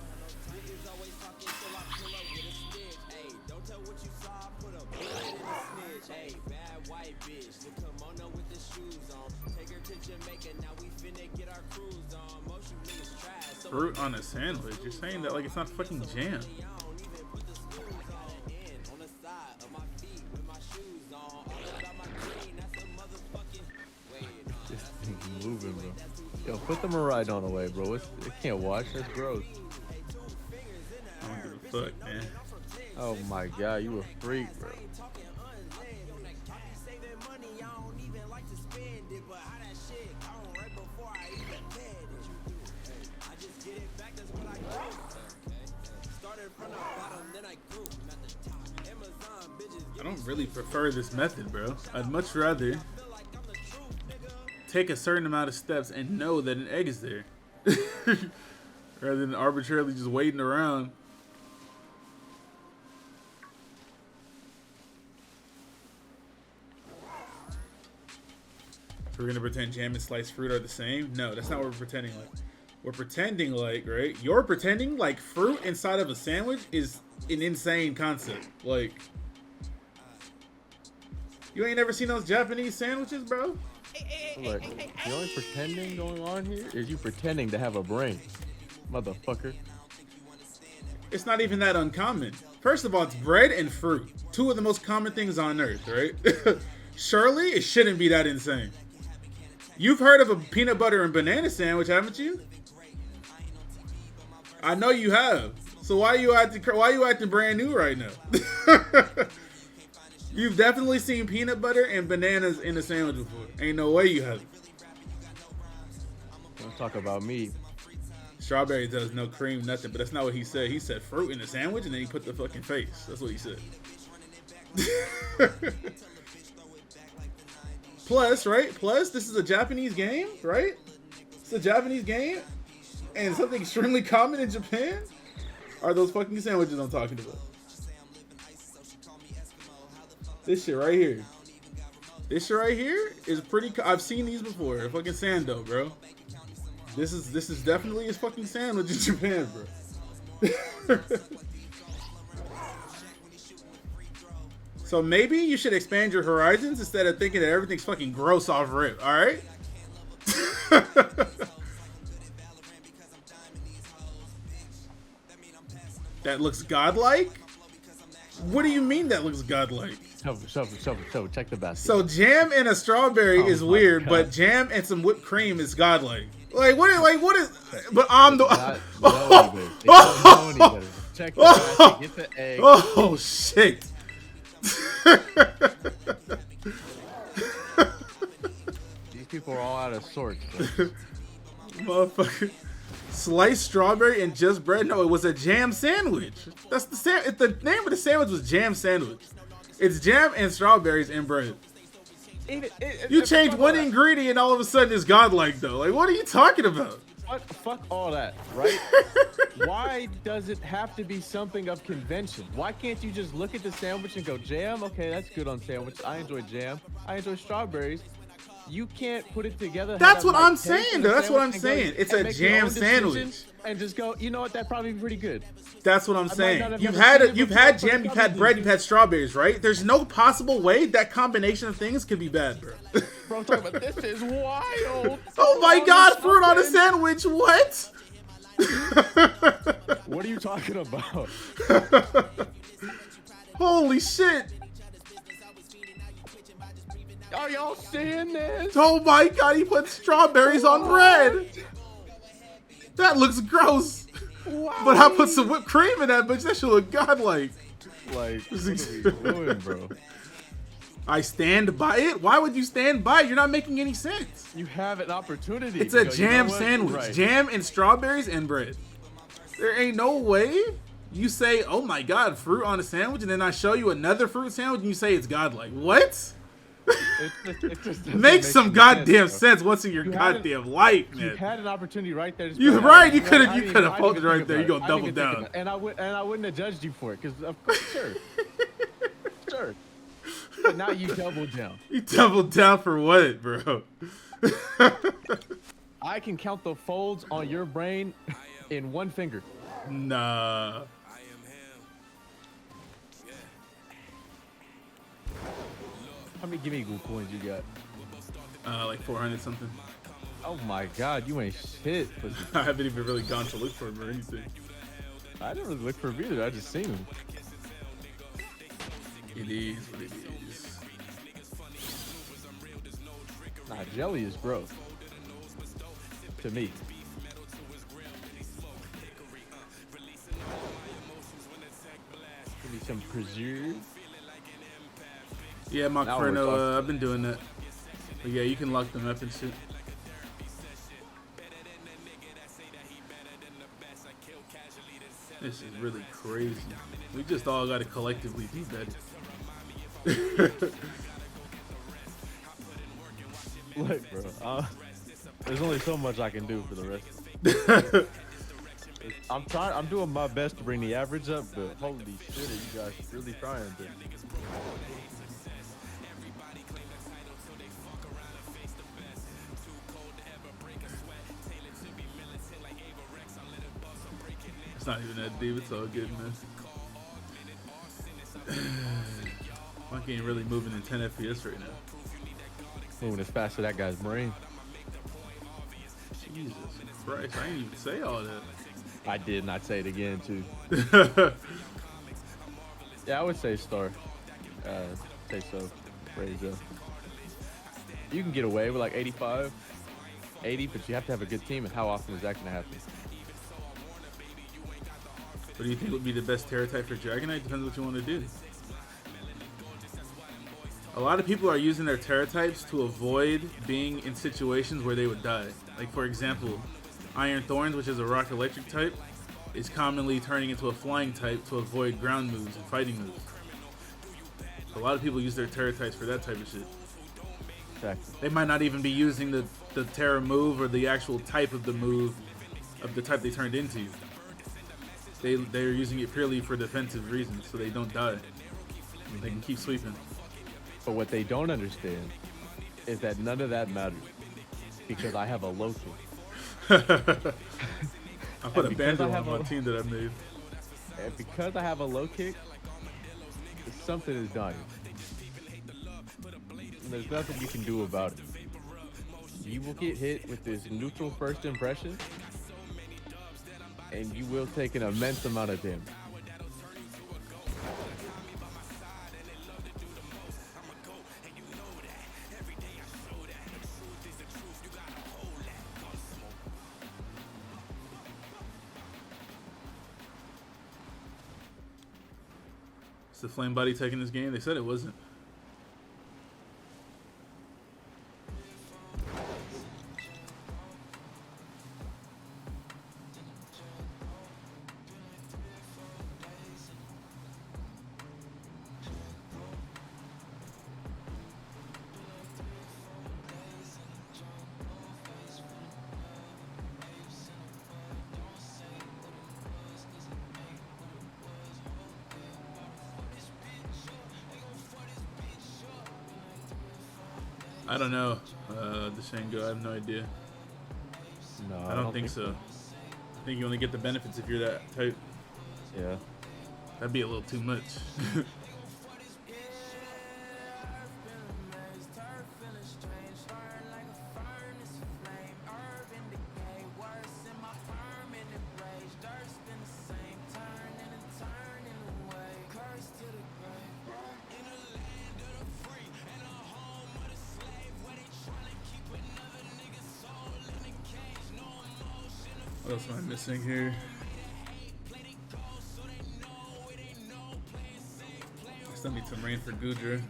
Niggas always talking till I pull up with a stick. Hey, don't tell what you saw, put a bullet in a snitch. Hey, bad white bitch, the kimono with the shoes on. Take her to Jamaica, now we finna get our cruise on. Most you niggas trash. Fruit on a sandwich. You're saying that like it's not fucking jam. Moving, bro. Yo, put the Maridon away, bro. It can't wash. That's gross. I don't give a fuck, man. Oh my god, you a freak, bro. I don't really prefer this method, bro. I'd much rather take a certain amount of steps and know that an egg is there rather than arbitrarily just waiting around. So we're gonna pretend jam and sliced fruit are the same? No, that's not what we're pretending like. We're pretending like, right? You're pretending like fruit inside of a sandwich is an insane concept. Like, you ain't never seen those Japanese sandwiches, bro? Look, the only pretending going on here is you pretending to have a brain, motherfucker. It's not even that uncommon. First of all, it's bread and fruit. 2 of the most common things on earth, right? Surely it shouldn't be that insane. You've heard of a peanut butter and banana sandwich, haven't you? I know you have. So why are you acting brand new right now? You've definitely seen peanut butter and bananas in a sandwich before. Ain't no way you haven't. Don't talk about me. Strawberry does no cream, nothing. But that's not what he said. He said fruit in the sandwich, and then he put the fucking face. That's what he said. Plus, right? Plus, this is a Japanese game, right? It's a Japanese game, and something extremely common in Japan are those fucking sandwiches I'm talking about. This shit right here. This shit right here is pretty. I've seen these before. Fucking sando, bro. This is definitely a fucking sandwich in Japan, bro. So maybe you should expand your horizons instead of thinking that everything's fucking gross off rip. All right. That looks godlike? What do you mean that looks godlike? Shofu, check the basket. So jam and a strawberry is weird, but jam and some whipped cream is godlike. Like what is? But I'm the. Check the basket. Get the egg. Oh shit! These people are all out of sorts. Motherfucker. Sliced strawberry and just bread? No, it was a jam sandwich. That's the name of the sandwich was jam sandwich. It's jam and strawberries and bread. You change one ingredient, all of a sudden it's godlike though. Like, what are you talking about? Fuck all that, right? Why does it have to be something of convention? Why can't you just look at the sandwich and go, jam? Okay, that's good on sandwich. I enjoy jam. I enjoy strawberries. You can't put it together. That's what I'm saying, though. That's what I'm saying. It's a jam sandwich. And just go, you know what? That'd probably be pretty good. That's what I'm saying. You've had jam, you've had bread, you've had strawberries, right? There's no possible way that combination of things could be bad, bro. Bro, I'm talking about this is wild. Oh my god, fruit on a sandwich. What? What are you talking about? Holy shit. Are y'all seeing this? Oh my god, he put strawberries on bread. That looks gross. Wow. But I put some whipped cream in that bitch. That should look godlike. Like, what are we doing, bro? I stand by it? Why would you stand by it? You're not making any sense. You have an opportunity. It's a jam sandwich. Right. Jam and strawberries and bread. There ain't no way you say, oh my god, fruit on a sandwich, and then I show you another fruit sandwich and you say it's godlike. What? It just make some goddamn sense once in your goddamn life, man. You had an opportunity right there. You right. You could have focused right there. You gonna double down. And I wouldn't have judged you for it because of course, sure. But now you doubled down. You doubled down for what, bro? I can count the folds on your brain in one finger. Nah. How many gimme goo coins you got? Like 400 something. Oh my god, you ain't shit. I haven't even really gone to look for them or anything. I didn't really look for them either. I just seen them. It is what it is. Nah, jelly is gross. To me. Give me some preserve. Yeah, Macferno, I've been doing that. But yeah, you can lock them up and shit. This is really crazy. We just all gotta collectively do better. Look, bro, there's only so much I can do for the rest. I'm doing my best to bring the average up, but holy shit, are you guys really trying to? It's not even that deep. It's all good, man. My game really moving in 10 FPS right now. Moving as fast as that guy's brain. Jesus Christ, I didn't even say all that. I did not say it again, too. Yeah, I would say star. Say so. Raise up. You can get away with like 85, 80, but you have to have a good team, and how often is that going to happen? What do you think would be the best terror type for Dragonite? Depends what you want to do. A lot of people are using their terror types to avoid being in situations where they would die. Like, for example, Iron Thorns, which is a rock electric type, is commonly turning into a flying type to avoid ground moves and fighting moves. So a lot of people use their terror types for that type of shit. Exactly. They might not even be using the the Terra move or the actual type of the move of the type they turned into. They're using it purely for defensive reasons, so they don't die. They can keep sweeping. But what they don't understand is that none of that matters because I have a low kick. I put a Bandle on my team that I made. And because I have a low kick, something is dying. There's nothing you can do about it. You will get hit with this neutral first impression, and you will take an immense amount of damage. Is the Flame Body taking this game? They said it wasn't. I don't know, the Shango. I have no idea. No, I don't think so. I think you only get the benefits if you're that type. Yeah. That'd be a little too much. What else am I missing here? Still need some rain for Gudra.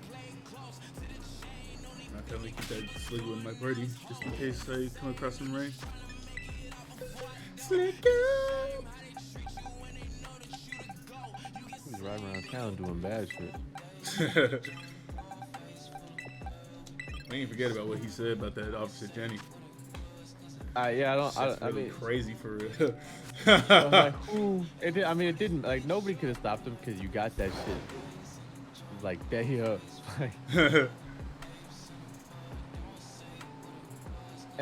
I'll definitely keep that Sligo in my party just in case I come across some rain. Sligo! He's riding around town doing bad shit. We ain't forget about what he said about that Officer Jenny. Yeah, I mean, crazy for real. Like, who? It didn't. Like, nobody could have stopped him because you got that shit. Like, day up. And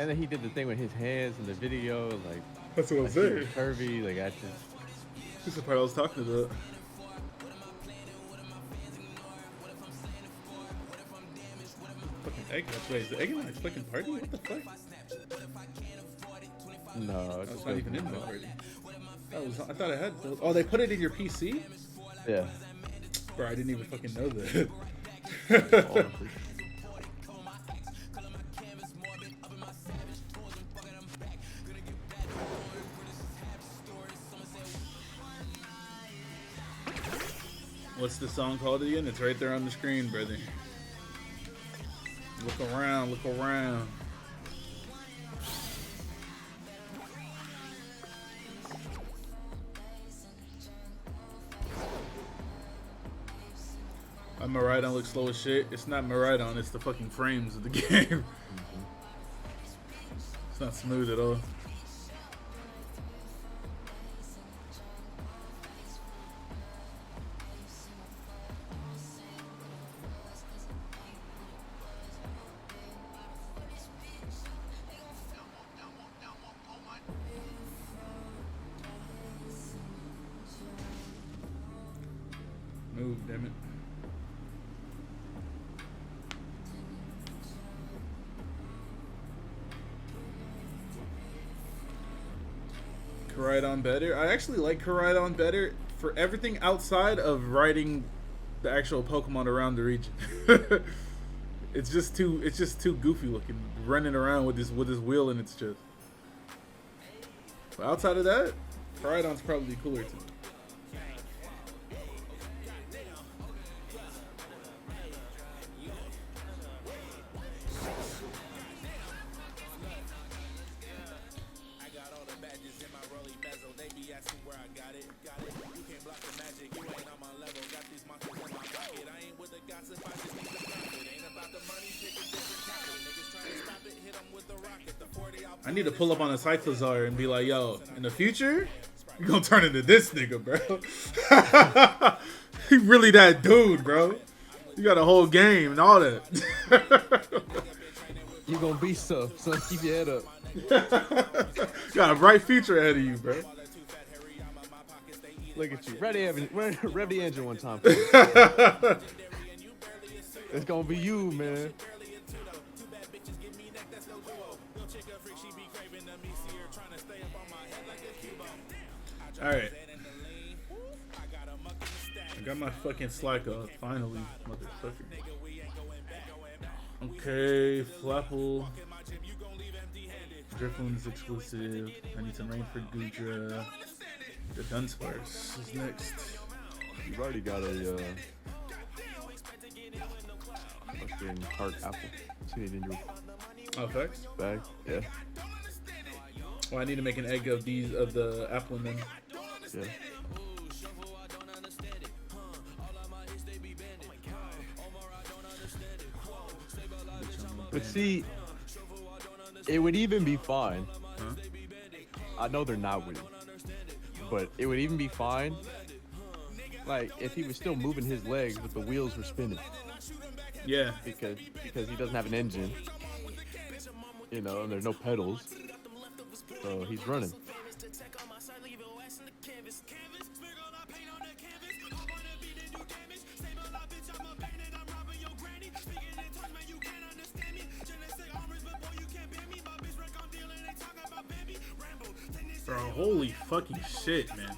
then he did the thing with his hands in the video. Like, that's what I'm saying. Curvy. Like, I just. This is the part I was talking about. Fucking egg match. Wait, is the egg match fucking party? What the fuck? No, it's not even in my party. I thought I had. Oh, they put it in your PC? Yeah. Bro, I didn't even fucking know that. What's the song called again? It's right there on the screen, brother. Look around, look around. Miraidon looks slow as shit. It's not Miraidon, it's the fucking frames of the game. It's not smooth at all. Move, damn it. Koraidon better. I actually like Koraidon better for everything outside of riding the actual Pokemon around the region. It's just too goofy looking, running around with this wheel in its chest. But outside of that, Koraidon's probably cooler to me. If I just need the profit, ain't about the money, pick a different topic. Niggas trying to stop it, hit them with the rocket. I need to pull up on a Cyclozar and be like, yo, in the future, you're gonna turn into this nigga, bro. He really that dude, bro. You got a whole game and all that. You gonna be so keep your head up. Got a bright future ahead of you, bro. Look at you. Rev the engine one time. It's gonna be you, man. All right. I got my fucking slack off, finally, motherfucker. Okay, Flapple. Driftloon is exclusive. I need some rain for Gudra. The Dunsparce is next. You've already got a fucking heart apple. See it in your effects bag. Yeah. Well, I need to make an egg of the apple and then. Yeah. But see, it would even be fine. Huh? I know they're not winning, but it would even be fine. Like if he was still moving his legs, but the wheels were spinning. Yeah. Because he doesn't have an engine. You know, and there's no pedals, so he's running. Bro, holy fucking shit, man.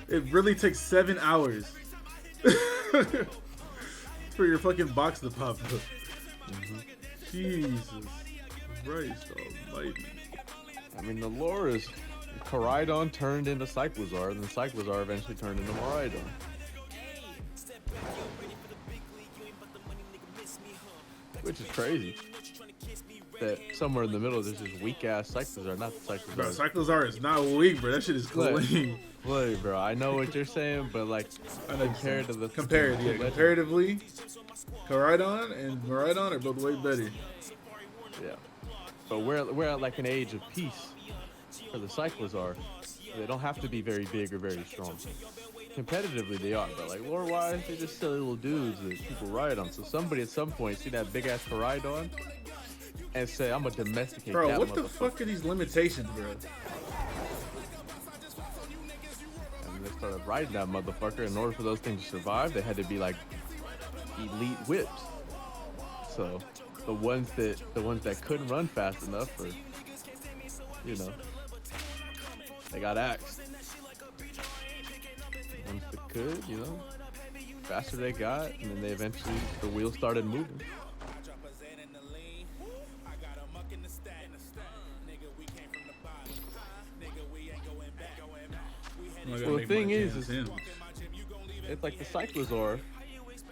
It really takes 7 hours for your fucking box to pop up. Jesus Christ almighty. I mean, the lore is Koraidon turned into Cyclozar, and then Cyclozar eventually turned into Miraidon. Which is crazy. That somewhere in the middle there's this weak ass Cyclozar, not the Cyclozar. Bro, Cyclozar is not weak, bro. That shit is clean. Look, bro, I know what you're saying, but like compared to the comparatively, Koraidon and Miraidon are both way better. Yeah, but we're at like an age of peace for the Cyclozar. They don't have to be very big or very strong. Competitively they are, but like lore wise, they're just silly little dudes that people ride on. So somebody at some point see that big ass Koraidon and say, I'm gonna domesticate bro, that what the fuck are these limitations, bro? And they started riding that motherfucker. In order for those things to survive, they had to be like elite whips. So the ones that couldn't run fast enough, or you know, they got axed. The ones that could, you know, faster they got, and then they eventually the wheels started moving. Well, the thing is it's like the Cyclozar.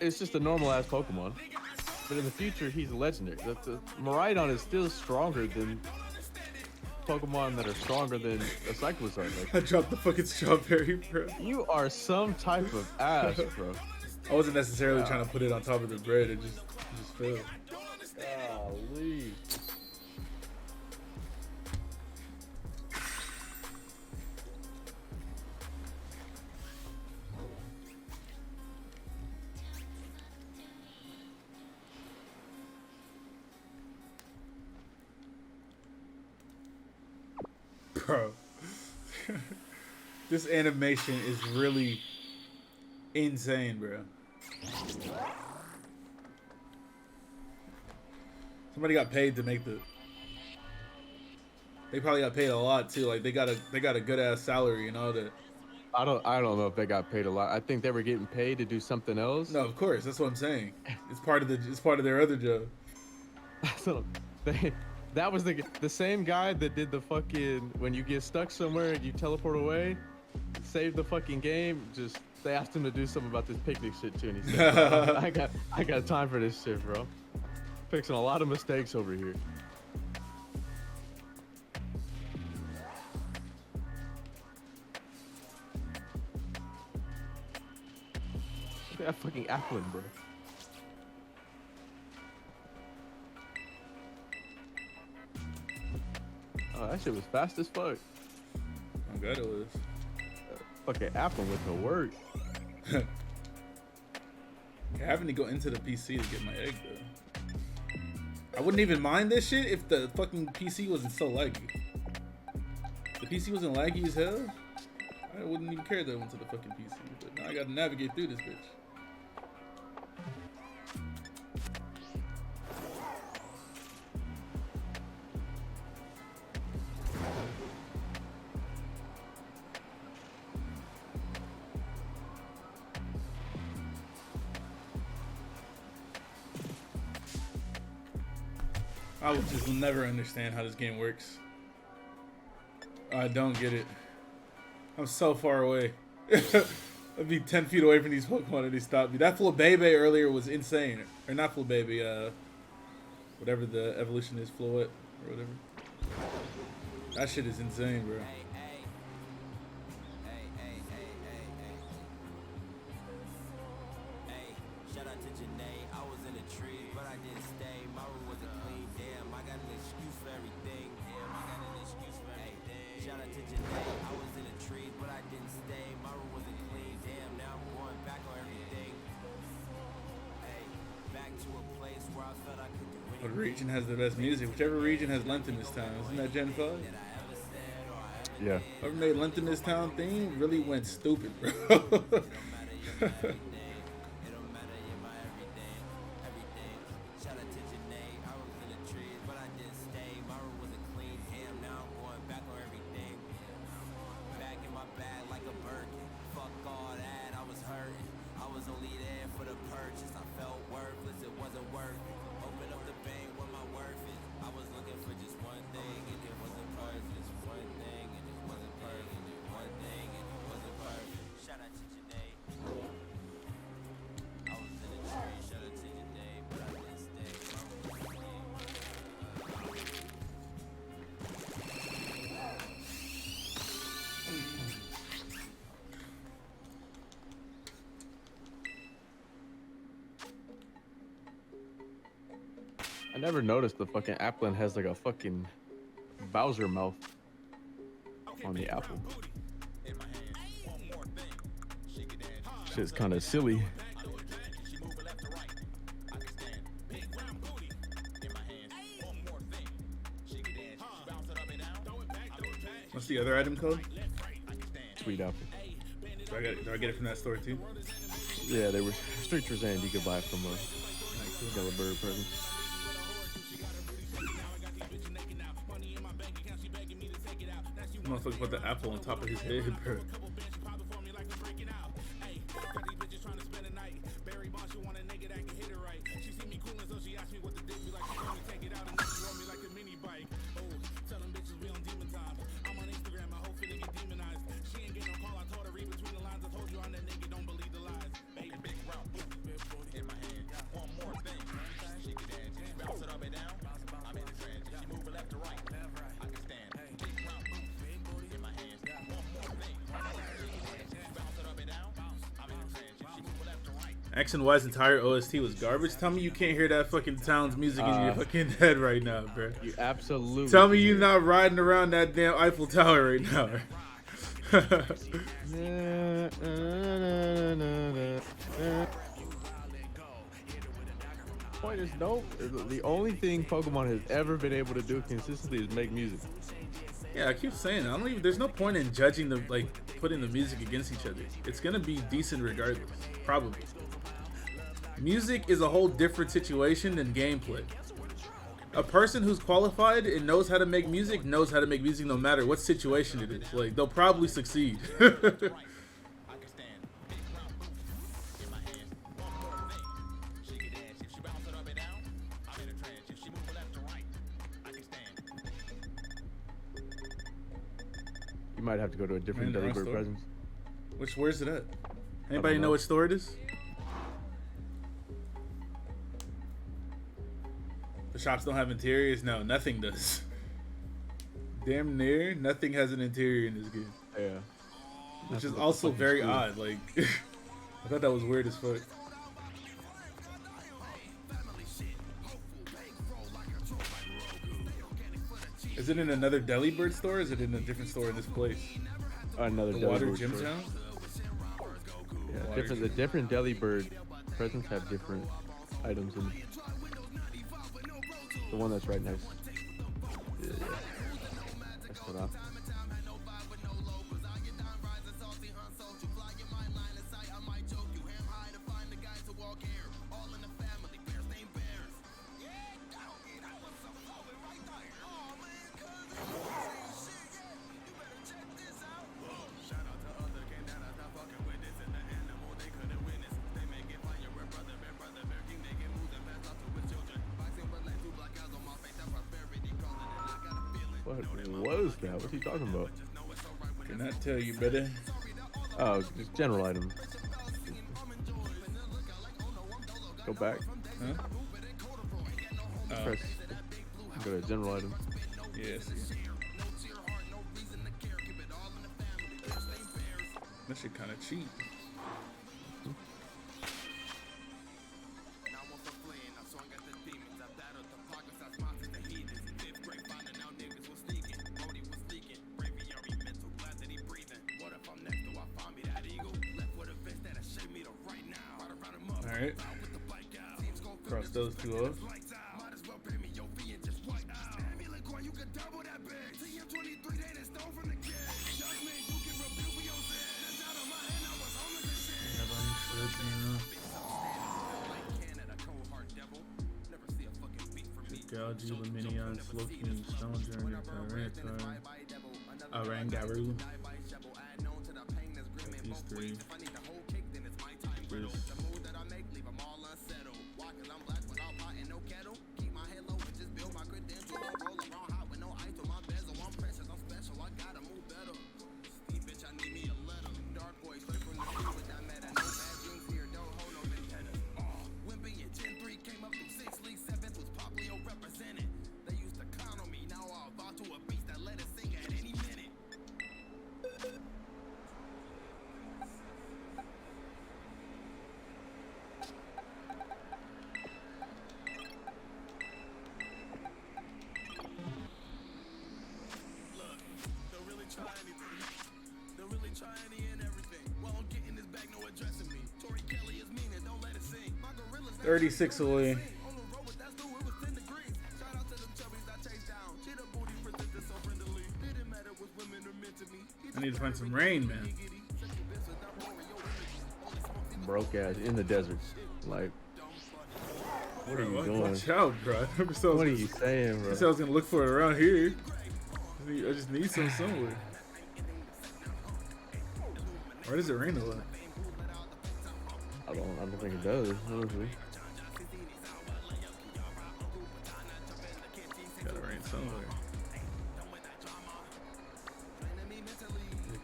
It's just a normal ass Pokemon, but in the future he's a legendary. The Miraidon is still stronger than Pokemon that are stronger than a Cyclozar. Like, I dropped the fucking strawberry, bro. You are some type of ass, bro. I wasn't necessarily trying to put it on top of the bread. It just fell. Golly. Bro, this animation is really insane, bro. Somebody got paid to make the. They probably got paid a lot too. Like they got a good ass salary and all that. I don't know if they got paid a lot. I think they were getting paid to do something else. No, of course, that's what I'm saying. It's part of their other job. So that was the same guy that did the fucking when you get stuck somewhere and you teleport away, save the fucking game. Just they asked him to do something about this picnic shit too, and he said, I got time for this shit, bro. Fixing a lot of mistakes over here. Look at that fucking Applin, bro. Oh, that shit was fast as fuck. I'm glad it was. Fucking Apple went to work. Having to go into the PC to get my egg though. I wouldn't even mind this shit if the fucking PC wasn't so laggy. If the PC wasn't laggy as hell, I wouldn't even care that I went to the fucking PC. But now I gotta navigate through this bitch. I will just never understand how this game works. I don't get it. I'm so far away. I'd be 10 feet away from these Pokemon and they stop me. That Flabebe earlier was insane. Or not Flabebe, whatever the evolution is, Floet or whatever. That shit is insane, bro. Shout out to Janae. I was in a tree, but I didn't stay. My room wasn't clean. Damn, I got an excuse for everything. Damn, I got an excuse for everything. Shout out to Janae. I was in a tree, but I didn't stay. My room wasn't clean. Damn, now I'm going back on everything. Hey, back to a place where I felt I could do anything. What region has the best music? Whichever region has Lentinus Town. Isn't that Gen 5? Yeah. Whoever made Lentinus Town theme really went stupid, bro. Shout out to Janae. I was in the trees, but I didn't stay. My room wasn't clean. Damn, now I'm going back on everything. Back in my bag like a Birkin. Fuck all that, I was hurting. I was only there for the purchase. I felt worthless, it wasn't worth it. Open up the bank, what my worth is. I was looking for just one thing, and it wasn't perfect. Just one thing, and it wasn't perfect. One thing, and it wasn't perfect. Shout out to Janae. I was in a tree. Shout out to Janae, but I didn't stay. My room was clean. I never noticed the fucking Applin has like a fucking Bowser mouth on the apple. Shit's kind of silly. What's the other item code? Sweet apple. Do I get it from that store too? Yeah, they were Street Trezand. You could buy it from a Yellow Bird present. Motherfucker put the apple on top of his head, bro. X and Y's entire OST was garbage. Tell me you can't hear that fucking town's music in your fucking head right now, bro. You absolutely. Tell me you're not riding around that damn Eiffel Tower right now. Point is dope. The only thing Pokemon has ever been able to do consistently is make music. Yeah, I keep saying it. There's no point in judging the putting the music against each other. It's gonna be decent regardless, probably. Music is a whole different situation than gameplay. A person who's qualified and knows how to make music knows how to make music no matter what situation it is. Like, they'll probably succeed. You might have to go to a different Delibird presence. Where's it at? Anybody know which store it is? The shops don't have interiors? No, nothing does. Damn near nothing has an interior in this game. Yeah. Which is also very odd. Like, I thought that was weird as fuck. Is it in another Delibird store? Or is it in a different store in this place? Another the Delibird Water Gym store. Town? Yeah, Water the different Delibird presents have different items in. The one that's right next. Yeah. That's what I. What was that? What's he talking about? Cannot tell you, brother. Oh, just general items. Go back. Huh? Oh. Press. Go to general items. Yes. That shit kind of cheap. Alright. Cross those two off. Gouge, Luminion, Slowking, Stone Journey, Tyrantine, Arangaru. These three. This. $36 away. I need to find some rain, man. Broke ass in the desert. Like, what are you doing? Watch out, bro. What are you saying, bro? I said I was gonna look for it around here. I just need some somewhere. Where does it rain a lot? I don't think it does, honestly. Gotta rain somewhere.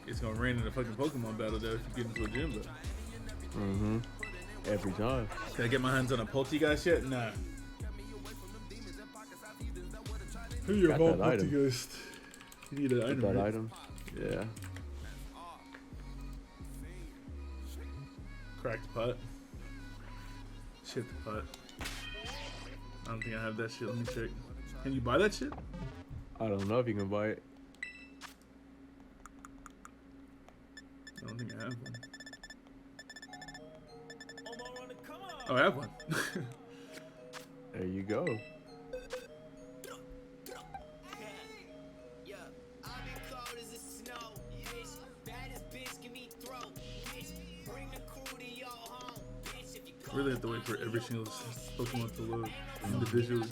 It's gonna rain in the fucking Pokemon battle though if you get into a gym though. Mm-hmm. Every time. Can I get my hands on a Poltegeist yet? Nah. Who your Got home that item. Poltegeist? You need an item. That right? item. Yeah. Cracked pot. Shit the pot. I don't think I have that shit. Let me check. Can you buy that shit? I don't know if you can buy it. I don't think I have one. Oh, I have one. There you go. I really have to wait for every single Pokemon to load individually.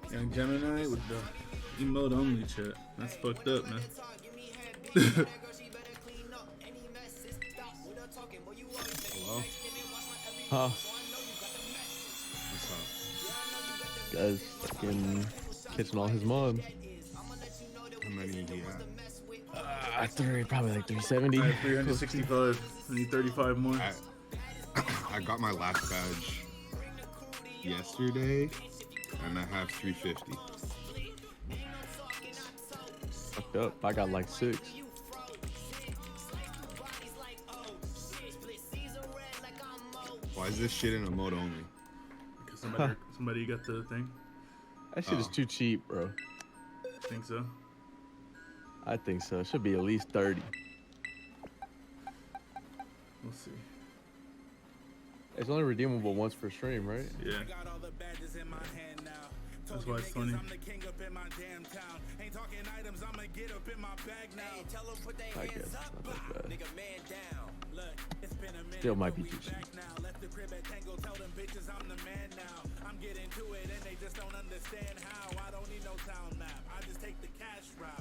Young Gemini with the emote only chat. That's fucked up, man. Hello? Huh? What's up? Guy's fucking catching all his mom. How many do you have? Probably like 370. 365. I need 35 more. I got my last badge yesterday, and I have 350. Fucked up. I got like 6. Why is this shit in a mode only? Because somebody got the thing. That shit is too cheap, bro. Think so? I think so. It should be at least 30. We'll see. It's only redeemable once per stream, right? Yeah. That's why it's 20. I guess it's not that bad. Still might be too cheap. I'm getting to it and they just don't understand how. I don't need no town map, I just take the cash route.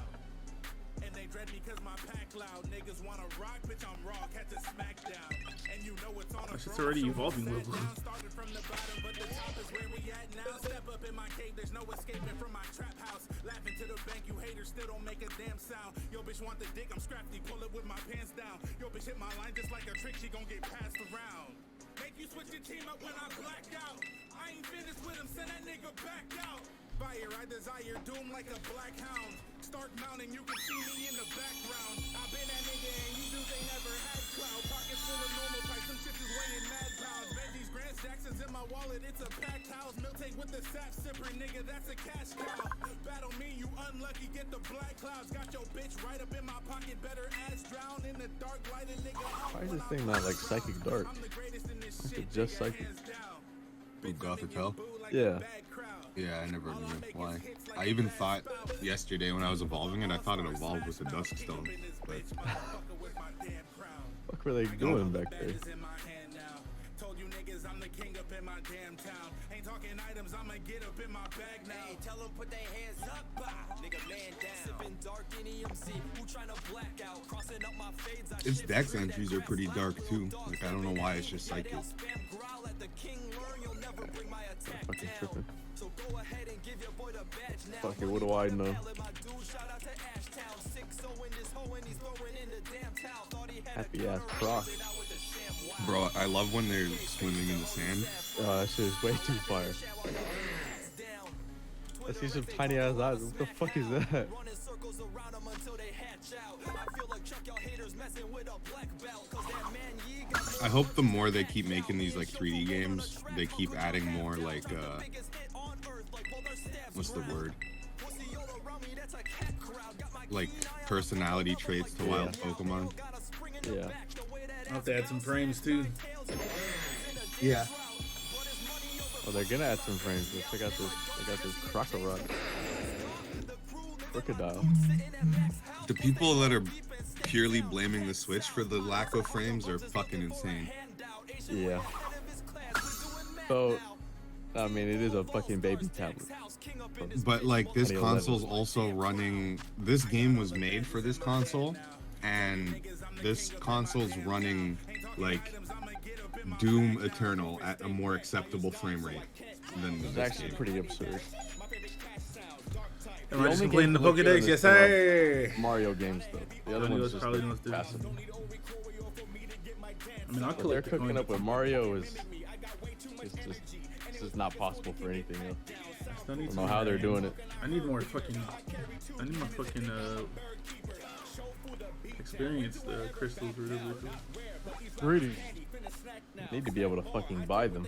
And they dread me cause my pack loud. Niggas wanna rock, bitch I'm raw, catch a smackdown. And you know it's on a It's already evolving level. Started from the bottom, but the top is where we at now. Step up in my cave, there's no escaping from my trap house. Laughing to the bank, you haters still don't make a damn sound. Yo bitch want the dick, I'm scrappy, pull it with my pants down. Yo bitch hit my line just like a trick, she gon' get passed around. Make you switch your team up when I black out. I ain't finished with him, send that nigga back out. Fire, I desire doom like a black hound. Start mounting, you can see me in the background. I've been that nigga and you dudes ain't never had clout. Pockets full of normal type, some shit is weighing mad pounds. Benji's Grants Jackson's in my wallet, it's a packed house. Milk take with the sap sipper, nigga, that's a cash cow. Battle me, you unlucky, get the black clouds. Got your bitch right up in my pocket, better ass drown in the dark light, a nigga. Why is this thing not like Psychic Dark? Is it just Psychic? Ooh, Gothic Hell? Yeah. Yeah, I never knew why. I even thought yesterday when I was evolving it, I thought it evolved with the Dusk Stone. But What were they doing back there? Told you niggas I'm the king up in my damn town. Ain't talking items, I'ma get up in my bag now. Hey, tell them put their hands up, nigga man down. Sipping dark NEMC, who tryna black out, crossing up my fades. its dex entries are pretty dark too. Like, I don't know why it's just Psychic. Fucking tripping. Fuck it, what do I know? Happy ass croc. Bro, I love when they're swimming in the sand. That shit is way too fire. I see some tiny ass eyes. What the fuck is that? I hope the more they keep making these like 3D games, they keep adding more like what's the word? Like personality traits to wild Pokemon. Yeah. I'll have to add some frames too. Yeah. Oh, they're gonna add some frames. But check out this. They got this Crocodile. Crocodile. The people that are purely blaming the Switch for the lack of frames are fucking insane. Yeah. So, I mean, it is a fucking baby tablet. But like this 2011. console's also running. This game was made for this console, and this console's running like Doom Eternal at a more acceptable frame rate than It's this actually game. pretty absurd. Am I just completing the Pokedex? Yes, sir. Mario games though. The other one's just probably like, most do. passive. I mean, I'll What they're collect the cooking coins. up with Mario is it's just not possible for anything else. I don't know how they're doing it. I need more fucking. I need more fucking experience. The crystals or whatever. Greedy. You need to be able to fucking buy them.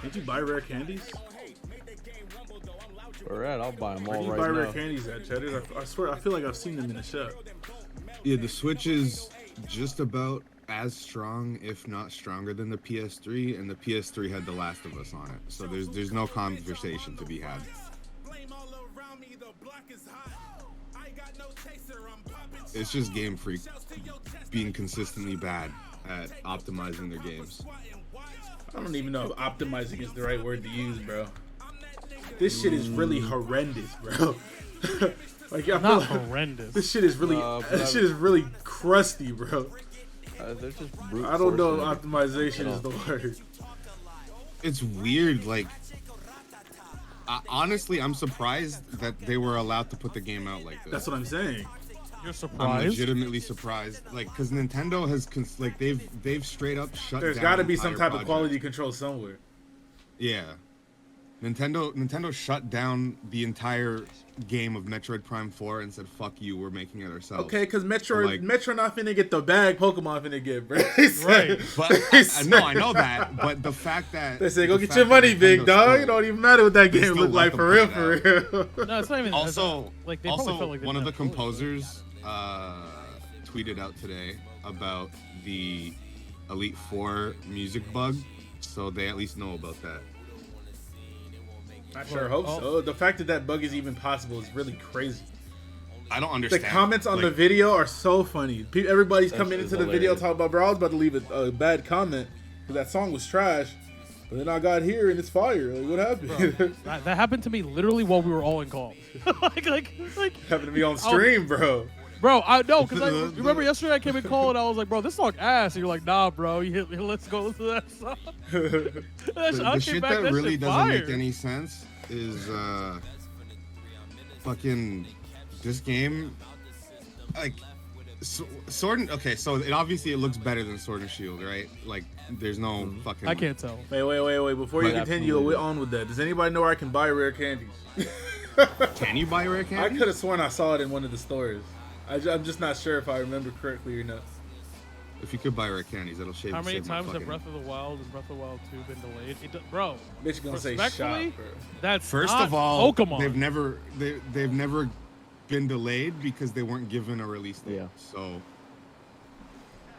Can't you buy rare candies? Where at? I'll buy them Where all do you right buy rare now. candies at, Cheddar? I swear, I feel like I've seen them in the shop. Yeah, the Switch is just about as strong, if not stronger, than the PS3, and the PS3 had The Last of Us on it. So there's no conversation to be had. It's just Game Freak being consistently bad at optimizing their games. I don't even know if optimizing is the right word to use, bro. This shit is really horrendous, bro. Like, I feel Not like horrendous. This shit is really, this shit is really crusty, bro. They're just brute I don't know if forcing it. optimization is the word. It's weird, like honestly, I'm surprised that they were allowed to put the game out like this. That's what I'm saying. You're I'm surprised? legitimately surprised, like, because Nintendo has they've straight up shut There's down. got to be some entire type of projects. quality control somewhere. Yeah, Nintendo shut down the entire game of Metroid Prime 4 and said, "Fuck you, we're making it ourselves." Okay, because Metro Like- Metro not finna get the bag Pokemon finna get, bro. Right. But I know that. But the fact that They say, go the get fact your that money, big Nintendo dog. still- It don't even matter what that they game still look let like them for put real, it for out. real. No, it's not even Also, like they probably also felt like they one of the didn't have to. composers tweeted out today about the Elite Four music bug, so they at least know about that. I sure hope so. The fact that that bug is even possible is really crazy. I don't The understand. comments on the Like, video are so funny. Everybody's That coming shit into is the video hilarious. talking about, bro, I was about to leave a bad comment because that song was trash. But then I got here and it's fire. Like, what happened? That happened to me literally while we were all in calls. like happened to me on stream, bro. Bro, I know, because I remember yesterday I came in call and I was like, bro, this song ass. And you're like, nah, bro, let's go listen to that song. the shit that really doesn't make any sense is fucking this game. Like, Sword and okay, so it obviously it looks better than Sword and Shield, right? Like, there's no fucking. I can't tell. Wait. Before you But continue absolutely. on with that, does anybody know where I can buy rare candies? Can you buy rare I candy? could have sworn I saw it in one of the stores. I'm just not sure if I remember correctly or not. If you could buy rare candies, that'll shave. How many save my times have fucking- Breath of the Wild and Breath of the Wild 2 been delayed? Bro, Bitch gonna say respectfully, shop, bro. that's First not of all, Pokemon. they've never been delayed because they weren't given a release date. Yeah. So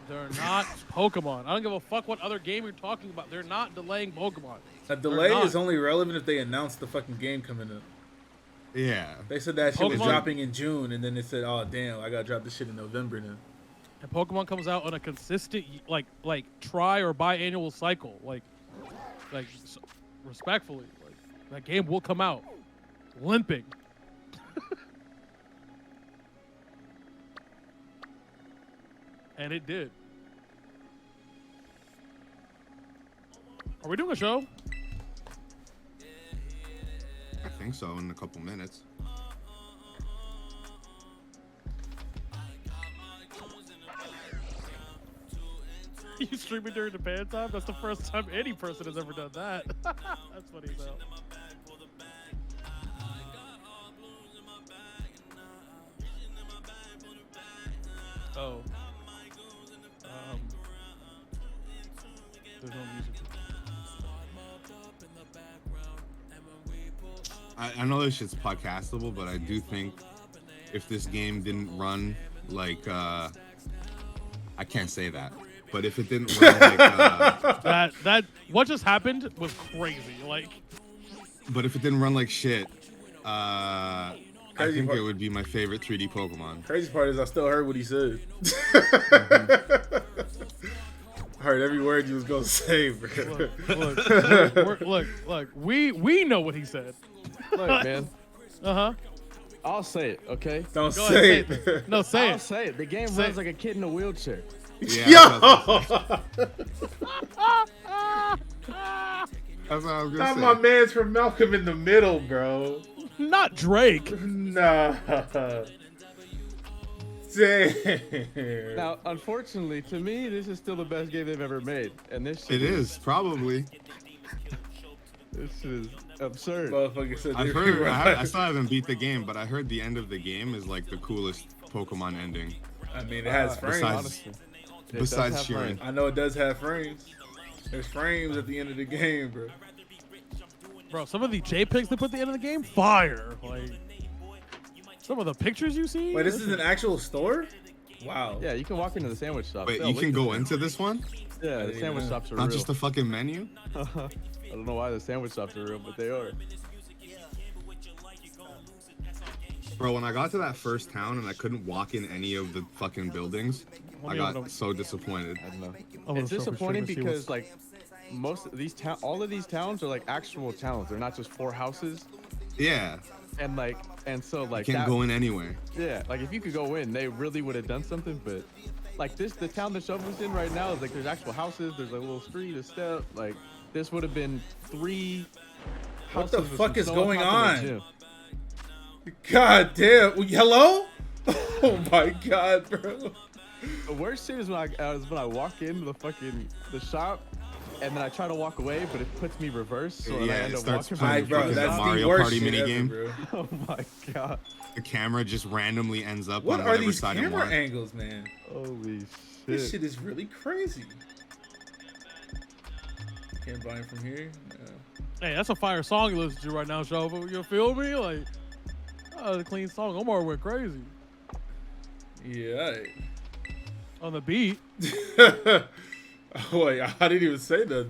They're not Pokemon. I don't give a fuck what other game you're talking about. They're not delaying Pokemon. A delay They're is not. only relevant if they announce the fucking game coming up. yeah, They said that shit was Pokemon- dropping in June, and then they said, "Oh damn, I gotta drop this shit in November now." And Pokemon comes out on a consistent, like try or biannual cycle. Respectfully, like that game will come out limping. And it did. Are we doing a show? I think so. In a couple minutes. You streaming during the band time? That's the first time any person has ever done that. That's funny as hell. Oh. There's no music. I know this shit's podcastable, but I do think if this game didn't run like I can't say that, but if it didn't run like that what just happened was crazy. Like, but if it didn't run like shit, I Crazy think part- it would be my favorite 3D Pokemon. Crazy part is I still heard what he said. I heard every word you was gonna say, bro. Look. We know what he said. Look, man. Uh-huh. I'll say it, okay? Don't Go say ahead, it. No, say I'll it. say it. The game Say runs it. like a kid in a wheelchair. Yeah, Yo! that's what I was gonna Not say. my man's from Malcolm in the Middle, bro. Not Drake. Nah. Damn. Now, unfortunately, to me, this is still the best game they've ever made, and this shit It is probably. This shit is absurd. Motherfucker said I've they heard. rewrite- I still haven't beat the game, but I heard the end of the game is like the coolest Pokemon ending. I mean, it has frames. Besides, It besides does have Sheeran. I know it does have frames. There's frames at the end of the game, bro. Bro, some of the JPEGs they put at the end of the game, fire. Like, some of the pictures you see. Wait, this is an actual store? Wow. Yeah, you can walk into the sandwich shop. Wait, They'll you link can to go it. into this one? Yeah, the didn't sandwich know. shops are Not real. just the fucking menu? I don't know why the sandwich shops are real, but they are. Bro, when I got to that first town and I couldn't walk in any of the fucking buildings, I got so disappointed. I don't know. I'm gonna It's show for disappointing stream and see because like most of these all of these towns are like actual towns. They're not just 4 houses. Yeah, And so you can't go in anywhere. Yeah, like if you could go in, they really would have done something. But like the town that Shofu's in right now is like there's actual houses. There's like a little street, a step. Like this would have been 3 What the Hustlers fuck was is so going unpopular, on? too. God damn. Hello? Oh my god, bro. The worst shit is when I walk into the shop, and then I try to walk away, but it puts me reverse, so then I end up walking back. Bro, that's Mario the worst Party shit minigame. ever, bro. Oh my god. The camera just randomly ends up What on are whatever these side it camera wants. angles, man? Holy shit. This shit is really crazy. Can't buy it from here. Hey, that's a fire song you listen to right now, Shofu. You feel me? Like, oh, the clean song. Omar went crazy. Yeah. On the beat. Oh, wait, I didn't even say that.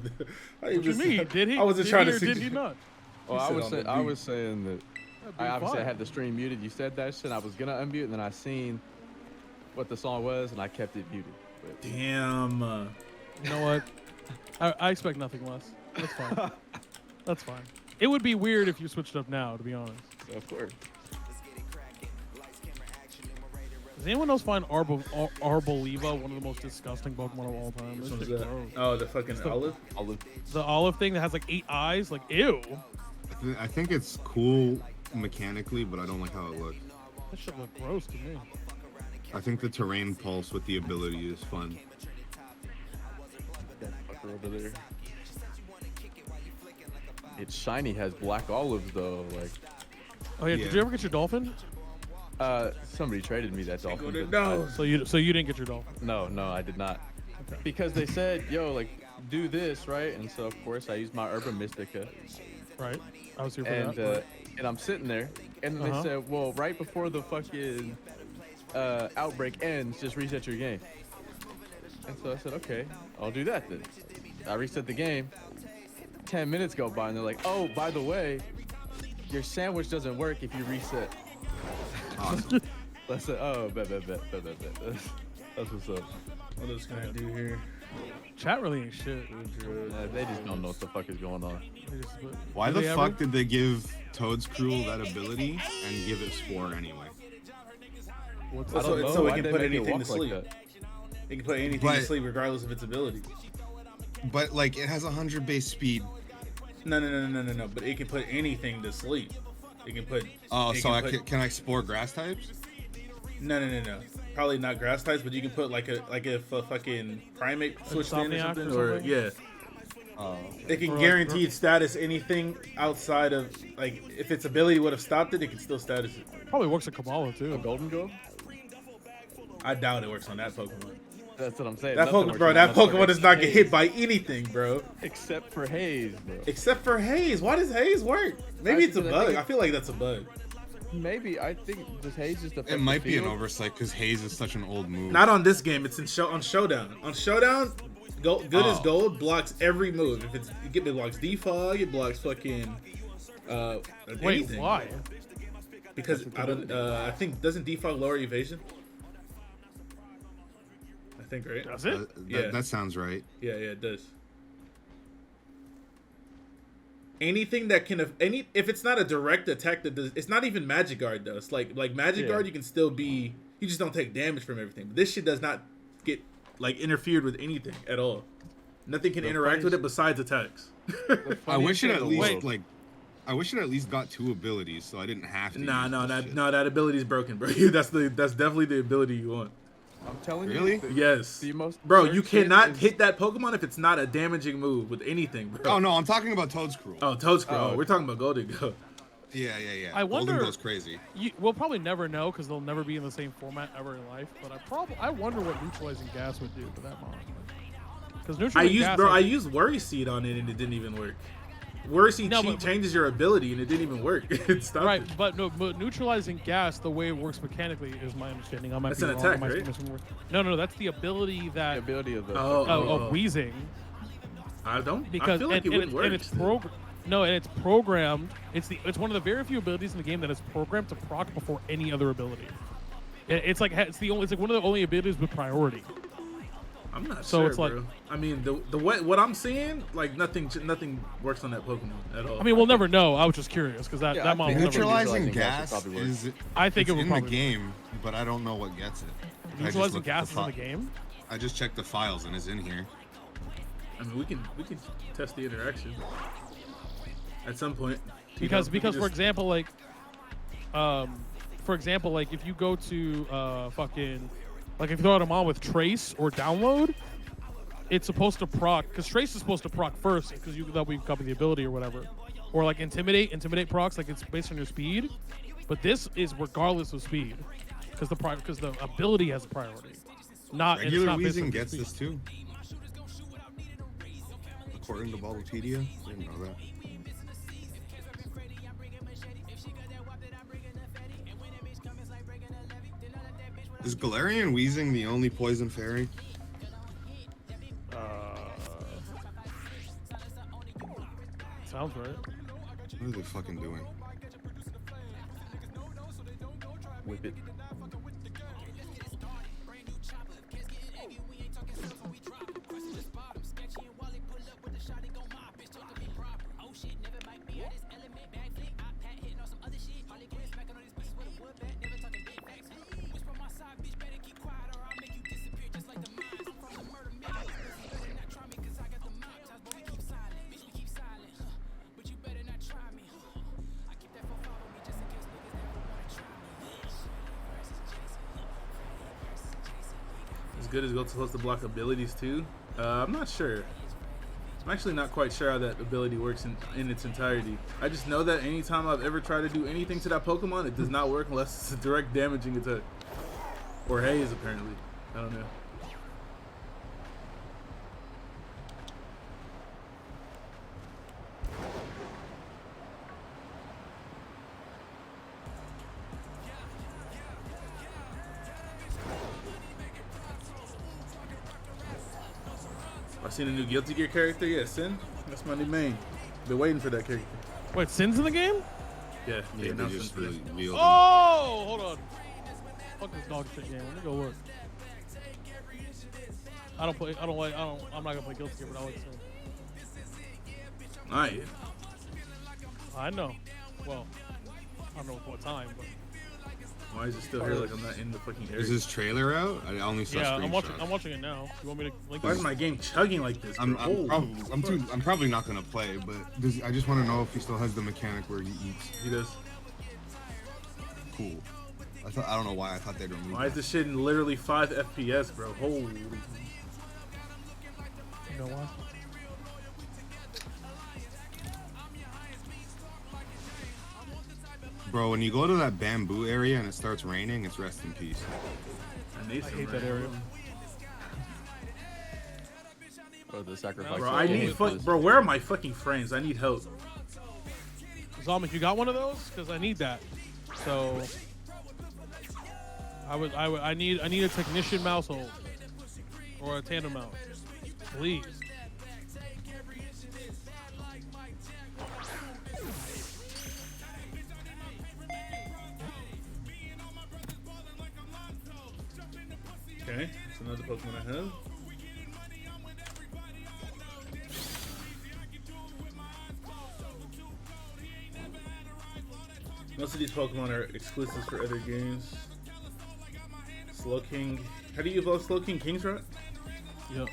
What you mean? Did he? I wasn't did trying he to or see. did he not? Well, I was saying that That'd be I obviously fire. had the stream muted. You said that shit. I was gonna unmute, and then I seen what the song was, and I kept it muted. But Damn. You know what? I expect nothing less. That's fine. That's fine. It would be weird if you switched up now, to be honest. Of course. Does anyone else find Arboliva one of the most disgusting Pokemon of all time? This What's shit's that? gross. Oh, the fucking olive? The olive thing that has like 8 eyes? Like, ew. I think it's cool mechanically, but I don't like how it looks. That shit look gross to me. I think the terrain pulse with the ability is fun. Over there. It's shiny, has black olives though. Like, Oh yeah, did you ever get your dolphin? Somebody traded me that dolphin. to but know. So you didn't get your dolphin? No, I did not. Because they said, yo, like, do this, right? And so of course I used my Urban Mystica. Right. I was here for And that. and I'm sitting there, and then they said, well, right before the fucking outbreak ends, just reset your game. And so I said, okay, I'll do that then. I reset the game. 10 minutes go by, and they're like, oh, by the way, your sandwich doesn't work if you reset. Awesome. I said, oh, bet. That's what's up. What else can I do here? Chat really ain't shit. They just don't know what the fuck is going on. Why Did the they fuck ever? did they give Toad's Cruel that ability and give it Spore anyway? I don't know. So it Why'd can they put make it anything to walk like sleep. that? It can put anything to But- sleep regardless of its ability. But like it has 100 base speed. No. But it can put anything to sleep. It can put. Oh, it so can I Spore grass types? No. Probably not grass types, but you can put like if a fucking primate switched in or Insomniac something, or or something? yeah. It can Or like- guaranteed status anything outside of like if its ability would have stopped it, it can still status it. Probably works at Kamala too. A golden goal? I doubt it works on that Pokemon. That's what I'm saying. That Nothing Pokemon, works bro, on that Master Pokemon does not get Haze. hit by anything, bro. Except for Haze, bro. Except for Haze. Why does Haze work? Maybe it's a Because I bug. think I feel like that's a bug. Maybe I think does Haze just affect It might the be an field? oversight because Haze is such an old move. Not on this game. It's in on Showdown. On Showdown, good as gold blocks every move. If it blocks defog, it blocks fucking Wait, anything. why? Because I think doesn't defog lower evasion? I think, right? Does it? Yeah. That sounds right. Yeah, it does. Anything that can if it's not a direct attack that does, it's not even Magic Guard though. It's like Magic Guard, you can still be, you just don't take damage from everything. But this shit does not get like interfered with anything at all. Nothing can interact with it besides attacks. I wish it at least Wait. like. I wish it at least got 2 abilities, so I didn't have to. No, that ability is broken, bro. that's definitely the ability you want. I'm telling you. Really? Yes. The most Bro, you absurd shit cannot is- hit that Pokemon if it's not a damaging move with anything, bro. Oh no, I'm talking about Toad's Cruel. Oh, Toad's Cruel. Oh. We're talking about Golden Go. Yeah. I wonder- Golden goes crazy. We'll probably never know because they'll never be in the same format ever in life. But I wonder what neutralizing gas would do to that monster. Because neutralizing gas. I used Worry Seed on it and it didn't even work. Worry Seed changes your ability and it didn't even work. It stopped Right, it. but neutralizing gas, the way it works mechanically, is my understanding. I might That's be an wrong. attack, I might be right? missing words. No, that's the ability that The ability of the of wheezing. I don't. Because I feel like it wouldn't work. and it's programmed. It's one of the very few abilities in the game that is programmed to proc before any other ability. It's like one of the only abilities with priority. I'm not So sure, it's like- bro. I mean, the what I'm seeing, like nothing works on that Pokemon at all. I mean, we'll never know. I was just curious because that Yeah, model. I think will never Neutralizing neutralizing gas gas would probably is. I think it's it would in probably the game, but I don't know what gets it. I just Neutralizing looked at gas is in the game. I just checked the files and it's in here. I mean, we can test the interaction. At some point. Because for example, like if you go to fucking, like if you throw them on with Trace or Download, it's supposed to proc, because Trace is supposed to proc first, because that we copy the ability or whatever. Or like Intimidate procs, like it's based on your speed. But this is regardless of speed, because the ability has a priority. Regular Weezing gets this too. According to Battlepedia, didn't know that. Is Galarian Weezing the only poison fairy? Sounds right. What are they fucking doing? Whip it. Good as it's supposed to block abilities too. I'm not sure. I'm actually not quite sure how that ability works in its entirety. I just know that anytime I've ever tried to do anything to that Pokemon, it does not work unless it's a direct damaging attack. Or haze, apparently. I don't know. I seen a new Guilty Gear character. Yeah, Sin. That's my new main. Been waiting for that character. Wait, Sin's in the game? Yeah, they just revealed Oh, hold on. Fuck this dog shit game. Let me go look. I'm not gonna play Guilty Gear, but I like Sin. Alright. I know. Well, I don't know what time, but. Why is it still here? Like I'm not in the fucking area. Is this trailer out? I only saw screenshots. I'm watching it now. You want me to link it? Why is my game chugging like this? I'm probably not gonna play, but I just want to know if he still has the mechanic where he eats. He does. Cool. I don't know why I thought they'd remove. Why is this shit in literally 5 FPS, bro? Holy. You know what? Bro, when you go to that bamboo area and it starts raining, it's rest in peace. I hate that area. Bro, the sacrifice. Bro, I need bro, where are my fucking frames? I need help. Zalman, you got one of those? Because I need that. So I need a technician mouse hold or a tandem mouse, please. Okay, that's another Pokemon I have. Most of these Pokemon are exclusives for other games. Slowking. How do you evolve Slowking? King's Rock? Yep.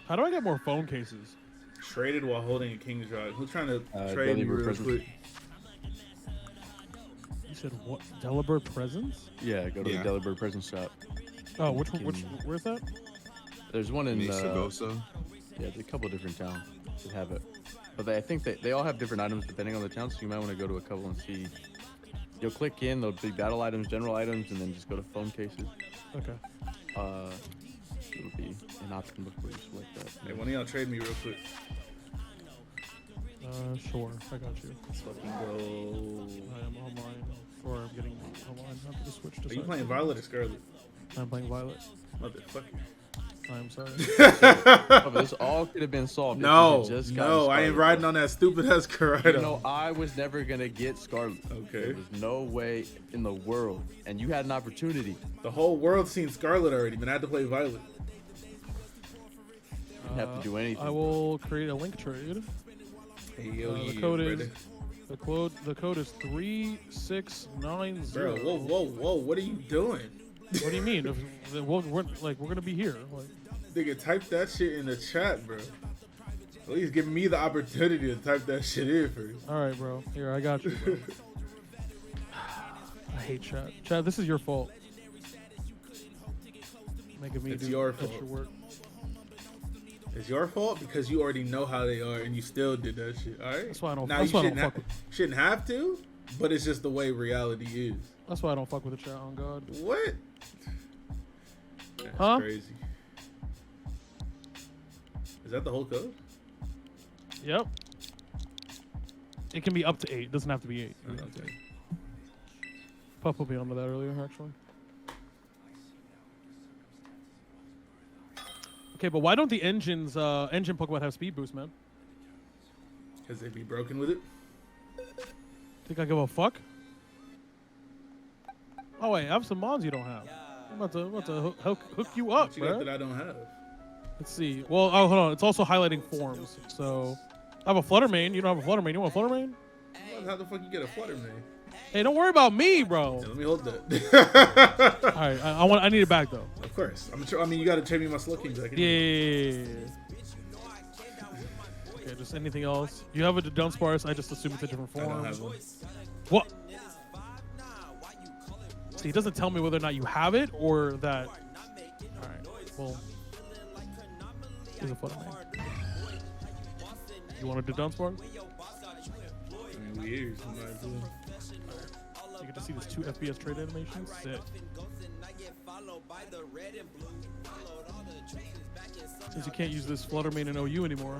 How do I get more phone cases? Traded while holding a King's Rock. Who's trying to trade me real quick? You said what? Delibird Presents? Yeah, go to the Delibird Presents shop. Oh, where's that? There's one in Sagosa. Yeah, there's a couple different towns that have it. But I think they all have different items depending on the town, so you might want to go to a couple and see. You'll click in, there'll be battle items, general items, and then just go to phone cases. Okay. It'll be an option before you select that. Hey, one of y'all trade me real quick. Sure, I got you. Let's fucking go. I am online. Or I'm getting online. I have to switch to Are you playing Violet or Scarlet? I'm playing Violet. Motherfucker. I'm sorry. Oh, this all could have been solved. No, if you just no, gotten I ain't Scarlet. riding on that stupid ass Corrado. You know, I was never gonna get Scarlet. Okay. There was no way in the world, and you had an opportunity. The whole world's seen Scarlet already, man. I had to play Violet. You didn't have to do anything. I will create a link trade. Hey, yo, the yeah, code is brother. the code is 3690. Bro, whoa! What are you doing? What do you mean? We're gonna be here. Like, Nigga, type that shit in the chat, bro. At least give me the opportunity to type that shit in first. all right, bro. Here, I got you. Bro. I hate chat. Chat, this is your fault. Making me It's do your extra fault. work. It's your fault because you already know how they are and you still did that shit. All right. That's why I don't. Now That's you why I don't fuck with. shouldn't have to, but it's just the way reality is. That's why I don't fuck with the chat. On God. What? That's Huh? crazy. Is that the whole code? Yep. It can be up to 8. It doesn't have to be 8. Okay. Puff put me onto that earlier, actually. Okay, but why don't the engine Pokemon have speed boost, man? Because they'd be broken with it. Think I give a fuck? Oh wait, I have some mons you don't have. I'm about to hook you up, What you got bro. that I don't have? Let's see. Well, oh, hold on. It's also highlighting forms. So, I have a Fluttermane. You don't have a Fluttermane. You want a Fluttermane? How the fuck you get a flutter, man? Hey, don't worry about me, bro. Let me hold that. All right, I need it back though. Of course. I'm sure. I mean, you got to trade me my Slowking back. Yeah. Okay, just anything else? You have a Dunsparce. I just assume it's a different I form. don't have one. What? See, it doesn't tell me whether or not you have it or that. All right. Well, here's a Fluttermane. You want a Dunsparce? I mean, weird. You get to see this 2 FPS trade animations. Sick. Since you can't use this Fluttermane in OU anymore.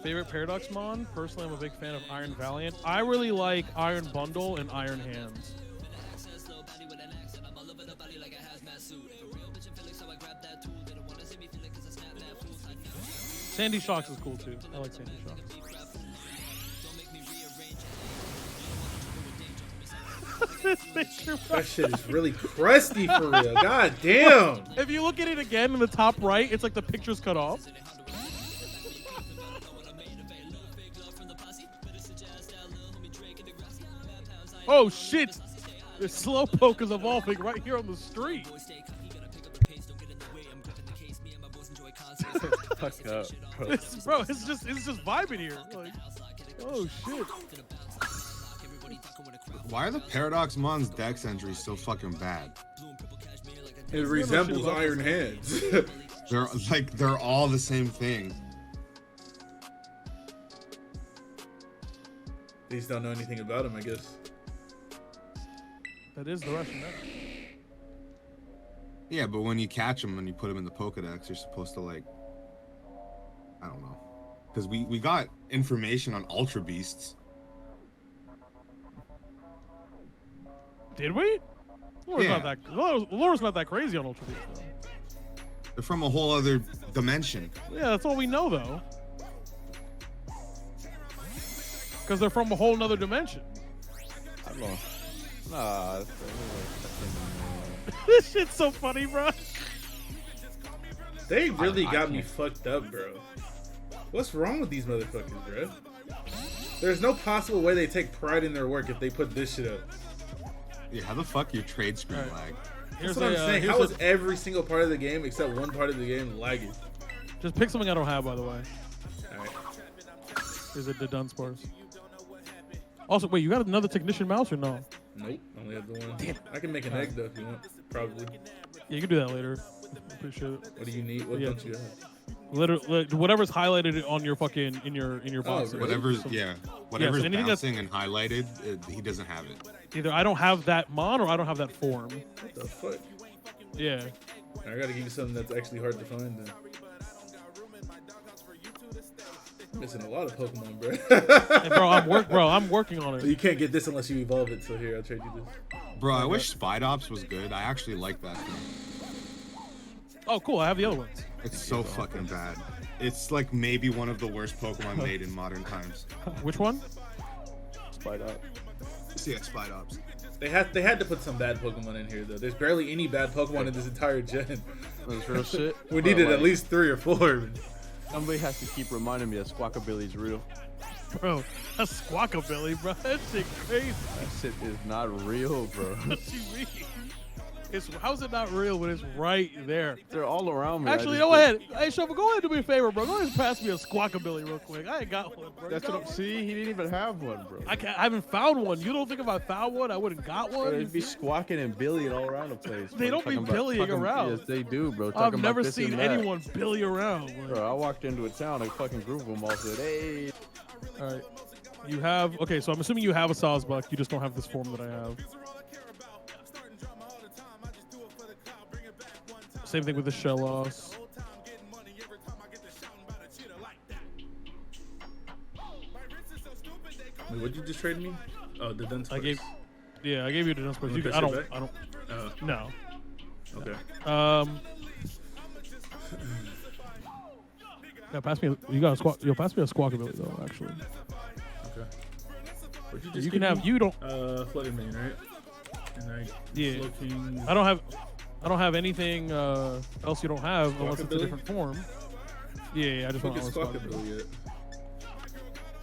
Favorite Paradox Mon? Personally, I'm a big fan of Iron Valiant. I really like Iron Bundle and Iron Hands. Sandy Shocks is cool too. I like Sandy Shocks. That shit is really crusty for real. God damn. If you look at it again in the top right, it's like the picture's cut off. Oh shit! The Slowpoke is evolving right here on the street. Fuck up, bro. Bro, it's just vibing here. Like, oh shit! Why are the Paradox Mon's dex entries so fucking bad? It resembles Iron Hands. they're all the same thing. They just don't know anything about him, I guess. That is the Russian name. Yeah, but when you catch them and you put them in the Pokedex, you're supposed to like, I don't know, because we got information on Ultra Beasts. Did we? Laura's Yeah. Laura's not that crazy on Ultra Beast, though. They're from a whole other dimension. Yeah, that's all we know, though. Because they're from a whole nother dimension. I don't know. Nah, This shit's so funny, bro. They really got me fucked up, bro. What's wrong with these motherfuckers, bro? There's no possible way they take pride in their work if they put this shit up. Yeah, how the fuck your trade screen lag? That's what I'm saying. How is every single part of the game except one part of the game lagging? Just pick something I don't have, by the way. Alright. Is it the Dunsparce? Also, wait, you got another Technician Mouse or no? Nope, only have the one. Damn. I can make an egg though if you want, probably. Yeah, you can do that later. Appreciate it. What do you need? What don't you have? Literally, whatever's highlighted on your fucking in your box. really? Whatever's whatever's anything that's- bouncing and highlighted, he doesn't have it. Either I don't have that mon or I don't have that form. What the fuck? Yeah. I gotta give you something that's actually hard to find then. I'm missing a lot of Pokemon, bro. Hey, bro, I'm working on it. You can't get this unless you evolve it, so here, I'll trade you this. Bro, I wish Spidops was good. I actually like that thing. Oh, cool. I have the other ones. It's so fucking bad. It's like maybe one of the worst Pokemon made in modern times. Which one? Spidops. Yeah, Spidops. They had to put some bad Pokemon in here though. There's barely any bad Pokemon in this entire gen. That's real shit. We Bro, needed like, at least 3 or 4. Somebody has to keep reminding me that Squawkabilly's real. Bro, that's Squawkabilly, bro. That shit crazy. That shit is not real, bro. What you mean? How's it not real when it's right there? They're all around me. Actually, go ahead. Hey, Shofu, go ahead and do me a favor, bro. Go ahead and pass me a Squawkabilly real quick. I ain't got one, bro. That's what I'm. See, he didn't even have one, bro. I haven't found one. You don't think if I found one, I wouldn't got one? They'd be squawking and billying all around the place. They bro. don't be Talking about- billying talking- around. Yes, they do, bro. I've Talking about never this seen and that. anyone billy around. Bro, I walked into a town, a fucking group of them all said, "Hey." All right. You have okay, so I'm assuming you have a Sawsbuck. You just don't have this form that I have. Same thing with the Shellos. Wait, what'd you just trade me? Oh, the Dunsparce. I gave you the Dunsparce. You want I that don't. shit I don't. back? No. Okay. Yeah, pass me. You got a squawk. Yo, pass me a Squawkabilly though. Actually. Okay. What'd You just can give have. me? You don't. Flooded Main, right? And I Yeah. looking... I don't have anything else you don't have unless it's a Squawkabilly? different form. Yeah, I just want Fucking to Squawkabilly yet.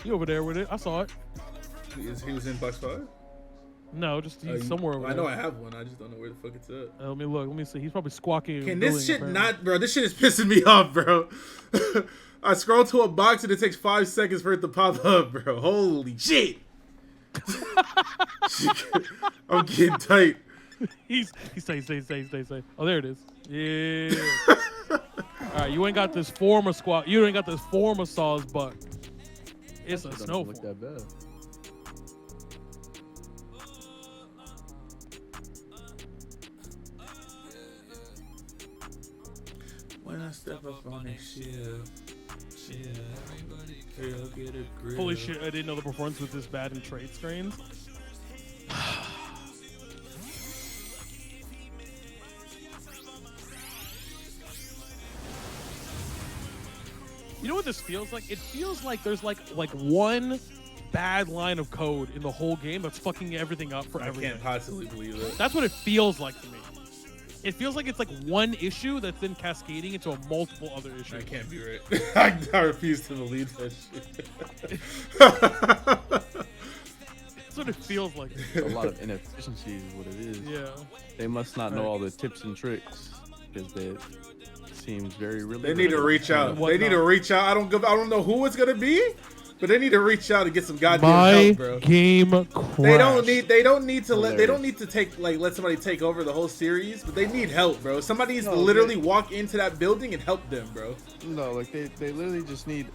You over there with it? I saw it. He was in box 5? No, just he's somewhere over I know there. I have one. I just don't know where the fuck it's at. Let me look. Let me see. He's probably squawking. Can and this billing, shit apparently. not, bro? This shit is pissing me off, bro. I scroll to a box and it takes 5 seconds for it to pop up, bro. Holy shit! I'm getting tight. He's stay. Oh, there it is. Yeah. All right, you ain't got this form of squawk. You ain't got this form of Sawsbuck. It's a Doesn't snow look that bad. When I step up on that shit, everybody get a grip. Holy shit! I didn't know the performance was this bad in trade screens. You know what this feels like? It feels like there's like one bad line of code in the whole game that's fucking everything up for I everything. can't possibly believe it. That's what it feels like to me. It feels like it's like one issue that's then cascading into a multiple other issues. That can't be right. I refuse to believe that shit. That's what it feels like. A lot of inefficiencies is what it is. Yeah. They must not know all the tips and tricks because it seems very really. They need to reach out. They need to reach out. I don't know who it's gonna be, but they need to reach out and get some goddamn help, bro. Game crashed. They don't need to let somebody take over the whole series, but they need help, bro. Somebody needs to literally walk into that building and help them, bro. No, like they literally just need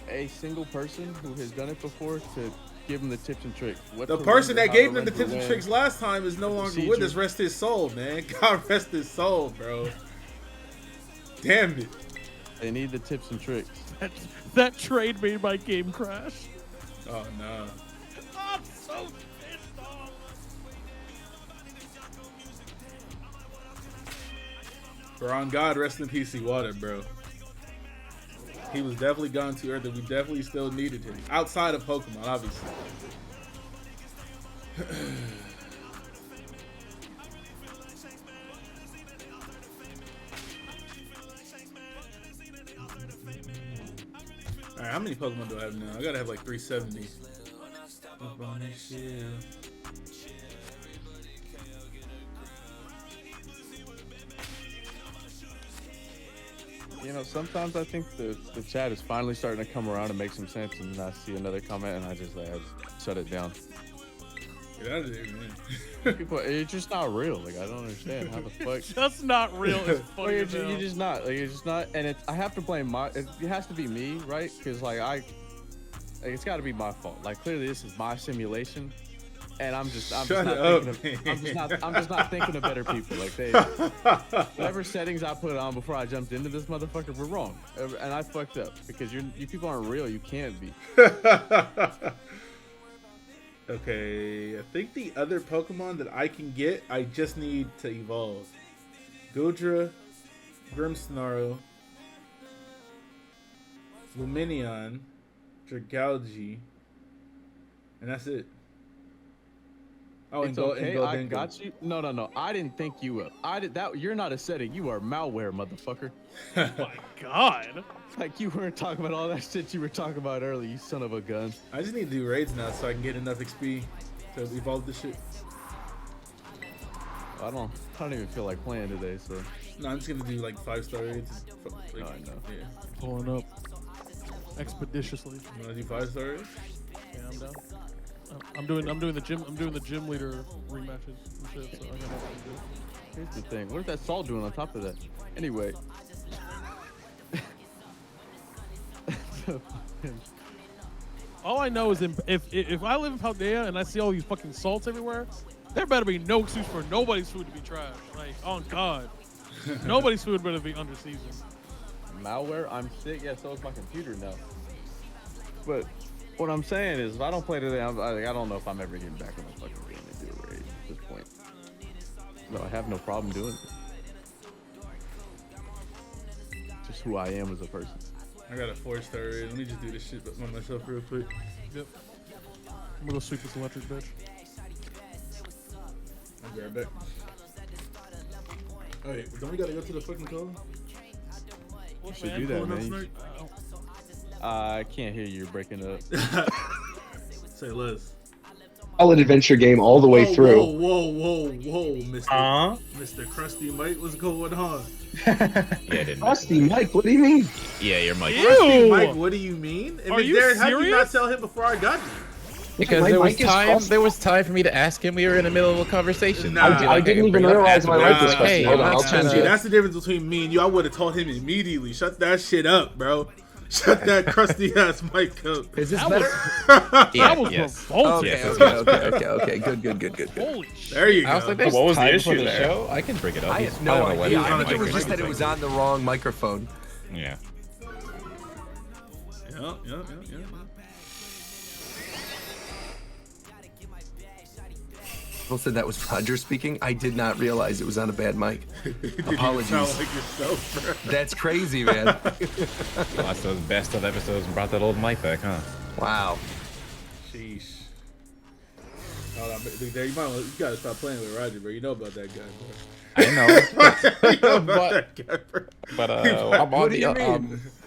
a single person who has done it before to give them the tips and tricks. The person that gave them the tips and tricks last time is no longer with us. Rest his soul, man. God rest his soul, bro. Damn it. They need the tips and tricks. That trade made my game crash. Oh no. I'm so pissed off. Bro, on God, rest in peace, Water, bro. He was definitely gone to Earth, and we definitely still needed him. Outside of Pokemon, obviously. Alright, how many Pokemon do I have now? I gotta have like 370. Up on that shit. You know, sometimes I think the chat is finally starting to come around and make some sense, and I see another comment and I just shut it down. Get out of there, man. People, it's just not real. Like, I don't understand how the fuck. That's not real. It's Well, funny you're, as hell. you're just not. Like, you're just not. And I have to blame it has to be me, right? Because like it's got to be my fault. Like clearly this is my simulation, and I'm just not thinking of better people. Like whatever settings I put on before I jumped into this motherfucker were wrong, and I fucked up because you people aren't real. You can't be. Okay, I think the other Pokemon that I can get, I just need to evolve. Goodra, Grimmsnarl, Lumineon, Dragalge, and that's it. Oh, It's okay. I got you. No. I didn't think you were. You're not a setting. You are malware, motherfucker. Oh my god. Like you weren't talking about all that shit you were talking about earlier, you son of a gun. I just need to do raids now so I can get enough XP to evolve this shit. I don't even feel like playing today, so. No, I'm just gonna do like 5-star raids. I know. Yeah. Pulling up expeditiously. You wanna do 5-star raids? Yeah, I'm down. I'm doing the gym leader rematches and shit. So I got nothing to do. Here's the thing. What is that Saul doing on top of that? Anyway. All I know is if I live in Paldea and I see all these fucking salts everywhere, there better be no excuse for nobody's food to be trash. Like, on God. Nobody's food better be under seasoned. Malware? I'm sick. Yeah, so is my computer now. But what I'm saying is, if I don't play today, I don't know if I'm ever getting back on the fucking game and do a raid at this point. No, I have no problem doing it. Just who I am as a person. I got a 4-star raid. Let me just do this shit by myself real quick. Yep. I'm gonna go sweep this electric bitch. I'll be right back. Alright, don't we gotta go to the fucking call? You should do that, man. I can't hear you. You're breaking up. Say less. Solid adventure game all the way through. Whoa, Mr. Krusty Mike, what's going on? Krusty Mike, what do you mean? Yeah, you're Mike. Krusty Mike, what do you mean? And Are you Darren, how did you serious? not tell him before I got you? Because My there was mic is time. crossed. There was time for me to ask him. We were in the middle of a conversation. Nah. I didn't even realize my mic was Hey, crossed. Hold on, I'll I'm change not See, it. that's the difference between me and you. I would have told him immediately. Shut that shit up, bro. Shut that crusty ass mic up. Is this That better? That was revolting. Okay. Good. Holy shit. There you I was go. like, there's What was the time issue for the there? show. I can bring it up. I He's- had no don't know when idea. he's I on think it was mic just or that it was on the wrong microphone. Yeah. Yeah. People said that was Roger speaking. I did not realize it was on a bad mic. Did Apologies. You sound like yourself, bro. That's crazy, man. Lost those best of episodes and brought that old mic back, huh? Wow. Sheesh. Hold on, Big Dad, you gotta stop playing with Roger, bro. You know about that guy, bro. I know. You know about that guy, bro. But I'm on the up.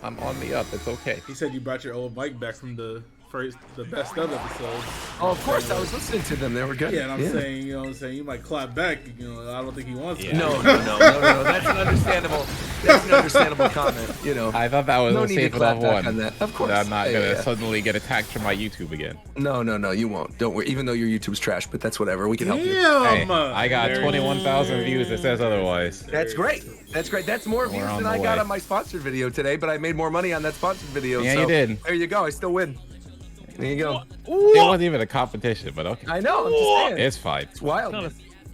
I'm on the up. It's okay. He said you brought your old mic back from the best of episode. Oh, of course, I was listening to them. They were good. Yeah, and I'm saying, you know what I'm saying, you might clap back. You know, I don't think he wants to. No. That's an understandable. That's an understandable comment. You know. I thought that was No a need to safe clap enough back one. on that. Of course. That I'm not gonna Yeah. suddenly get attacked from my YouTube again. No, you won't. Don't worry. Even though your YouTube's trash, but that's whatever. We can help you. Hey, I got 21,000 views. It says otherwise. That's great. That's more views on than the I got way. on my sponsored video today, but I made more money on that sponsored video. Yeah, so you did. There you go. I still win. There you go. It wasn't even a competition, but okay. I know. I'm just saying. It's fine. It's wild.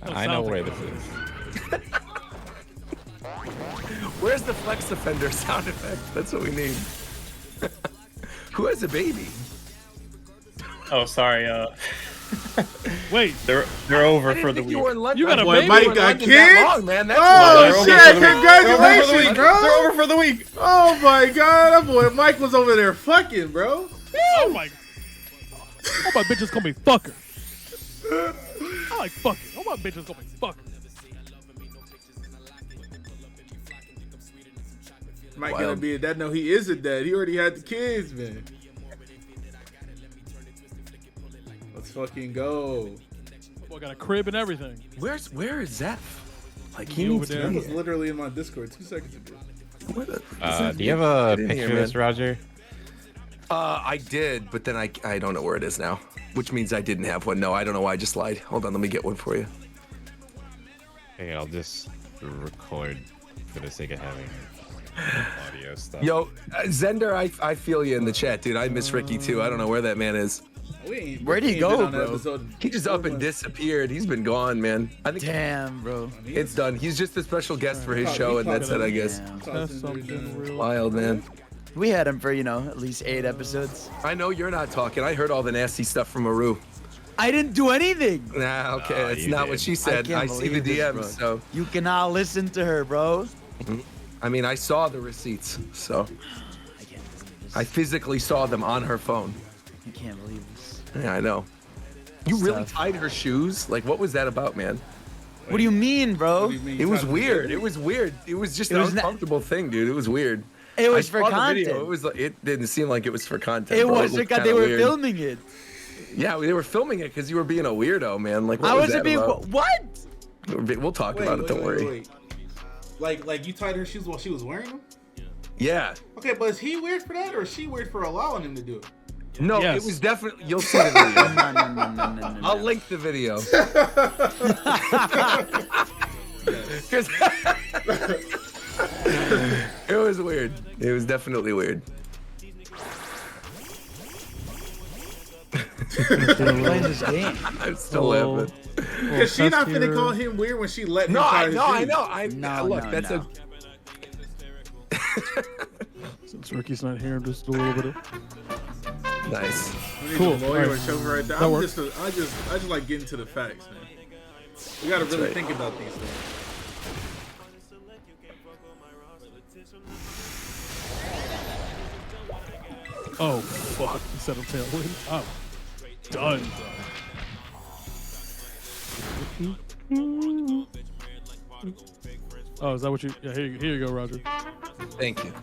I know where this is. Where's the flex offender sound effect? That's what we need. Who has a baby? Oh, sorry. Wait, they're over for the week. You were in London. You got a Boy, baby? Mike You were in got London kids? that long, man. That's Oh, why. shit. Congratulations, bro. They're over for the week. Oh, my God. That boy Mike was over there fucking, bro. Oh my. All my bitches call me fucker. I like fucking. All my bitches call me fucker. Mike gonna be a dad. No, he is a dad. He already had the kids, man. Let's fucking go. Boy got a crib and everything. Where is Zeph? Like he He needs over to there. be That was literally in my Discord 2 seconds ago. Where the- Do you have a Get in picture here, of this, man. Roger? I did, but then I don't know where it is now, which means I didn't have one. No, I don't know why I just lied. Hold on, let me get one for you. Hey, I'll just record for the sake of having audio stuff. Yo, Zender, I feel you in the chat, dude. I miss Ricky too. I don't know where that man is. Where'd he go, bro? He just up and disappeared. He's been gone, man. I think. Damn, bro. It's done. He's just a special guest for his show, and that's it, I guess. Wild, man. We had him for, at least 8 episodes. I know you're not talking. I heard all the nasty stuff from Aru. I didn't do anything. Nah, okay, that's not what she said. I see the DMs, so. You cannot listen to her, bro. I mean, I saw the receipts, so. I physically saw them on her phone. I can't believe this. Yeah, I know. You really tied her shoes? Like, what was that about, man? What do you mean, bro? It was weird. It was weird. It was just an uncomfortable thing, dude. It was weird. It was for I saw the content. video. It was like, it didn't seem like it was for content. It bro. was looked because they kinda were weird. filming it. Yeah, they were filming it because you were being a weirdo, man. Like, what I was wasn't that being. about? What? We'll talk about it. Don't worry. Like you tied her shoes while she was wearing them? Yeah. Okay, but is he weird for that, or is she weird for allowing him to do it? No, Yes. it was definitely. You'll see the video. No. I'll link the video. 'Cause it was weird. It was definitely weird. Playing this game. I'm still laughing. Because she not finna call him weird when she let him No, tie his shoes. I know. Look, no, that's no. Since Ricky's not here, just a little bit of. Nice. We need Cool. a lawyer All or Shofu right there. That I works. just like getting to the facts, man. We gotta really right. think about these things. Oh fuck! He said a tailwind. I'm done. Oh, is that what you? Yeah, here you go, Roger. Thank you.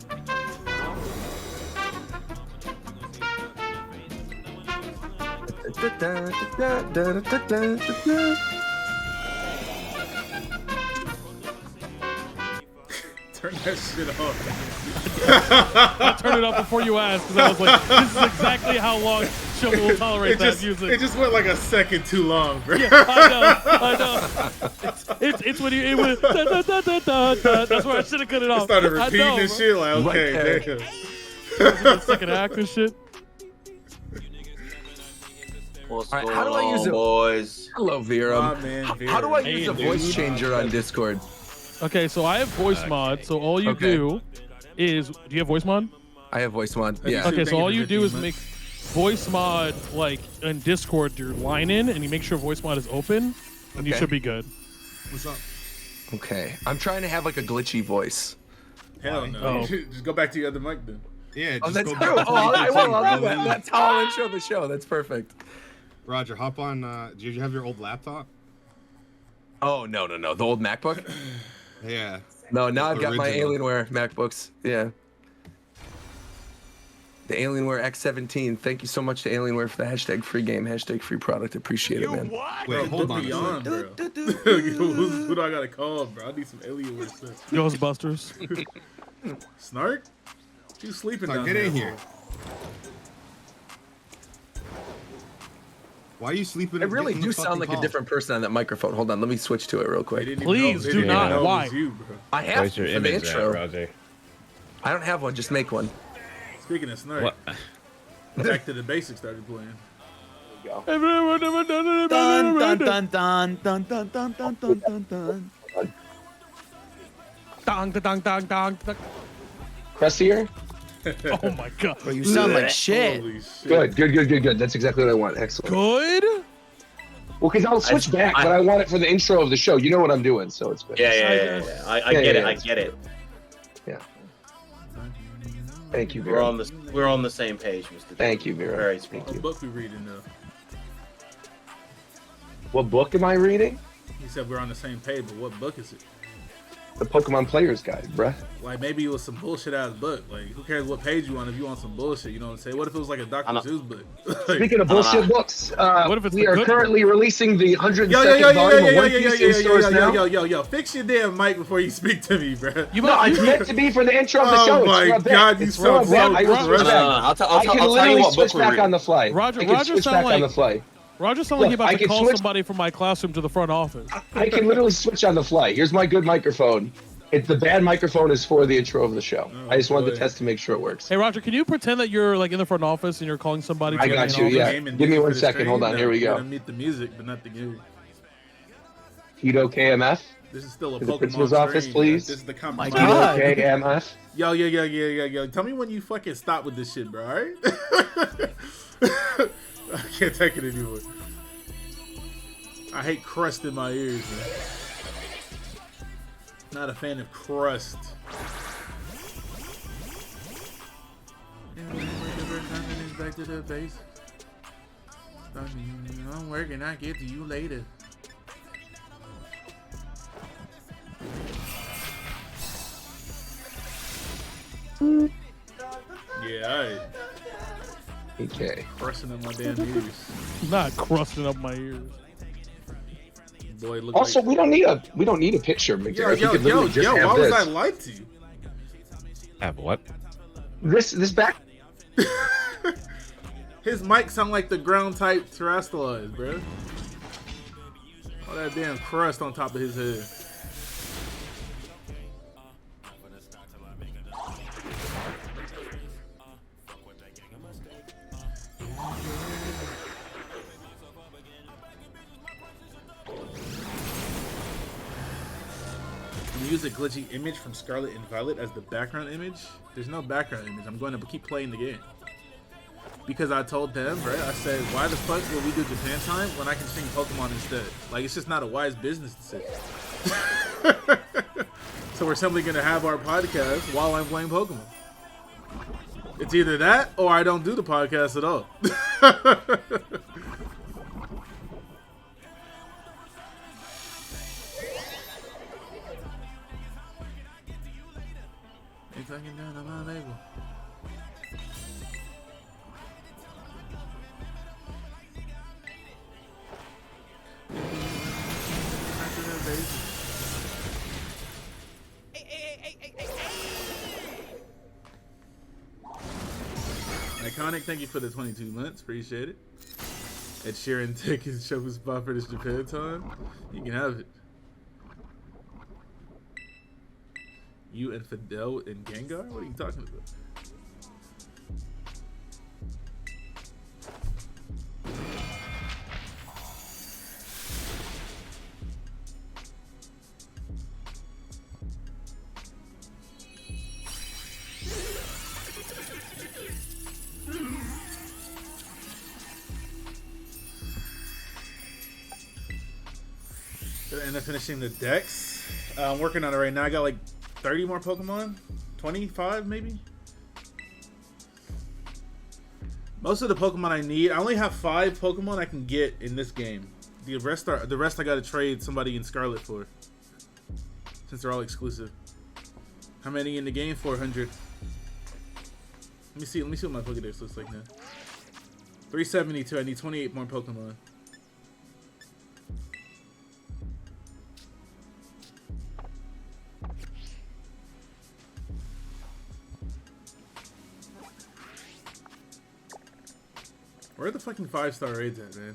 Turn that shit off. I turned it off before you asked because I was like, this is exactly how long Shofu will tolerate that music. It just went like a second too long, bro. Yeah, I know. It's when it was da, da, da, da, da, da. That's where I should have cut it off. I started I repeating know, this bro. shit like, okay, Right damn. Second act and shit. All right, how do I use it? Boys. Hello, Vera. My man, How do I use a Hey, voice dude. changer on Discord? Okay, so I have voice mod. So all you do is, do you have voice mod? I have voice mod. Yeah. Okay, so all you do is make voice mod like in Discord your line in, and you make sure voice mod is open, and you Okay. should be good. What's up? Okay. I'm trying to have like a glitchy voice. Hell no. Oh. Just go back to your other mic then. Yeah, Oh, just that's go true. back to Oh, I will. I'll do bro. that. That's how I'll intro the show. That's perfect. Roger, hop on. Do you have your old laptop? Oh, no. The old MacBook? Yeah. No, now I've got my Original. Alienware MacBooks. Yeah. The Alienware X17. Thank you so much to Alienware for the hashtag free game, hashtag free product. Appreciate it, man. Wait, hold on. Beyond, bro. Who do I gotta call, bro? I need some Alienware stuff. Ghostbusters. Snark? You sleeping Snark, down get there? in here. Why are you sleeping? I and really getting do the sound fucking like call? a different person on that microphone. Hold on, let me switch to it real They quick. didn't even Please know- do they didn't not. even know it Why? was you, bro. I have Where's to your for the image at, intro. Roger? I don't have one. Just make one. Speaking of Snark, What? Back to the Basics started playing. Dun dun dun dun dun dun dun dun dun dun dun dun. Dong, dong, dong, dong, dong. Crustier? Oh my god. Bro, you sound like shit. Holy shit. Good. That's exactly what I want. Excellent. Good? Well, because I'll switch back, but I want it for the intro of the show. You know what I'm doing, so it's good. Yeah. I get it. I get it. Yeah. Thank you, We're Vera. on the same page, Mr. Thank you, Vera. Very Thank What you. book we reading though? What book am I reading? He said we're on the same page, but what book is it? the Pokemon Player's Guide, bruh. Like maybe it was some bullshit ass book. Like who cares what page you on if you want some bullshit? You know what I'm saying? What if it was like a Dr. Seuss book? Like, Speaking of bullshit books, we are currently releasing the 102nd yo, volume of One Piece in stores now. yo, fix your damn mic before you speak to me, bro. No, it's meant to be for the intro of the show. Oh my God, you sound so I can literally switch back on the fly. Roger sound like on the fly. Roger sound like he about to call somebody from my classroom to the front office. I can literally switch on the fly. Here's my good microphone. The bad microphone is for the intro of the show. I just wanted to test to make sure it works. Hey Roger, can you pretend that you're like in the front office and you're calling somebody? I got you. Yeah. Give me 1 second. Hold on. Here we go. Meet the music, but not the game. Tito KMF. This is still a to Pokemon the principal's office, stream, please. This is the Tito KMF. Yo. Tell me when you fucking stop with this shit, bro. All right? I can't take it anymore. I hate crust in my ears, man. Not a fan of crust. Back to the base. I'm working. I'll get to you later. Yeah, alright. Okay. Crusting up my damn ears. Not crusting up my ears. Boy, look Also, like... we don't need a picture, McDermott. Yo, why was I lied to you? Have what? This back. His mic sound like the ground type terrestrialized, bro. All that damn crust on top of his head. Use a glitchy image from Scarlet and Violet as the background image. There's no background image. I'm going to keep playing the game. Because I told them, right? I said, why the fuck will we do Japan time when I can stream Pokemon instead? Like, it's just not a wise business decision. So we're simply going to have our podcast while I'm playing Pokemon. It's either that or I don't do the podcast at all. Ain't talking down on my label. Iconic, thank you for the 22 months. Appreciate it. Ed Sheeran taking Shofu's spot for this Japan time. You can have it. You and Fidel and Gengar? What are you talking about? Gonna end up finishing the decks. I'm working on it right now. I got like 30 more Pokemon? 25 maybe? Most of the Pokemon I need, I only have 5 Pokemon I can get in this game. The rest I gotta trade somebody in Scarlet for. Since they're all exclusive. How many in the game? 400. Let me see what my Pokédex looks like now. 372, I need 28 more Pokemon. Where are the fucking 5-star raids at, man?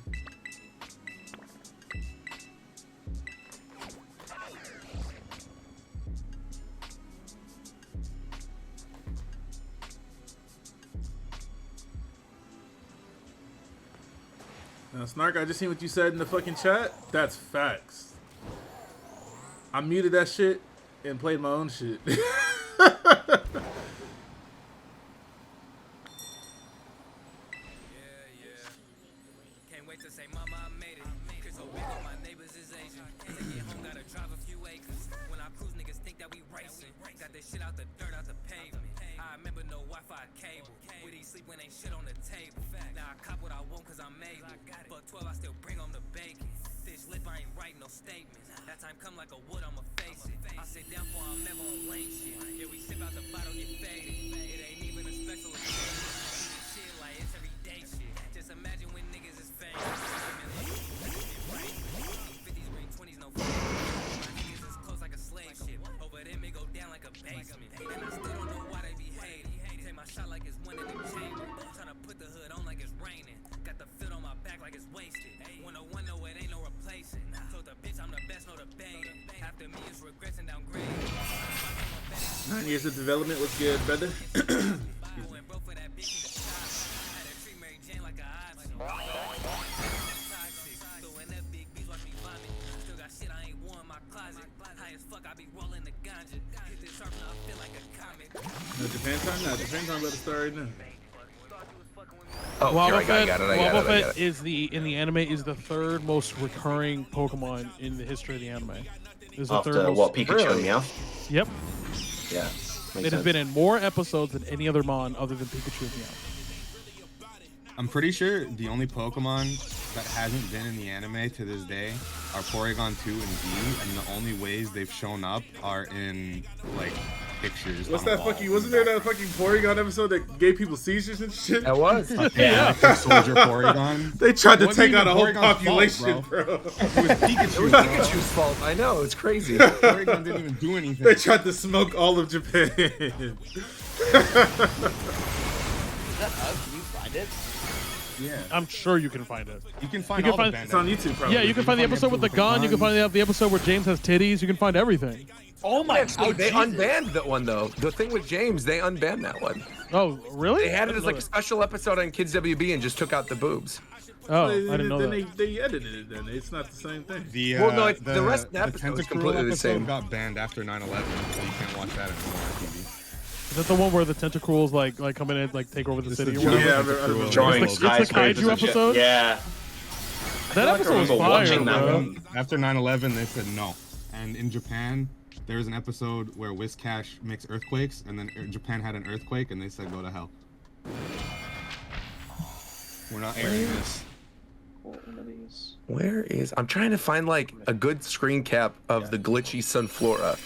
Now, Snark, I just seen what you said in the fucking chat. That's facts. I muted that shit and played my own shit. That time come like a wood, I'ma face it. I sit down for 9 years of development was good, brother. No Japan time? No, Japan time about to start right now. Oh, here, I got it. Wobbuffet is in the anime is the third most recurring Pokemon in the history of the anime. Is the After third most... what, Pikachu and Meowth? Yep. Yeah. It has been in more episodes than any other Mon other than Pikachu and Meowth. I'm pretty sure the only Pokemon that hasn't been in the anime to this day are Porygon 2 and V, and the only ways they've shown up are in, like, pictures. What's on that walls. fucking? Wasn't there that fucking Porygon episode that gave people seizures and shit? That was. Yeah, like Soldier Porygon. They tried to It wasn't take out a even whole Porygon's population, fault, bro. It was Pikachu. It was Pikachu's fault. I know. It's crazy. Porygon didn't even do anything. They tried to smoke all of Japan. Is that up? Can you find it? Yeah. I'm sure you can find it. You can find all the It's on YouTube, probably. Yeah, you can find the episode with the gun. You can find the episode where James has titties. You can find everything. Oh my Actually, god! they unbanned that one though. The thing with James, they unbanned that one. Oh, really? They had it as like a special episode on Kids WB and just took out the boobs. Oh, I didn't know then that. they edited it. Then it's not the same thing. The, Well, no, the rest of the episode was Tentacruel completely the episode same. got banned after 9/11, so you can't watch that anymore on TV. Is that the one where the tentacles like come in and like take over the city? Or whatever? Yeah, I remember. It's the kaiju episode. Yeah. That episode was fire, bro. After 9/11, they said no. And in Japan, there was an episode where Whiscash makes earthquakes, and then Japan had an earthquake, and they said go to hell. We're not airing this. Where is? I'm trying to find like a good screen cap of the glitchy Sunflora.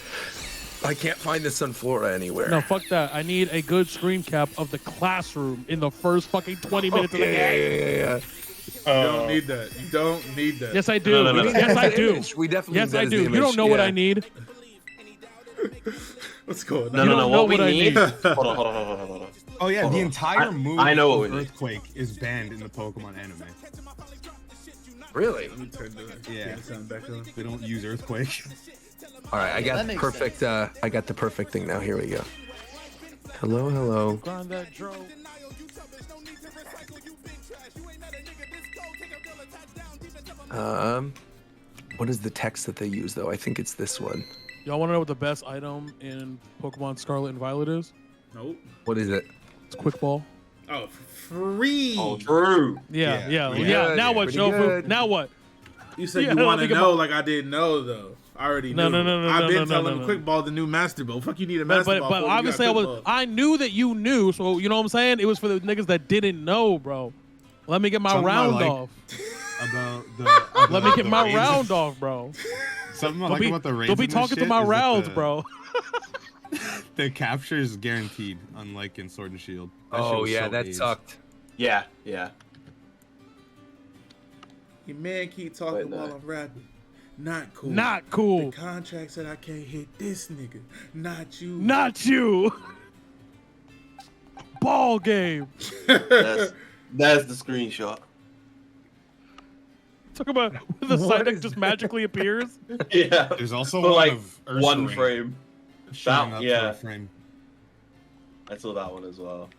I can't find the Sunflora anywhere. No, fuck that. I need a good screen cap of the classroom in the first fucking 20 minutes of the game. Yeah. You don't need that. You don't need that. Yes, I do. No. Yes, I do. We definitely Yes, need that I as do. the You don't image, know what yeah. I need. What's going on? No. You don't know What we what I need. need. Hold on. Oh yeah, Hold the on. entire movie I know of what we need. Earthquake is banned in the Pokemon anime. Really? Let me turn the Yeah. sound back on. They don't use Earthquake. All right, I got That the makes perfect. I got the perfect thing now. Here we go. Hello. Grind that dro. What is the text that they use though? I think it's this one. Y'all want to know what the best item in Pokemon Scarlet and Violet is? Nope. What is it? It's Quick Ball. Oh, free. Oh, true. Yeah. good, Now what, pretty Shofu? good. Now what? You said Yeah, you want to think know, about- like I didn't know though. I already knew. No, I've been no, telling no. him Quick Ball the new Master Ball. Fuck, you need a But Master Ball. for when you got obviously Quick Ball. I knew that you knew, so you know what I'm saying? It was for the niggas that didn't know, bro. Let me get my Something I round like off. About Let me get the my raids. round off, bro. Something I Don't like be, about the raids. don't be in this talking to shit my is that rounds, the- bro. The capture is guaranteed, unlike in Sword and Shield. That shit Oh was yeah, so that aged. sucked. Yeah. Your man keep talking while I'm rapping. Not cool. Not cool. The contract said I can't hit this nigga. Not you. Not you. Ball game. That's the screenshot. Talk about when the Psyduck just magically appears. Yeah. There's also For one like of Ursaring one frame. showing up for Yeah. a frame. I saw that one as well.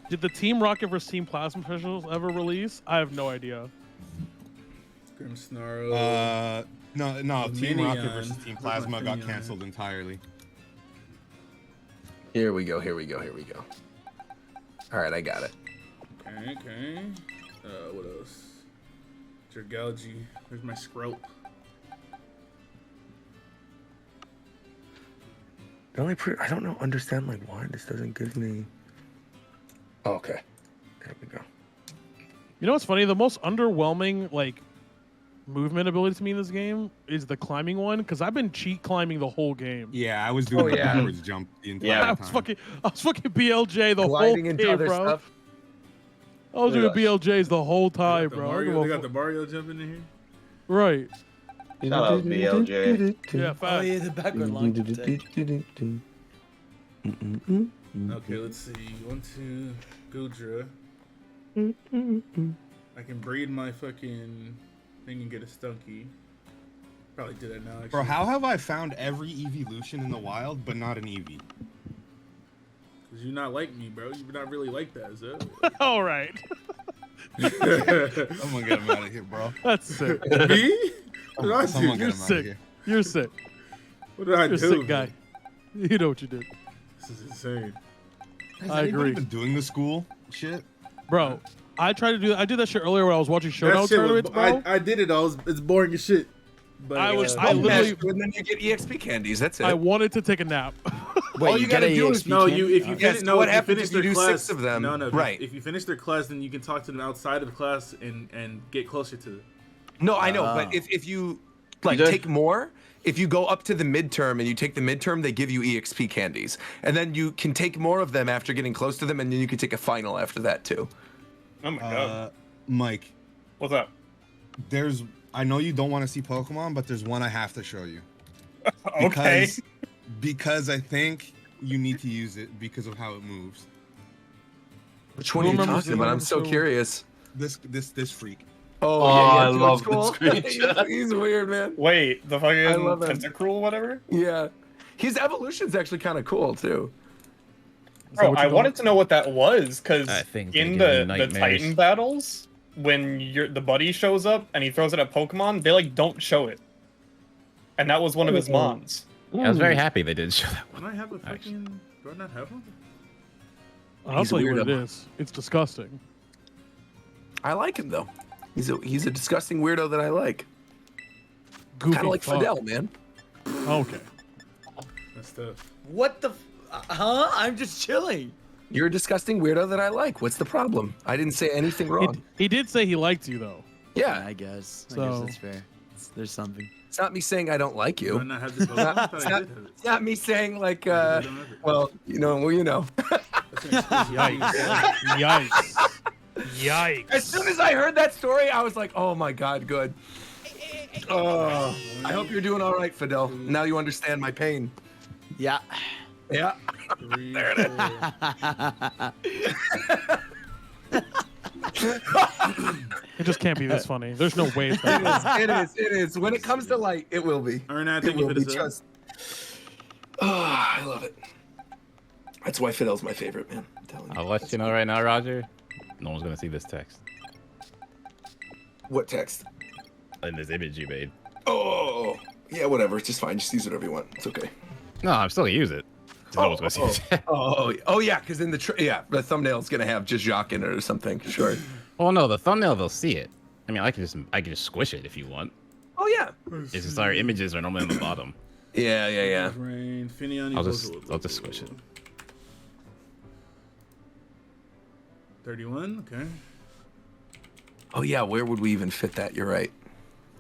Did the Team Rocket vs Team Plasma officials ever release? I have no idea. Grimmsnarl. No. Team Rocket Minion. versus Team Where's my Plasma got Minion? canceled entirely. Here we go. All right, I got it. Okay. What else? Jergalgi. Where's my scrope? I don't know. Understand like why this doesn't give me. Oh, okay. There we go. You know what's funny? The most underwhelming like movement ability to me in this game is the climbing one, because I've been cheat climbing the whole game. Yeah, I was doing the backwards jump the entire I time. was fucking BLJ the Gliding whole into game, other bro. stuff. I was doing BLJs the whole time, The bro. Mario, they got the Mario jumping in here. Right. Shout out BLJ. Yeah, Oh fact. yeah, the backward launch attack. Okay, let's see. 1, 2, Gudra. I can breed my fucking thing and get a Stunky. Probably did it now. Actually. Bro, how have I found every evolution in the wild but not an Eevee? Because you're not like me, bro. You're not really like that, so. All right. I'm gonna get him out of here, bro. That's sick. Me? What did I do? Someone get You're him out of sick. here. You're sick. What did I You're do? a sick guy. You know what you did. This is insane. Has I anybody agree. been doing the school shit? Bro, I tried to do I did that shit earlier when I was watching That Showdown shit was- tournaments, bro. I did it. It's boring as shit. But I was- I I literally- and then you get EXP candies. That's it. I wanted to take a nap. Wait, all you gotta do is No, you if you Yes, finish, no, what if you happens finish if you their do class, 6 of them? No, Right. If you finish their class, then you can talk to them outside of the class and get closer to them. No, I know, but if you like You did? take more, if you go up to the midterm and you take the midterm, they give you EXP candies, and then you can take more of them after getting close to them, and then you can take a final after that too. Oh my god. Mike. What's up? I know you don't want to see Pokemon, but there's one I have to show you. Okay. Because I think you need to use it because of how it moves. Which one are you talking about? I'm so curious. This freak. Oh, I yeah, love the cool. screenshot. He's weird, man. Wait, the I love fucking him. Tentacruel, whatever? Yeah. His evolution's actually kind of cool, too. Bro, I wanted to know what that was, because I think in they give the you nightmares. Titan battles, when the buddy shows up and he throws it at Pokemon, they like don't show it. And that was one of his mons. I was very happy they didn't show that Don't I have a fucking? Do I not have one? I'll He's a tell you what it weirdo. is. It's disgusting. I like him, though. He's a disgusting weirdo that I like. Goofy Kind of like fuck. Fidel, man. Okay. That's tough. What the? Huh? I'm just chilling. You're a disgusting weirdo that I like. What's the problem? I didn't say anything wrong. He did say he liked you though. Yeah. I guess. I So- guess that's fair. There's something. It's not me saying I don't like Do you. I not have this? It's not, I thought I did have it. it's not me saying like, I don't have it. well, you know. Yikes. Yikes. Yikes. As soon as I heard that story, I was like, oh my god, good. Oh, I hope you're doing all right, Fidel. Now you understand my pain. Yeah. Yeah. 3, There it is. It just can't be this funny. There's no way. It's It that is. It is. When it comes to light, it will be. Erna, It thank you will for be. this. Trust. Oh, I love it. That's why Fidel's my favorite, man. I'm telling you. I'll let you know right now, Roger. No one's gonna see this text What text? in this image you made. Oh, yeah, whatever. It's just fine. Just use whatever you want. It's okay. No, I'm still gonna use it. 'Cause no one's gonna see this. Oh, yeah, because in the the thumbnail's gonna have just Jacques in it or something. Sure. Well, no, the thumbnail they'll see it. I mean, I can just squish it if you want. Oh yeah. It's just our images are normally on the bottom. Yeah. Rain, Finiani, I'll just squish it. 31. Okay. Oh yeah. Where would we even fit that? You're right.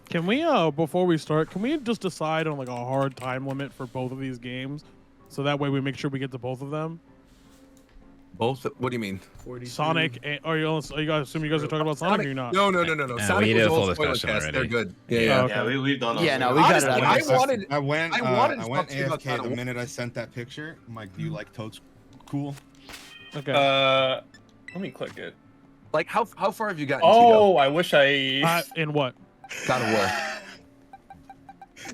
Can we before we start, can we just decide on like a hard time limit for both of these games? So that way we make sure we get to both of them. Both? What do you mean? 42. Sonic and are you guys assume you guys are talking about Sonic or you're not? No. Yeah, Sonic we was did a all full spoiler discussion cast. already. They're good. Oh, Yeah. okay. Yeah, we've done all Yeah, that. no, we got Honestly, it. I wanted. I went I wanted I went to talk about AFK the Sonic. minute I sent that picture. I'm like, do you like Toad's cool? Okay. Let me click it. Like how far have you gotten? Oh, I wish I. In what? God of War.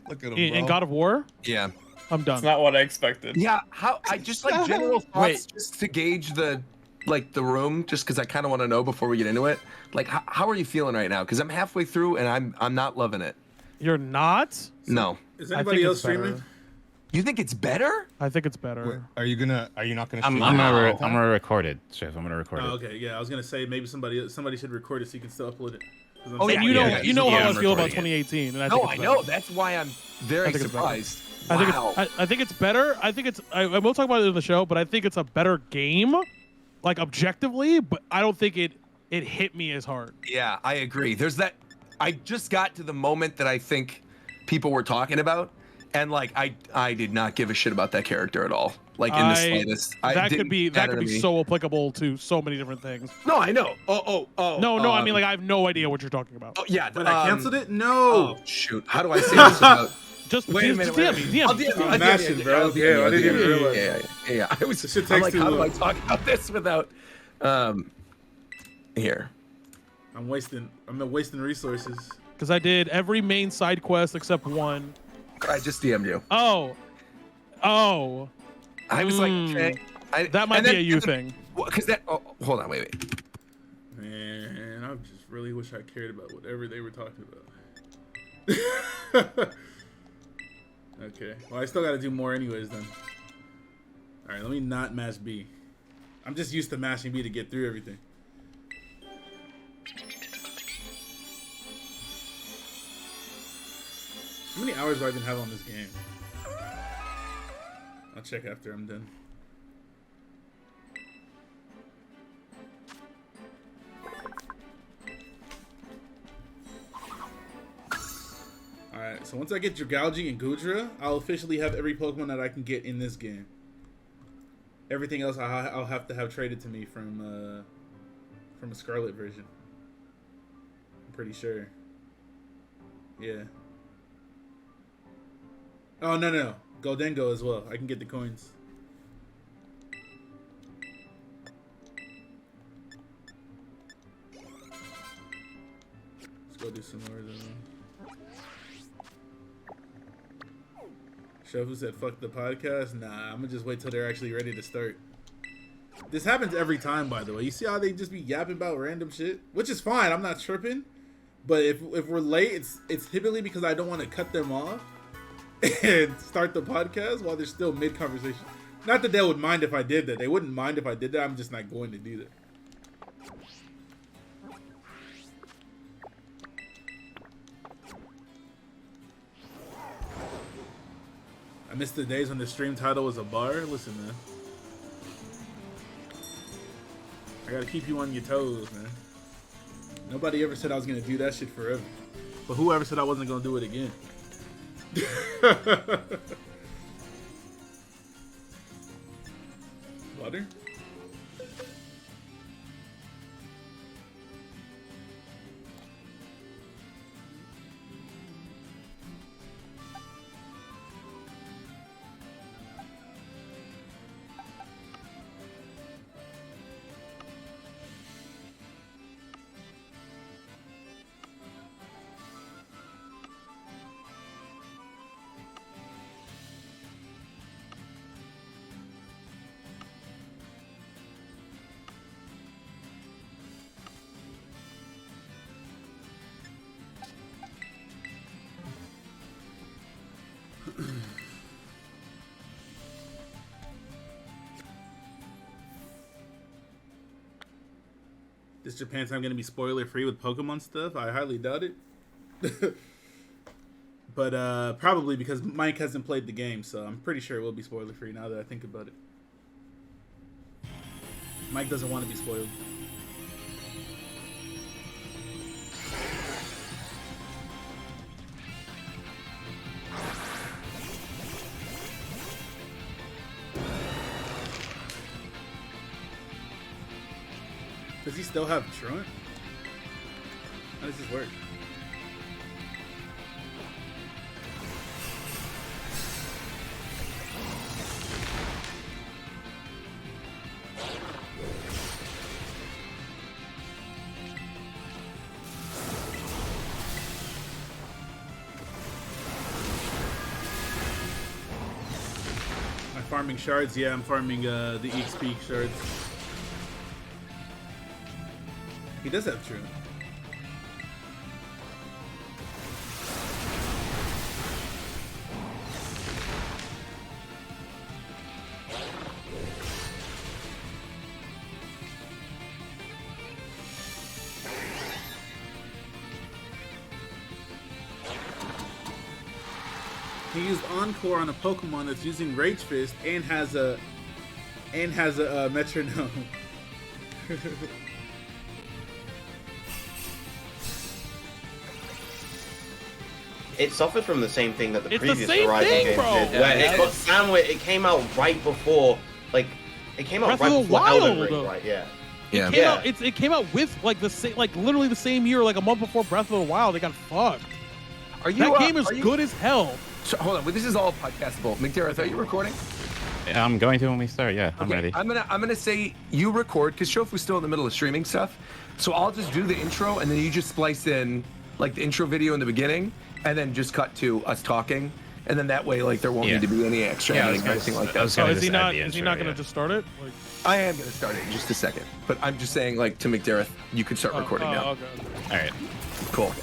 Look at him, In bro. God of War? Yeah. I'm done. It's not what I expected. Yeah. How I just like general thoughts just to gauge the room, just because I kind of want to know before we get into it. Like how are you feeling right now? Because I'm halfway through and I'm not loving it. You're not? No. Is I anybody think else it's better. streaming? You think it's better? I think it's better. Wait, are you not gonna? I'm stream gonna it? record it, Chef. I'm gonna record Oh, it. okay. Yeah, I was gonna say maybe somebody should record it so you can still upload it. 'Cause I'm Oh, And yeah, you know, yeah, you know yeah, how I'm I feel about recording it. 2018, and I No, think I it's know. better. That's why I'm I very think it's better. surprised. I think Wow. I think it's better. I think it's. I will talk about it in the show, but I think it's a better game, like objectively. But I don't think it hit me as hard. Yeah, I agree. There's that. I just got to the moment that I think people were talking about, and like I did not give a shit about that character at all. Like in the slightest. That could didn't be matter to me. so applicable to so many different things. No, I know. Oh. No, I mean like I have no idea what you're talking about. Oh yeah. But I canceled it. No. Oh shoot. How do I say this about? Just Wait a minute. DM me. I'll DM me. DM you. I'm mashing, bro. I'll DM you, Yeah, I I'll didn't DM even you. realize. Yeah. I was. This shit I'm takes like, too how do I long. talk about this without? Here. I'm wasting resources. because I did every main side quest except one. I just DM'd you. Oh. I was like, okay. That might be a you thing. Because that. Oh, hold on, wait. Man, I just really wish I cared about whatever they were talking about. Okay. Well, I still got to do more anyways then. All right, let me not mash B. I'm just used to mashing B to get through everything. How many hours do I even have on this game? I'll check after I'm done. Alright, so once I get Dragalge and Goodra, I'll officially have every Pokemon that I can get in this game. Everything else I'll have to have traded to me from a Scarlet version. I'm pretty sure. Yeah. Oh, no. Goldengo as well. I can get the coins. Let's go do some more then. Shofu said, fuck the podcast? Nah, I'm gonna just wait till they're actually ready to start. This happens every time, by the way. You see how they just be yapping about random shit? Which is fine, I'm not tripping. But if we're late, it's typically because I don't want to cut them off and start the podcast while they're still mid-conversation. Not that they would mind if I did that. They wouldn't mind if I did that. I'm just not going to do that. I miss the days when the stream title was a bar. Listen, man. I gotta keep you on your toes, man. Nobody ever said I was gonna do that shit forever. But whoever said I wasn't gonna do it again? Water? This Japan time gonna be spoiler free with Pokemon stuff? I highly doubt it. But probably because Mike hasn't played the game, so I'm pretty sure it will be spoiler free now that I think about it. Mike doesn't want to be spoiled. Does he still have Truant? How does this work? Am I farming shards? Yeah, I'm farming the XP shards. He does have True. He used Encore on a Pokemon that's using Rage Fist and has a metronome. It suffered from the same thing that the It's the previous same Horizon thing, games bro. did. Yeah, Where yeah, it got sandwiched. It came out right before, like, it came out Breath right of the before Elden Wild. Ring, right? Yeah. It came out. It came out with like the same, like literally the same year, like a month before Breath of the Wild. They got fucked. Are you? That game is good as hell. So, hold on, this is all podcastable. McDare, I thought you were recording. I'm going to when we start. Yeah, I'm Okay, ready. I'm gonna say you record because Shofu's still in the middle of streaming stuff. So I'll just do the intro and then you just splice in like the intro video in the beginning, and then just cut to us talking, and then that way, like there won't need to be any extra editing or anything like that. So is he not gonna just start it? Like, I am gonna start it in just a second, but I'm just saying, like, to McDareth, you can start recording now. Okay. All right, cool.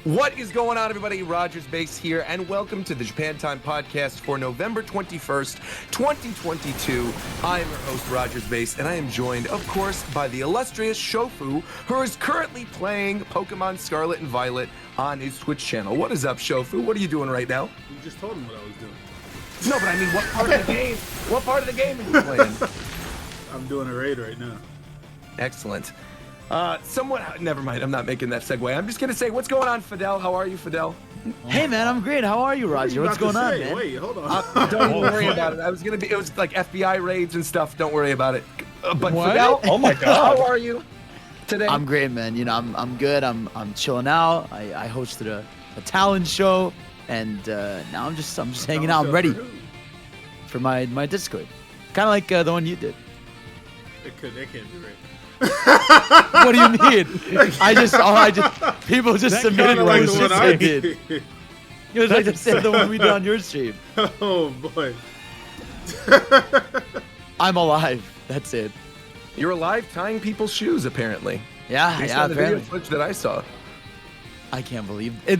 What is going on, everybody? Rogers Base here, and welcome to the Japan Time podcast for November 21st, 2022. I am your host, Rogers Base, and I am joined, of course, by the illustrious Shofu, who is currently playing Pokemon Scarlet and Violet on his Twitch channel. What is up, Shofu? What are you doing right now? You just told him what I was doing. No, but I mean, what part of the game? What part of the game are you playing? I'm doing a raid right now. Excellent. Somewhat. Never mind. I'm not making that segue. I'm just gonna say, what's going on, Fidel? How are you, Fidel? Hey man, I'm great. How are you, Roger? What's going on, man? Wait, hold on. Don't worry about it. It was like FBI raids and stuff. Don't worry about it. But What? Fidel, Oh my God. how are you today? I'm great, man. You know, I'm good. I'm chilling out. I hosted a talent show, and now I'm just hanging out. I'm ready for my Discord, kind of like the one you did. It can't be right. What do you mean? People just That submitted kinda like posts the one that I they did. did. It was like the one we did on your stream. Oh boy. I'm alive. That's it. You're alive tying people's shoes, apparently. Yeah, Based yeah, on the video apparently. footage that I saw. I can't believe it.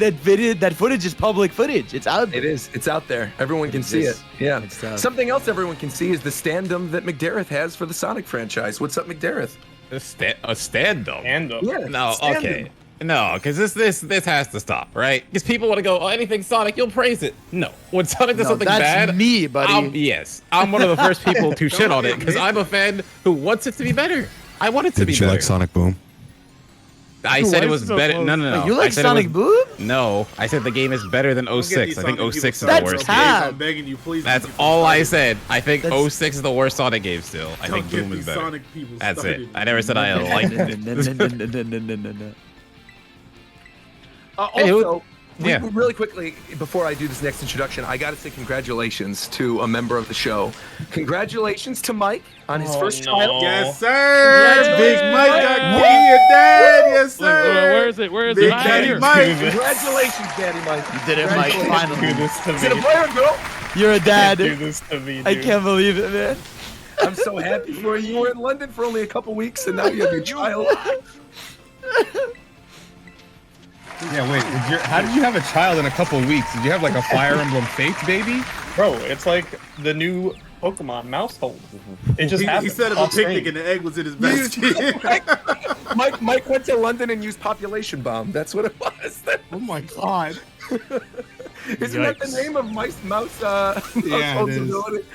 That footage is public footage. It's out there. It is. It's out there. Everyone can see it. Yeah. Something else everyone can see is the stand-up that McDareth has for the Sonic franchise. What's up, McDareth? A stand-up? Stand-up. Yeah. No, stand-up. okay. No, because this has to stop, right? Because people want to go, oh, anything Sonic, you'll praise it. No. When Sonic does something that's bad, me, buddy. Yes. I'm one of the first people to shit on it because I'm a fan who wants it to be better. I want it to be Did you better. like Sonic Boom? I said it was better. No. Wait, you like I said Sonic Boom? No, I said the game is better than 06. I think 06 is the That's worst cap. game. I'm begging you, please. That's all I said. I think 06 is the worst Sonic game still. I Don't think get Boom is these better. Sonic people That's started. it. I never said I liked it. Also, yeah. really quickly, before I do this next introduction, I got to say congratulations to a member of the show. Congratulations to Mike on his first child. Yes, sir. Big Mike got king and dad. Yes, sir. Where is it? Where is Big it? Daddy Mike. Congratulations, Daddy Mike. You did it, Mike. Finally. Is it a boy or girl? You're a dad. Do this to me, I dude. can't believe it, man. I'm so happy for you. You were in London for only a couple weeks, and now you have your child. Yeah, wait. How did you have a child in a couple of weeks? Did you have like a Fire Emblem Fates baby? Bro, it's like the new Pokemon mouse hole. It just He happened. set up a picnic and the egg was in his basket. Mike went to London and used Population Bomb. That's what it was. Oh my god. Isn't that the name of mouse Yeah, it is. ability?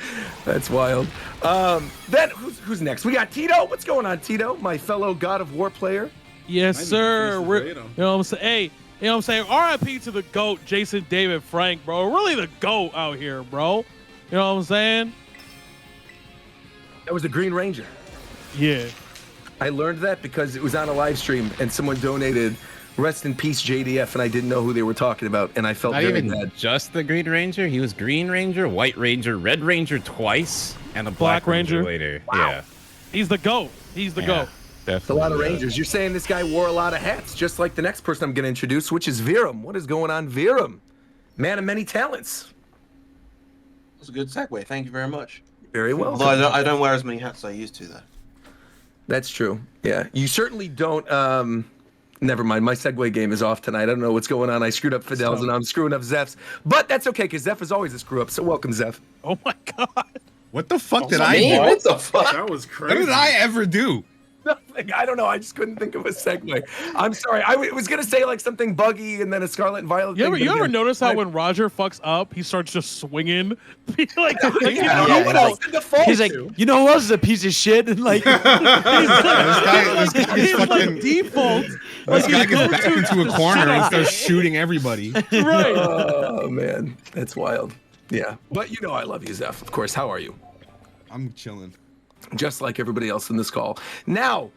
That's wild. Then who's next? We got Tito. What's going on, Tito? My fellow God of War player. Yes, sir. finish You this know what I'm saying? Hey, you know what I'm saying? RIP to the GOAT, Jason David Frank, bro. Really the GOAT out here, bro. You know what I'm saying? That was the Green Ranger. Yeah. I learned that because it was on a live stream and someone donated "Rest in Peace JDF" and I didn't know who they were talking about and I felt Not very even bad. just the Green Ranger. He was Green Ranger, White Ranger, Red Ranger twice, and a Black Ranger later. Yeah. He's the GOAT. He's the GOAT. It's a lot of Rangers. You're saying this guy wore a lot of hats, just like the next person I'm going to introduce, which is Virum. What is going on, Virum? Man of many talents. That's a good segue. Thank you very much. Very well. Although I don't wear as many hats as I used to, though. That's true. Yeah. You certainly don't. Never mind. My segue game is off tonight. I don't know what's going on. I screwed up Fidel's and I'm screwing up Zeph's. But that's okay, because Zeph is always a screw up. So welcome, Zeph. Oh my God. What the fuck did I do? What the fuck? That was What crazy. did I ever do? Nothing. I don't know. I just couldn't think of a segue. I'm sorry. I was going to say like something buggy and then a Scarlet and Violet You thing. ever, but you ever again, notice how when Roger fucks up, he starts just swinging? like, He's like, you know who else is a piece of shit? And like, This guy he's fucking- like default. This guy Like, gets back into a just corner shit and on starts it. shooting everybody. Right. Oh, man. That's wild. Yeah. But you know I love you, Zeph. Of course. How are you? I'm chilling. Just like everybody else in this call. Now,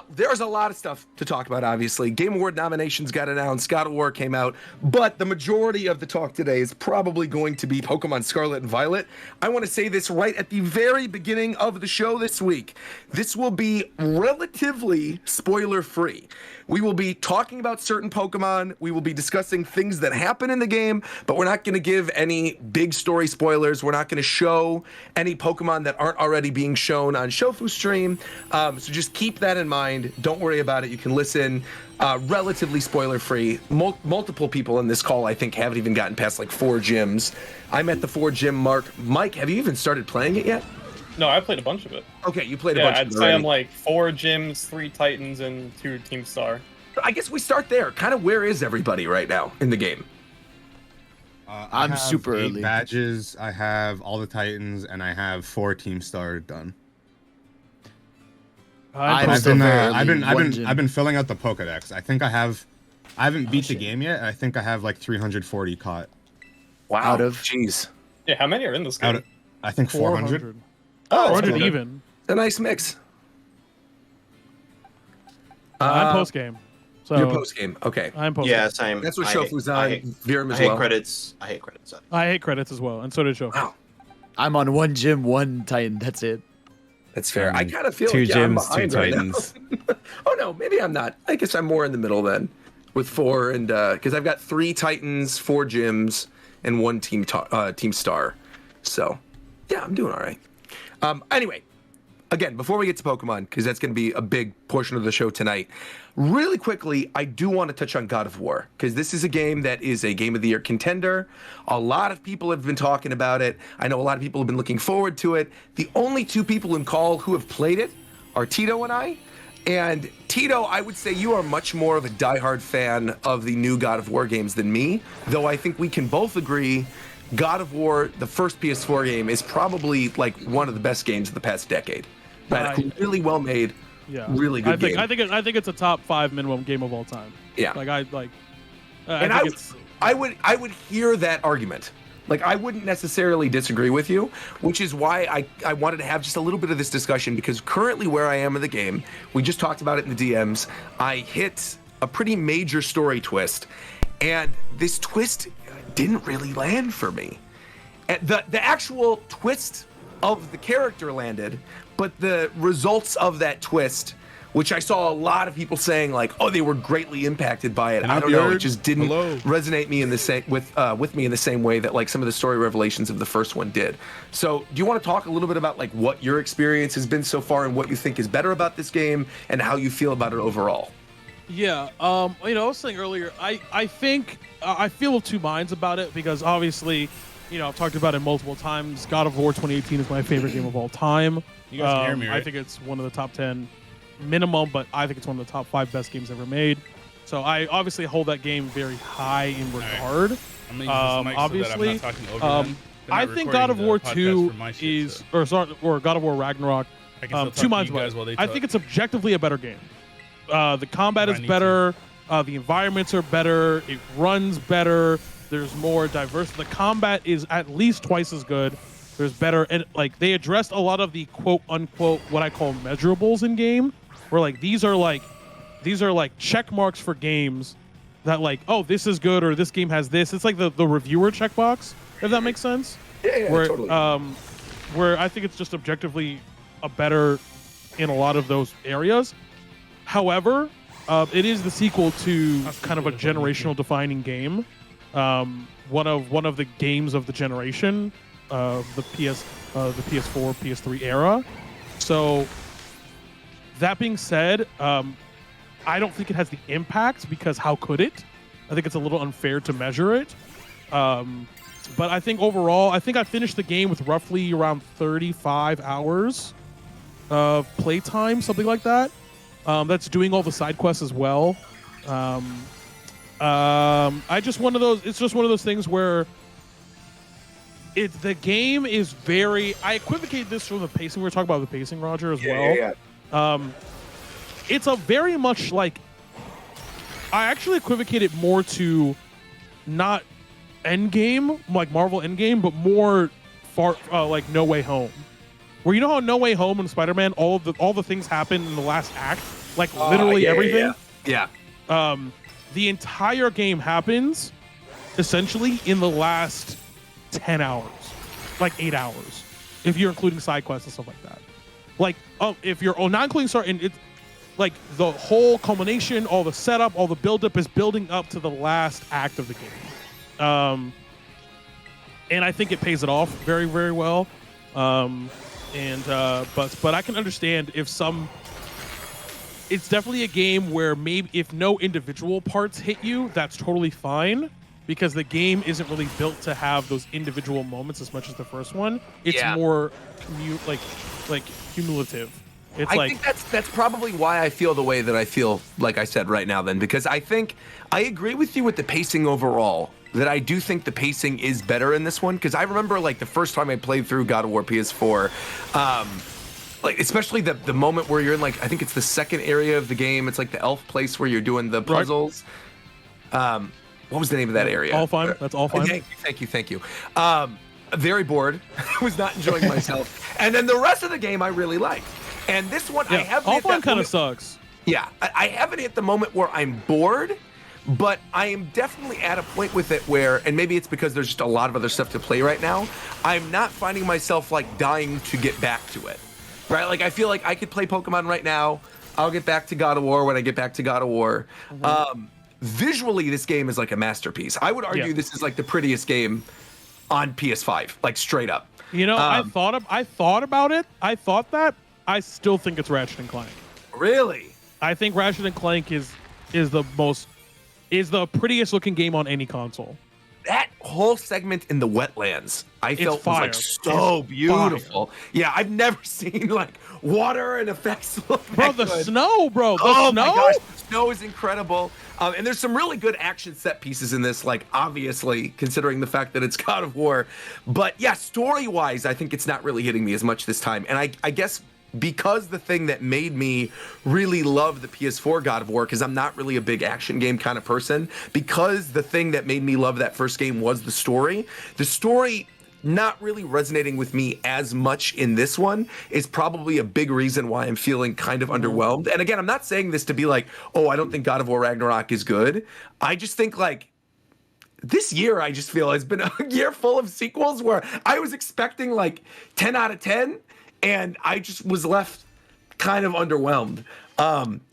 There's a lot of stuff to talk about, obviously. Game Award nominations got announced, God of War came out, but the majority of the talk today is probably going to be Pokemon Scarlet and Violet. I want to say this right at the very beginning of the show this week. This will be relatively spoiler-free. We will be talking about certain Pokemon, we will be discussing things that happen in the game, but we're not going to give any big story spoilers. We're not going to show any Pokemon that aren't already being shown on Shofu stream. So just keep that in mind. Don't worry about it. You can listen relatively spoiler-free. Multiple people in this call, I think, haven't even gotten past like 4 gyms. I'm at the 4 gym mark. Mike, have you even started playing it yet? No, I played a bunch of it. Okay, you played a bunch of it. I'd say I'm like 4 gyms, 3 Titans, and 2 Team Star. I guess we start there. Kind of where is everybody right now in the game? I have super 8 early. badges. I have all the Titans, and I have 4 Team Star done. I've been filling out the Pokedex. I think I haven't beat the game yet. I think I have like 340 caught. Wow. Out of jeez. Yeah, how many are in this game? I think 400. Oh, 400 even. A nice mix. I'm post game. So You're post game. Okay. I'm post. Yeah, same. That's what I Shofu's on. Virum as I hate well. credits. I hate credits. I hate credits as well, and so did Shofu. Wow. I'm on 1 gym, 1 Titan. That's it. That's fair. I kind of feel 2 like I'm gyms, 2 behind right now. Titans. Oh no, maybe I'm not. I guess I'm more in the middle then, with 4 and because I've got 3 Titans, 4 gyms, and 1 Team Star. So yeah, I'm doing all right. Anyway, again, before we get to Pokemon, because that's going to be a big portion of the show tonight, really quickly, I do want to touch on God of War, because this is a game that is a Game of the Year contender. A lot of people have been talking about it. I know a lot of people have been looking forward to it. The only 2 people in call who have played it are Tito and I. And Tito, I would say you are much more of a diehard fan of the new God of War games than me, though I think we can both agree God of War, the first PS4 game, is probably like one of the best games of the past decade. Really well made, really good game. I think it's a top 5 minimum game of all time. Yeah. Like I would hear that argument. Like I wouldn't necessarily disagree with you, which is why I wanted to have just a little bit of this discussion, because currently where I am in the game, we just talked about it in the DMs, I hit a pretty major story twist, and this twist didn't really land for me. The actual twist of the character landed, but the results of that twist, which I saw a lot of people saying like, oh, they were greatly impacted by it. I don't know, it just didn't resonate me in the same with me in the same way that like some of the story revelations of the first one did. So, do you want to talk a little bit about like what your experience has been so far and what you think is better about this game and how you feel about it overall? Yeah, I was saying earlier, I think I feel of 2 minds about it, because obviously, I've talked about it multiple times. God of War 2018 is my favorite game of all time. You guys can hear me, right? I think it's one of the top 10 minimum, but I think it's one of the top 5 best games ever made. So I obviously hold that game very high in regard. I'm gonna use this mic Obviously, so that I'm not talking over them. They're I not think God of recording War the podcast 2 for my shit, is, or God of War Ragnarok. I can still talk 2 to minds you about guys it. while they I talk. think it's objectively a better game. The combat If I is need better. The environments are better. It runs better. There's more diverse. The combat is at least twice as good. There's better, and like they addressed a lot of the quote unquote what I call measurables in game, where like these are like check marks for games that like, oh, this is good, or this game has this. It's like the reviewer checkbox, if that makes sense. Yeah, where, totally. Where I think it's just objectively a better in a lot of those areas. However, it is the sequel to kind of a generational defining game. One of the games of the generation, the PS4, PS3 era. So that being said, I don't think it has the impact, because how could it? I think it's a little unfair to measure it. But I think overall, I think I finished the game with roughly around 35 hours of playtime, something like that. That's doing all the side quests as well. It's just one of those things where the game is very. I equivocate this from the pacing. We were talking about the pacing, Roger, as well. It's a very much like. I actually equivocate it more to not Endgame, like Marvel Endgame, but more far like No Way Home. Where you know how No Way Home and Spider-Man, all the things happen in the last act, like literally everything. Yeah. The entire game happens essentially in the last 10 hours, like 8 hours, if you're including side quests and stuff like that. Like, if you're not including start, and it's like the whole culmination, all the setup, all the buildup is building up to the last act of the game. And I think it pays it off very, very well. But I can understand if some. It's definitely a game where maybe if no individual parts hit you, that's totally fine, because the game isn't really built to have those individual moments as much as the first one. It's more cumulative. It's I think that's probably why I feel the way that I feel, like I said right now, then, because I think I agree with you with the pacing overall. That I do think the pacing is better in this one, because I remember like the first time I played through God of War PS4, like especially the moment where you're in, like, I think it's the second area of the game. It's like the elf place where you're doing the puzzles. Right. What was the name of that area? All fine. That's all fine. Thank you. Very bored. Was not enjoying myself. And then the rest of the game I really liked. And this one I haven't. All fine kind of sucks. Yeah, I haven't hit the moment where I'm bored. But I am definitely at a point with it where, and maybe it's because there's just a lot of other stuff to play right now, I'm not finding myself like dying to get back to it, right? Like I feel like I could play Pokemon right now. I'll get back to God of War when I get back to God of War. Visually, this game is like a masterpiece. I would argue this is like the prettiest game on PS5, like straight up. You know, I thought about it. I thought that. I still think it's Ratchet and Clank. Really? I think Ratchet and Clank is the prettiest looking game on any console. That whole segment in the wetlands, I felt was like so beautiful. Fire. Yeah, I've never seen like water and effects look Bro, the good. Snow, bro. The snow? Snow? My gosh, the snow is incredible. And there's some really good action set pieces in this, like obviously considering the fact that it's God of War. But yeah, story-wise, I think it's not really hitting me as much this time. And I guess because the thing that made me really love the PS4 God of War, because I'm not really a big action game kind of person, because the thing that made me love that first game was the story not really resonating with me as much in this one is probably a big reason why I'm feeling kind of underwhelmed. And again, I'm not saying this to be like, oh, I don't think God of War Ragnarok is good. I just think like this year, I just feel has been a year full of sequels where I was expecting like 10 out of 10. And I just was left kind of underwhelmed,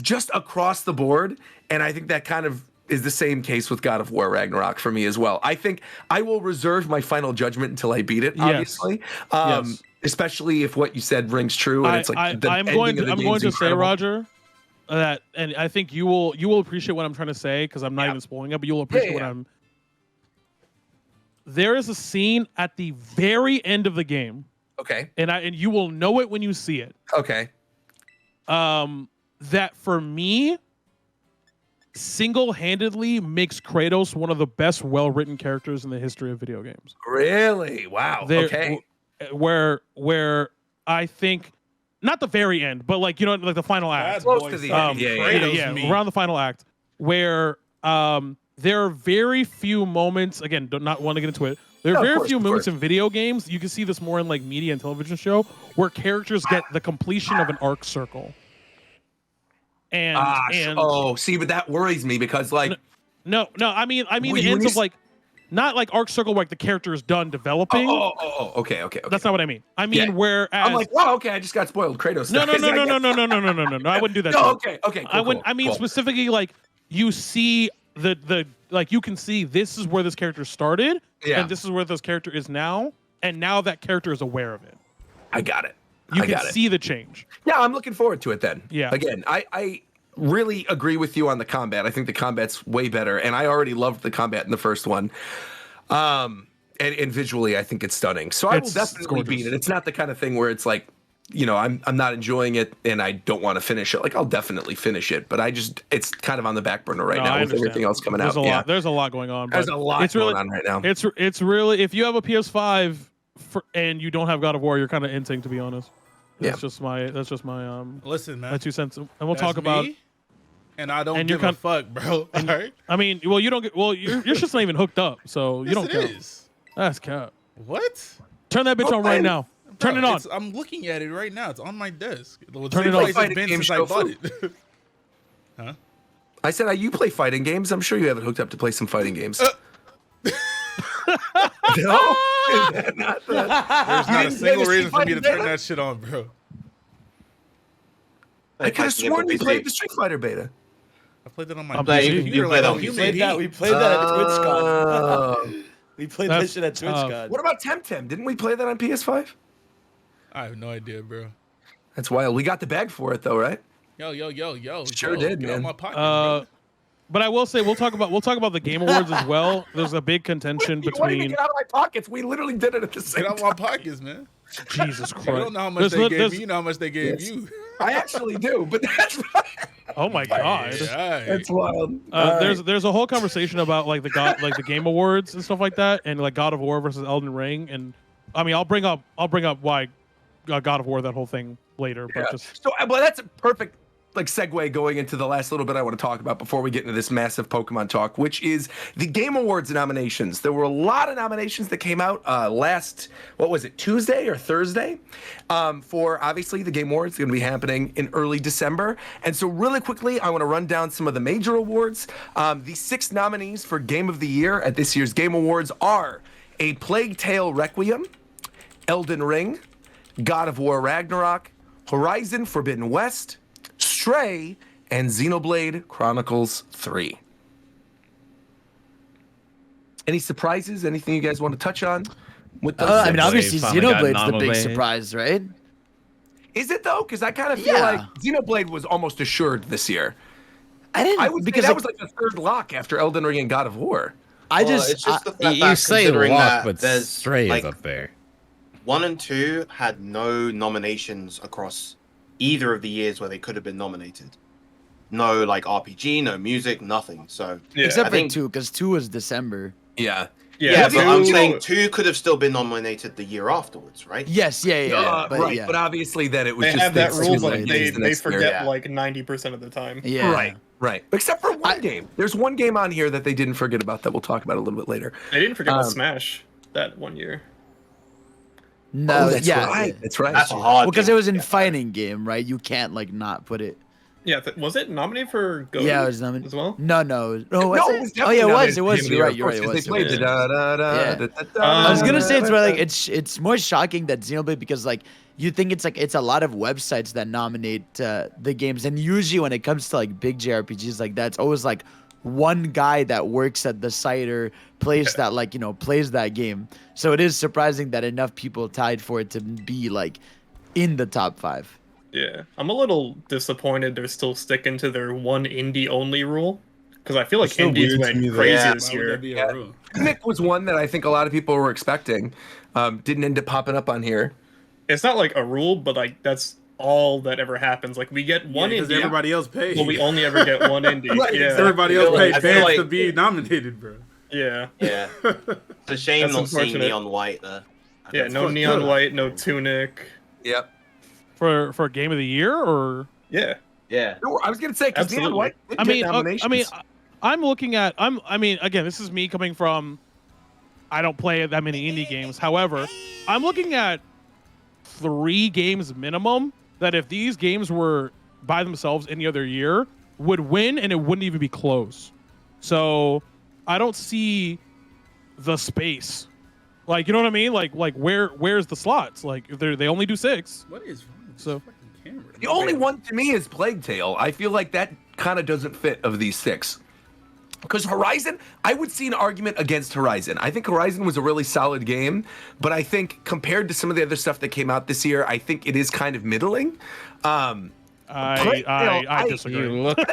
just across the board. And I think that kind of is the same case with God of War Ragnarok for me as well. I think I will reserve my final judgment until I beat it, obviously. Especially if what you said rings true. And it's like I'm going to say, Roger, that, and I think you will appreciate what I'm trying to say, because I'm not even spoiling it, but you'll appreciate what I'm. There is a scene at the very end of the game. Okay. And you will know it when you see it. Okay. That for me, single-handedly makes Kratos one of the best well-written characters in the history of video games. Really? Wow. Okay. Where I think, not the very end, but like, you know, like the final act. Close to the end. Yeah, around the final act, where there are very few moments. Again, do not want to get into it. There are very few moments in video games. You can see this more in like media and television show where characters get the completion of an arc circle. See, but that worries me because like no, I mean the ends of like not like arc circle where like the character is done developing. Okay. That's not what I mean. I mean whereas I'm like, wow, okay, I just got spoiled. Kratos. No. I wouldn't do that. No, okay. I wouldn't. I mean specifically like you see the like you can see this is where this character started, and this is where this character is now, and now that character is aware of it. I got it. You can see the change. Yeah, I'm looking forward to it then. Yeah. Again, I really agree with you on the combat. I think the combat's way better, and I already loved the combat in the first one. And visually, I think it's stunning. So I will definitely beat it. It's not the kind of thing where it's like, you know, I'm not enjoying it and I don't want to finish it. Like I'll definitely finish it, but it's kind of on the back burner right now with everything else coming out. There's a lot going on. There's a lot going on right now. It's really, if you have a PS5 and you don't have God of War, you're kind of inting, to be honest. That's just my listen, man. my 2 cents, and we'll talk about. And I don't give a fuck, bro. All right. I mean, well, you don't get. Well, your shit's not even hooked up, so you don't count. Is. That's cap. What? Turn that bitch on right now. Turn it on. I'm looking at it right now. It's on my desk. Turn it on. It's been since I bought it. Huh? I said, you play fighting games. I'm sure you have it hooked up to play some fighting games. No? There's not a single reason for me to turn that shit on, bro. I could have sworn we played the Street Fighter beta. I played it on my PC. You played that on PC. We played that at TwitchCon. We played that shit at TwitchCon. What about Temtem? Didn't we play that on PS5? I have no idea, bro. That's wild. We got the bag for it though, right? Yo. Sure did, get out man. my pocket, bro. But I will say we'll talk about the Game Awards as well. There's a big contention You want me to between. get out of my pockets? We literally did it at the same Get out time. my pockets, man. Jesus Christ! You don't know how much they gave me. You know how much they gave you. I actually do, but that's Oh my God! That's wild. There's a whole conversation about like the Game Awards and stuff like that, and like God of War versus Elden Ring, and I mean I'll bring up why God of War, that whole thing later, but just So, well, that's a perfect segue going into the last little bit I want to talk about before we get into this massive Pokemon talk, which is the Game Awards nominations. There were a lot of nominations that came out Tuesday or Thursday, for obviously the Game Awards going to be happening in early December. And so really quickly, I want to run down some of the major awards. The 6 nominees for Game of the Year at this year's Game Awards are A Plague Tale Requiem, Elden Ring, God of War Ragnarok, Horizon Forbidden West, Stray, and Xenoblade Chronicles 3. Any surprises? Anything you guys want to touch on? With those I mean, six? obviously Xenoblade's the big surprise, right? Is it though? Because I kind of feel like Xenoblade was almost assured this year. I would say that was like the third lock after Elden Ring and God of War. It's just the fact You that say considering lock, that but there's Stray like is up there. 1 and 2 had no nominations across either of the years where they could have been nominated. No like RPG, no music, nothing. So Except I for think 2, because 2 was December. Yeah. but I'm saying 2 could have still been nominated the year afterwards, right? Yes, But obviously that it was They just have that the rule, two but games the they next year. forget like 90% of the time. Right. Except for one game. There's one game on here that they didn't forget about that we'll talk about a little bit later. They didn't forget about Smash that one year. No, that's right. That's right. That's a hard because it was in fighting game, right? You can't like not put it. Yeah, was it nominated for Go? Yeah, it was nominated as well. No, it was oh definitely yeah, it nominated was. for You're right. Game of the Year, It was. They played the da da da da da da. I was gonna say it's where, like it's more shocking that Xenoblade, because like you think it's a lot of websites that nominate the games, and usually when it comes to like big JRPGs like that, it's always like one guy that works at the site or plays that plays that game. So it is surprising that enough people tied for it to be like in the top 5. Yeah, I'm a little disappointed they're still sticking to their one indie only rule, because I feel like indies went crazy this year. Nick was one that I think a lot of people were expecting. Didn't end up popping up on here. It's not like a rule, but like that's all that ever happens. Like we get one indie. Everybody else pays. Well, we only ever get one indie. Right, yeah. Everybody else pays fans to be nominated, bro. Yeah. Yeah. It's a shame That's not seeing unfortunate. Neon White there. Yeah, no Neon White, no Tunic. Yep. For Game of the Year or Yeah. No, I was gonna say because Neon White did get nominations. I'm looking at again, this is me coming from I don't play that many indie games. However, I'm looking at 3 games minimum that if these games were by themselves any other year would win, and it wouldn't even be close. So I don't see the space. Like, you know what I mean? Like where's the slots? Like if they only do 6. What is wrong with so this fucking camera? The only one to me is Plague Tale. I feel like that kind of doesn't fit of these 6. Because Horizon, I would see an argument against Horizon. I think Horizon was a really solid game, but I think compared to some of the other stuff that came out this year, I think it is kind of middling. I disagree.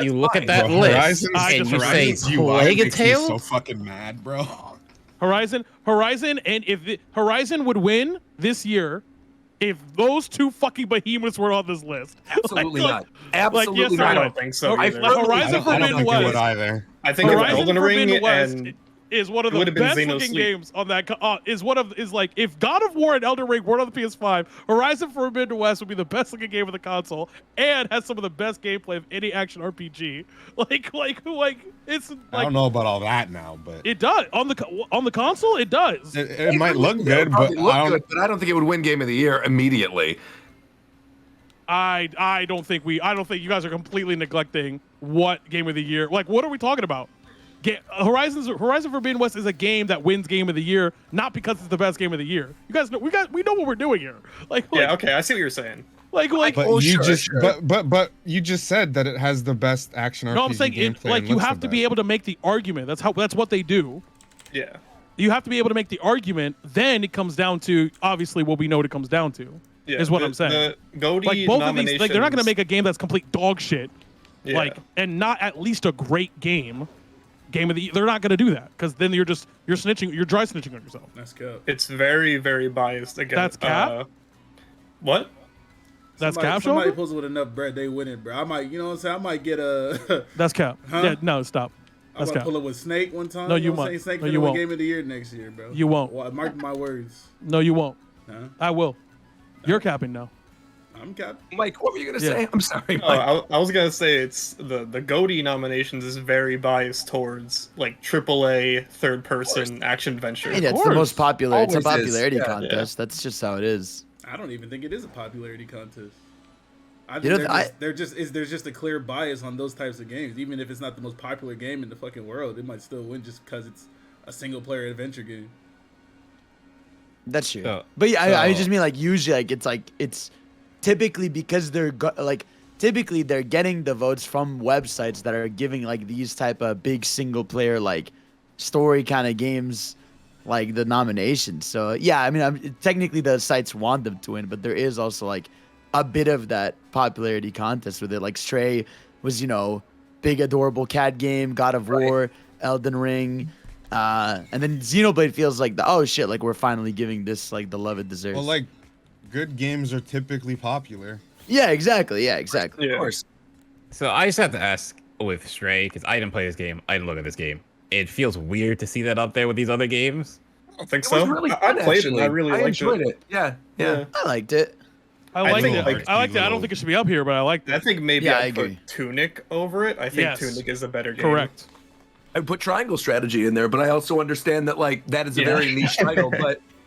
You look at that list and you say Plague Tale. So fucking mad, bro. Horizon, and if Horizon would win this year, if those 2 fucking behemoths were on this list. Absolutely like, not. Absolutely yes, not. I don't think so. Horizon Forbidden West. either. I think Horizon Elden Ring Forbidden West, and is one of It the would've been best Xeno looking Sleep. games on that. Is like if God of War and Elden Ring were on the PS5, Horizon Forbidden West would be the best looking game of the console and has some of the best gameplay of any action RPG. Like it's like I don't know about all that now, but it does on the console. It does. it might look good, Probably but look I don't. good, but I don't think it would win Game of the Year immediately. I don't think you guys are completely neglecting what game of the year. Like, what are we talking about? Horizon Forbidden West is a game that wins Game of the Year, not because it's the best game of the year. You guys know we know what we're doing here. Yeah, okay, I see what you're saying. But you just said that it has the best action RPG No, I'm saying gameplay. you have to be able to make the argument. That's what they do. Yeah. You have to be able to make the argument. Then it comes down to obviously what we know it comes down to. Yeah, is what I'm saying. The GOTY like both of these, like they're not going to make a game that's complete dog shit, Yeah. like and not at least a great game. Game of the they're not going to do that because then you're dry snitching on yourself. That's good. It's very, very biased against. That's cap? What? That's cap. Somebody Shofu? pulls with enough bread, they win it, bro. I might, you know what I'm saying? I might get a. That's cap. Huh? Yeah, no, stop. I That's might cap. pull up with Snake one time. No, you know what I'm won't. saying? Snake No, finna you win won't. Game of the Year next year, bro. You won't. Well, mark my words. No, you won't. Huh? I will. You're capping now. I'm capping. Mike, what were you gonna Yeah. say? I'm sorry. Oh, Mike. I was gonna say it's the GOTY nominations is very biased towards like AAA third person action adventure. Yeah, it's the most popular. It's a Always is. popularity Yeah. contest. That's just how it is. I don't even think it is a popularity contest. I You think know, there's just a clear bias on those types of games. Even if it's not the most popular game in the fucking world, it might still win just because it's a single player adventure game. That's true. So- But yeah, I so- just mean like usually it's typically because typically they're getting the votes from websites that are giving like these type of big single player like story kind of games like the nominations. So yeah, I mean technically the sites want them to win, but there is also like a bit of that popularity contest with it. Like Stray was, big adorable cat game, God of War, Elden Ring. And then Xenoblade feels like oh shit, like we're finally giving this like the love it deserves. Well, like, good games are typically popular. Yeah, exactly. Yeah, exactly. Of course. So I just have to ask with Stray, because I didn't play this game. I didn't look at this game. It feels weird to see that up there with these other games. I don't think It was so. really I fun, played actually. it. I really liked enjoyed it. Yeah. I liked it. I liked think, it. like, I liked it. I don't think it should be up here, but I liked it. I think maybe Yeah, I I'd put agree. Tunic over it. I think Yes. Tunic is a better game. Correct. I put Triangle Strategy in there, but I also understand that like that is a Yeah. very niche title.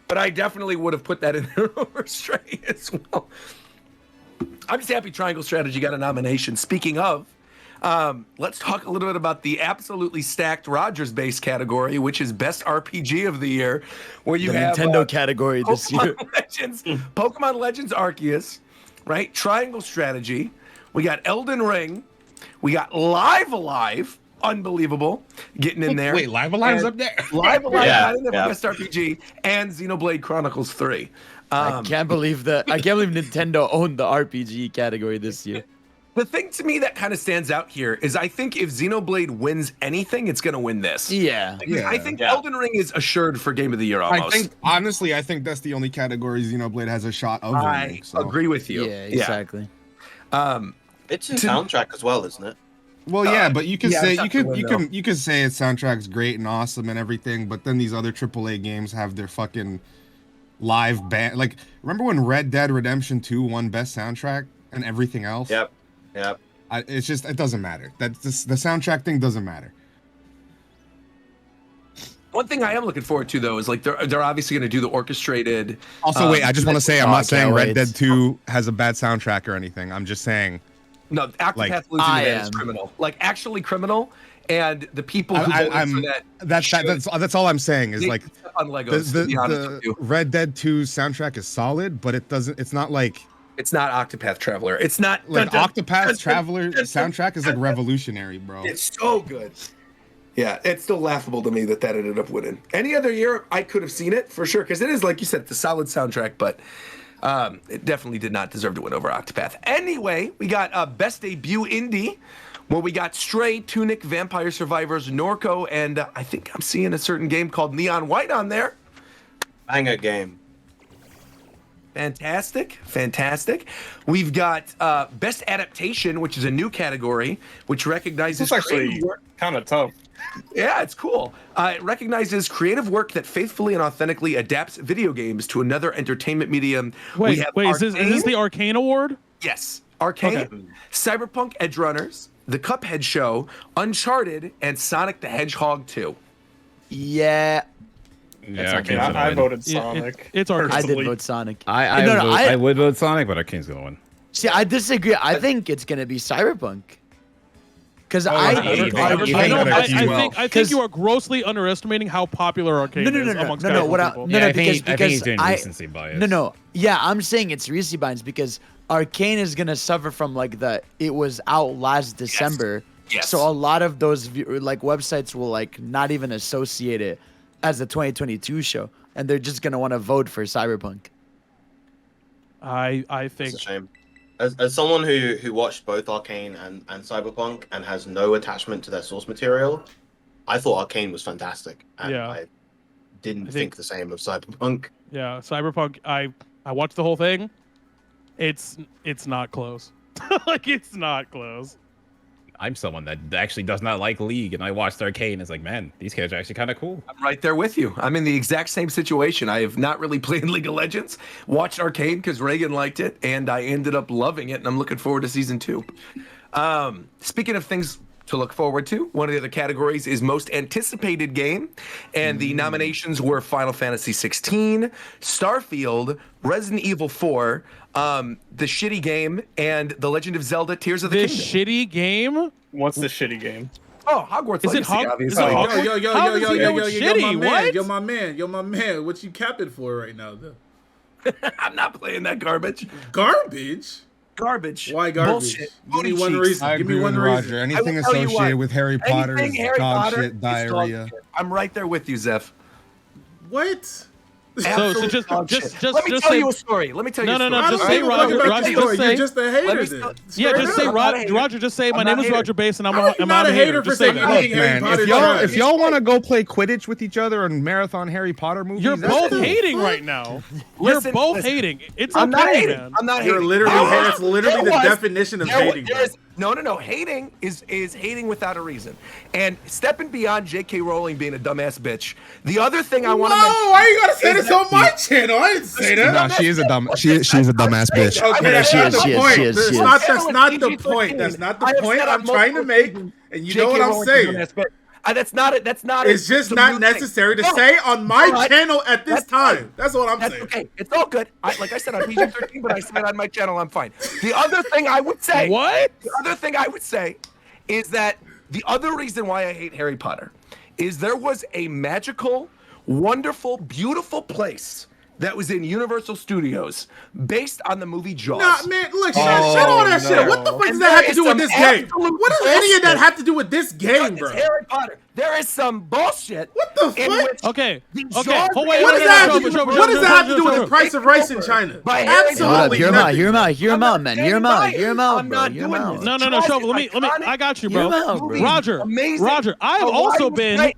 But I definitely would have put that in there over Stray as well. I'm just happy Triangle Strategy got a nomination. Speaking of, let's talk a little bit about the absolutely stacked Rogers base category, which is Best RPG of the Year, where you The have Nintendo category this year. Pokemon Legends Arceus, right? Triangle Strategy. We got Elden Ring. We got Live Alive. Unbelievable. Getting in there. Wait, Live Alive's And up there? Live Alive Yeah, got in there for yeah. Best RPG. And Xenoblade Chronicles 3. I can't believe Nintendo owned the RPG category this year. The thing to me that kind of stands out here is I think if Xenoblade wins anything, it's going to win this. Yeah. I think Yeah. Elden Ring is assured for Game of the Year almost. I think that's the only category Xenoblade has a shot of I winning. So. agree with you. Yeah, exactly. It's a soundtrack as well, isn't it? Well, yeah, but you could yeah, say it's up to window. you could say its soundtrack's great and awesome and everything, but then these other AAA games have their fucking live band. Like, remember when Red Dead Redemption 2 won Best Soundtrack and everything else? Yep. It's just it doesn't matter. The soundtrack thing doesn't matter. One thing I am looking forward to though is like they're obviously going to do the orchestrated. Also, wait, I just want to say I'm Oh, not saying can't Red wait. Dead 2 has a bad soundtrack or anything. I'm just saying. No, Octopath Like, losing I that is am. criminal. Like actually criminal, and the people who voted for that. That's all I'm saying is they like step on Legos. to be honest with you. Red Dead 2 soundtrack is solid, but it's not like It's not Octopath Traveler. It's not Octopath Traveler soundtrack is like revolutionary, bro. It's so good. Yeah, it's still laughable to me that ended up winning. Any other year, I could have seen it for sure because it is like you said, it's a solid soundtrack, but it definitely did not deserve to win over Octopath. Anyway, we got Best Debut Indie, where we got Stray, Tunic, Vampire Survivors, Norco, and I think I'm seeing a certain game called Neon White on there. Banger game. Fantastic. We've got best adaptation, which is a new category, which recognizes It's actually kind of tough. Yeah, it's cool. It recognizes creative work that faithfully and authentically adapts video games to another entertainment medium. Wait, We have is this Arcane. the Arcane Award? Yes, Arcane, Okay. Cyberpunk Edge Runners, The Cuphead Show, Uncharted, and Sonic the Hedgehog 2. Yeah. Yeah, I mean, I voted Sonic. It's Arcane. I did vote Sonic. I No, no, I would vote Sonic, but Arcane's gonna win. See, I disagree. I think it's gonna be Cyberpunk. Because I think you are grossly underestimating how popular Arcane is amongst casual people. He's doing recency bias. No. Yeah, I'm saying it's recency bias because Arcane is gonna suffer from it was out last December. Yes. So a lot of those websites will not even associate it as the 2022 show, and they're just gonna want to vote for Cyberpunk. I think It's a shame. As someone who watched both Arcane and Cyberpunk and has no attachment to their source material, I thought Arcane was fantastic. And Yeah. I didn't think the same of Cyberpunk. Yeah, Cyberpunk. I watched the whole thing. It's not close. It's not close. I'm someone that actually does not like League, and I watched Arcane. And it's like, man, these characters are actually kind of cool. I'm right there with you. I'm in the exact same situation. I have not really played League of Legends, watched Arcane because Reagan liked it, and I ended up loving it, and I'm looking forward to season 2. Speaking of things to look forward to, one of the other categories is most anticipated game, and the nominations were Final Fantasy 16, Starfield, Resident Evil 4, the shitty game, and The Legend of Zelda: Tears of the Kingdom. Shitty game? What's the shitty game? Oh, Hogwarts Is it Legacy, obviously. Yo, my man, what you capping for right now, though? I'm not playing that garbage. Garbage? Garbage. Why garbage? Bullshit. Give me Booty one cheeks. reason. I Give me agree one with reason. Roger. I Anything will tell you associated what, with Harry Potter is anything Harry dog Potter shit is dog diarrhea. shit. I'm right there with you, Zeph. What? Absolute just dog shit. just Let me just tell say- you a story. Let me tell you a story. No, just say Roger. Roger, just say. You're just a hater. Let me then. start- Yeah, just say I'm not a hater. Roger. Just say my I'm name not is a Roger Bass, and I'm How are you not a a hater for Just say saying that. anything Harry Man, Potter? if y'all want to go play Quidditch with each other and marathon Harry Potter movies, You're that's both cool. hating right now. Listen, You're both listen. hating. It's I'm not okay, hating. man. I'm not You're hating. literally There it's literally the was- definition of there was- hating. there is- No. Hating is hating without a reason. And stepping beyond J.K. Rowling being a dumbass bitch. The other thing I want to mention. Why you gotta say is this that- on my channel? I didn't say that. No, she is a dumb. She's a dumbass bitch. Okay, that's She not is, the she is, point. she is, That's she is. not the PG-13. point. That's not the I have point said I'm on trying to multiple make. occasions, And you J.K. know what I'm Rowling's a saying. dumbass bitch. That's not it. That's not it. It's just not necessary to say on my channel at this time. That's what I'm saying. Okay, it's all good. Like I said, I'm PG-13, but I said on my channel, I'm fine. The other thing I would say. What? The other thing I would say is that the other reason why I hate Harry Potter is there was a magical, wonderful, beautiful place that was in Universal Studios based on the movie Jaws. Nah, man, look, shut all that shit. What the fuck does that have to do with this game? What does any of that have to do with this game, bro? It's Harry Potter. There is some bullshit. What the fuck? Okay. What does that have to do with the price of rice in China? Absolutely Hear him out, nothing. hear him out, hear him out, man. Hear him out, hear him out, bro. not Hear him doing out. this. No, Shofu, let me. I got you, bro. Hear him out, bro. Roger, Amazing. Roger. I have But why also you been. say-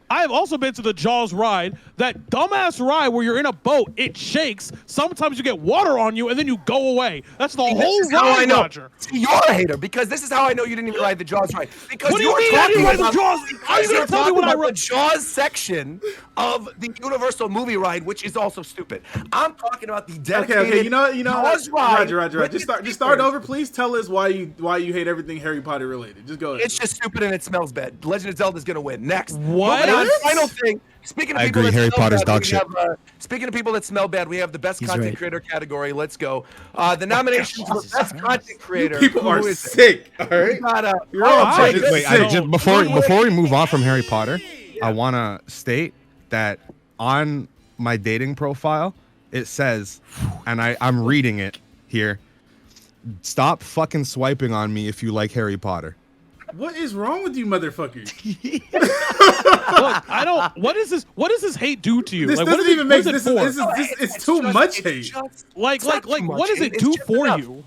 I have also been to the Jaws ride, that dumbass ride where you're in a boat, it shakes, sometimes you get water on you, and then you go away. That's the See, whole this is how I ride, know. Roger. See, you're a hater because this is how I know you didn't even ride the Jaws ride. Because What do you you're mean I didn't talking ride the about- Jaws? How are you because gonna you're tell me talking when I about the rode- Jaws section of the Universal movie ride, which is also stupid. I'm talking about the dedicated Okay, you know, Jaws ride. Roger. Just start over. Please tell us why you hate everything Harry Potter related. Just go ahead. It's just stupid and it smells bad. Legend of Zelda is gonna win. Next. What? Moving on, final thing. Speaking of I people agree, that Harry smell Potter's bad, dog we shit. have, speaking of people that smell bad, we have the best He's content right. creator category. Let's go. The nominations for best content creator. People Who are is it? sick. All right. We got, You're all oh, sick. Wait, before we move on from Harry Potter, I want to state that on my dating profile, it says, and I'm reading it here, stop fucking swiping on me if you like Harry Potter. What is wrong with you, motherfuckers? Look, I don't. What is this? What does this hate do to you? This Like, doesn't what is even it, make what is it this. for? It's too much hate. Like, not too what much. does it It's do just for enough. you?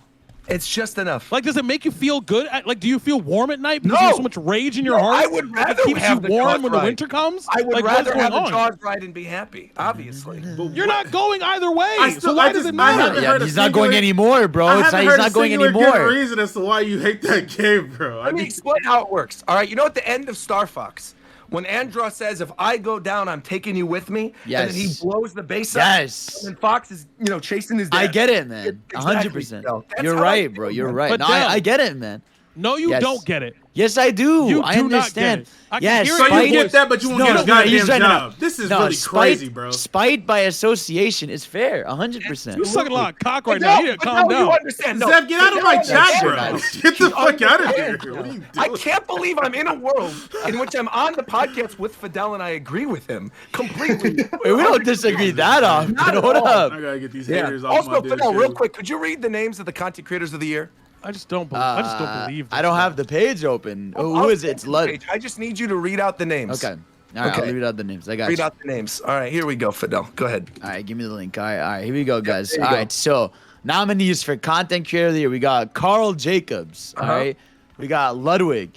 It's just enough. Like, does it make you feel good? Like, do you feel warm at night because No. you have so much rage in your heart? I would rather it keeps have you the warm Jaws when the ride. winter comes. I would like, rather what's have going the on? Jaws ride and be happy, obviously. You're not going either way. I So why does it matter? Yeah, he's not going anymore, bro. It's not, he's not going Good anymore. reason as to why you hate that game, bro. Let me explain how it works. All right, you know at the end of Star Fox, when Andros says, "If I go down, I'm taking you with me," and then he Yes. blows the base up, Yes. and then Fox is, chasing his dad. I get it, man. Exactly, 100%. Del. That's You're how I right, feel, bro. You're man. right. But No, Del, I get it, man. No, you Yes. don't get it. Yes, I do. You I do not get understand. it. I can Yes, hear it So in your you get voice. that, but you won't get a he's goddamn right, job. This is really spite, crazy, bro. Spite by association is fair, 100%. You're sucking a lot of cock right No, now. You need to but calm no, down. you understand. No, Zev, get out of my Fidel chat, bro. understands. Get the He fuck out of here. understands. What are you I doing? can't believe I'm in a world in which I'm on the podcast with Fidel and I agree with him completely. Wait, we don't disagree that often. Not at Hold all. up. I gotta get these Yeah. haters off my Also, damn Fidel, show. real quick, could you read the names of the content creators of the year? I just don't believe. I don't have the page open. Who is it? It's Lud. I just need you to read out the names. Okay. All right, Okay. I'll read out the names. I got Read you. out the names. All right, here we go, Fidel. Go ahead. All right, give me the link. All right, here we go, guys. there you All go. right, so nominees for Content Creator of the Year, we got Carl Jacobs. All right, we got Ludwig.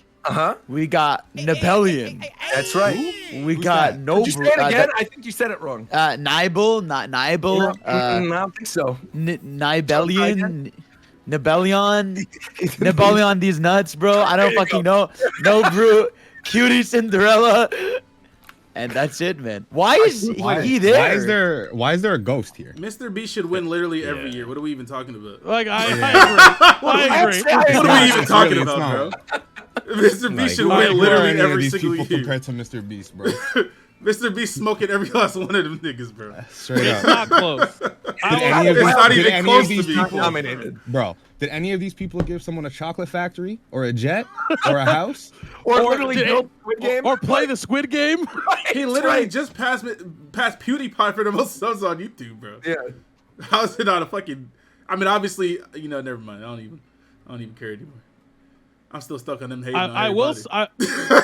We got Nibelian. That's right. We got Did you say it again? I think you said it wrong. Nibel, not Nibel. I don't think so. Nibelian. Nibelion. Nibelion, these nuts, bro. I don't fucking know. No, bro. Cutie Cinderella. And that's it, man. Why is he there? Why is there a ghost here? Mr. B should win literally every year. What are we even talking about? Like, I agree. What are we even talking Really, about, it's bro? Mr. B should Why win are literally any of every these single people year. compared to Mr. Beast, bro? Mr. B smoking every last one of them niggas, bro. Straight It's up. not close. Did any of It's these- not did even any close of these to being people, nominated. bro? Did any of these people give someone a chocolate factory or a jet or a house? Or literally did build Squid Game? Or play the Squid Game. He literally just passed PewDiePie for the most subs on YouTube, bro. Yeah. How is it not a fucking? I mean, obviously, never mind. I don't even care anymore. I'm still stuck on them hating on I will. everybody.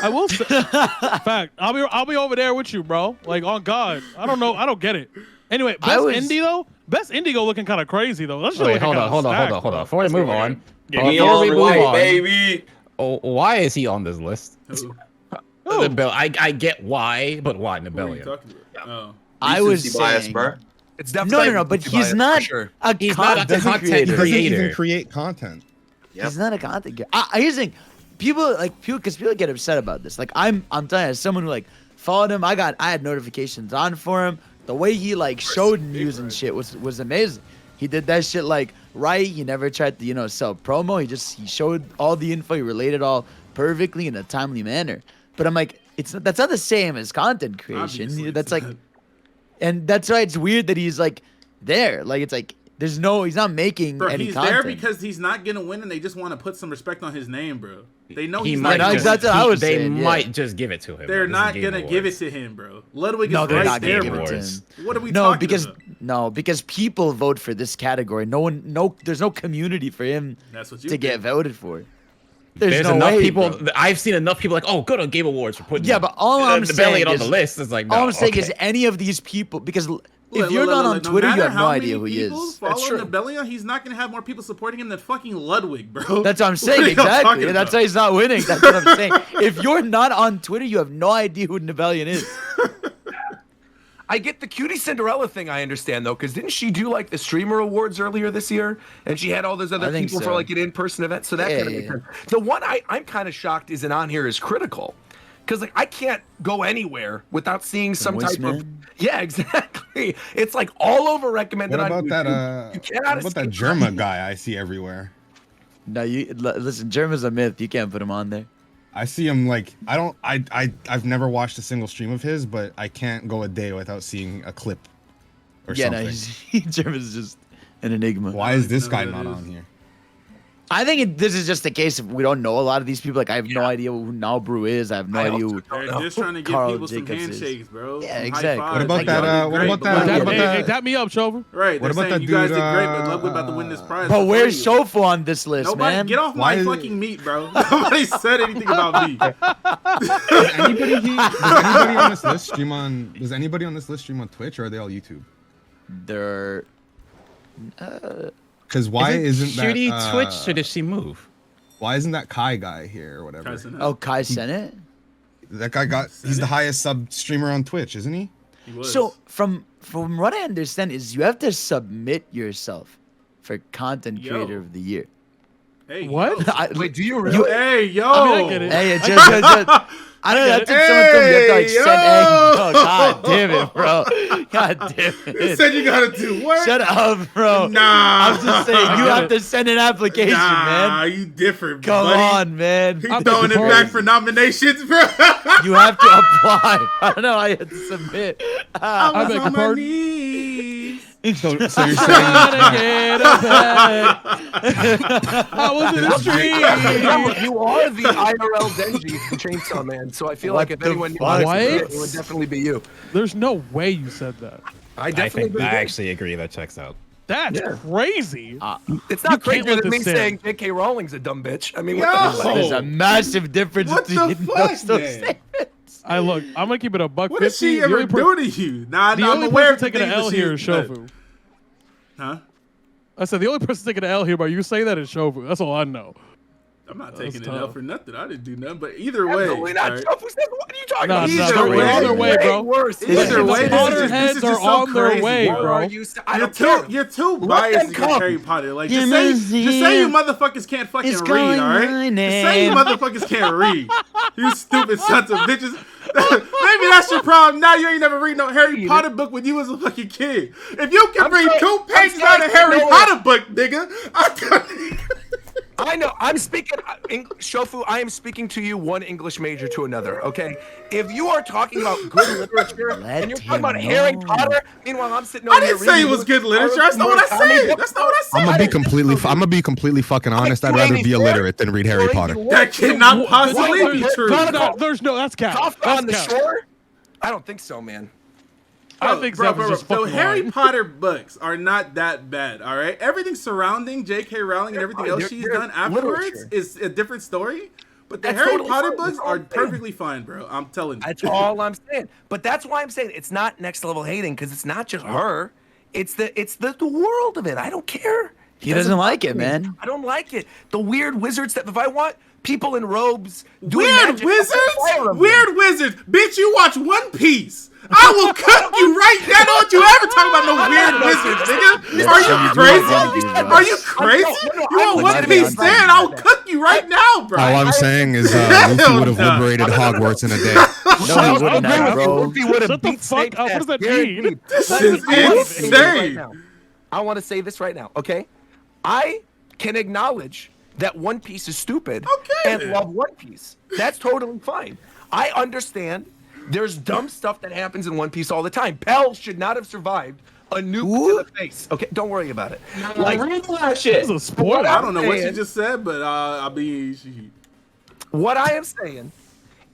I will. Fact. I'll be over there with you, bro. Like, on God. I don't know. I don't get it. Anyway, best indie though. Best Indigo looking kind of crazy though. Let's Wait, hold on. Before we move on, baby. Oh, why is he on this list? Who? I get why, but why What are you Nibelian? talking about? Oh. I was Recency bias, saying. bro. It's No, definitely but recency he's bias, not for sure. He's not a content content He creator. doesn't even creator. create content. He's not a content creator. Here's the thing. People because people get upset about this. Like I'm telling you, as someone who followed him, I had notifications on for him. The way he showed news and shit was amazing. He did that shit right. He never tried to sell promo. He showed all the info. He related all perfectly in a timely manner. But I'm like, that's not the same as content creation. Obviously, That's it's like, and that's why it's weird that he's there. It's he's not making Bro, any he's content. there because he's not gonna win, and they just want to put some respect on his name, bro. They know He he's might not. just, That's what I was they saying, yeah. might just give it to him. They're This is not Game gonna Awards. give it to him, bro. Ludwig No, is they're right not there, gonna give bro. it to him. What are we talking about? Because people vote for this category. There's no community for him That's what you to get think. voted for. There's no enough way, people. bro. I've seen enough people oh, good on Game Awards for putting. Yeah, but all I'm saying Nibelian on is, the list is like. all no, I'm saying okay. is any of these people, because if Look, you're look, not look, on look, Twitter, you matter have no how idea many who he people is. Follow Nibelian, he's not gonna have more people supporting him than fucking Ludwig, bro. That's what I'm What saying. are y'all Exactly. talking That's about? why he's not winning. That's what I'm saying. If you're not on Twitter, you have no idea who Nibelian is. I get the Cutie Cinderella thing. I understand though, because didn't she do the streamer awards earlier this year? And she had all those other I think people so. for an in-person event. So that Yeah, kind of makes sense. The one I'm kind of shocked isn't on here is Critical, because I can't go anywhere without seeing some type of. Voiceman? Yeah, exactly. It's all over recommended What on about YouTube. that? You cannot What about that escape Germa guy I see everywhere? No, listen. Germa's a myth. You can't put him on there. I see him I've never watched a single stream of his, but I can't go a day without seeing a clip or something. No, Germa's just an enigma. Why is this guy not on here? I think this is just a case of we don't know a lot of these people. I have no idea who Nalbrew is. I have no idea who They're just trying to give Carl people some Jacobs is. handshakes, bro. Yeah, Some high exactly. fives. What about Like, that, y'all did what great, about but that, Ludwig- Hey, tap me up, Shofu. Right. What They're about saying that you guys dude, did great, but Ludwig about to win this prize. But before where's you. Shofu on this list, Nobody, man? get off Why my is- fucking meat, bro. Nobody said anything about me. Does anybody on this list stream on? Does anybody on this list stream on Twitch, or are they all YouTube? They're Because why isn't that Cutie Twitch or does she move? Why isn't that Kai guy here or whatever? Oh, Kai Senate. That guy he's the highest sub streamer on Twitch, isn't he? So from what I understand is you have to submit yourself for content creator of the year. Hey, what? Wait, do you really? Hey, yo. I mean, I get it. Hey, I don't know. That's what someone told me. You have to like send. Oh, God damn it, bro. God damn it. You said you gotta do what? Shut up, bro. Nah. I'm just saying you have to send an application, man. Nah, you different, Come buddy. on, man. He's throwing it back for nominations, bro. You have to apply. I don't know. I had to submit. I was beg on your my pardon? knees. So you're Gotta saying get a bag. I was in the street. You are the IRL Denji from Chainsaw Man, so I feel like if anyone knew how to fuck? say it, it would definitely be you. There's no way you said that. I I definitely think I believe it. actually agree that checks out. That's crazy. It's not You can't crazier let than me this stand. saying J.K. Rowling's a dumb bitch. I mean, what Yo. the hell? There's a massive difference What the between fuck, those man? statements. Look, I'm gonna keep it a buck. What did 50. she The ever only per- do to you? Nah, The I'm only aware person of the taking an things L that here is she's done. Shofu. Huh? I said the only person taking an L here by you say that is Shofu. That's all I know. I'm not That's taking it up tough. for nothing. I didn't do nothing. But either way, Absolutely not. alright? Shofu said, what are you talking Nah, about? nah, Either they're way, on their way, bro. Worse. Either way, The Potterheads are so on their crazy, way, What bro. are you I You're don't care. you're too Let biased them against come. Harry Potter. Like Yeah, just say you motherfuckers can't fucking It's read, going all right? my Just say you name. motherfuckers can't read. You stupid sons of bitches. Maybe that's your problem. Now you ain't never read no Harry Potter book when you was a fucking kid. If you can read two pages out of Harry Potter book, nigga, I know. I'm speaking, Shofu. I am speaking to you, one English major to another. Okay, if you are talking about good literature and you're talking about Harry Potter, meanwhile I'm sitting over I didn't here say reading it was good literature. That's not what I said. That's not what I said. I'm gonna be completely fucking honest. I'd rather be illiterate than read Harry Potter. That cannot possibly be true. There's no. That's cap. Kafka on the That's cap. shore? I don't think so, man. I think Zeb was just So fucking Harry lying. Potter books are not that bad, all right? Everything surrounding J.K. Rowling and everything else she's done afterwards literature. is a different story. But the That's Harry totally Potter fine. books That's all are I'm saying. perfectly fine, bro. I'm telling you. That's all I'm saying. But that's why I'm saying it's not next level hating because it's not just her. It's the world of it. I don't care. He doesn't like it, bother me. man. I don't like it. The weird wizards that if I want people in robes doing Weird magic, I'll fire wizards? them. Weird wizards. Bitch, you watch One Piece. I will cook you right now. Don't you ever talk about no weird wizards, nigga. Are you crazy? Are you crazy? You want One Piece fan? I'll cook you right now, bro. All I'm saying is Luffy would have liberated Hogwarts in a day. No, he wouldn't have, bro. Luffy would have Shut the beat fuck Snape's up. What ass, does that guaranteed. mean? This Let is me- I wanna say this right insane. now. I want to say this right now, okay? I can acknowledge that One Piece is stupid and love One Piece. That's totally fine. I understand there's dumb stuff that happens in One Piece all the time. Pell should not have survived a nuke to the face. Okay, don't worry about it. Like, This is a spoiler. I don't know what you saying- just said, but I mean, What I am saying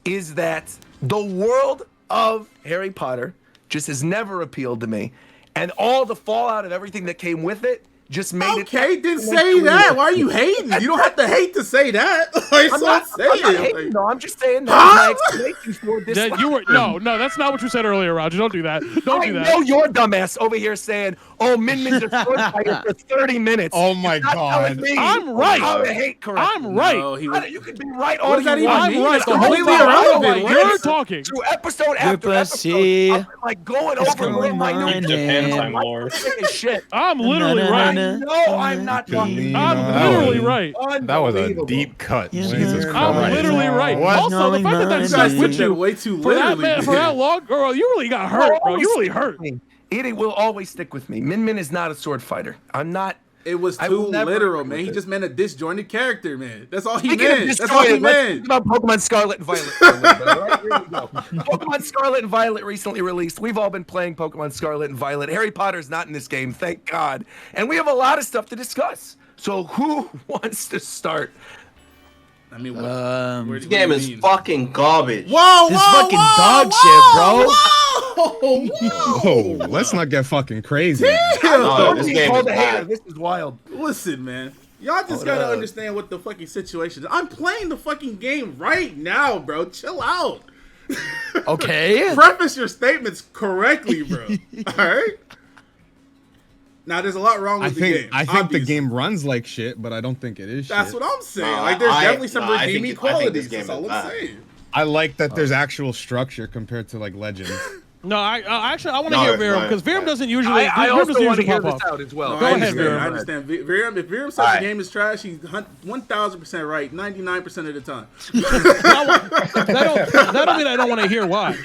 is that the world of Harry Potter just has never appealed to me. And all the fallout of everything that came with it just made it. Okay, then say that. Why are you hating? You don't have to hate to say that. Like, I'm so not say it. hating, no, I'm just saying Huh? that my explanation for this. Yeah, you were no, that's not what you said earlier, Roger. Don't do that. Don't do that. I know your dumbass over here saying, "Oh, Min Min's a sword fighter for 30 minutes." Oh my You're not telling God. me I'm right. How to hate correctly. I'm right. No, he was, You could be right What all does that you even want. mean? I'm right It's the whole completely time. irrelevant. You're What? talking. Through episode after Pussy. episode, I'm like going It's over calling my my new name. shit. I'm literally right. No, I'm not talking. I'm literally right. That was a Unbelievable. deep cut. Yeah, Jesus man. I'm Christ. literally right. What? Also, the fact that that You stuck guys took with that you way too for that literally. for that long, girl, you really got hurt, bro. You really hurt. It will always stick with me. Min Min is not a sword fighter. I'm not. It was I too will never literal, agree man. with He it. just meant a disjointed character, man. That's all he Speaking of meant. That's all he disjointed, let's meant. talk about Pokemon Scarlet and Violet. For a little bit, all right? Here we go. Pokemon Scarlet and Violet recently released. We've all been playing Pokemon Scarlet and Violet. Harry Potter's not in this game, thank God. And we have a lot of stuff to discuss. So who wants to start? I mean, what, This game is fucking garbage. Whoa, This whoa, fucking whoa, dog whoa, shit, bro. Oh, let's not get fucking crazy. No, this Being game is called a hater. bad. This is wild. Listen, man. Y'all just gotta understand what the fucking situation is. I'm playing the fucking game right now, bro. Chill out. Okay. Preface your statements correctly, bro. All right. Now, there's a lot wrong with the game. I think the obviously. game runs like shit, but I don't think it is. That's shit. what I'm saying. Like, there's definitely some I think redeeming this qualities. game That's all is I'm bad. saying. I like that there's actual structure compared to like Legends. No, actually I want to hear Virum because Virum doesn't usually. I Virum also doesn't want to usually hear pop this up. out as well. No, Go I ahead, understand. Virum. I understand. Virum, if Virum says Alright. the game is trash, he's 1,000% right 99% of the time. That don't mean I don't want to hear why.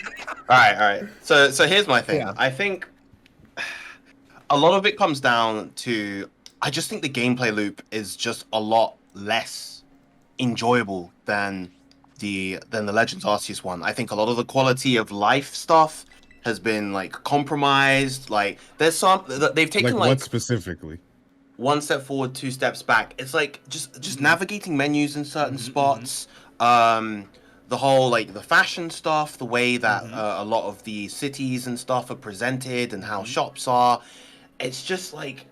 All right. So here's my thing. I think a lot of it comes down to I just think the gameplay loop is just a lot less enjoyable than the Legends Arceus one. I think a lot of the quality of life stuff has been like compromised. Like there's some they've taken Like what specifically? one step forward, two steps back. It's like just navigating menus in certain spots. The whole like the fashion stuff, the way that a lot of the cities and stuff are presented and how shops are. It's just like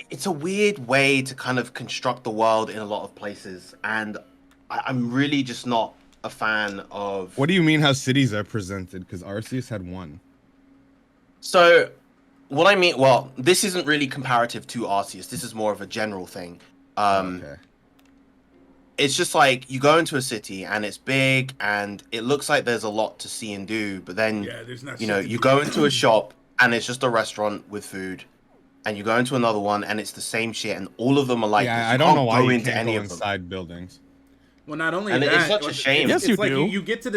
it's a weird way to kind of construct the world in a lot of places, and I'm really just not a fan of. What do you mean how cities are presented? Because Arceus had one. So, what I mean, well, this isn't really comparative to Arceus. This is more of a general thing. Okay. It's just like you go into a city and it's big and it looks like there's a lot to see and do, but then there's not you know shit to you do. go into a shop and it's just a restaurant with food, and you go into another one and it's the same shit, and all of them are like. Yeah, this. You I don't can't know why go you into can't any go of them. inside buildings. Well, not only And that, it's such a like, shame. It's, Yes, you like do. you get to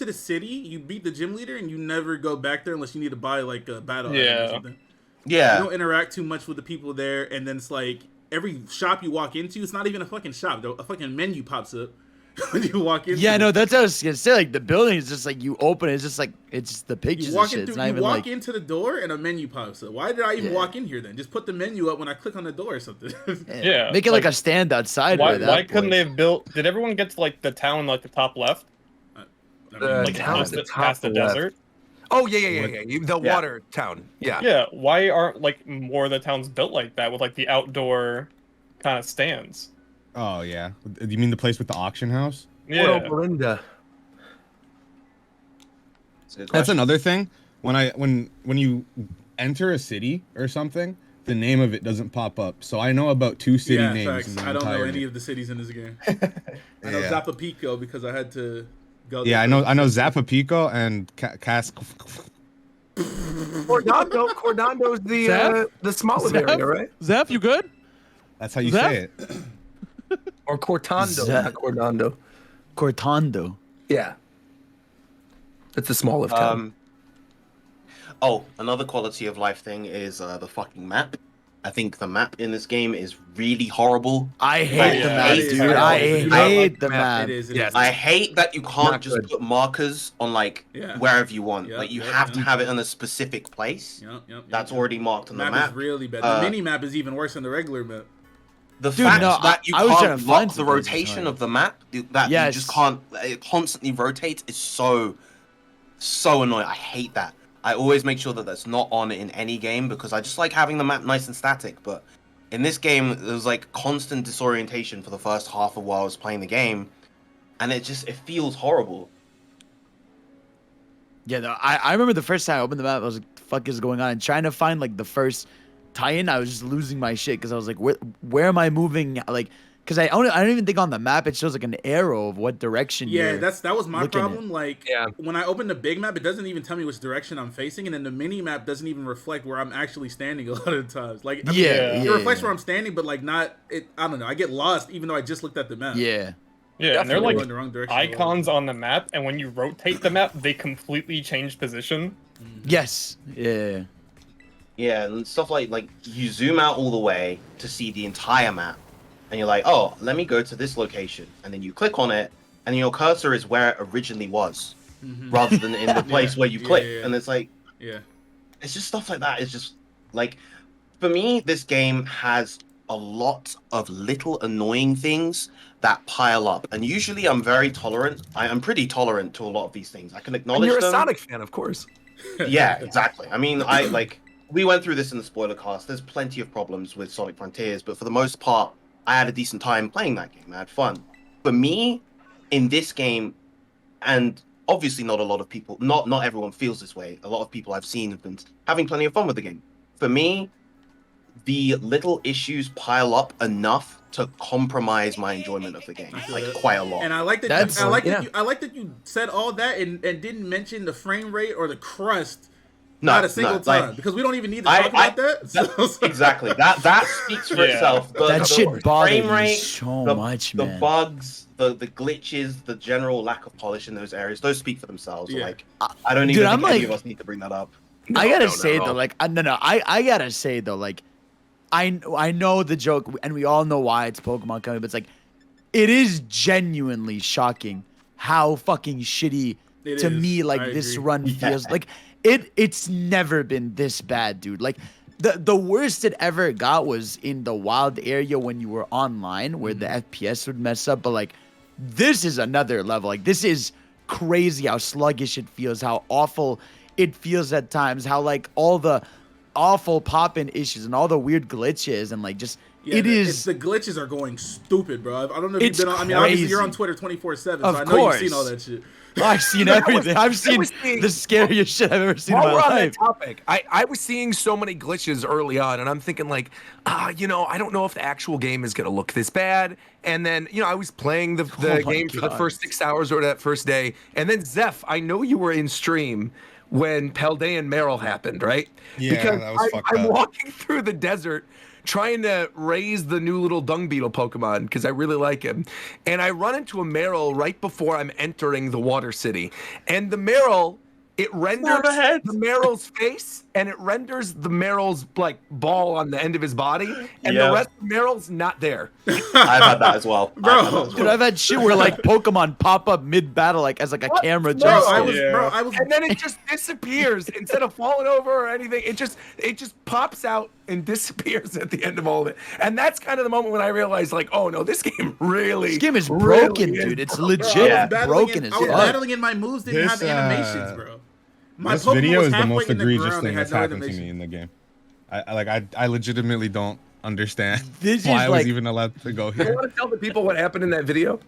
the city, you beat the gym leader, and you never go back there unless you need to buy like a battle item or Yeah. something. Yeah. You don't interact too much with the people there, and then it's like every shop you walk into, it's not even a fucking shop. A fucking menu pops up when you walk in. Yeah, no, that's what I was gonna say. Like the building is just like you open it, it's just like it's just the pictures You and walk shit. in It's through, not you even walk like into the door and a menu pops up. Why did I even Yeah. walk in here then? Just put the menu up when I click on the door or something. Yeah. make it like a stand outside. Why, by that why couldn't point. they have built? Did everyone get to like the town, like the top left? The Like town past at the the, top past the left. desert. Oh yeah. The water town. Yeah. Yeah. Why aren't like more of the towns built like that with like the outdoor kind of stands? Oh yeah. You mean the place with the auction house? Yeah. Belinda. That's another thing. When you enter a city or something, the name of it doesn't pop up. So I know about 2 city yeah, names. facts. In the I don't know entire any game. of the cities in this game. I know Yeah. Zapapico because I had to go. there Yeah, I for- know Zapapico and Cask. Cordondo's the smaller Zeph? area, right? Zeph, you good? That's how you Zeph? say it. Or Cortando, Zeph. not Cordondo. Cortando. Yeah. It's the small of town. Oh, another quality of life thing is the fucking map. I think the map in this game is really horrible. I hate the map, dude. I hate the map. I hate that you can't Not just good. put markers on like Yeah. wherever you want. Yeah, like you yeah, have yeah. to have it in a specific place. That's already marked on the map map. is really bad. Uh, The mini map is even worse than the regular map. The Dude, fact no, that you I was trying can't to find lock the some places rotation to of the map, that Yes. you just can't, it constantly rotates, is so annoying. I hate that. I always make sure that that's not on in any game because I just like having the map nice and static. But in this game, there was like constant disorientation for the first half of while I was playing the game, and it feels horrible. Yeah, no, I remember the first time I opened the map, I was like, "The fuck is going on?" And trying to find like the first tie-in, I was just losing my shit because I was like, "Where am I moving?" Like, because I don't even think on the map it shows like an arrow of what direction. Yeah, you're that was my looking at. problem. Like when I open the big map, it doesn't even tell me which direction I'm facing, and then the mini map doesn't even reflect where I'm actually standing a lot of the times. Like I mean, it reflects where I'm standing, but like not it. I don't know. I get lost even though I just looked at the map. Yeah. Yeah, and they're Definitely like going the wrong direction. icons on the map, and when you rotate the map, they completely change position. Yes. Yeah. Yeah, and stuff like you zoom out all the way to see the entire map, and you're like, oh, let me go to this location, and then you click on it, and your cursor is where it originally was, rather than in the place where you click, and it's like, it's just stuff like that. It's just like, for me, this game has a lot of little annoying things that pile up, and usually I'm very tolerant. I'm pretty tolerant to a lot of these things. I can And acknowledge you're a them. Sonic fan, of course. Yeah, exactly. I mean, we went through this in the spoiler cast. There's plenty of problems with Sonic Frontiers, but for the most part, I had a decent time playing that game. I had fun. For me, in this game, and obviously not a lot of people, not everyone feels this way. A lot of people I've seen have been having plenty of fun with the game. For me, the little issues pile up enough to compromise my enjoyment of the game, like quite a lot. And I like that. I like that you said all that and didn't mention the frame rate or the crust. Not a single time, because we don't even need to talk about that. Exactly. That speaks for itself. That shit bothers frame rate, me so much, man. The bugs, the glitches, the general lack of polish in those areas, those speak for themselves. Yeah. Like, I don't even think any of us need to bring that up. I gotta say though, like, I gotta say though, like, I know the joke, and we all know why it's Pokemon coming, but it's like, it is genuinely shocking how fucking shitty to me like this run feels. Like, it's never been this bad, dude. Like, the worst it ever got was in the wild area when you were online, where the FPS would mess up. But like, this is another level. Like, this is crazy how sluggish it feels, how awful it feels at times, how like all the awful pop-in issues and all the weird glitches and like just the glitches are going stupid, bro. I don't know if you've been on. I mean, obviously you're on Twitter 24/7, so I know you've seen all that shit. I've seen everything. I've seen the scariest shit I've ever seen in my While we're on life. that topic, I was seeing so many glitches early on, and I'm thinking like, I don't know if the actual game is gonna look this bad. And then, I was playing the game for the first 6 hours or that first day, and then Zeph, I know you were in stream when Paldean Meryl happened, right? Yeah, because that was fucked I'm up. walking through the desert trying to raise the new little dung beetle Pokemon because I really like him. And I run into a Meryl right before I'm entering the water city. And the Meryl, it renders the Meryl's face and it renders the Meryl's like ball on the end of his body. And the rest of the Meryl's not there. I've had that as well. Bro, dude, I've had shit where like Pokemon pop up mid-battle like as like a camera jump. And then it just disappears instead of falling over or anything. It just pops out and disappears at the end of all of it. And that's kind of the moment when I realized, like, oh no, this game This game is broken, dude. It's legit broken as I was fuck. battling in my moves, didn't have animations, bro. My This Pokemon video was is the halfway most in the egregious ground, they thing had that's no happened to animation. me in the game. I legitimately don't understand This why is I was like- even allowed to go You here. want to tell the people what happened in that video?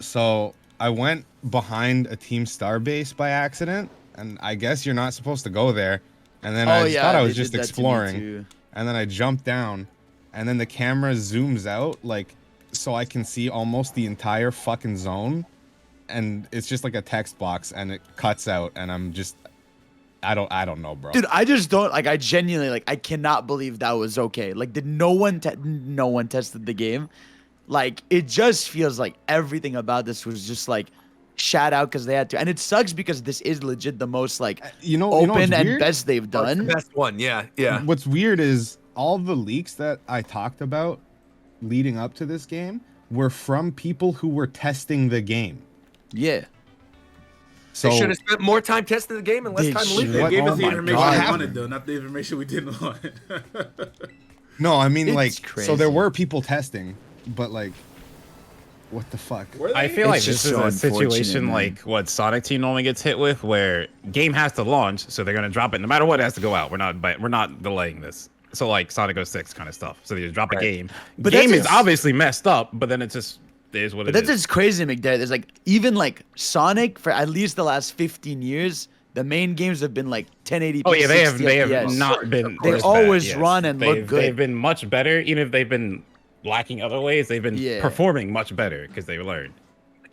So I went behind a Team Star base by accident, and I guess you're not supposed to go there. And then I just thought I was just exploring, and then I jumped down, and then the camera zooms out like so I can see almost the entire fucking zone, and it's just like a text box, and it cuts out, and I'm just I don't know, bro. Dude, I just don't like. I genuinely like. I cannot believe that was okay. Like, did no one tested the game? Like, it just feels like everything about this was just like shout out because they had to, and it sucks because this is legit the most like open what's and weird? best they've done. The best one, yeah. What's weird is all the leaks that I talked about leading up to this game were from people who were testing the game. Yeah. So They should have spent more time testing the game and less time leaking. They gave us the my information God. we wanted, though, not the information we didn't want. No, I mean, It's like, crazy. so there were people testing, but like, what the fuck? I feel like this is a situation like what Sonic Team normally gets hit with, where game has to launch, so they're gonna drop it no matter what. It has to go out. We're not delaying this. So like Sonic 06 kind of stuff. So they just drop a game. But Game that's is just- obviously messed up, but then it just is what But it that's is. just crazy, McDad. There's like even like Sonic for at least the last 15 years, the main games have been like 1080p. Oh yeah, they have 60 FPS. Not been. They this always bad, yes. run and look good. They've been much better, even if they've been lacking other ways. They've been Yeah. performing much better because they learned.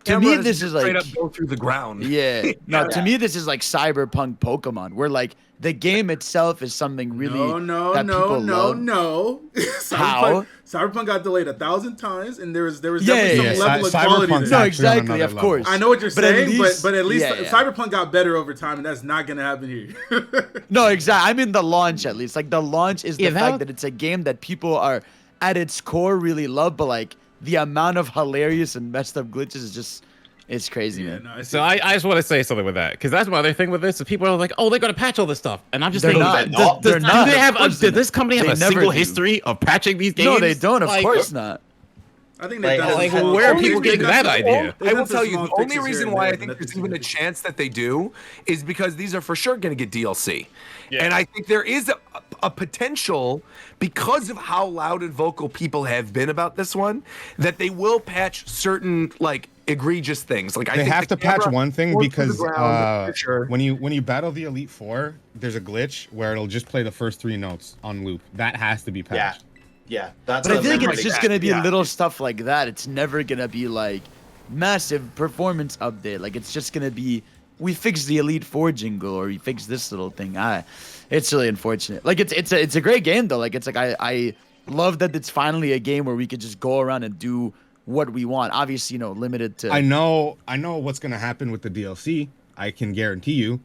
To me, this is straight like up go through the ground. Yeah. No, to me, this is like cyberpunk Pokemon, where like the game itself is something really that people love. no. How? Cyberpunk got delayed 1,000 times, and there was Yeah, definitely yeah, some level of Cyberpunk's quality there. actually No, on exactly, another of level. course. I know what you're But at saying, least- but at least yeah, yeah. Cyberpunk got better over time, and that's not gonna happen here. No, exactly. I mean the launch at least. Like the launch is the Yeah, fact that it's a game that people are at its core really love, but like the amount of hilarious and messed up glitches is just it's crazy, man. So I just want to say something with that, because that's my other thing with this. Is people are like, oh, they're gonna patch all this stuff, and I'm just They're thinking, not. They're not. Do they have? Of course Did they're this company have not. a They never single do. history of patching these games? No, they don't. Of Like, course not. I think Like, they've done like, some where are small- people getting that idea? they've I will done some tell you, small the only fixes here reason and why there, I think but there's nothing even a significant. chance that they do is because these are for sure going to get DLC. And I think there is a potential, because of how loud and vocal people have been about this one, that they will patch certain like egregious things. Like I They think have the to patch camera one thing goes to the because ground, for sure. when you battle the Elite Four, there's a glitch where it'll just play the first 3 notes on loop. That has to be patched. Yeah, that's. But I think memory it's just gap. gonna be little stuff like that. It's never gonna be like massive performance update. Like it's just gonna be we fixed the Elite Four jingle or we fixed this little thing. It's really unfortunate. Like it's a great game though. Like it's like I love that it's finally a game where we could just go around and do what we want. Obviously, limited to. I know what's gonna happen with the DLC. I can guarantee you,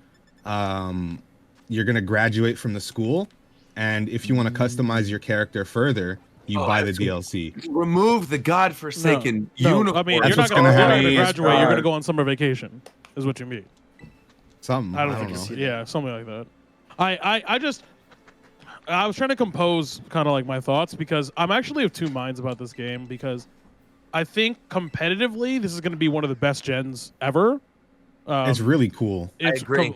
you're gonna graduate from the school, and if you want to customize your character further, you buy the DLC. Remove the godforsaken No, uniform. I mean, you're not gonna graduate. You're gonna go on summer vacation, is what you mean. Something. I don't think it's something like that. I was trying to compose kind of like my thoughts because I'm actually of two minds about this game because I think competitively this is going to be one of the best gens ever. It's really cool. I agree.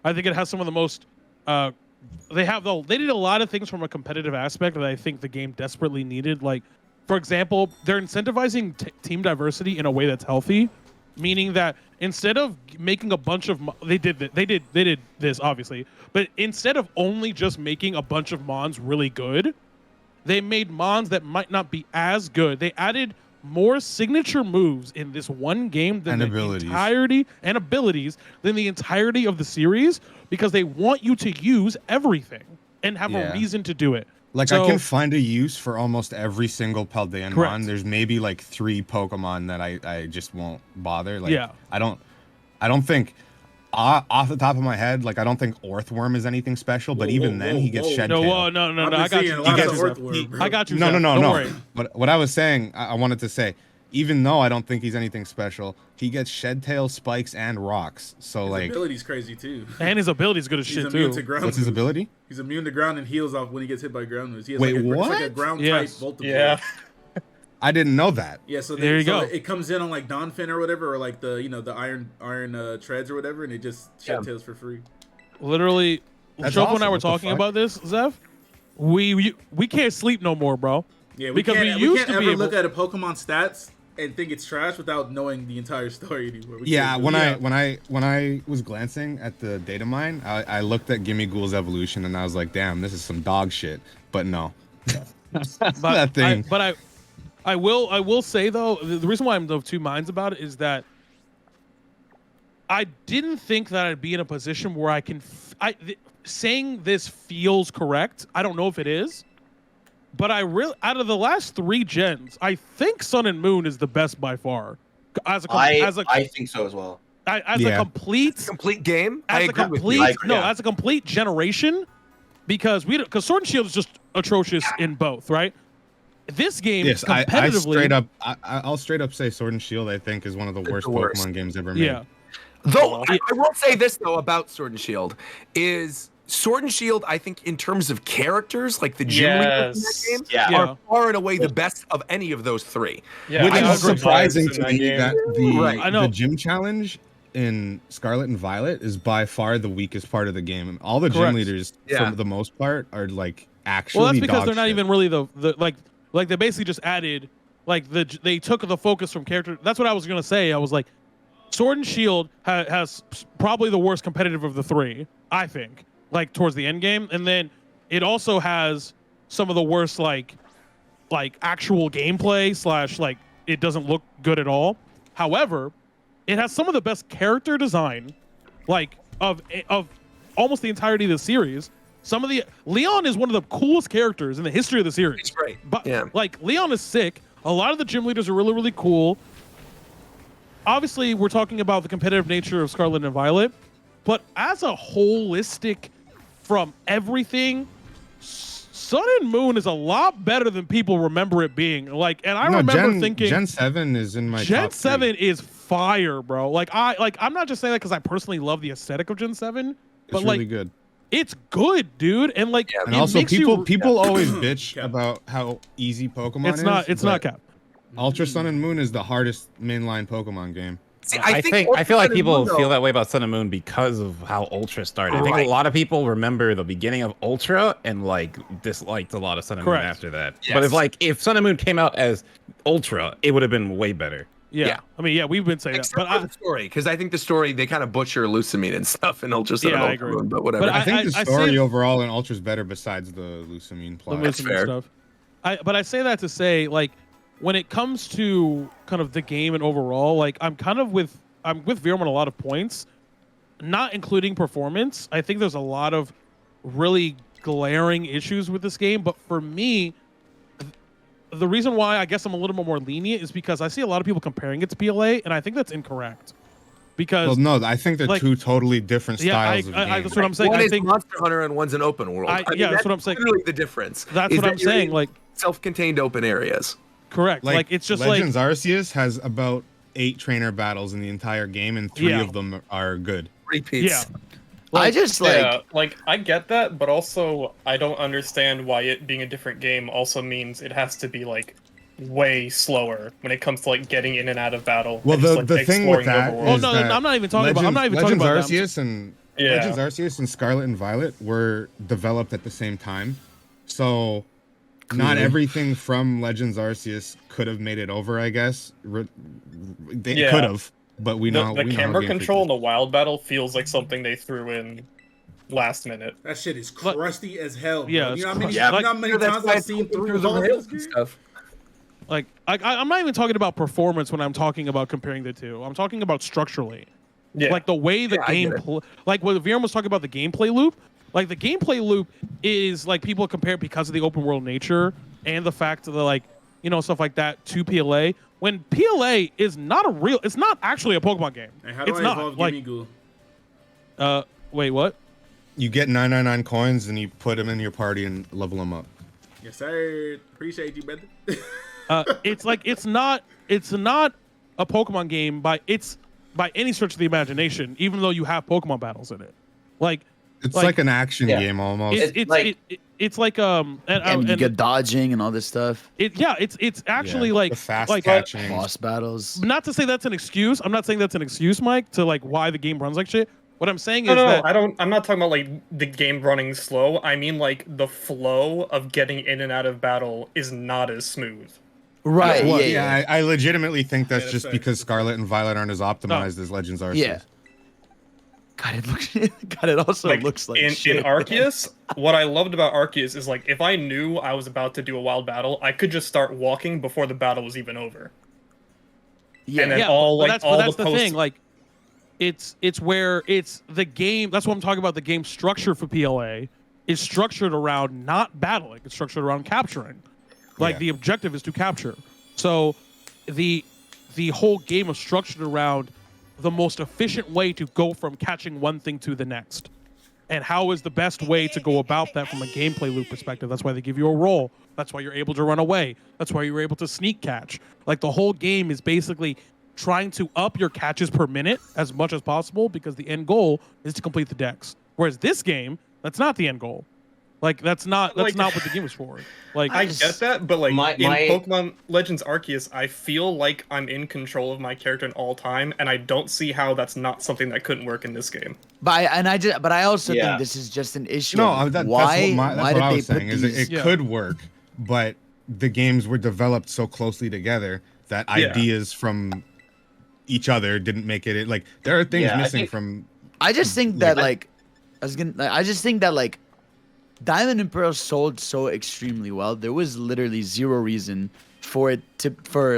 I think it has some of the most. They did a lot of things from a competitive aspect that I think the game desperately needed. Like, for example, they're incentivizing team diversity in a way that's healthy, meaning that instead of making a bunch of they did this obviously, but instead of only just making a bunch of mons really good, they made mons that might not be as good. They added more signature moves in this one game than abilities than the entirety of the series because they want you to use everything and have a reason to do it. Like, I can find a use for almost every single Paldean mon. There's maybe like 3 Pokemon that I just won't bother. Like, I don't think off the top of my head, like I don't think Orthworm is anything special, but even then he gets shed tail. No, I got you. I got you. No. Don't worry. But what I was saying, I wanted to say, even though I don't think he's anything special, he gets shed tail, spikes, and rocks. So his like ability's crazy too. And his ability's good as shit too. What's his ability? He's immune to ground and heals off when he gets hit by ground moves. He has Wait, It's like what? a ground type multiple. Yeah. I didn't know that. Yeah, so there you go. It comes in on like Donphin or whatever, or like the the iron treads or whatever, and it just shed tails for free. Literally, That's Shofu and I awesome. were What the talking fuck? about this, Zev. We can't sleep no more, bro. Yeah, because we can't used to ever be able. look at a Pokemon stats and think it's trash without knowing the entire story anymore. We Yeah, can't do when it. I was glancing at the data mine, I looked at Gimmighoul's evolution and I was like, damn, this is some dog shit. But no. That thing. I will say though, the reason why I'm of two minds about it is that I didn't think that I'd be in a position where I can. Saying this feels correct. I don't know if it is, but out of the last 3 gens, I think Sun and Moon is the best by far. I think so as well. As a complete game. As a complete generation, because Sword and Shield is just atrocious in both, right? This game, Yes, competitively, I'll straight up say Sword and Shield, I think, is one of the worst Pokemon games ever made. Yeah. Though I will say this though about Sword and Shield is Sword and Shield, I think in terms of characters, like the gym leaders in that game, are far and away the best of any of those 3. Yeah, which is surprising to me that I know. the gym challenge in Scarlet and Violet is by far the weakest part of the game. And all the gym Correct. leaders, Yeah. for the most part, are like actually. well, that's because dog they're not shit. even really the like they basically just added they took the focus from character. That's what I was gonna say. I was like, Sword and Shield has probably the worst competitive of the 3, I think, like towards the end game, and then it also has some of the worst like actual gameplay / like it doesn't look good at all. However, it has some of the best character design, like of almost the entirety of the series. Leon is one of the coolest characters in the history of the series. It's great. But like Leon is sick. A lot of the gym leaders are really, really cool. Obviously, we're talking about the competitive nature of Scarlet and Violet, but as a holistic from everything, Sun and Moon is a lot better than people remember it being. Like, and I remember thinking Gen 7 is in my Gen top 7 is fire, bro. I'm not just saying that because I personally love the aesthetic of Gen 7, but It's like really good. it's good, dude. And like, And it also, makes people always bitch about how easy Pokemon is. It's not Cap. Ultra Sun and Moon is the hardest mainline Pokemon game. See, I feel like people feel that way about Sun and Moon because of how Ultra started. I think a lot of people remember the beginning of Ultra and like disliked a lot of Sun and Moon after that. Yes. But if Sun and Moon came out as Ultra, it would have been way better. Yeah. I mean, yeah, we've been saying Except that, for but the story, because I think the story they kind of butcher Lusamine and stuff, and it'll just Yeah, an I Ultra agree. Moon, but whatever. But I think the I story say- overall in Ultra's better besides the Lusamine the plot. Muslim stuff. But I say that to say, like, when it comes to kind of the game and overall, like, I'm with Veerman on a lot of points, not including performance. I think there's a lot of really glaring issues with this game, but for me, the reason why I guess I'm a little bit more lenient is because I see a lot of people comparing it to PLA, and I think that's incorrect. Because Well, no, I think they're like, two totally different styles of game. that's what I'm saying. One I is think Monster Hunter and one's an open world. I mean, that's what I'm saying. Literally the difference. That's is what that I'm you're saying. in Like self-contained open areas. Correct. Like it's just Legends Arceus has about 8 trainer battles in the entire game, and 3 Yeah. of them are good. Repeats. Yeah. Like I get that, but also I don't understand why it being a different game also means it has to be like way slower when it comes to like getting in and out of battle. Well, and just, the like, thing with exploring that overworld. is that I'm not even talking about. I'm not even talking Legends about Arceus and Yeah. Legends Arceus and Scarlet and Violet were developed at the same time, so not Cool. everything from Legends Arceus could have made it over. I guess they Yeah. could have, but we know the we know how camera Game Freak control in the wild battle feels like something they threw in last minute. That shit is crusty as hell. Bro. Yeah, you it's know how many, crusty. you know how many times I've seen through results in this game? Like I'm not even talking about performance when I'm talking about comparing the two. I'm talking about structurally. Yeah. Like the way the Yeah, I game, get it. like when Viren was talking about the gameplay loop. Like the gameplay loop is like people compare it because of the open world nature and the fact of the like stuff like that to PLA. When PLA is not it's not actually a Pokemon game. And how do it's I not evolve like. Gimme Wait, what? You get 999 coins and you put them in your party and level them up. Yes, sir. Appreciate you, brother. It's like it's not a Pokemon game by any stretch of the imagination, even though you have Pokemon battles in it. Like It's like an action game almost. It's like and you get dodging and all this stuff. It's actually Yeah, like the fast like catching. Boss battles. Not to say that's an excuse. I'm not saying that's an excuse, Mike, to like why the game runs like shit. What I'm saying is No, that I'm not talking about like the game running slow. I mean like the flow of getting in and out of battle is not as smooth. Right. Well, yeah. I legitimately think that's just because Scarlet and Violet aren't as optimized as Legends Arceus. Yeah. God, it looks. God, it also looks like in shit. Arceus, what I loved about Arceus is like if I knew I was about to do a wild battle, I could just start walking before the battle was even over. Yeah, and then yeah, all but like that's, all but that's the the post thing. Like, it's where it's the game. That's what I'm talking about. The game structure for PLA is structured around not battling. It's structured around capturing. Like the objective is to capture. So, the whole game is structured around the most efficient way to go from catching one thing to the next. And how is the best way to go about that from a gameplay loop perspective? That's why they give you a roll. That's why you're able to run away. That's why you're able to sneak catch. Like the whole game is basically trying to up your catches per minute as much as possible because the end goal is to complete the decks. Whereas this game, that's not the end goal. Like that's not what the game is for. Like I get that, but like My- in my- Pokemon Legends Arceus, I feel like I'm in control of my character in all time, and I don't see how that's not something that couldn't work in this game. But I also Yeah. think this is just an issue. No, of that's why what why did I they was put saying. Is these? it could work, but the games were developed so closely together that Yeah. ideas from each other didn't make it. Like there are things Yeah, I missing think- from. I just think that I just think that like Diamond and Pearl sold so extremely well. There was literally zero reason for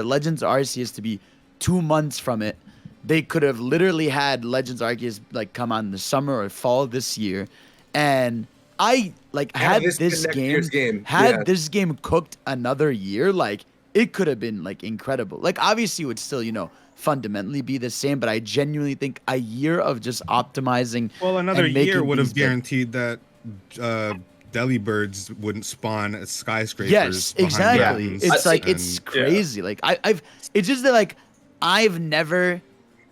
Legends Arceus to be 2 months from it. They could have literally had Legends Arceus like come out in the summer or fall this year, and I like had this this been next game, year's game. had Yeah. this game cooked another year, like it could have been like incredible. Like obviously it would still fundamentally be the same, but I genuinely think a year of just optimizing. Well, another and making year would have these better- guaranteed that Delibirds wouldn't spawn as skyscrapers. Yes, behind exactly. mountains It's like and- it's crazy. Like I've it's just that like I've never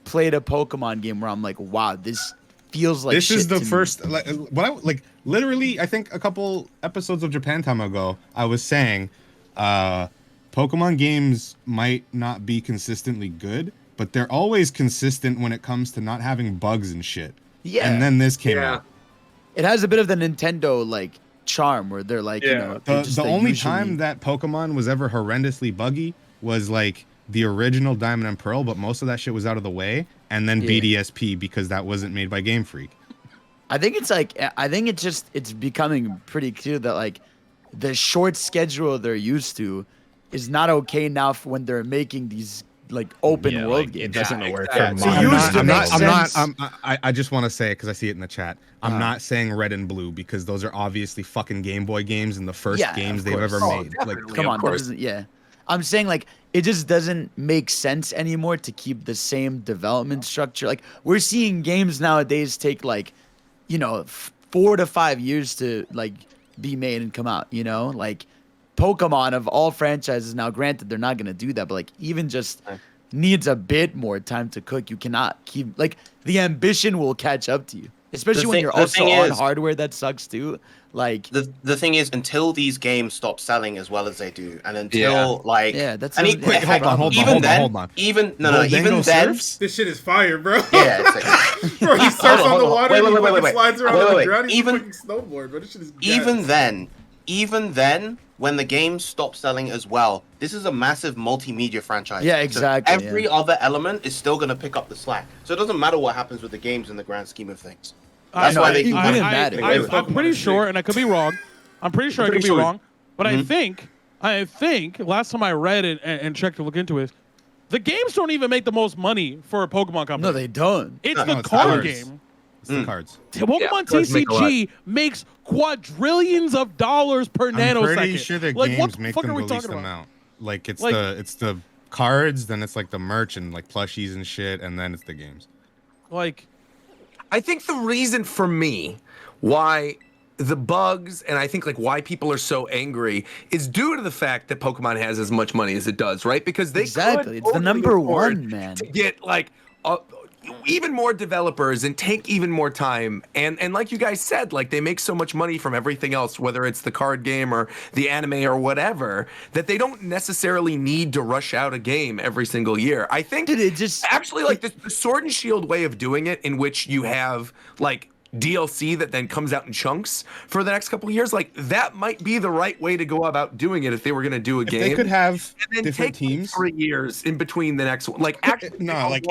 played a Pokemon game where I'm like, wow, this feels like this is shit the to me. first literally I think a couple episodes of Japan Time ago I was saying Pokemon games might not be consistently good, but they're always consistent when it comes to not having bugs and shit. Yeah. And then this came out. It has a bit of the Nintendo like charm where they're like, The only time that Pokemon was ever horrendously buggy was like the original Diamond and Pearl, but most of that shit was out of the way, and then BDSP because that wasn't made by Game Freak. I think it's becoming pretty clear that like the short schedule they're used to is not okay now for when they're making these like open world games. It doesn't work for I just want to say, because I see it in the chat, I'm not saying Red and Blue because those are obviously fucking Game Boy games and the first games they've ever made. Like, come on, I'm saying like it just doesn't make sense anymore to keep the same development structure. Like we're seeing games nowadays take like, 4 to 5 years to like be made and come out. Like Pokemon of all franchises. Now, granted, they're not gonna do that, but like even just needs a bit more time to cook. You cannot keep like the ambition will catch up to you, especially when you're also on hardware that sucks too. Like the thing is, until these games stop selling as well as they do, and until that's hold on. Even then, this shit is fire, bro. Yeah, it's bro, he surfs on the water, wait, slides around on the ground, he's fucking snowboard, bro. This shit is even then, when the games stop selling as well, this is a massive multimedia franchise. Yeah, exactly. So every other element is still gonna pick up the slack. So it doesn't matter what happens with the games in the grand scheme of things. That's why they I'm pretty sure, and I could be wrong. I'm pretty sure I could be wrong, but I think last time I read it and checked to look into it, the games don't even make the most money for a Pokemon company. No, they don't. It's the card game. It's the cards. Pokemon TCG makes quadrillions of dollars per nanosecond. I'm pretty sure the games make them the least amount. Like it's the cards, then it's like the merch and like plushies and shit, and then it's the games. Like, I think the reason for me why the bugs and I think like why people are so angry is due to the fact that Pokemon has as much money as it does, right? Because they it's the number one, man. To get like even more developers and take even more time, and like you guys said, like they make so much money from everything else, whether it's the card game or the anime or whatever, that they don't necessarily need to rush out a game every single year. I think actually like the Sword and Shield way of doing it, in which you have like DLC that then comes out in chunks for the next couple of years, like that might be the right way to go about doing it if they were going to do a game. They could have and then different take teams 3 years in between the next one. Like actually, like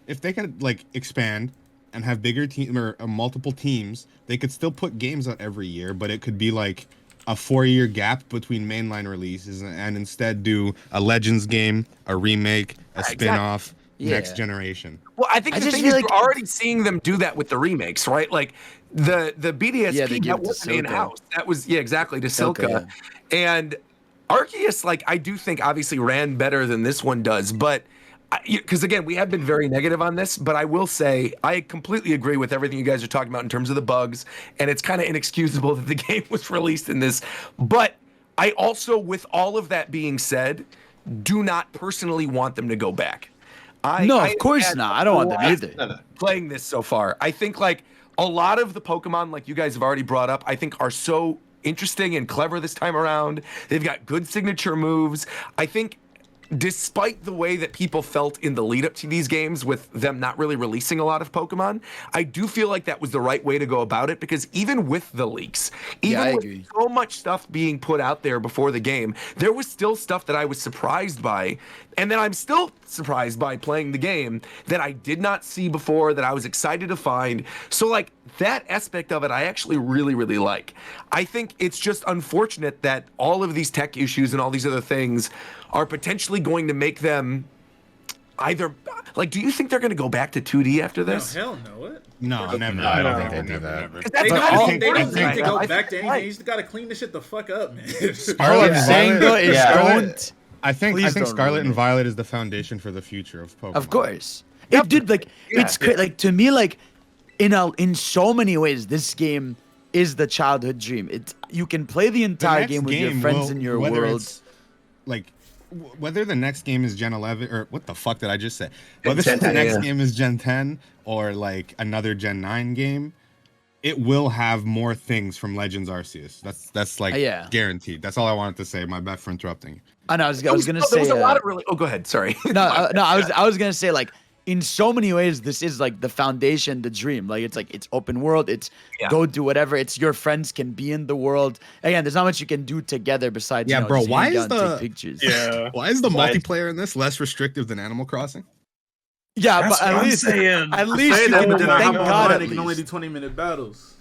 if they could like expand and have bigger team or multiple teams, they could still put games out every year, but it could be like a 4-year gap between mainline releases, and instead do a Legends game, a remake, a spin-off, next generation. Well, I think the thing is, you're already seeing them do that with the remakes, right? Like the BDSP that wasn't in-house. That was exactly, to Silka. And Arceus, like I do think obviously ran better than this one does, but because again, we have been very negative on this, but I will say I completely agree with everything you guys are talking about in terms of the bugs, and it's kind of inexcusable that the game was released in this. But I also, with all of that being said, do not personally want them to go back. Of course not. I don't want them either. Playing this so far, I think like a lot of the Pokemon, like you guys have already brought up, I think are so interesting and clever this time around. They've got good signature moves. I think despite the way that people felt in the lead up to these games with them not really releasing a lot of Pokemon, I do feel like that was the right way to go about it, because even with the leaks, even with so much stuff being put out there before the game, there was still stuff that I was surprised by, and then I'm still surprised by playing the game that I did not see before, that I was excited to find. So like that aspect of it, I actually really, really like. I think it's just unfortunate that all of these tech issues and all these other things are potentially going to make them either like, do you think they're going to go back to 2D after this? No, hell no. What? No, never. No, I don't think they do that. They don't need to go back to anything. You just got to clean this shit the fuck up, man. I think Scarlet and Violet is the foundation for the future of Pokemon. Of course. It did it's like to me, like in so many ways, this game is the childhood dream. You can play the entire game with your friends in your world. Like whether the next game is Gen 11 or what the fuck did I just say? Whether the next game is Gen 10 or like another Gen 9 game, it will have more things from Legends Arceus. That's like guaranteed. That's all I wanted to say. My bad for interrupting. I know. I was gonna say. There was a lot of really. Oh, go ahead. Sorry. No, I was gonna say like in so many ways, this is like the foundation, the dream. Like it's open world. It's go do whatever. It's your friends can be in the world. Again, there's not much you can do together besides. Yeah, you know, bro. just Why hang is out and the take pictures? why is the multiplayer in this less restrictive than Animal Crossing? Yeah, That's but what I'm at least saying. at least Say you that, can but then thank I'm God online, at it can only do least. 20-minute battles.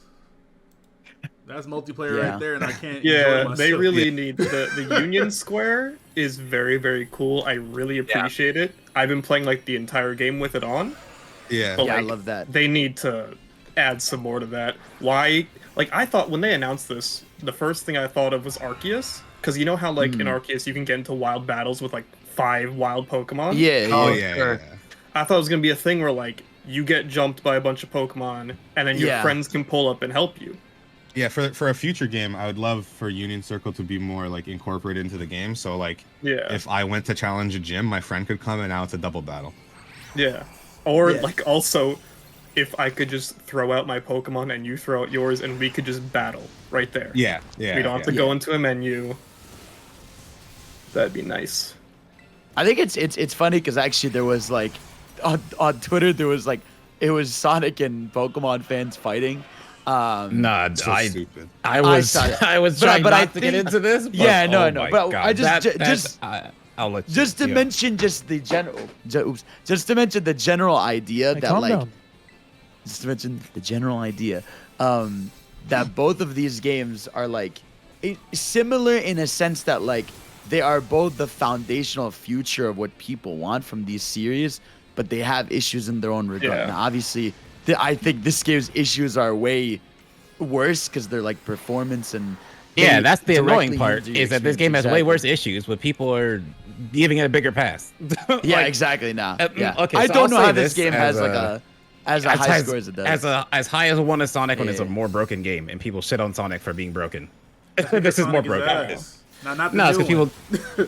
That's multiplayer Yeah. right there, and I can't. Yeah, enjoy they myself. really need the Union Square is very, very cool. I really appreciate it. I've been playing like the entire game with it on. Yeah, But, I like, love that. They need to add some more to that. Why? Like, I thought when they announced this, the first thing I thought of was Arceus, because you know how like in Arceus you can get into wild battles with like 5 wild Pokemon. Yeah. I thought it was gonna be a thing where like you get jumped by a bunch of Pokemon, and then your friends can pull up and help you. Yeah, for a future game, I would love for Union Circle to be more like incorporated into the game. So like, if I went to challenge a gym, my friend could come, and now it's a double battle. Yeah. Or like also, if I could just throw out my Pokemon and you throw out yours, and we could just battle right there. Yeah. We don't have to go into a menu. That'd be nice. I think it's funny because actually there was like on Twitter there was like it was Sonic and Pokemon fans fighting. Nah, So stupid. I was trying but I not to get think- into this. But, yeah, no, oh no. my But God, I just I'll let you. just to yeah. mention just the general just to mention the general idea that calm like down. just to mention the general idea that both of these games are like similar in a sense that like they are both the foundational future of what people want from these series, but they have issues in their own regard. Yeah. Now, obviously, I think this game's issues are way worse because they're like performance and Yeah, they that's the annoying directly part hinder your is that this game has experience. way worse issues, but people are giving it a bigger pass. Yeah, Like, exactly. Now, yeah. okay, I so don't I'll know say how this this game has as like a as high score as it does. As high as one is Sonic when it's a Yeah. more broken game, and people shit on Sonic for being broken. This is more Sonic broken. ass. Not the No, it's new because people.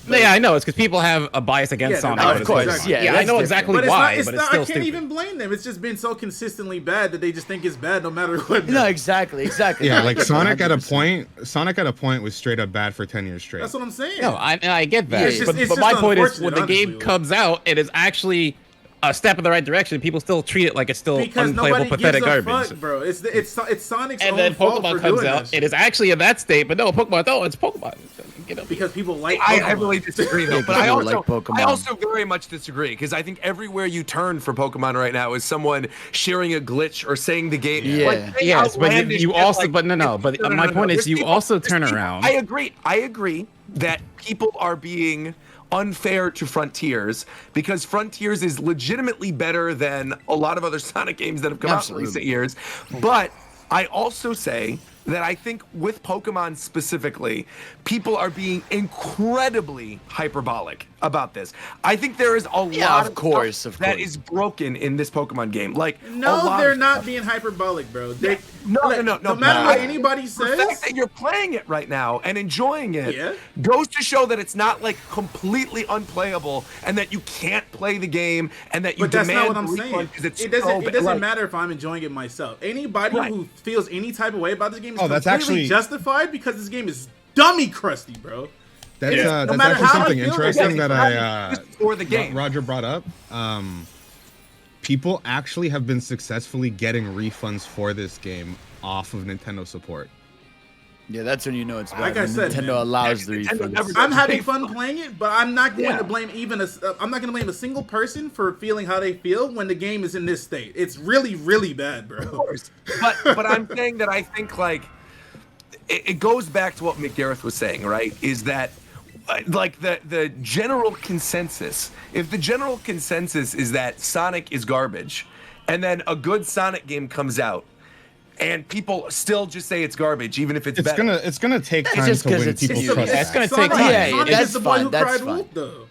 Yeah, I know. It's because people have a bias against Yeah, Sonic. no, when of it's course, Pokemon. yeah, I that's know different. exactly But why, it's but not, it's still I can't stupid. even blame them. It's just been so consistently bad that they just think it's bad no matter what. No, exactly. Yeah, like Sonic at a 100%. point was straight up bad for 10 years straight. That's what I'm saying. No, I get that. Yeah, it's just- but it's but just my point is, when the unfortunate, game honestly. comes out, it is actually a step in the right direction. People still treat it like it's still Because unplayable, nobody pathetic gives a garbage. fuck, bro. It's Sonic's And own then fault Pokemon for comes doing out, this. it is actually in that state, but no, Pokemon, no, it's Pokemon. Get up. Because people like I Pokemon. really disagree though, Yeah, but I people also like Pokemon. I also very much disagree because I think everywhere you turn for Pokemon right now is someone sharing a glitch or saying the game. Yeah. like, they Yes, but outlandish you shit, also, like, but no, but my point is, There's you people- also there's turn people- around. I agree that people are being unfair to Frontiers because Frontiers is legitimately better than a lot of other Sonic games that have come out in recent years. But I also say that I think with Pokemon specifically, people are being incredibly hyperbolic about this. I think there is a lot of course, stuff that is broken in this Pokemon game. Like a No, lot they're of not stuff. being hyperbolic, bro. They, No, like, no. No matter what but anybody the says, fact that you're playing it right now and enjoying it Yeah. goes to show that it's not like completely unplayable and that you can't play the game and that you but that's demand not what I'm a saying. refund 'cause it's It doesn't. so It bad. doesn't Like, matter if I'm enjoying it myself. Anybody Right. who feels any type of way about this game is Oh, that's completely actually- justified because this game is dummy crusty, bro. That's It is- that's matter actually how I something feel, interesting it's that I just for the game. Roger brought up. People actually have been successfully getting refunds for this game off of Nintendo support. Yeah, that's when you know it's bad. Like I when said, Nintendo man. allows the Nintendo refunds. never- I'm having fun playing it, but I'm not going Yeah. to blame I'm not going to blame a single person for feeling how they feel when the game is in this state. It's really, really bad, bro. Of course. But I'm saying that I think like it goes back to what McGareth was saying, right? Is that like the general consensus, if the general consensus is that Sonic is garbage, and then a good Sonic game comes out, and people still just say it's garbage, even if it's better. It's gonna take It's time just to 'cause win it's- people's it's- trust. It's gonna Sonic, take time. Yeah, Sonic that's is the boy fine, who that's cried fine. wolf, though.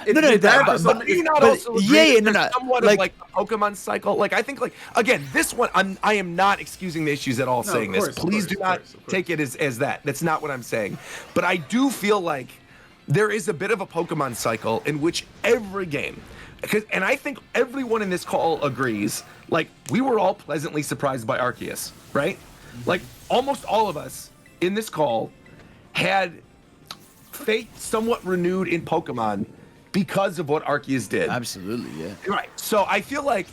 No, no, been bad that- for so but- many- Do you not but- also agree yeah, that no, there's no, somewhat like- of like the Pokemon cycle? Like I think like again, this one I am not excusing the issues at all No, saying of this. course, of Please course, do of not course. take it as that. That's not what I'm saying. But I do feel like there is a bit of a Pokemon cycle in which every game, and I think everyone in this call agrees, like we were all pleasantly surprised by Arceus, right? Like almost all of us in this call had faith somewhat renewed in Pokemon because of what Arceus did. Absolutely, yeah. Right. So I feel like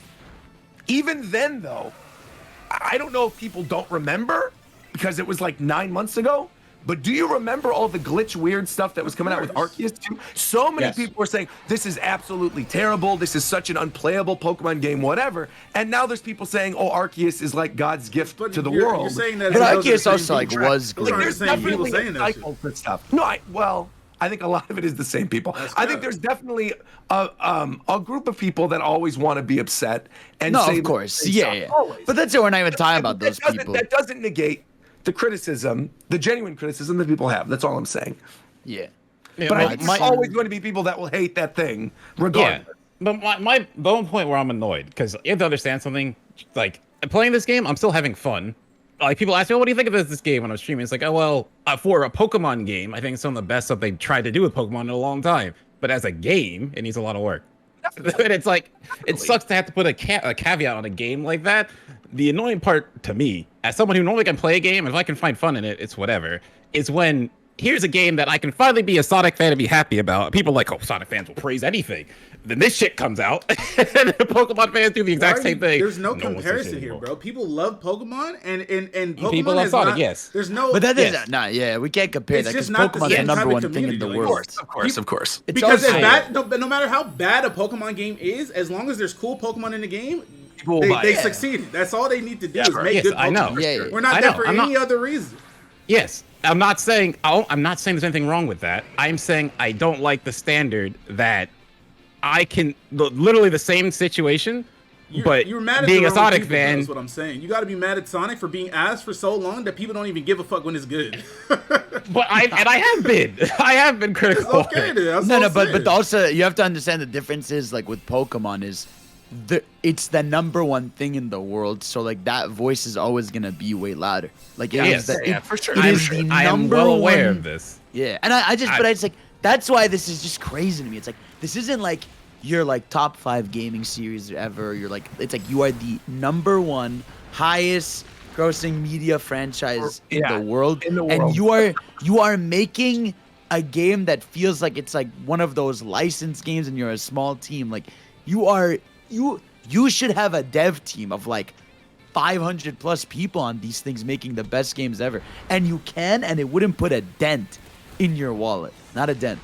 even then, though, I don't know if people don't remember because it was like 9 months ago. But do you remember all the glitch weird stuff that was coming out with Arceus too? So many people were saying, this is absolutely terrible. This is such an unplayable Pokemon game, whatever. And now there's people saying, oh, Arceus is like God's gift to the world. You're saying that But Arceus also like was Like, great. there's definitely a cycle for stuff. No, I think a lot of it is the same people. I think there's definitely a group of people that always want to be upset and No, say of course. the same Yeah, stuff. yeah. Always. But that's it. We're not even talking about those people. That doesn't negate the criticism, the genuine criticism that people have. That's all I'm saying. Yeah. But I think there's always going to be people that will hate that thing, regardless. But the only point where I'm annoyed, because you have to understand something, like, playing this game, I'm still having fun. Like, people ask me, what do you think of this game when I'm streaming? It's like, oh, well, for a Pokemon game, I think it's some of the best stuff they've tried to do with Pokemon in a long time. But as a game, it needs a lot of work. And it's like, it sucks to have to put a caveat on a game like that. The annoying part to me, as someone who normally can play a game, if I can find fun in it, it's whatever, is when here's a game that I can finally be a Sonic fan and be happy about. People are like, oh, Sonic fans will praise anything. Then this shit comes out, and the Pokemon fans do the exact same thing. There's no comparison here, bro. People love Pokemon, and Pokemon people love is Sonic, not, yes. There's no... But that is yeah, we can't compare It's that because just not the Pokemon's the same number type of one thing in the community, world. Of course. It's Because also- no matter how bad a Pokemon game is, as long as there's cool Pokemon in the game, will buy they it. succeeded. That's all they need to do Yeah, is make yes, good I Pokemon. know. We're not I there know. for I'm any not- other reason. Yes, I'm not saying there's anything wrong with that. I'm saying I don't like the standard that I can literally the same situation, but You're mad at being the a wrong Sonic people, fan. That's what I'm saying. You got to be mad at Sonic for being asked for so long that people don't even give a fuck when it's good. But I have been critical. It's okay, dude. That's No, all no, I'm but saying. also you have to understand the differences. Like with Pokemon, is it's the number one thing in the world, so like that voice is always gonna be way louder. Like it is for sure. It is the I am number well aware one- of this. Yeah, and but it's like that's why this is just crazy to me. It's like this isn't like your like top 5 gaming series ever. You're like it's like you are the number one highest grossing media franchise in the world, and you are making a game that feels like it's like one of those licensed games, and you're a small team. Like you should have a dev team of like 500 plus people on these things making the best games ever, and you can, and it wouldn't put a dent in your wallet. Not a dent.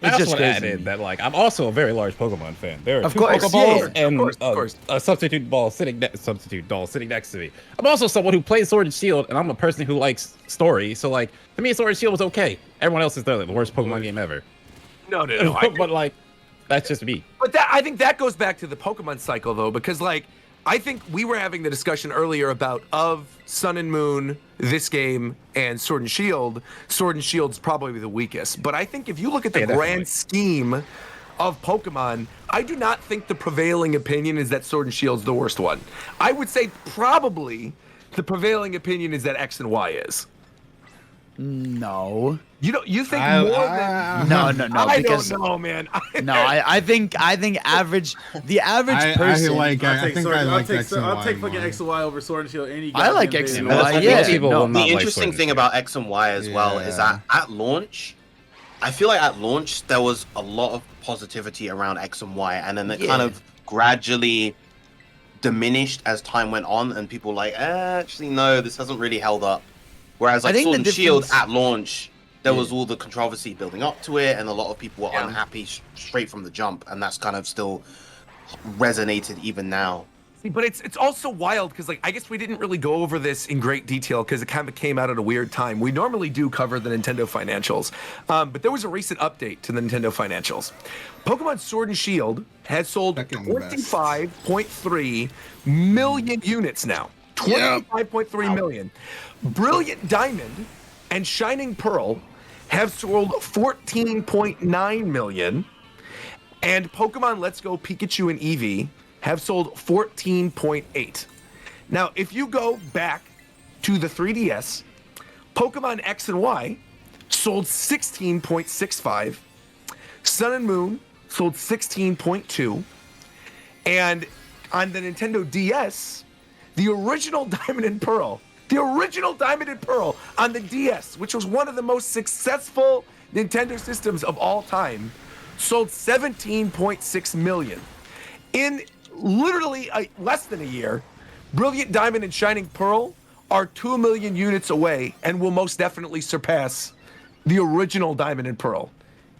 I It's also just want to crazy add to in me. that like I'm also a very large Pokemon fan. There are Of 2 course, Pokeballs yeah, and of course. a substitute doll sitting next to me. I'm also someone who plays Sword and Shield, and I'm a person who likes story. So like to me, Sword and Shield was okay. Everyone else is the worst Pokemon game ever. No. But like that's just me. But I think that goes back to the Pokemon cycle, though, because like I think we were having the discussion earlier about of Sun and Moon, this game, and Sword and Shield. Sword and Shield's probably the weakest. But I think if you look at the grand scheme of Pokemon, I do not think the prevailing opinion is that Sword and Shield's the worst one. I would say probably the prevailing opinion is that X and Y is. No. You think I- more I- than No, I because- don't know, man. I think the average person. I'll take fucking X and Y over Sword and Shield any. I like goddamn X day. and Y. Yeah. The interesting thing about X and Y as well is that at launch, I feel like at launch there was a lot of positivity around X and Y, and then it kind of gradually diminished as time went on, and people were like, actually no, this hasn't really held up. Whereas I like think Sword the and Shield difference- at launch, there was all the controversy building up to it, and a lot of people were unhappy straight from the jump, and that's kind of still resonated even now. See, but it's also wild because like I guess we didn't really go over this in great detail because it kind of came out at a weird time. We normally do cover the Nintendo financials, but there was a recent update to the Nintendo financials. Pokemon Sword and Shield has sold 25.3 million units now. 25.3 million. Brilliant Diamond and Shining Pearl have sold 14.9 million. And Pokemon Let's Go Pikachu and Eevee have sold 14.8. Now, if you go back to the 3DS, Pokemon X and Y sold 16.65. Sun and Moon sold 16.2. And on the Nintendo DS, the original Diamond and Pearl on the DS, which was one of the most successful Nintendo systems of all time, sold 17.6 million. In literally less than a year, Brilliant Diamond and Shining Pearl are 2 million units away and will most definitely surpass the original Diamond and Pearl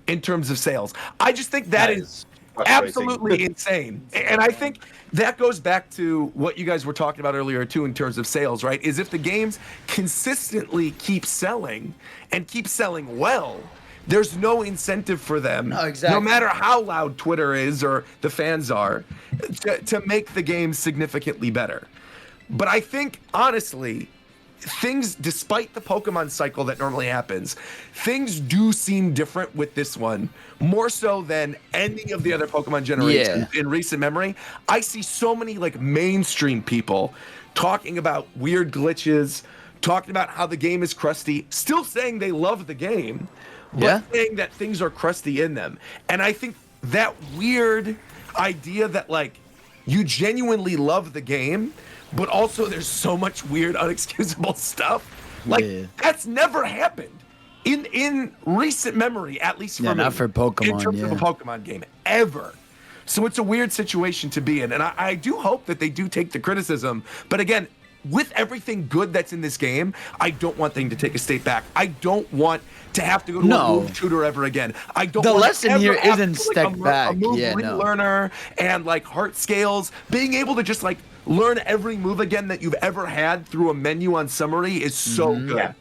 in terms of sales. I just think that is absolutely insane. And I think that goes back to what you guys were talking about earlier too in terms of sales, right? Is if the games consistently keep selling and keep selling well, there's no incentive for them, no matter how loud Twitter is or the fans are, to make the game significantly better. But I think, honestly, things, despite the Pokemon cycle that normally happens, things do seem different with this one, more so than any of the other Pokemon generations in recent memory. I see so many like mainstream people talking about weird glitches, talking about how the game is crusty, still saying they love the game, but saying that things are crusty in them. And I think that weird idea that like you genuinely love the game, but also there's so much weird, unexcusable stuff. Like that's never happened in recent memory, at least for me, not for Pokemon, in terms of a Pokemon game, ever. So it's a weird situation to be in, and I do hope that they do take the criticism. But again, with everything good that's in this game, I don't want them to take a step back. I don't want to have to go to a move shooter ever again. I don't. The want lesson to here ever isn't have to, step back. A move Yeah, no. relearner and like heart scales. Being able to just like learn every move again that you've ever had through a menu on summary is so good. Yeah,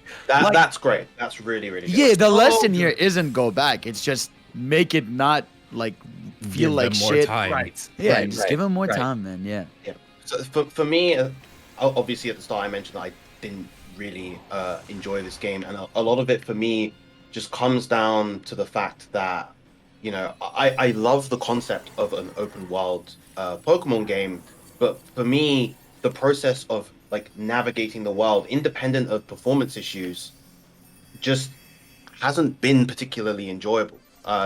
that's great. That's really, really good. Yeah, the lesson here isn't go back. It's just make it not like feel Give like them more shit. time. Right. Yeah, Right, just right, give them more right. time, man. Yeah. Yeah. So for me, obviously at the start I mentioned that I didn't really enjoy this game, and a lot of it for me just comes down to the fact that, you know, I love the concept of an open world Pokemon game, but for me, the process of like navigating the world, independent of performance issues, just hasn't been particularly enjoyable.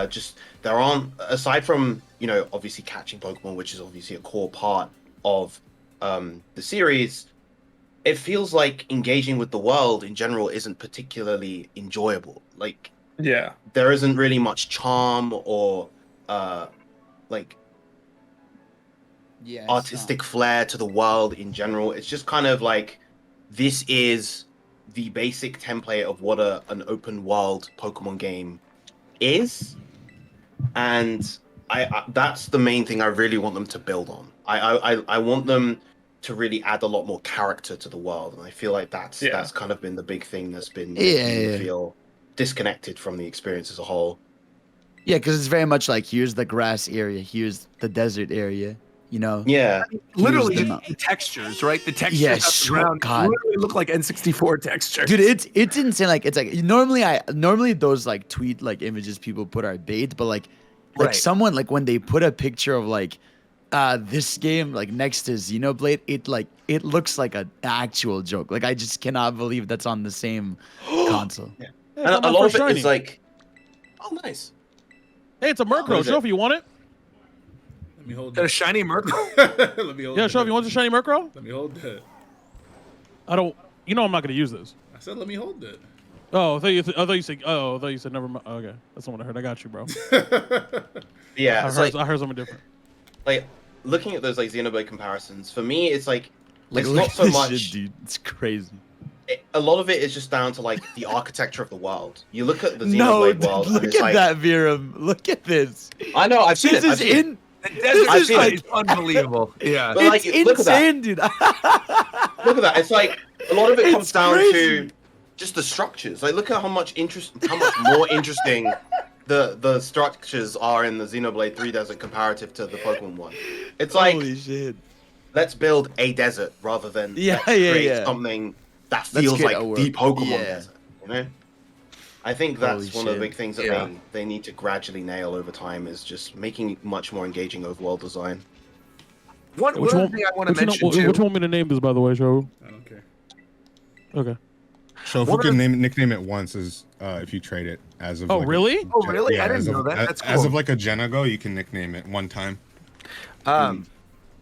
Just there aren't, aside from, you know, obviously catching Pokemon, which is obviously a core part of the series, it feels like engaging with the world in general isn't particularly enjoyable. Like, there isn't really much charm or like artistic flair to the world in general. It's just kind of like, this is the basic template of what an open world Pokemon game is, and I that's the main thing I really want them to build on. I want them to really add a lot more character to the world, and I feel like that's kind of been the big thing that's been making me feel disconnected from the experience as a whole. Yeah, because it's very much like, here's the grass area, here's the desert area, you know? Yeah. Literally Here's the textures, right? The textures God. literally look like N64 textures. Dude, it's insane. Like, it's like normally those like tweet like images people put are bait, but like someone, like when they put a picture of like this game like next to Xenoblade, it looks like an actual joke. Like, I just cannot believe that's on the same console. Yeah. And a lot of it is like, oh nice. Hey, it's a Murkrow. Shofu, you want it? Let me hold Got a shiny Murkrow. Let me hold Yeah, that. Shofu, you want the shiny Murkrow? Let me hold that. I don't. You know I'm not gonna use this. I said let me hold that. Oh, I thought you said never mind. Okay, that's the one I heard. I got you, bro. Yeah, I heard something different. Like, looking at those like Xenoblade comparisons, for me it's like it's look not at so this much. shit, dude. It's crazy. A lot of it is just down to like the architecture of the world. You look at the Xenoblade world. Look and it's at like, that, Viram. Look at this. I know. I've seen This it. is in. I've seen it. It's unbelievable. Yeah. But, like, It's look at that. insane, dude. Look at that. It's like a lot of it comes It's down crazy. to just the structures. Like, look at how much more interesting the structures are in the Xenoblade 3 desert comparative to the Pokemon one. It's like, Holy shit. let's build a desert rather than Yeah, create something that Let's feels get like a world. the Pokemon Yeah. desert. You know, I think that's Holy one of the shit. big things that they need to gradually nail over time, is just making much more engaging overworld design. One other thing I want to mention What you too. want me to name this, by the way, Shofu? I don't care. Okay. So if What we are- can nickname it once, is if you trade it as of. Oh, like a- really? Oh, really? I Yeah, didn't as know of, that. That's As cool. of like a gen ago, you can nickname it one time.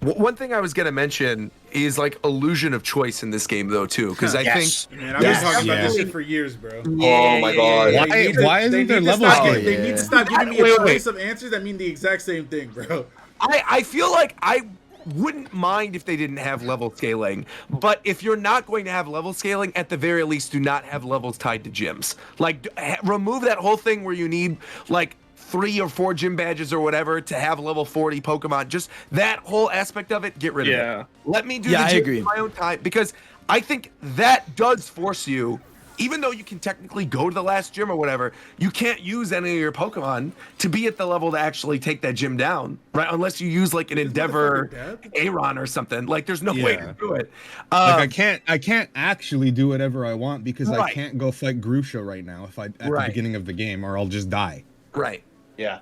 One thing I was gonna mention is like illusion of choice in this game though too, because I think Man, I've been talking about this shit for years, bro. Oh my god. Why isn't there level scaling? They need to stop giving me a choice of answers that mean the exact same thing, bro. I feel like I wouldn't mind if they didn't have level scaling, but if you're not going to have level scaling, at the very least, do not have levels tied to gyms. Like, remove that whole thing where you need like 3 or 4 gym badges or whatever to have level 40 Pokemon. Just that whole aspect of it, get rid of it. Let me do the gym in my own time, because I think that does force you, even though you can technically go to the last gym or whatever, you can't use any of your Pokemon to be at the level to actually take that gym down, right? Unless you use like an Endeavor Aron or something. Like there's no way to do it. Like I can't actually do whatever I want because I can't go fight Grusha right now if at the beginning of the game, or I'll just die. Right. Yeah.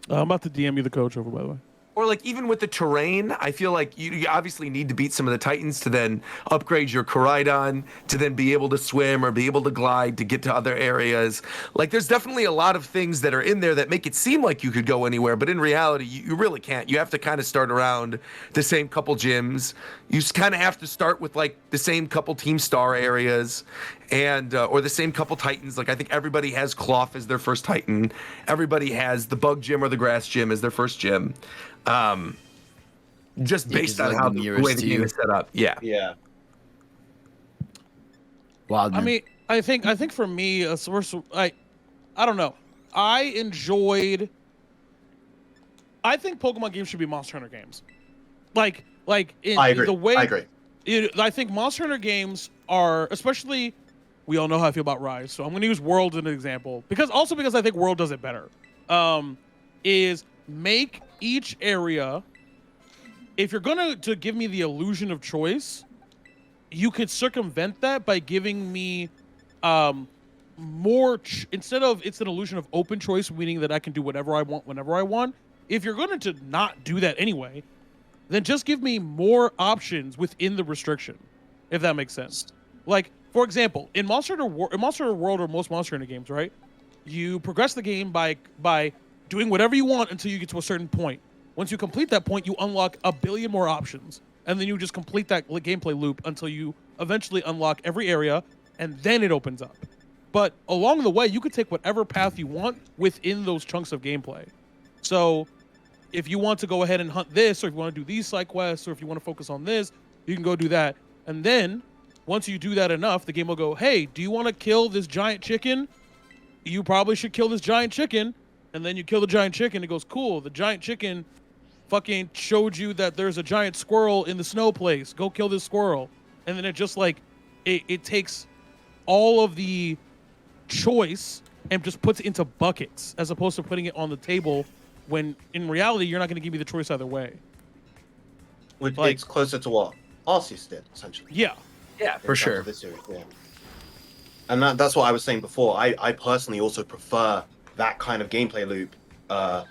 I'm about to DM you the coach over, by the way. Or like even with the terrain, I feel like you obviously need to beat some of the Titans to then upgrade your Koraidon, to then be able to swim or be able to glide to get to other areas. Like there's definitely a lot of things that are in there that make it seem like you could go anywhere, but in reality, you really can't. You have to kind of start around the same couple gyms. You just kind of have to start with like the same couple Team Star areas, and or the same couple Titans. Like I think everybody has Cloth as their first Titan. Everybody has the Bug Gym or the Grass Gym as their first gym. Just based on how the way the game is set up. Yeah. Wild. I mean, I think for me, a source, I don't know. I think Pokemon games should be Monster Hunter games. Like in I agree. the way I agree. I think Monster Hunter games are, especially, we all know how I feel about Rise, so I'm going to use World as an example because I think World does it better. Is make each area, if you're gonna give me the illusion of choice, you could circumvent that by giving me more instead of it's an illusion of open choice, meaning that I can do whatever I want whenever I want. If you're going to not do that anyway, then just give me more options within the restriction, if that makes sense. Like, for example, in Monster Hunter World or most Monster Hunter games, right? You progress the game by doing whatever you want until you get to a certain point. Once you complete that point, you unlock a billion more options. And then you just complete that gameplay loop until you eventually unlock every area, and then it opens up. But along the way, you could take whatever path you want within those chunks of gameplay. So if you want to go ahead and hunt this, or if you want to do these side quests, or if you want to focus on this, you can go do that. And then once you do that enough, the game will go, hey, do you want to kill this giant chicken? You probably should kill this giant chicken. And then you kill the giant chicken. It goes, cool. The giant chicken fucking showed you that there's a giant squirrel in the snow place. Go kill this squirrel. And then it just like, it takes all of the choice and just puts it into buckets as opposed to putting it on the table when in reality, you're not going to give me the choice either way. Which it's closer to what Arceus did, essentially. Yeah. Yeah, for sure. This series, yeah. And that's what I was saying before. I personally also prefer that kind of gameplay loop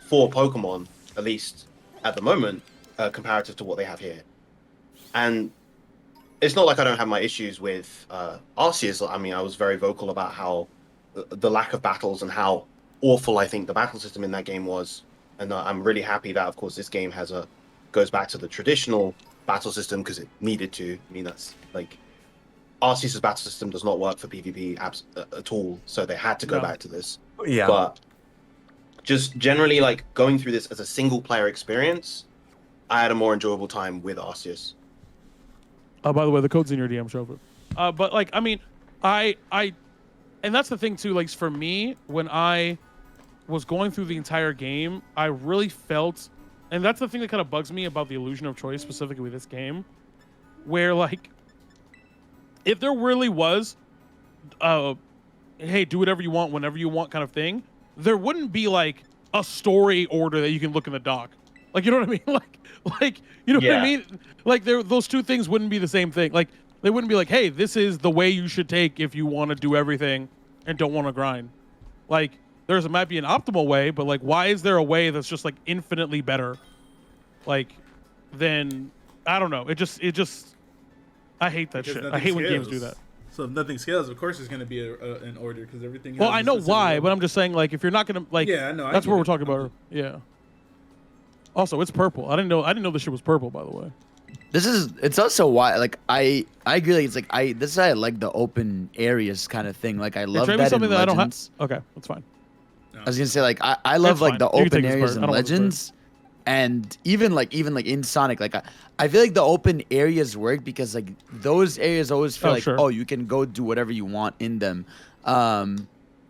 for Pokemon, at least at the moment, comparative to what they have here. And it's not like I don't have my issues with Arceus. I mean, I was very vocal about how the lack of battles and how awful I think the battle system in that game was. And I'm really happy that, of course, this game goes back to the traditional battle system because it needed to. I mean, that's like Arceus' battle system does not work for PvP at all, so they had to go back to this. Yeah. But just generally, like going through this as a single player experience, I had a more enjoyable time with Arceus. By the way, the code's in your DM, Shofu. But like, I mean, and that's the thing too. Like for me, when I was going through the entire game, I really felt, and that's the thing that kind of bugs me about the illusion of choice, specifically with this game, where like, if there really was, hey, do whatever you want whenever you want kind of thing, there wouldn't be like a story order that you can look in the doc. Like, you know what I mean? Like, you know what I mean? Like, those two things wouldn't be the same thing. Like, they wouldn't be like, hey, this is the way you should take if you want to do everything and don't want to grind. Like, might be an optimal way, but like, why is there a way that's just like infinitely better? Like, then I don't know. It just, I hate that shit. I hate when games do that. So if nothing scales, of course, there's going to be an order because everything. Well, I know why, but I'm just saying, like, if you're not gonna like, yeah, I know. That's what we're talking about. Yeah. Also, it's purple. I didn't know this shit was purple, by the way. It's also why like I agree, like it's like this is why I like the open areas kind of thing. Like I love trade me that something in that I don't have. Legends. Okay, that's fine. I was gonna say like I love It's like fine. the You can open take this areas part. in I don't want this Legends, and even in Sonic, like I feel like the open areas work because like those areas always feel like sure. oh you can go do whatever you want in them,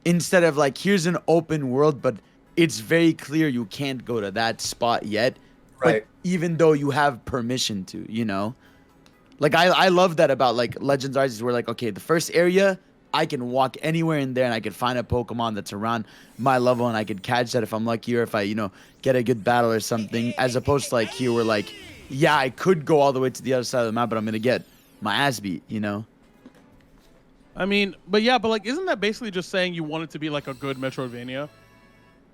instead of like here's an open world but it's very clear you can't go to that spot yet, Right. but even though you have permission to, you know, like I love that about like Legends Arceus where like okay the first area. I can walk anywhere in there and I can find a Pokemon that's around my level and I can catch that if I'm lucky or if I, get a good battle or something. As opposed to like here where like, yeah, I could go all the way to the other side of the map, but I'm going to get my ass beat, I mean, but like, isn't that basically just saying you want it to be like a good Metroidvania?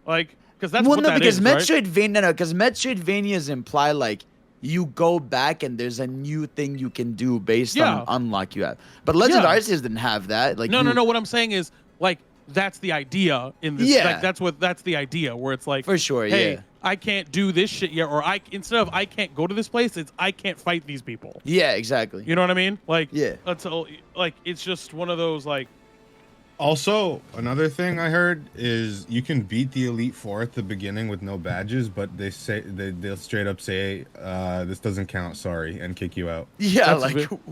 Like, because that's what that is, right? Because Metroidvanias imply like, you go back and there's a new thing you can do based on an unlock you have. But Legends Arceus didn't have that. Like no. What I'm saying is like that's the idea in this. Yeah. Like, that's the idea where it's like For sure, hey, yeah. I can't do this shit yet, or instead of I can't go to this place, it's I can't fight these people. Yeah, exactly. You know what I mean? Like yeah. Like it's just one of those like. Also, another thing I heard is you can beat the Elite Four at the beginning with no badges, but they'll straight up say this doesn't count, sorry, and kick you out. Yeah,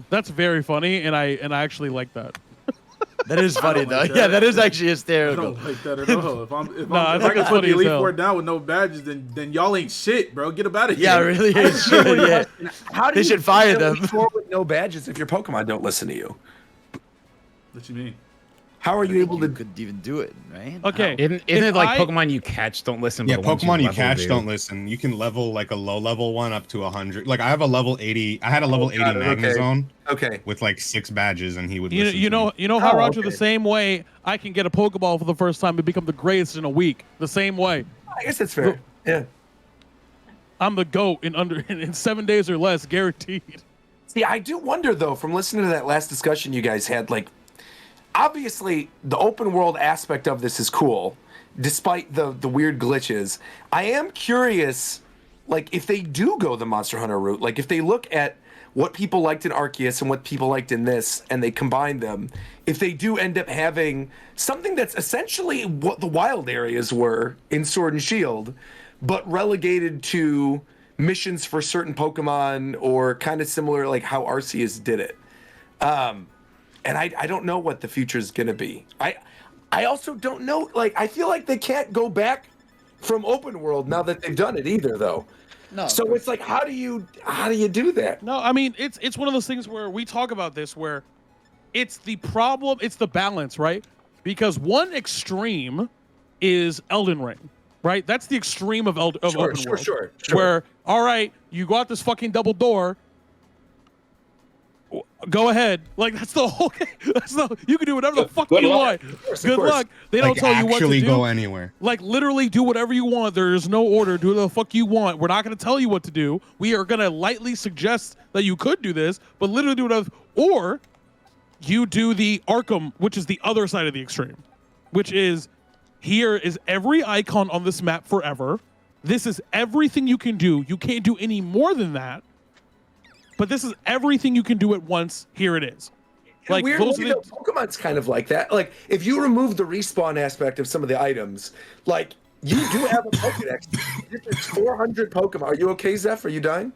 that's very funny, and I actually like that. That is funny though. Yeah, that is actually hysterical. I don't like that at all. If I I think can it's put funny the as Elite hell. Four down with no badges, then y'all ain't shit, bro. Get them out of here. Yeah, really is shit. Yeah. How do They you should fire beat them. Elite Four with no badges if your Pokemon don't listen to you? What you mean? How are you able to could even do it, right? Okay. Isn't it like Pokemon you catch don't listen? Yeah, but the ones Pokemon you level catch do? don't listen. You can level like a low level one up to 100. Like I have a level 80. I had a level 80 got it, Magnezone. Okay. With like 6 badges, and he would. You listen to me. know how Oh, Roger okay. the same way I can get a Pokeball for the first time and become the greatest in a week. The same way. I guess that's fair. Yeah. I'm the GOAT in 7 days or less, guaranteed. See, I do wonder though, from listening to that last discussion you guys had, like, obviously the open world aspect of this is cool, despite the weird glitches. I am curious, like, if they do go the Monster Hunter route, like if they look at what people liked in Arceus and what people liked in this, and they combine them, if they do end up having something that's essentially what the wild areas were in Sword and Shield, but relegated to missions for certain Pokemon or kind of similar like how Arceus did it. And I don't know what the future is going to be. I also don't know, like, I feel like they can't go back from open world now that they've done it either, though. No. So it's like, how do you do that? No, I mean it's one of those things where we talk about this where it's the problem, it's the balance, right? Because one extreme is Elden Ring, right? That's the extreme of open world. Sure. Where all right, you got this fucking double door. Go ahead. Like that's the whole. You can do whatever the fuck you want. Good luck. They don't tell you what to do. Actually go anywhere. Like literally do whatever you want. There is no order. Do the fuck you want. We're not going to tell you what to do. We are going to lightly suggest that you could do this, but literally do whatever. Or you do the Arkham, which is the other side of the extreme, which is here is every icon on this map forever. This is everything you can do. You can't do any more than that. But this is everything you can do at once. Here it is. Like weirdly, Pokemon's kind of like that. Like if you remove the respawn aspect of some of the items, like you do have a Pokedex. It's 400 Pokemon. Are you okay, Zeph? Are you dying?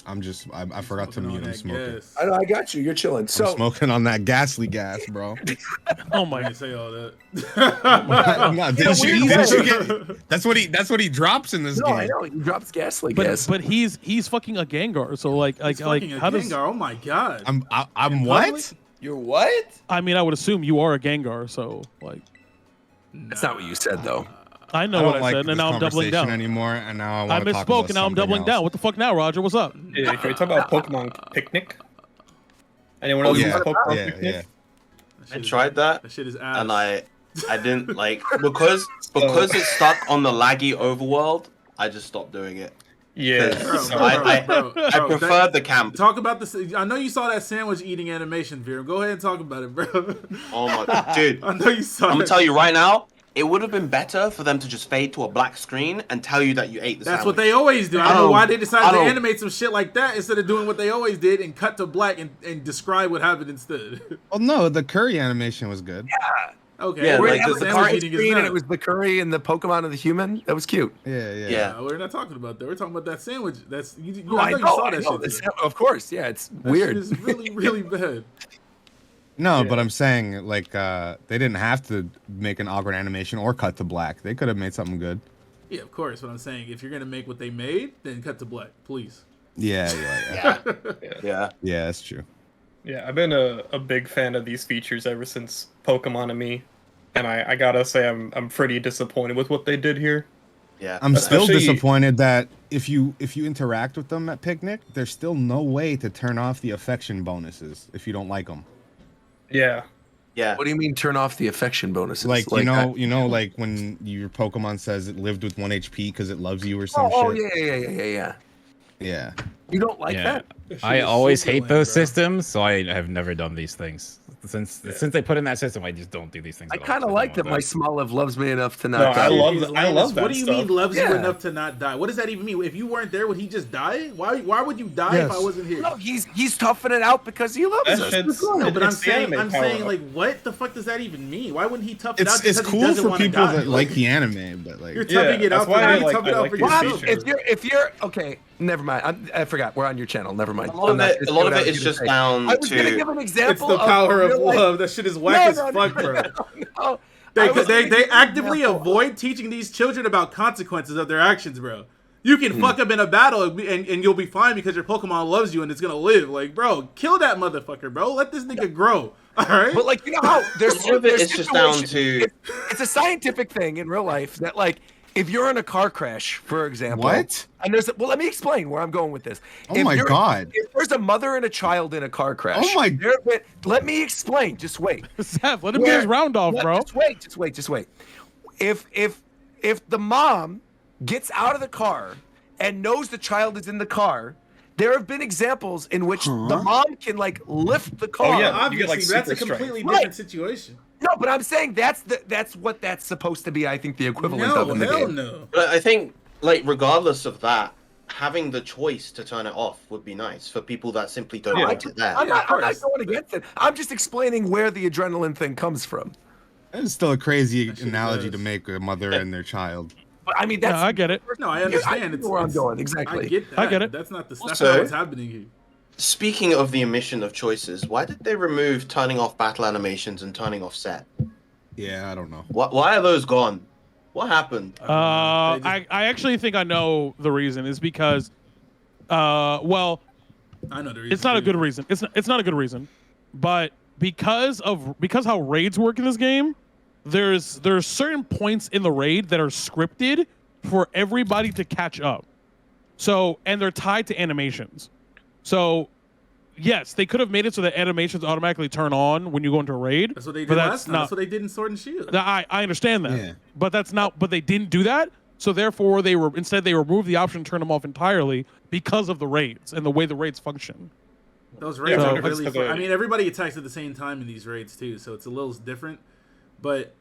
I forgot to mute. I'm smoking. I know. I got you. You're chilling. So I'm smoking on that ghastly gas, bro. Oh my! I say all that. No, didn't you get, that's what he drops in this game. I know he drops ghastly but, gas. But he's fucking a Gengar. So like He's fucking a how does? Gengar. Oh my god. I'm what? You're what? I mean, I would assume you are a Gengar. So like. That's not what you said, though. I know I what don't I like said, and this now I'm doubling conversation down. anymore, and now I I want to talk misspoke, about and now I'm something doubling else. down. What the fuck now, Roger? What's up? Yeah, can we talk about Pokemon Picnic? Anyone else use Pokemon Picnic? I tried that, shit is ass. and I didn't like because it's stuck on the laggy overworld. I just stopped doing it. Yeah, Bro, I preferred the camp. Talk about this. I know you saw that sandwich eating animation, Vera. Go ahead and talk about it, bro. Oh my dude! I know you saw. I'm gonna it. tell you right now. it would have been better for them to just fade to a black screen and tell you that you ate the That's sandwich. what they always do. I don't know why they decided to animate some shit like that instead of doing what they always did and cut to black and describe what happened instead. Well, no, the curry animation was good. Yeah. Okay. Yeah, where like the the sandwich curry eating is screen, and not. it was the curry and the Pokemon and the human. That was cute. Yeah. We're not talking about that. We're talking about that sandwich. That's you. Oh, I know you saw that shit. the of course, yeah, it's That weird. shit is really, really bad. No, but I'm saying like they didn't have to make an awkward animation or cut to black. They could have made something good. Yeah, of course. What I'm saying, if you're gonna make what they made, then cut to black, please. Yeah. Yeah, that's true. Yeah, I've been a big fan of these features ever since Pokemon and Me, and I gotta say I'm pretty disappointed with what they did here. Yeah, I'm still Especially- disappointed that if you interact with them at Picnic, there's still no way to turn off the affection bonuses if you don't like them. Yeah. Yeah. What do you mean turn off the affection bonuses? Like you know, like when your Pokemon says it lived with 1 HP because it loves you or some Oh, shit. yeah. Yeah. You don't like Yeah. that? I always hate those systems, so I have never done these things. Since they put in that system, I just don't do these things. I at all. kind of like that my Smoliv loves me enough to not No, die. I love that What do you stuff. mean loves you Yeah. enough to not die? What does that even mean? If you weren't there, would he just die? Why would you die if I wasn't here? No, he's toughing it out because he loves That us. shit's- No, but I'm It's the saying, anime power-up. like, what the fuck does that even mean? Why wouldn't he tough it out? It's because he cool doesn't for wanna people die? that like the anime, but like You're toughing it out that's why I for like- tough it I out like for these yourself. features. If you're okay, never mind. I forgot. We're on your channel. Never mind. A lot of it is just down I was gonna to give an It's example. the power of real life- love. That shit is whack as No, fuck, bro. no. I was They gonna give an actively example. avoid teaching these children about consequences of their actions, bro. You can fuck up in a battle and you'll be fine because your Pokemon loves you and it's gonna live. Like, bro, kill that motherfucker, bro. Let this nigga grow. All right. But like, you know how there's A lot of it there's is just down situations- to- it's a scientific thing in real life that like if you're in a car crash, for example. What? And well, let me explain where I'm going with this. Oh If my you're- God. If there's a mother and a child in a car crash. Oh my- Let me explain. Just wait. Seth, let him get his round off, bro. Just wait. If the mom gets out of the car and knows the child is in the car, there have been examples in which the mom can like lift the car. Oh, yeah. Obviously, You get, like, but that's a super completely strength. different situation. No, but I'm saying that's what that's supposed to be. I think the equivalent No, of in the hell game. no. But I think, like, regardless of that, having the choice to turn it off would be nice for people that simply don't want it there. I'm not going against it. I'm just explaining where the adrenaline thing comes from. It's still a crazy analogy to make a mother and their child. But I mean, that's I get it. No, I understand. know where I'm going exactly. I get that. I get it. That's not the. That's Also- not what's happening here. Speaking of the omission of choices, why did they remove turning off battle animations and turning off set? Yeah, I don't know. Why are those gone? What happened? I actually think I know the reason is because, well, I know the reason. it's not a good reason. It's not a good reason, but because how raids work in this game, there's certain points in the raid that are scripted for everybody to catch up. So, and they're tied to animations. So, yes, they could have made it so that animations automatically turn on when you go into a raid. That's what they did but last time. That's what they did in Sword and Shield. I understand that, Yeah. but that's not. But they didn't do that, so therefore they removed the option to turn them off entirely because of the raids and the way the raids function. Those raids Yeah, are so- really That's fun. the- I mean, everybody attacks at the same time in these raids too, so it's a little different. But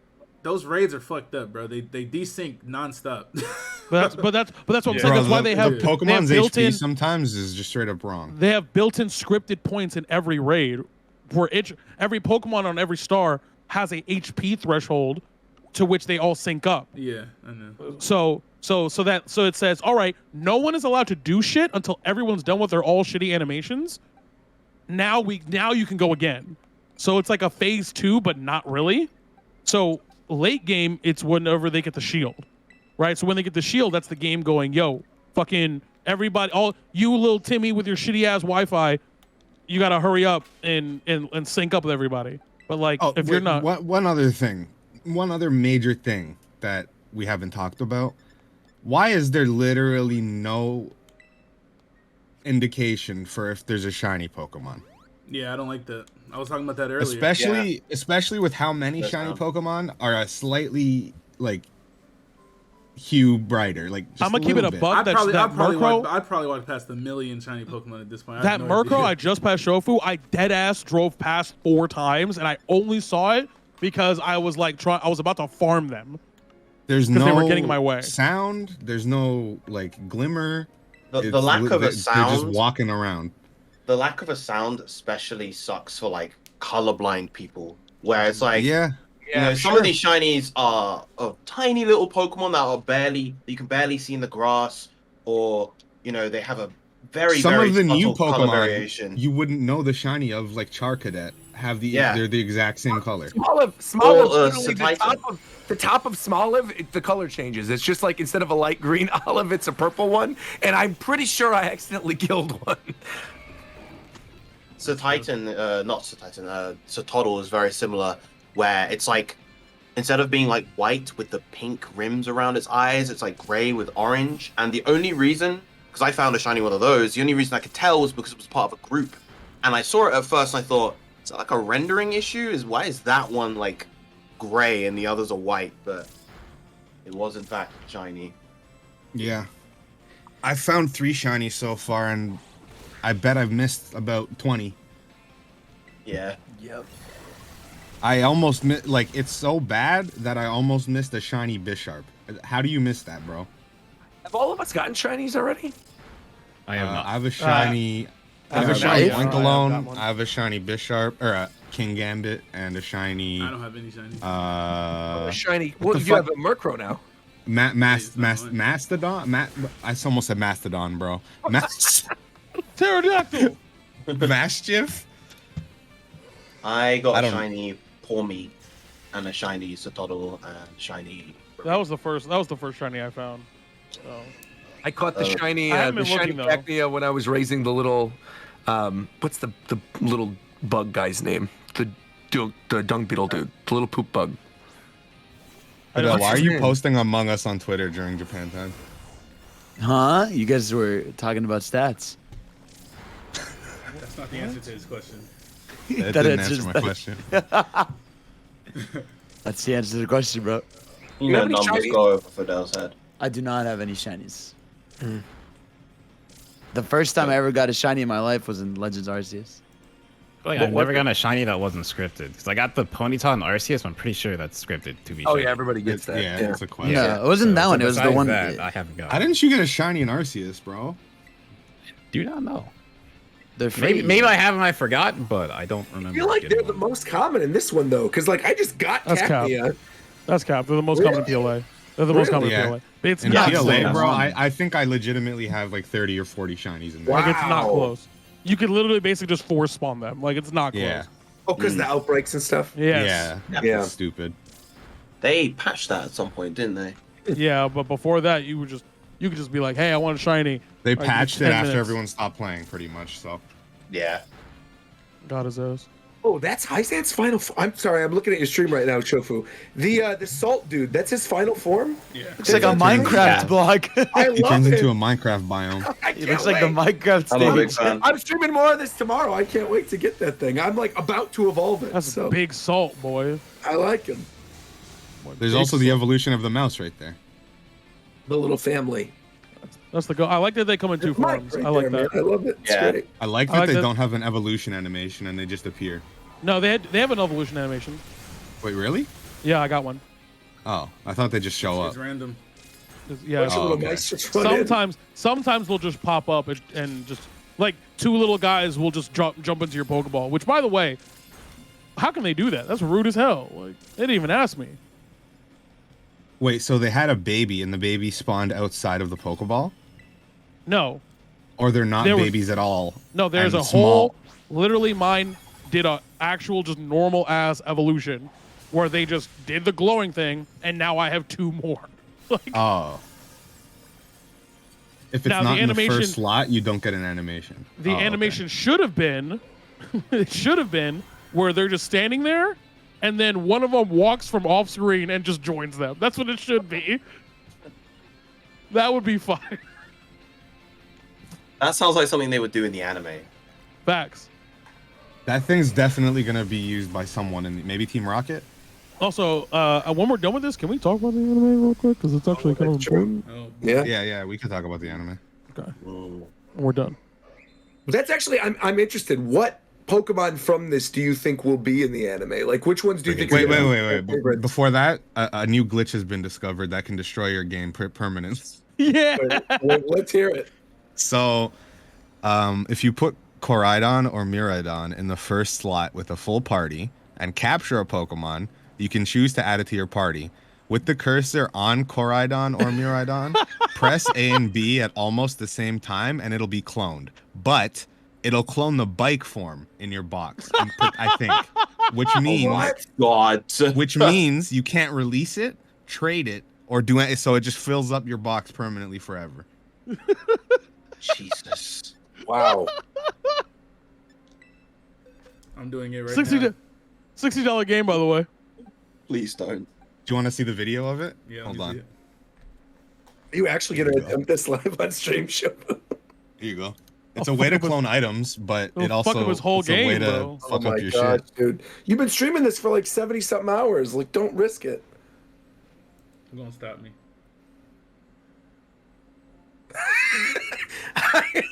those raids are fucked up, bro. They desync nonstop. But that's what I'm saying. Bro, That's why the they have Pokemon's built-in. HP sometimes is just straight up wrong. They have built-in scripted points in every raid, where every Pokemon on every star has a HP threshold to which they all sync up. Yeah, I know. So it says, all right, no one is allowed to do shit until everyone's done with their all shitty animations. Now you can go again. So it's like a phase 2, but not really. So late game, it's whenever they get the shield, right? So when they get the shield, that's the game going, yo, fucking everybody, all you little Timmy with your shitty ass Wi-Fi, you gotta hurry up and sync up with everybody. But like, if you're not, one other thing, one other major thing that we haven't talked about. Why is there literally no indication for if there's a shiny Pokemon? Yeah, I don't like that. I was talking about that earlier. Especially with how many shiny Pokemon are a slightly like hue brighter. Like just I'm gonna keep it a bit. buck. I'd probably Murkrow, walk past 1 million shiny Pokemon at this point. I that have no Murkrow idea. I just passed Shofu, I dead ass drove past 4 times, and I only saw it because I was like I was about to farm them. There's because no they were getting in my way. sound. There's no like glimmer. The lack of a They're just sound. walking around. The lack of a sound especially sucks for like colorblind people, where it's like, Yeah. you know, some of these shinies are of tiny little Pokemon that you can barely see in the grass, or you know, they have a very Some very of the new subtle color Pokemon variation. you wouldn't know the shiny of, like Charcadet. They're the exact same color. Smoliv, literally the top of Smoliv, the color changes. It's just like instead of a light green olive, it's a purple one, and I'm pretty sure I accidentally killed one. Sotodle is very similar, where it's like, instead of being like white with the pink rims around its eyes, it's like gray with orange. And the only reason, because I found a shiny one of those, the only reason I could tell was because it was part of a group. And I saw it at first and I thought, is that like a rendering issue? Why is that one like gray and the others are white? But it was in fact shiny. Yeah. I found 3 shinies so far, and I bet I've missed about 20. Yeah. Yep. I almost like, it's so bad that I almost missed a shiny Bisharp. How do you miss that, bro? Have all of us gotten shinies already? I have not. I have a shiny. I have a shiny Oinkalone. I have a shiny Bisharp, or a King Gambit, and a shiny. I don't have any shiny. A shiny. Well, you have a Murkrow now. Mastodon. I almost said Mastodon, bro. Pterodactyl. Mastiff. I got a shiny Pawmi and a shiny Sotodle and shiny. That was the first shiny I found. So. I caught the shiny, I haven't the been shiny looking, though. Cacnea when I was raising the little, what's the little bug guy's name? The dung beetle dude, the little poop bug. Why are you posting Among Us on Twitter during Japan time? Huh? You guys were talking about stats. That's not the answer to his question. That didn't answer my question. That's the answer to the question, bro. You know, numbers go over Fidel's head. I do not have any shinies. The first time I ever got a shiny in my life was in Legends Arceus. Like, I've never gotten a shiny that wasn't scripted. Because I got the Ponyta and Arceus, I'm pretty sure that's scripted to be. Oh shiny. yeah, everybody gets that. Yeah, it's a question. No, it wasn't that one. It was the one that I haven't got. How didn't you get a shiny in Arceus, bro? Do not know. They're free. Maybe I have and I forgot, but I don't remember. I feel like they're the most common in this one though, because like I just got That's Cacnea. cap. That's cap. They're the most common PLA. They're the most common PLA. It's in not PLA, close. bro. I think I legitimately have like 30 or 40 shinies in there. Like, it's not close. You could literally basically just force spawn them. Like, it's not close. Yeah. Oh, because the outbreaks and stuff. Yes. Yeah. That's stupid. They patched that at some point, didn't they? Yeah, but before that, you could just be like, hey, I want a shiny. They Like, patched it 10 after minutes. everyone stopped playing, pretty much. So. Yeah. God his ass. Oh, that's Hyzant's final. I'm sorry, I'm looking at your stream right now, Shofu. The salt dude, that's his final form. Yeah. Looks like a Minecraft block. I He love turns it. into a Minecraft biome. It looks like the Minecraft stage. I'm streaming more of this tomorrow. I can't wait to get that thing. I'm like about to evolve it. That's a big salt, boy. I like him. There's also the evolution of the mouse right there. The little family. That's the go. I like that they come in two forms. right I like there, that. man. I love it. It's great. I like that they don't have an evolution animation and they just appear. No, they have an evolution animation. Wait, really? Yeah, I got one. Oh, I thought they just show up. It's random. Yeah. Oh, okay. Sometimes they'll just pop up and just like two little guys will just jump into your Pokeball. Which, by the way, how can they do that? That's rude as hell. Like they didn't even ask me. Wait, so they had a baby and the baby spawned outside of the Pokeball? No. Or they're not There was- babies at all? No, there's and a small? whole. Literally, mine did a actual just normal ass evolution, where they just did the glowing thing, and now I have two more. Like, Oh. If it's Now, not the in the animation- first slot, you don't get an animation. the Oh, okay. animation should have been, it should have been where they're just standing there, and then one of them walks from off screen and just joins them. That's what it should be. That would be fine. That sounds like something they would do in the anime. Facts. That thing's definitely going to be used by someone in maybe Team Rocket? Also, when we're done with this, can we talk about the anime real quick? Because it's actually kind of important. Yeah, we could talk about the anime. Okay. We're done. That's actually, I'm interested. What Pokemon from this do you think will be in the anime? Like, which ones do you think? Wait. Before that, a new glitch has been discovered that can destroy your game permanently. Yeah. Let's hear it. So, if you put Koraidon or Miraidon in the first slot with a full party and capture a Pokemon, you can choose to add it to your party. With the cursor on Koraidon or Miraidon, press A and B at almost the same time and it'll be cloned. But it'll clone the bike form in your box, I think. Which means which means you can't release it, trade it, or do it, so it just fills up your box permanently forever. Jesus. Wow. I'm doing it right now. $60 game, by the way. Please don't. Do you want to see the video of it? Yeah. Hold on. Are you actually going to attempt this live on stream, show? Here you go. It's a way to clone items, but it also fuck up his whole it's a way game, to bro. fuck up your shit. Dude. You've been streaming this for like 70-something hours. Like, don't risk it. Who's gonna stop me?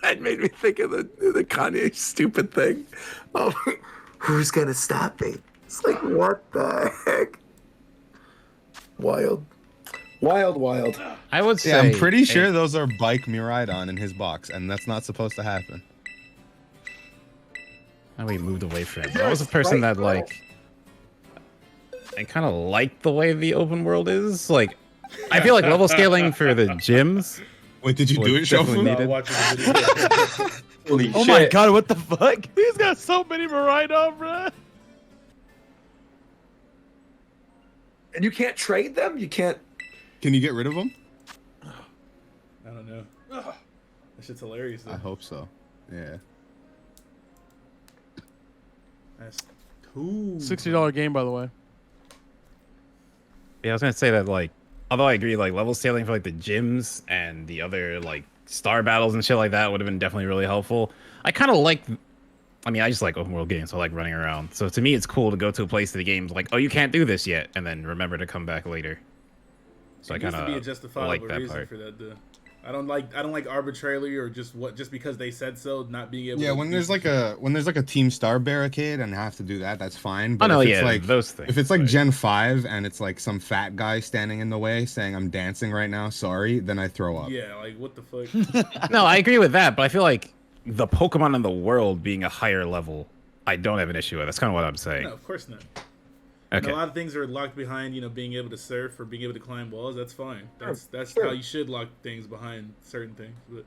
It made me think of the Kanye stupid thing. Who's gonna stop me? It's like, what the heck? Wild. I would say. Yeah, I'm pretty sure those are bike Miraidon in his box, and that's not supposed to happen. How we moved away from it. I was a person that like. I kind of like the way the open world is. Like, I feel like level scaling for the gyms. Wait, did you do it, Shofu? Holy Oh my god, what the fuck? He's got so many Miraidon, bro. And you can't trade them? You can't. Can you get rid of them? I don't know. That shit's hilarious, though. I hope so. Yeah. That's cool. $60 game, by the way. Yeah, I was gonna say that like, although I agree, like level scaling for like the gyms and the other like star battles and shit like that would have been definitely really helpful. I kind of like. I mean, I just like open world games, so I like running around. So to me, it's cool to go to a place in the game's like, oh, you can't do this yet, and then remember to come back later. So I kind to be a of justifiable like that reason part. for that. Though. I don't like arbitrarily or just because they said so, not being able. Yeah, to when do there's like a team star barricade and have to do that, that's fine. Oh, no, if yeah, it's like those things, if it's like Gen 5 and it's like some fat guy standing in the way saying I'm dancing right now, sorry, then I throw up. Yeah, like what the fuck? No, I agree with that, but I feel like the Pokemon in the world being a higher level, I don't have an issue with. That's kind of what I'm saying. No, of course not. Okay. And a lot of things are locked behind, being able to surf or being able to climb walls. That's fine. That's Sure. how you should lock things behind certain things. But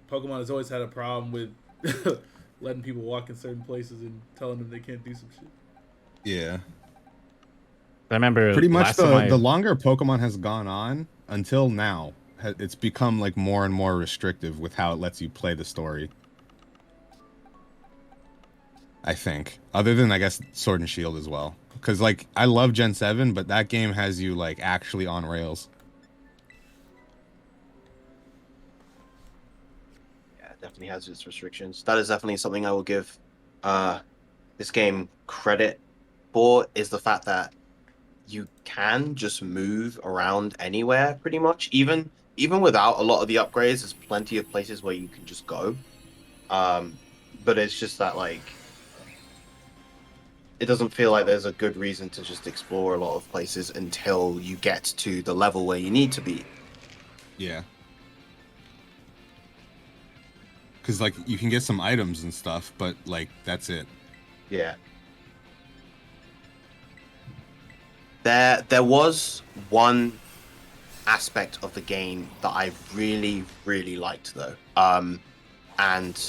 Pokemon has always had a problem with letting people walk in certain places and telling them they can't do some shit. Yeah. I remember pretty much last time the longer Pokemon has gone on until now, it's become like more and more restrictive with how it lets you play the story. I think, other than I guess Sword and Shield as well, because like I love Gen 7, but that game has you like actually on rails. Yeah, it definitely has its restrictions. That is definitely something I will give this game credit for, is the fact that you can just move around anywhere pretty much, even without a lot of the upgrades. There's plenty of places where you can just go, but it's just that like it doesn't feel like there's a good reason to just explore a lot of places until you get to the level where you need to be. Yeah. Because like you can get some items and stuff, but like that's it. Yeah. There was one aspect of the game that I really, really liked though. And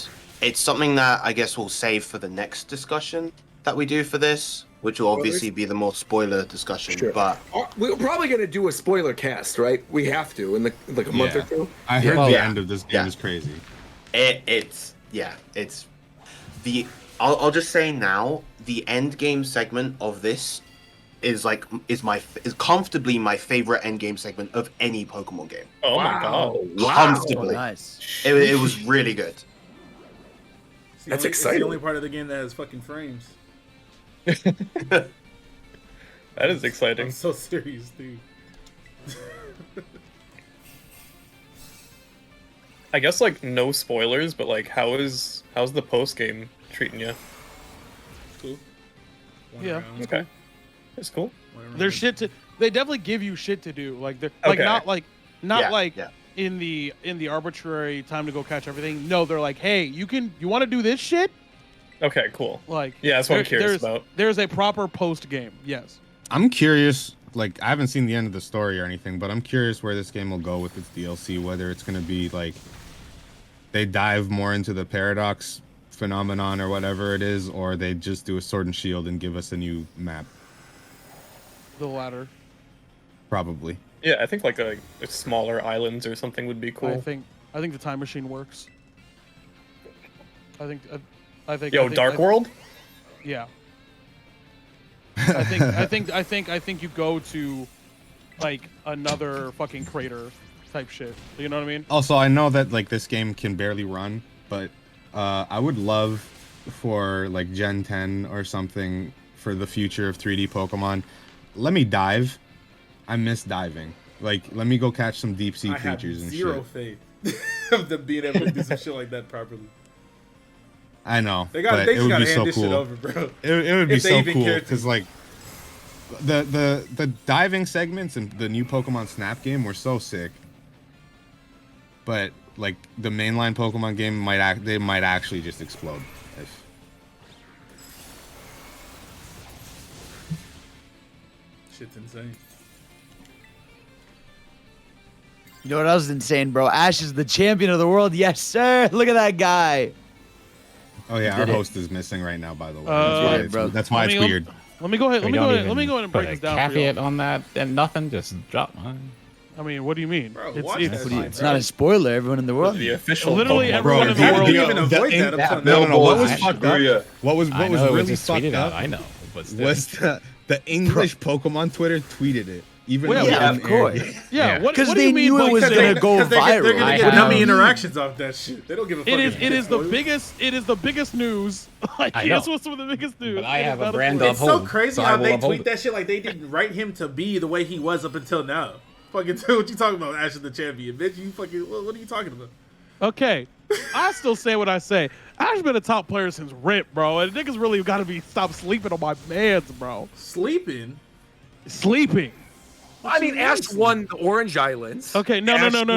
it's something that I guess we'll save for the next discussion that we do for this, which will obviously be the more spoiler discussion. Sure. But We're probably going to do a spoiler cast, right? We have to in like a month or two. I heard the end of this game is crazy. It's I'll just say now, the end game segment of this is comfortably my favorite end game segment of any Pokemon game. Oh my god! Comfortably, nice. It was really good. That's It's exciting. the only part of the game that has fucking frames. That is exciting. I'm so serious, dude. I guess like no spoilers, but like how is How's the post game treating you? Cool. Yeah. Okay. It's cool. There's shit to. They definitely give you shit to do. Like they're Okay. not in the arbitrary time to go catch everything. No, they're like, hey, you want to do this shit? Okay, cool. Like yeah, that's what I'm curious there's, about. There's a proper post game. Yes. I'm curious. Like, I haven't seen the end of the story or anything, but I'm curious where this game will go with its DLC. Whether it's going to be like they dive more into the paradox phenomenon or whatever it is, or they just do a Sword and Shield and give us a new map. The latter. Probably. Yeah, I think like a smaller islands or something would be cool. I think the time machine works. I think. Yo, Dark World. Yeah. I think you go to like another fucking crater type shit. You know what I mean? Also, I know that like this game can barely run, but I would love for like Gen 10 or something for the future of 3D Pokemon. Let me dive. I miss diving. Like, let me go catch some deep sea creatures and zero shit. faith of them being able to do some shit like that properly. I know, They but just it would gotta be hand so this cool. shit over, bro. It would be If they so even cool care to. because like the diving segments in the new Pokemon Snap game were so sick. But like the mainline Pokemon game might actually just explode. Shit's insane. You know what else is insane, bro? Ash is the champion of the world. Yes, sir. Look at that guy. Oh yeah, He our did it. host is missing right now. By the way, that's why Let it's me- weird. Let me go ahead. Let me go ahead and break this down for you. Caveat on that and nothing. Just drop mine. I mean, what do you mean? It's not a spoiler. Everyone in the world. The official. Literally Pokemon everyone in the How world. did you even avoid that? up till No, now? what was I- fucked up? What was I know, it was really just fucked tweeted up? out, I know, but still. Was the English Pokemon Twitter tweeted it? Even Well, though yeah, it of didn't air course. yet. Yeah, what do they you mean? knew it by- was because gonna they- go They're viral. gonna get dummy interactions off that shit. They don't give a fuck. It is. if It is the spoiled. biggest. It is the biggest news. Like I know. this was some of the biggest news. But I It is have a not brand spoiler. of It's so Hold, crazy so I how will they uphold tweet it. that shit like they didn't write him to be the way he was up until now. Fucking what you talking about? Ash is the champion, bitch. You fucking what are you talking about? Okay, I still say what I say. Ash's been a top player since RIP, bro. And niggas really got to stop sleeping on my mans, bro. Sleeping. I mean, Ash won the Orange Islands. Okay, no. Ash won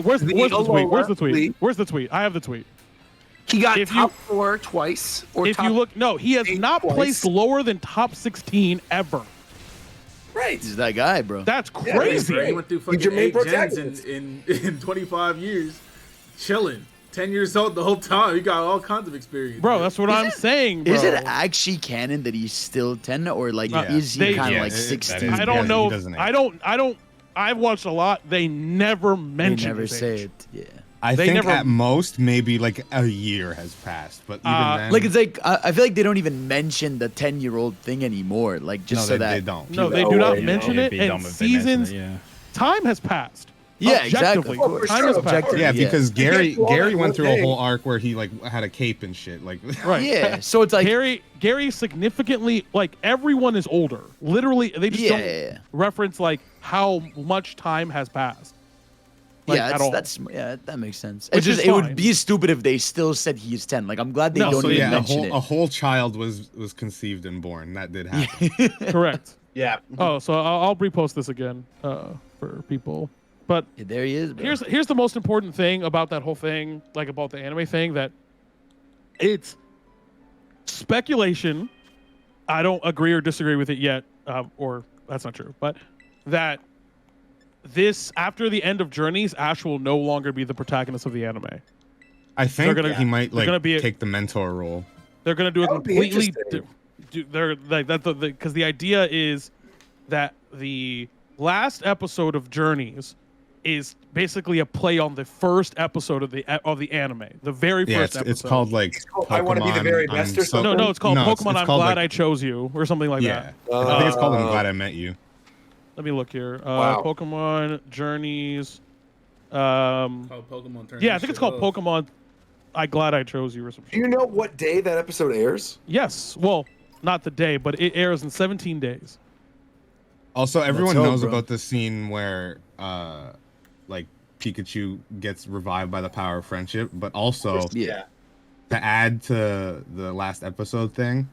Where's the tweet? Alola Where's the tweet? League. Where's the tweet? I have the tweet. He got If top 4 twice. Or If top you look, no, he has 8 not twice. placed lower than top 16 ever. Right. He's that guy, bro. That's Yeah, he's crazy. great. He went through He's fucking your main 8 gens protagonist. in 25 years, chilling. 10 years old the whole time. He got all kinds of experience. Bro, that's what I'm saying, bro. Is it actually canon that he's still 10, or like is he They- kind of yeah, like that 16? is- I don't know. he doesn't I don't. I've watched a lot. They never They mention never his say age. it. Yeah. I They think never- at most maybe like a year has passed, but even then, Like it's like I feel like they don't even mention the 10-year-old thing anymore. Like just No, so they that don't. No, they do not mention It'd it. be And dumb if they mentioned seasons, it, yeah. time has passed. Yeah, exactly. Objectively, Oh, for time sure, has passed. objectively. yeah, Yeah. because You can't Gary do all that went one through a day. whole arc where he like had a cape and shit. Like Right. Yeah. So it's like Gary significantly, like, everyone is older. Literally, they just Yeah. don't reference like how much time has passed. Like, yeah, at all. that makes sense. Which It's just is it would fine. be stupid if they still said he's 10. Like I'm glad they No, don't so even yeah, mention a it. whole child was conceived and born. That did happen. Correct. Yeah. Oh, so I'll repost this again for people. But Yeah, there he is. Bro. here's the most important thing about that whole thing, like about the anime thing, that it's speculation. I don't agree or disagree with it yet, or that's not true. But that this after the end of Journeys, Ash will no longer be the protagonist of the anime. I think gonna- he might they're like gonna be take the mentor role. They're gonna do a That would be completely. interesting. They're like that because the idea is that the last episode of Journeys is basically a play on the first episode of the anime, the very Yeah, first it's episode. called like I Wanna Be the Pokemon, Very Best or I'm so- something? No, it's called No, Pokemon. it's I'm called, glad like- I chose you, or something like Yeah, that. I think it's called I'm Glad I Met You. Let me look here. Wow. Pokemon Journeys. Called Pokemon Turn Yeah, I This think it's Shit called Up. Pokemon. I'm glad I chose you, or something. Do you know what day that episode airs? Yes. Well, not the day, but it airs in 17 days. Also, everyone hope, knows bro. about the scene where like Pikachu gets revived by the power of friendship, but also Yeah. to add to the last episode thing,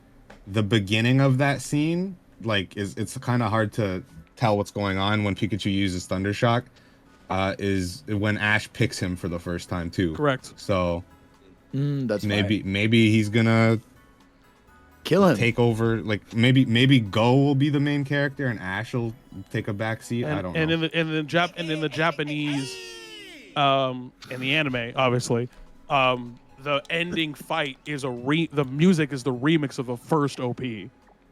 the beginning of that scene, like, it's kind of hard to tell what's going on when Pikachu uses Thunder Shock. Is when Ash picks him for the first time too. Correct. So that's maybe he's gonna kill him, take over. Like maybe Go will be the main character and Ash will take a back seat. I don't know. And in the Japanese, in the anime, obviously, the ending fight is the music is the remix of the first OP.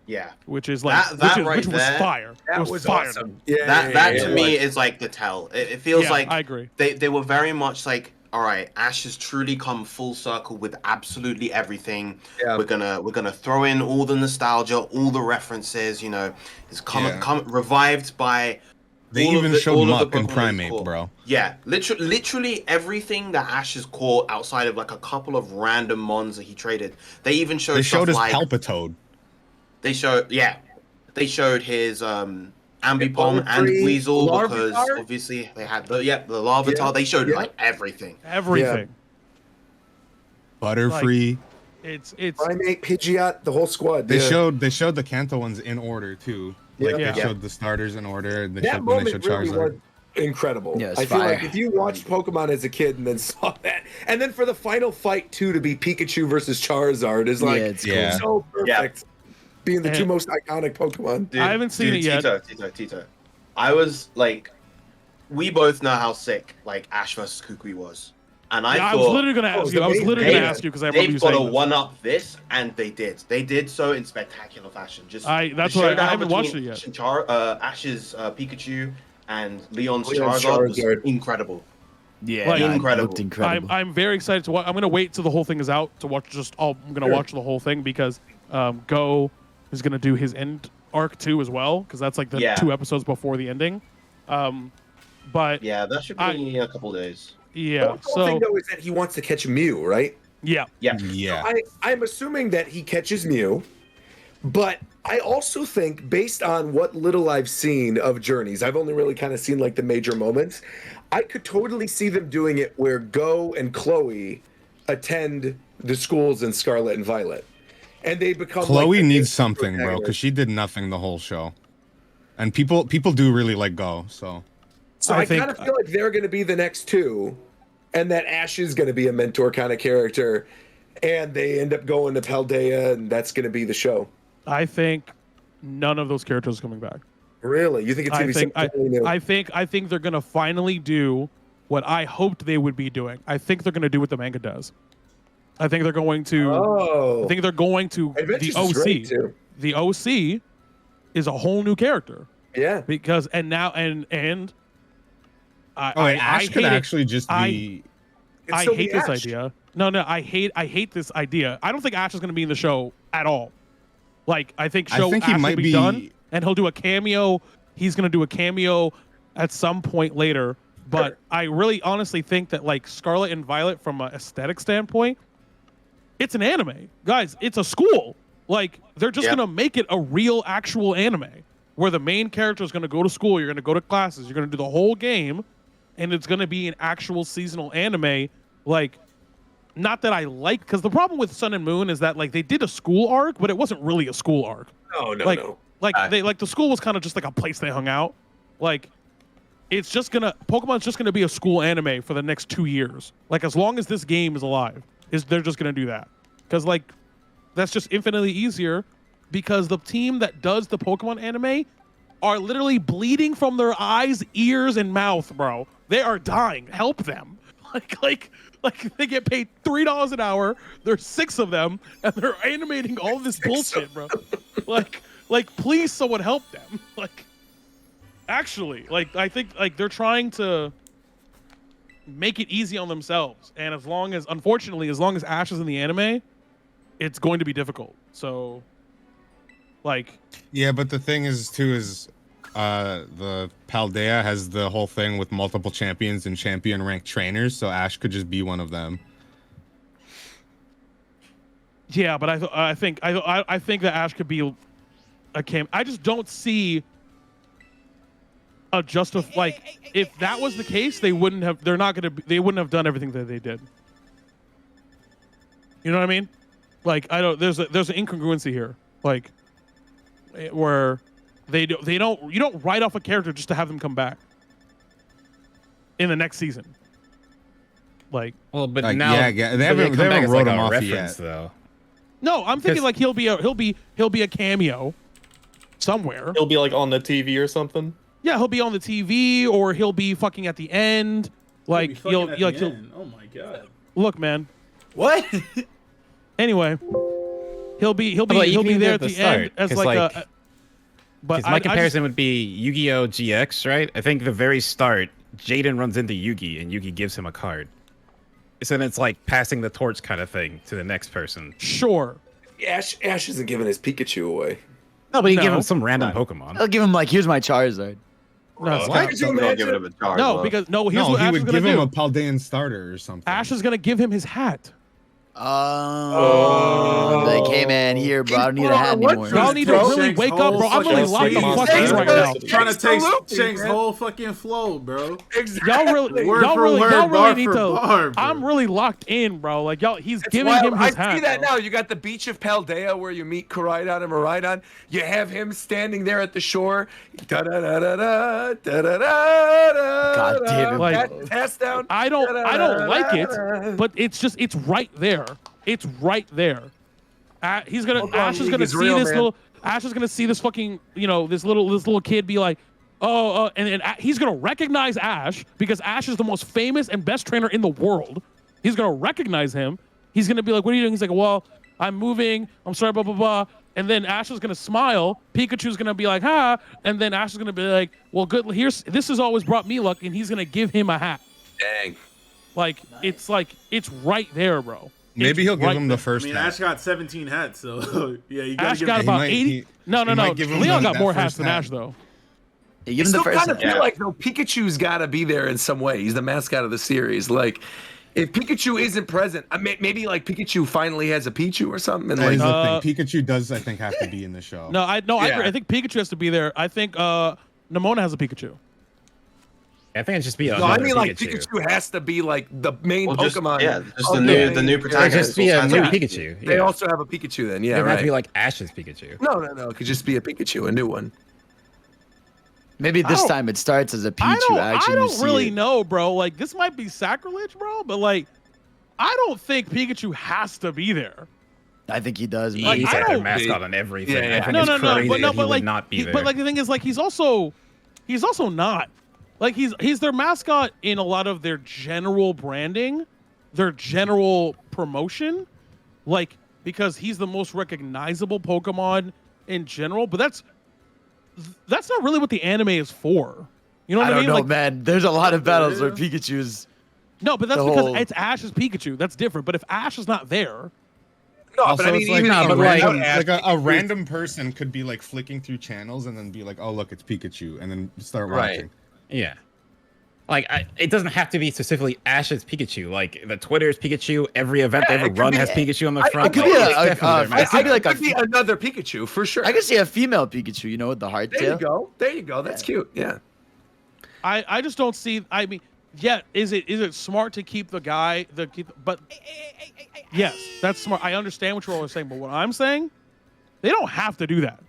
Yeah, which is like which was fire. It was fire. Awesome. That to me is like the tell. It feels like I agree. They were very much like, all right, Ash has truly come full circle with absolutely everything. Yeah. We're gonna throw in all the nostalgia, all the references. You know, it's come revived by. They even showed Muck and Primate, bro. Yeah, literally everything that Ash has caught outside of like a couple of random mons that he traded. They even showed. They showed his like, Palpitoad. They showed his Ambipom and Weasel because obviously they had the Larvitar. Yeah. They showed like everything. Butterfree. It's Primate, Pidgeot, the whole squad. They showed the Kanto ones in order too. Like they showed the starters in order. They That showed, when they moment showed really Charizard. was incredible. Yeah, it's I feel fire. like if you watched Pokemon as a kid and then saw that, and then for the final fight too to be Pikachu versus Charizard is like it's so perfect. Being the two most iconic Pokemon. Dude, I haven't seen it yet. Tito. I was like, we both know how sick like Ash versus Kukui was, and I was literally gonna ask you. I was literally gonna ask you because I remember you they've got saying to one up this, and they did. They did so in spectacular fashion. Just that's the what I showdown haven't watched it between yet. Ash's Pikachu and Leon's Leon's Charizard was Charizard. incredible. Yeah, Like, incredible. Looked incredible. I'm very excited to watch. I'm gonna wait till the whole thing is out to watch. I'm gonna watch the whole thing because Go is gonna do his end arc too as well because that's like the 2 episodes before the ending. But yeah, that should be in a couple days. Yeah. The whole thing though is that he wants to catch Mew, right? Yeah. Yeah. I'm assuming that he catches Mew, but I also think based on what little I've seen of Journeys, I've only really kind of seen like the major moments. I could totally see them doing it where Go and Chloe attend the schools in Scarlet and Violet, and they become. Chloe like, needs something, bro, because she did nothing the whole show, and people do really like Go. So I kind of feel like they're going to be the next two, and that Ash is going to be a mentor kind of character, and they end up going to Paldea, and that's going to be the show. I think none of those characters are coming back. Really? You think it's going to be something totally new? I think they're going to finally do what I hoped they would be doing. I think they're going to do what the manga does. I think they're going to. Oh. I think they're going to Adventures the is great, OC. too. The OC is a whole new character. Yeah. Because Ash could actually just be. I hate this idea. No, I hate this idea. I don't think Ash is going to be in the show at all. Like, I think he Ash might will be be done, and he'll do a cameo. He's going to do a cameo at some point later. But I really honestly think that, like, Scarlet and Violet, from an aesthetic standpoint, it's an anime. Guys, it's a school. Like, they're just going to make it a real, actual anime where the main character is going to go to school, you're going to go to classes, you're going to do the whole game, and it's going to be an actual seasonal anime. Like, not that I like, because the problem with Sun and Moon is that, like, they did a school arc, but it wasn't really a school arc. No. The school was kind of just like a place they hung out. Like, it's just gonna, Pokemon's just gonna be a school anime for the next 2 years. Like, as long as this game is alive, they're just gonna do that. Because, like, that's just infinitely easier, because the team that does the Pokemon anime are literally bleeding from their eyes, ears, and mouth, bro. They are dying. Help them. Like they get paid $3 an hour. There's 6 of them, and they're animating all this bullshit, bro. Like, please, someone help them. Like, actually, like, I think, like, they're trying to make it easy on themselves. And unfortunately, as long as Ash is in the anime, it's going to be difficult. So, like, yeah, but the thing is the Paldea has the whole thing with multiple champions and champion ranked trainers, so Ash could just be one of them. Yeah, but I think that Ash could be a cam. I just don't see a if that was the case, they wouldn't have done everything that they did. You know what I mean? Like I don't. There's an incongruency here, like where you don't write off a character just to have them come back in the next season. Like, well, but Like, now yeah, they haven't wrote him off reference yet. though. no, I'm thinking like he'll be a cameo somewhere. He'll be like on the TV or something. Yeah, he'll be on the TV or he'll be fucking at the end. Like he'll Oh my god. look, man. What? Anyway, he'll be there at the end as like a. But my comparison would be Yu-Gi-Oh! GX, right? I think the very start, Jaden runs into Yugi and Yugi gives him a card. So then it's like passing the torch kind of thing to the next person. Sure. Ash isn't giving his Pikachu away. No, but you give him some random Pokemon. I'll give him like, here's my Charizard. No, Don't give it a Charizard. no, because here's No, what he Ash is would gonna give him do. a Paldean starter or something. Ash is gonna give him his hat. Like, hey man, here, bro. I don't need a hat anymore. Y'all need to really wake up, bro. I'm really locked the fuck in right now. Trying to take Shank's whole fucking flow, bro. Y'all really need to. I'm really locked in, bro. Like y'all, he's giving him his hat. I see that bro. now. You got the beach of Paldea where you meet Koraidon and Miraidon. You have him standing there at the shore. Da da da da da da da da. God damn it! Like, pass down. I don't like it, but it's right there. It's right there. Ash is gonna see this little. Ash is gonna see this fucking, this little kid be like, and he's gonna recognize Ash because Ash is the most famous and best trainer in the world. He's gonna recognize him. He's gonna be like, "What are you doing?" He's like, "Well, I'm moving. I'm sorry, blah blah blah." And then Ash is gonna smile. Pikachu's gonna be like, "Ha!" And then Ash is gonna be like, "Well, good. This has always brought me luck," and he's gonna give him a hat. Dang. Like it's right there, bro. Maybe he'll give him the first I mean, hat. Ash got 17 hats, so yeah, you gotta Ash give got him about 80. No. Leon got more hats than hat. Ash, though. You I give him the still first kind of hat. feel like though Pikachu's got to be there in some way. He's the mascot of the series. Like, if Pikachu isn't present, maybe like Pikachu finally has a Pichu or something. And Here's like, the thing. Pikachu does, I think, have to be in the show. No, I agree. I think Pikachu has to be there. I think Nimona has a Pikachu. I think it's just be no, I mean like Pikachu has to be like the main Pokemon. Just the new protagonist. Just be a new Pikachu. They also have a Pikachu then. Yeah, it doesn't right. have to be like Ash's Pikachu. No. It could just be a Pikachu, a new one. Maybe this time it starts as a Pichu. I don't really know, bro. Like this might be sacrilege, bro. But like, I don't think Pikachu has to be there. I think he does. He's like their mascot on everything. I think it's crazy that he would not be there. But like the thing is, like he's also not. Like he's their mascot in a lot of their general branding, their general promotion, like because he's the most recognizable Pokemon in general. But that's not really what the anime is for. You know what I mean? I don't know, like, man. There's a lot of battles where Pikachu's. No, but that's because it's Ash's Pikachu. That's different. But if Ash is not there. No, Also, but I mean, it's like, even a random person could be like flicking through channels and then be like, "Oh, look, it's Pikachu," and then start watching. Yeah. Like, it doesn't have to be specifically Ash's Pikachu. Like, the Twitter's Pikachu, every event they ever run has Pikachu on the front. It could be it could be another Pikachu for sure. I could see a female Pikachu, with the hardtail. There you go. That's cute. Yeah. I just don't see. I mean, yeah, is it smart to keep the guy but yes, that's smart. I understand what you're always saying, but what I'm saying, they don't have to do that.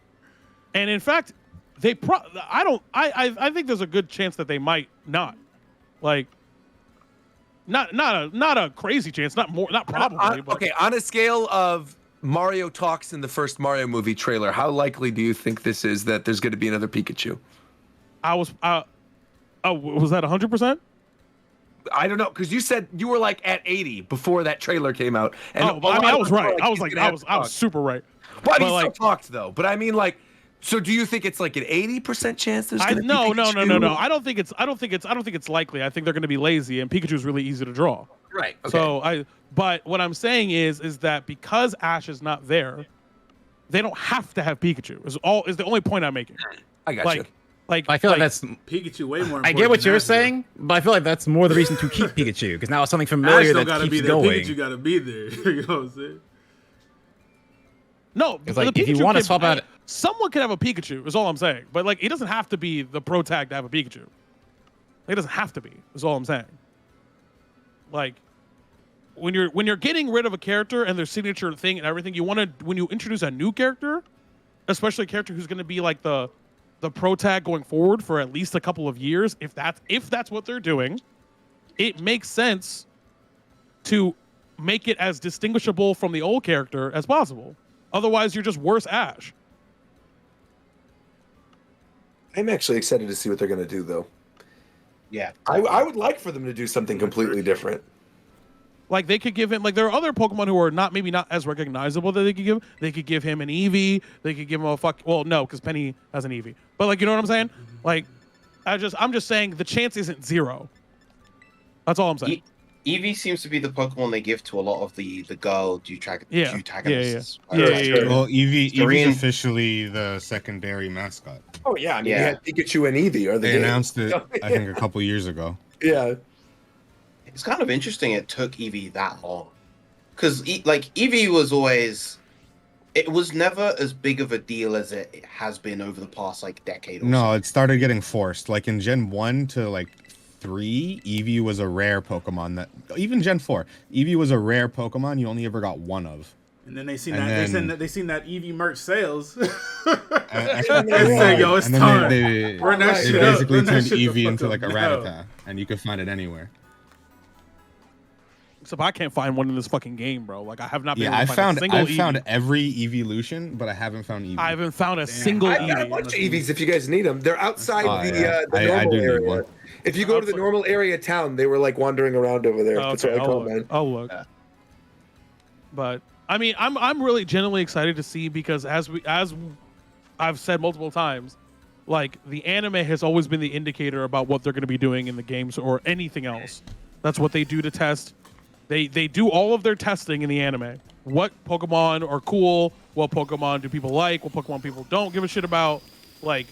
And in fact, I think there's a good chance that they might not. Like, not a crazy chance, not probably. But Okay, on a scale of Mario talks in the first Mario movie trailer, how likely do you think this is that there's going to be another Pikachu? was that 100%? I don't know, because you said you were like at 80 before that trailer came out. And I was right. I was super right. Well, he still talked though. But I mean, like, so do you think it's like an 80% chance there's going to be Pikachu? No. I don't think it's likely. I think they're going to be lazy, and Pikachu's really easy to draw. Right. Okay. But what I'm saying is that because Ash is not there, they don't have to have Pikachu. Is the only point I'm making. I got you. Like I feel like that's Pikachu way more important. I get what you're than Ash, saying, but I feel like that's more the reason to keep Pikachu because now it's something familiar that gotta keeps be there. going. Pikachu gotta be there. You know what I'm saying? No, it's like if you want to swap out, someone could have a Pikachu. Is all I'm saying. But like, it doesn't have to be the pro tag to have a Pikachu. It doesn't have to be. Is all I'm saying. Like, when you're getting rid of a character and their signature thing and everything, you want to, when you introduce a new character, especially a character who's going to be like the pro tag going forward for at least a couple of years, if that's what they're doing, it makes sense to make it as distinguishable from the old character as possible. Otherwise, you're just worse Ash. I'm actually excited to see what they're going to do, though. Yeah. I would like for them to do something completely different. Like they could give him, like there are other Pokemon who are maybe not as recognizable that they could give. They could give him an Eevee. They could give him well, no, because Penny has an Eevee. But like, you know what I'm saying? Like, I'm just saying the chance isn't zero. That's all I'm saying. Eevee seems to be the Pokemon they give to a lot of the girl Deutagonists. Yeah. Well, Eevee's officially the secondary mascot. Oh yeah, I mean, you had Pikachu and Eevee. They announced it, I think, a couple years ago. Yeah. It's kind of interesting it took Eevee that long. Because, Eevee was always... It was never as big of a deal as it has been over the past, decade or so. No, it started getting forced. Like, in Gen 1 to, 3, Eevee was a rare Pokemon that... Even Gen 4, Eevee was a rare Pokemon you only ever got one of. And then they seen that Eevee merch sales. They said, yo, it's time. They basically turned Eevee into a Rattata, and you could find it anywhere. Except I can't find one in this fucking game, bro. Like I have not been able to I've Eevee. found every Eeveelution, but I haven't found Eevee. I haven't found a single Eevee. I've got a bunch of Eevees if you guys need them. They're outside the normal area. If you go to the normal area town, they were wandering around over there. That's what I call them. I'll look. But I mean, I'm really genuinely excited to see, because as I've said multiple times, the anime has always been the indicator about what they're going to be doing in the games or anything else. That's what they do to test. They do all of their testing in the anime. What Pokemon are cool? What Pokemon do people like? What Pokemon people don't give a shit about? Like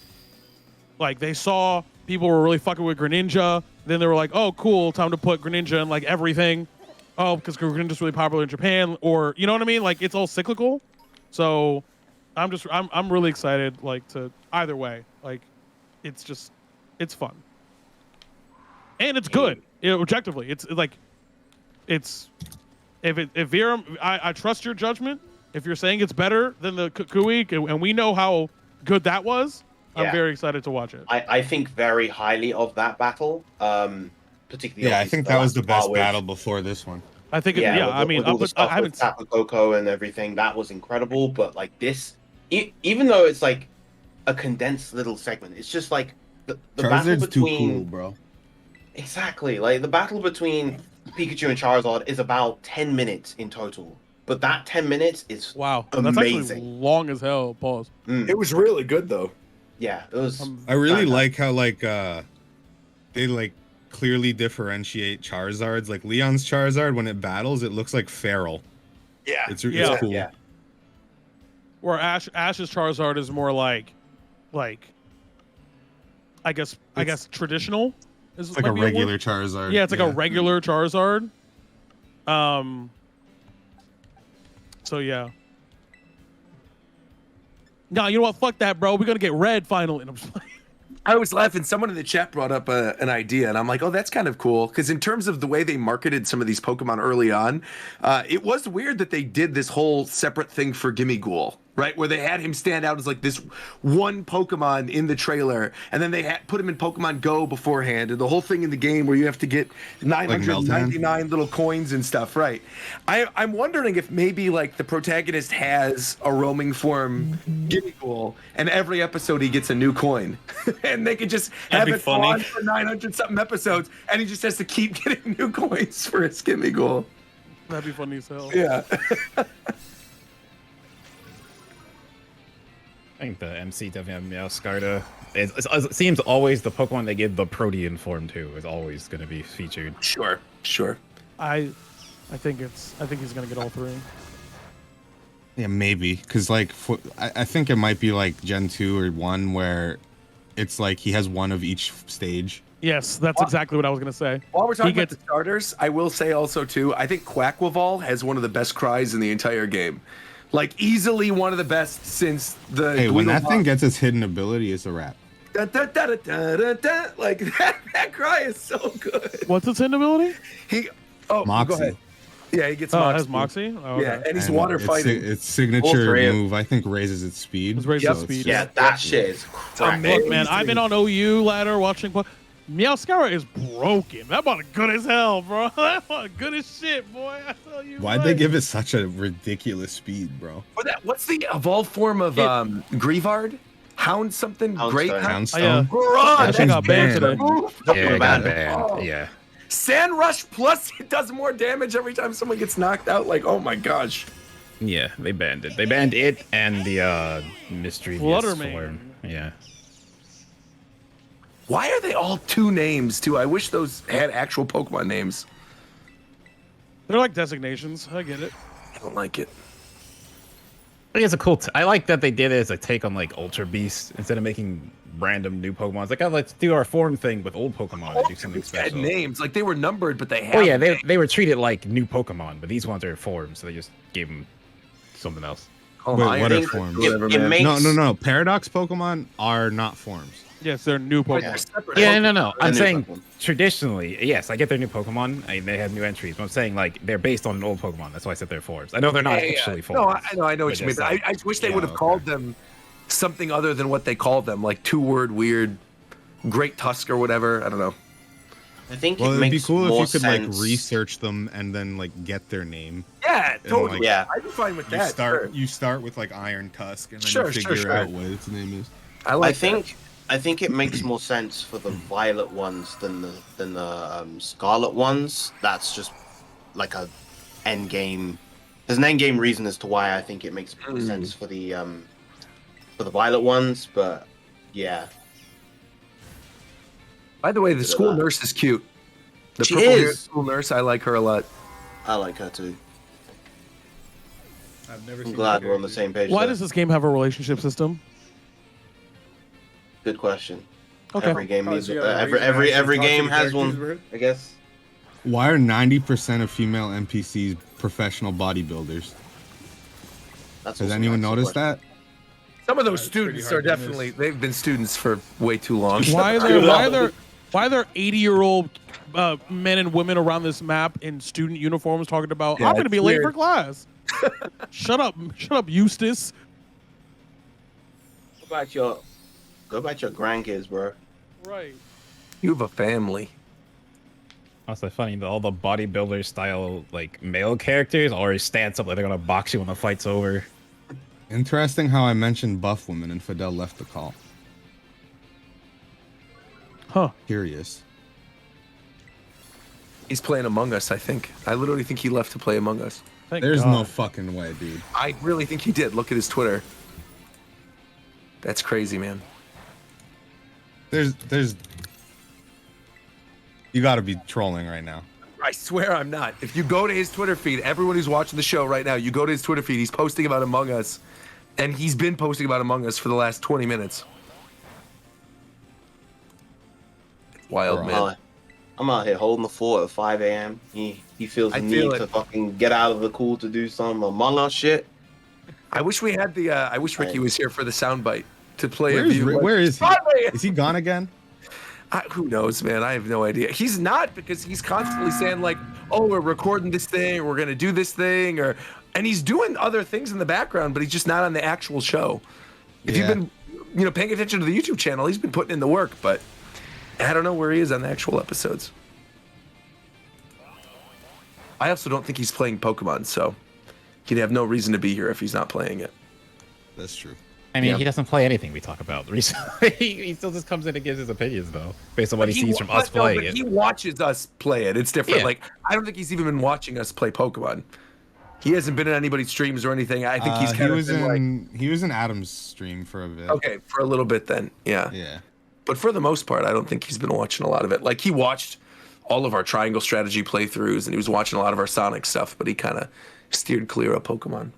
they saw people were really fucking with Greninja. Then they were like, oh, cool, time to put Greninja in everything. Oh, because Greninja's really popular in Japan, or you know what I mean? It's all cyclical. So I'm really excited to either way. It's fun. And it's good. Objectively. It's if Viram, I trust your judgment. If you're saying it's better than the Kukui, and we know how good that was, I'm very excited to watch it. I think very highly of that battle. Particularly. Yeah, I think that was the best battle before this one. I think. I haven't Tapu Koko and everything. That was incredible. But this, even though it's a condensed little segment, it's just the battle between. Too cool, bro. Exactly. The battle between Pikachu and Charizard is about 10 minutes in total. But that 10 minutes is amazing. That's actually long as hell. Pause. It was really good though. Yeah, it was. I really like how they clearly differentiate Charizards. Like Leon's Charizard, when it battles, it looks like feral. Yeah, it's cool. Yeah. Where Ash's Charizard is more like I guess traditional. It's like a regular Charizard. Yeah, it's like a regular Charizard. So yeah. No, you know what? Fuck that, bro. We're gonna get red finally. And I'm just I was laughing. Someone in the chat brought up an idea, and I'm like, oh, that's kind of cool. Because in terms of the way they marketed some of these Pokemon early on, it was weird that they did this whole separate thing for Gimmighoul, right? Where they had him stand out as this one Pokemon in the trailer, and then they put him in Pokemon Go beforehand, and the whole thing in the game where you have to get 999 little coins and stuff, right? I'm wondering if maybe the protagonist has a roaming form Gimmighoul, and every episode he gets a new coin. And they could just have it on for 900 something episodes, and he just has to keep getting new coins for his Gimmighoul. That'd be funny as hell. Yeah. I think the MC definitely have Meowscarda. It seems always the Pokemon they give the Protean form to is always going to be featured. Sure. I think he's gonna get all three. Yeah, maybe because I think it might be Gen 2 or 1 where it's he has one of each stage. Yes, that's exactly what I was gonna say. While we're talking about the starters, I will say also too, I think Quackwaval has one of the best cries in the entire game. Easily one of the best since the. Hey, when that thing gets its hidden ability, it's a wrap. Da, da, da, da, da, da, da. That cry is so good. What's its hidden ability? Moxie. Go ahead. Yeah, he gets Oh, Moxie. it has Moxie? Oh, Yeah, okay. and he's And water its, fighting. its signature three of- move, I think, raises its speed. It raises so its it's speed. just- Yeah, that shit is crack. Look, man, I've been on OU ladder watching. Meowscara is broken. That bot good as hell, bro. That bot good as shit, boy. I tell you. Why'd they give it such a ridiculous speed, bro? What's the evolved form of Grievard? Hound something? Great Hound? Houndstone. Run! That got banned today. Yeah, it got banned. Oh. Yeah. Sand Rush plus it does more damage every time someone gets knocked out. Like, oh my gosh. Yeah, they banned it. They banned it and the mystery Fluttermane. form. Yeah. Why are they all two names too? I wish those had actual Pokemon names. They're like designations. I get it. I don't like it. I think it's a cool. I like that they did it as a take on like Ultra Beast instead of making random new Pokemon. It's like, oh, let's do our form thing with old Pokemon and do something Had special. names like they were numbered, but they had. Oh yeah, they were treated like new Pokemon, but these ones are forms, so they just gave them something else. Oh, Wait, what are think forms? it makes- No. Paradox Pokemon are not forms. Yes, they're new Pokemon. Yeah, no. I'm new saying Pokemon. traditionally, yes, I get their new Pokemon. They have new entries, but I'm saying like they're based on an old Pokemon. That's why I said they're forms. I know they're not actually forms. No, I know what you mean. just But like- I wish they would have called them something other than what they called them, like 2-word weird, Great Tusk or whatever. I don't know. I think Well, it it'd be makes cool more if you could sense. like research them and then like get their name. Yeah, And, totally. like, Yeah. I'd be fine with You that. start sure. you start with like Iron Tusk and then Sure, you sure, figure sure. out what its name is. I like. I think it makes more sense for the violet ones than the scarlet ones. That's just like a end game. There's an end game reason as to why I think it makes more sense for the violet ones, but yeah. By the way, the school nurse is cute. The She purple-haired is. school nurse, I like her a lot. I like her too. I've never I'm seen glad that we're on the same page. Why there. does this game have a relationship system? Good question. Okay. Every game Probably needs so you gotta every read every and talk to game the has characters, one. bro. I guess. Why are 90% of female NPCs professional bodybuilders? That's Has also anyone an excellent noticed question. that? Some of those It's pretty students hard are to miss. definitely, they've been students for way too long. Why are there 80-year-old men and women around this map in student uniforms talking about Yeah, I'm gonna be it's late weird. for class? Shut up, Eustace. Go back to your grandkids, bro. Right. You have a family. Also funny that all the bodybuilder style like male characters always stands up like they're gonna box you when the fight's over. Interesting how I mentioned buff women and Fidel left the call. Huh. Curious. He's playing Among Us, I think. I literally think he left to play Among Us. Thank There's God. no fucking way, dude. I really think he did. Look at his Twitter. That's crazy, man. There's you gotta be trolling right now. I swear I'm not. If you go to his Twitter feed, everyone who's watching the show right now, you go to his Twitter feed, he's posting about Among Us. And he's been posting about Among Us for the last 20 minutes. Wild, man. I'm out here holding the fort at 5 a.m. He feels the I feel need it. to fucking get out of the cool to do some Among Us shit. I wish we had the. I wish Ricky was here for the soundbite to play a view. Where is he? Broadway! Is he gone again? Who knows, man? I have no idea. He's not, because he's constantly saying like, "Oh, we're recording this thing, or we're gonna do this thing," and he's doing other things in the background, but he's just not on the actual show. If you've been, paying attention to the YouTube channel, he's been putting in the work, but I don't know where he is on the actual episodes. I also don't think he's playing Pokemon, so he'd have no reason to be here if he's not playing it. That's true. I mean, Yeah. he doesn't play anything we talk about recently. he still just comes in and gives his opinions, though, based on what he sees from us playing it. He watches us play it. It's different. Yeah. Like, I don't think he's even been watching us play Pokemon. He hasn't been in anybody's streams or anything. I think he's kind he was in Adam's stream for a bit. okay, for a little bit then. Yeah. Yeah. But for the most part, I don't think he's been watching a lot of it. Like, he watched all of our triangle strategy playthroughs and he was watching a lot of our Sonic stuff, but he kind of steered clear of Pokemon.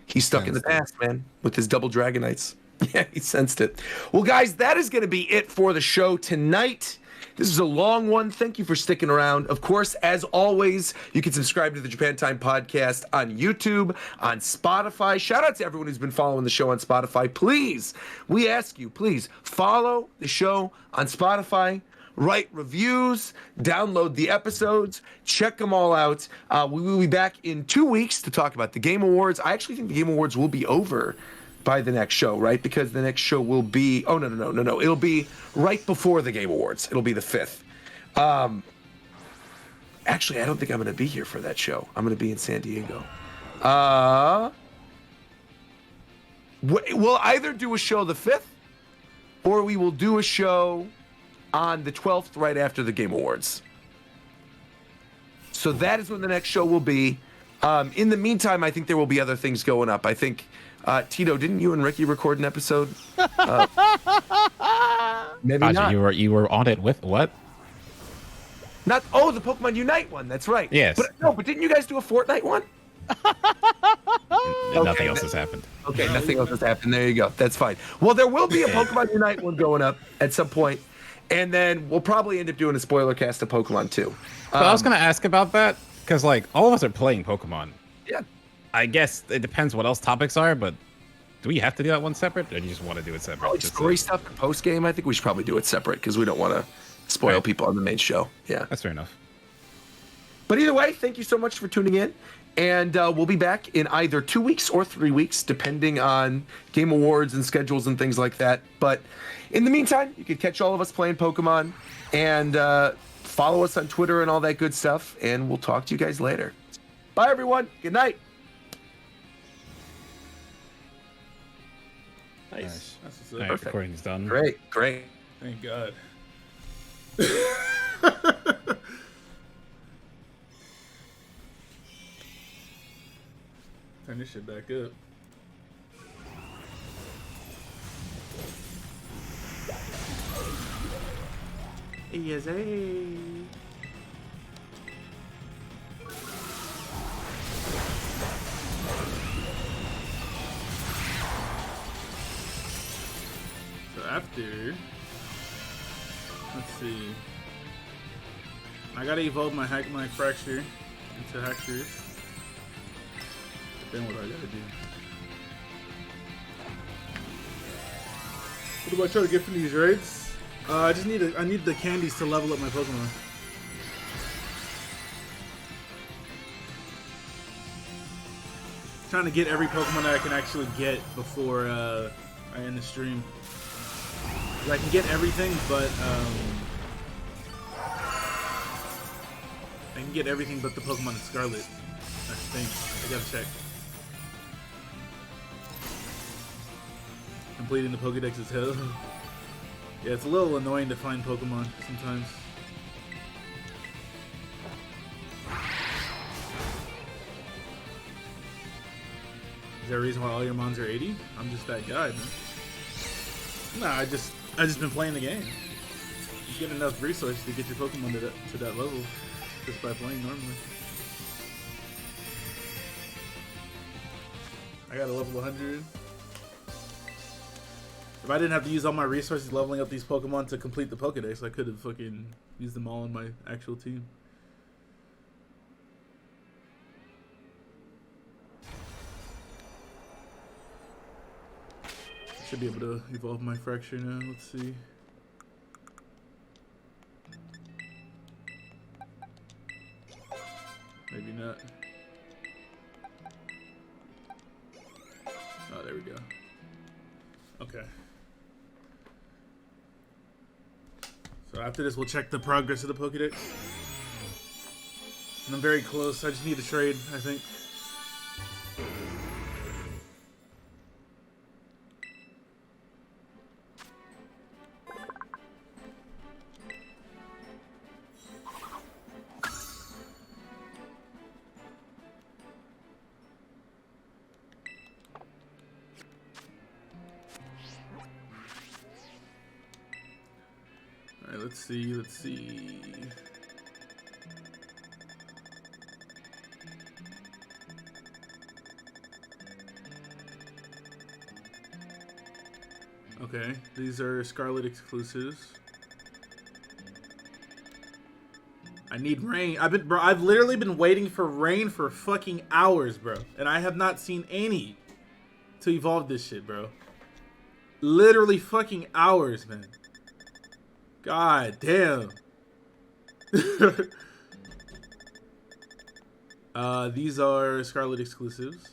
He's stuck in the past, man, with his double Dragonites. Yeah, he sensed it. Well, guys, that is going to be it for the show tonight. This is a long one. Thank you for sticking around. Of course, as always, you can subscribe to the Japan Time podcast on YouTube, on Spotify. Shout out to everyone who's been following the show on Spotify. Please, we ask you, please follow the show on Spotify. write reviews, download the episodes, check them all out. We will be back in 2 weeks to talk about the Game Awards. I actually think the Game Awards will be over by the next show, right? Because the next show will be, oh, no. It'll be right before the Game Awards. It'll be the 5th. Actually, I don't think I'm going to be here for that show. I'm going to be in San Diego. We'll either do a show the 5th, or we will do a show on the 12th right after the Game Awards. So that is when the next show will be. In the meantime, I think there will be other things going up. I think, Tito, didn't you and Ricky record an episode? Maybe Roger, not. You were on it with what? The Pokemon Unite one. That's right. Yes. But didn't you guys do a Fortnite one? Nothing else has happened. Okay, nothing else has happened. There you go. That's fine. Well, there will be a Pokemon Unite one going up at some point, and then we'll probably end up doing a spoiler cast of Pokemon 2. But I was gonna ask about that because like all of us are playing Pokemon. Yeah. I guess it depends what else topics are, but do we have to do that one separate, or do you just want to do it separate? Probably story stuff post game. I think we should probably do it separate because we don't want to spoil people on the main show. Yeah, that's fair enough. But either way, thank you so much for tuning in. And we'll be back in either 2 weeks or 3 weeks, depending on Game Awards and schedules and things like that. But in the meantime, you can catch all of us playing Pokemon and follow us on Twitter and all that good stuff. And we'll talk to you guys later. Bye, everyone. Good night. Nice. That's what's up. All right, recording's done. Great. Thank God. Turn this shit back up. Yes, So after, let's see. I gotta evolve my fracture into Hackers. Then what do I gotta do? What do I try to get from these raids? I need the candies to level up my Pokemon. Trying to get every Pokemon that I can actually get before I end the stream. I can get everything, but I can get everything but the Pokemon in Scarlet. I think. I gotta check. Completing the Pokedex is hell. Yeah, it's a little annoying to find Pokemon sometimes. Is there a reason why all your mons are 80? I'm just that guy, man. Nah, I just been playing the game. You get enough resources to get your Pokemon to that level just by playing normally. I got a level 100. If I didn't have to use all my resources leveling up these Pokemon to complete the Pokedex, I could have fucking used them all in my actual team. Should be able to evolve my fracture now. Let's see. Maybe not. Oh, there we go. Okay. So after this, we'll check the progress of the Pokedex. And I'm very close. I just need to trade, I think. Let's see. Okay, these are Scarlet exclusives. I need rain. I've literally been waiting for rain for fucking hours, bro. And I have not seen any to evolve this shit, bro. Literally fucking hours, man. God damn. These are Scarlet exclusives.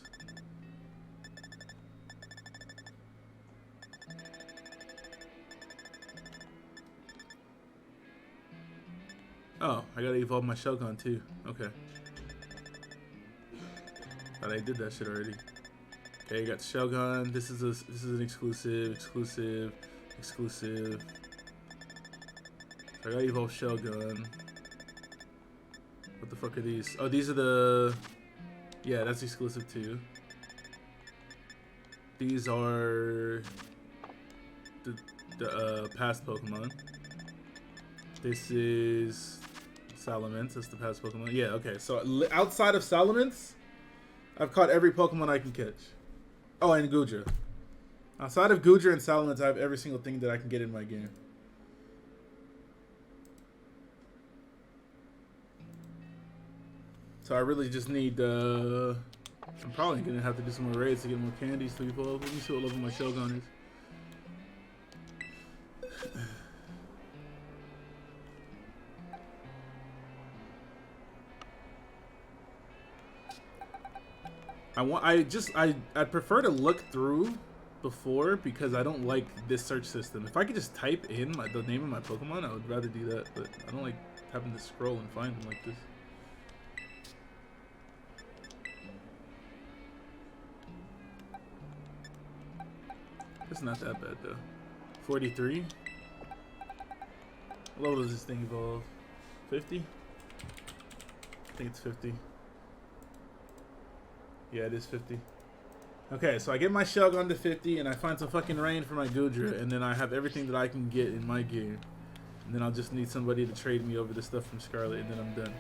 Oh, I gotta evolve my Shogun too. Okay. Thought I did that shit already. Okay, I got Shogun. This is an exclusive. So I gotta evolve Shogun. What the fuck are these? Oh, these are the... Yeah, that's exclusive too. These are the past Pokemon. This is Salamence. That's the past Pokemon. Yeah, okay. So outside of Salamence, I've caught every Pokemon I can catch. Oh, and Goodra. Outside of Goodra and Salamence, I have every single thing that I can get in my game. So I really just need, I'm probably going to have to do some more raids to get more candies to evolve. Let me see what level my Shogun is. I'd prefer to look through before because I don't like this search system. If I could just type in the name of my Pokemon, I would rather do that, but I don't like having to scroll and find them like this. It's not that bad though. 43? What level does this thing evolve? 50? I think it's 50. Yeah, it is 50. Okay, so I get my Shogun to 50, and I find some fucking rain for my Goodra, and then I have everything that I can get in my game. And then I'll just need somebody to trade me over the stuff from Scarlet, and then I'm done.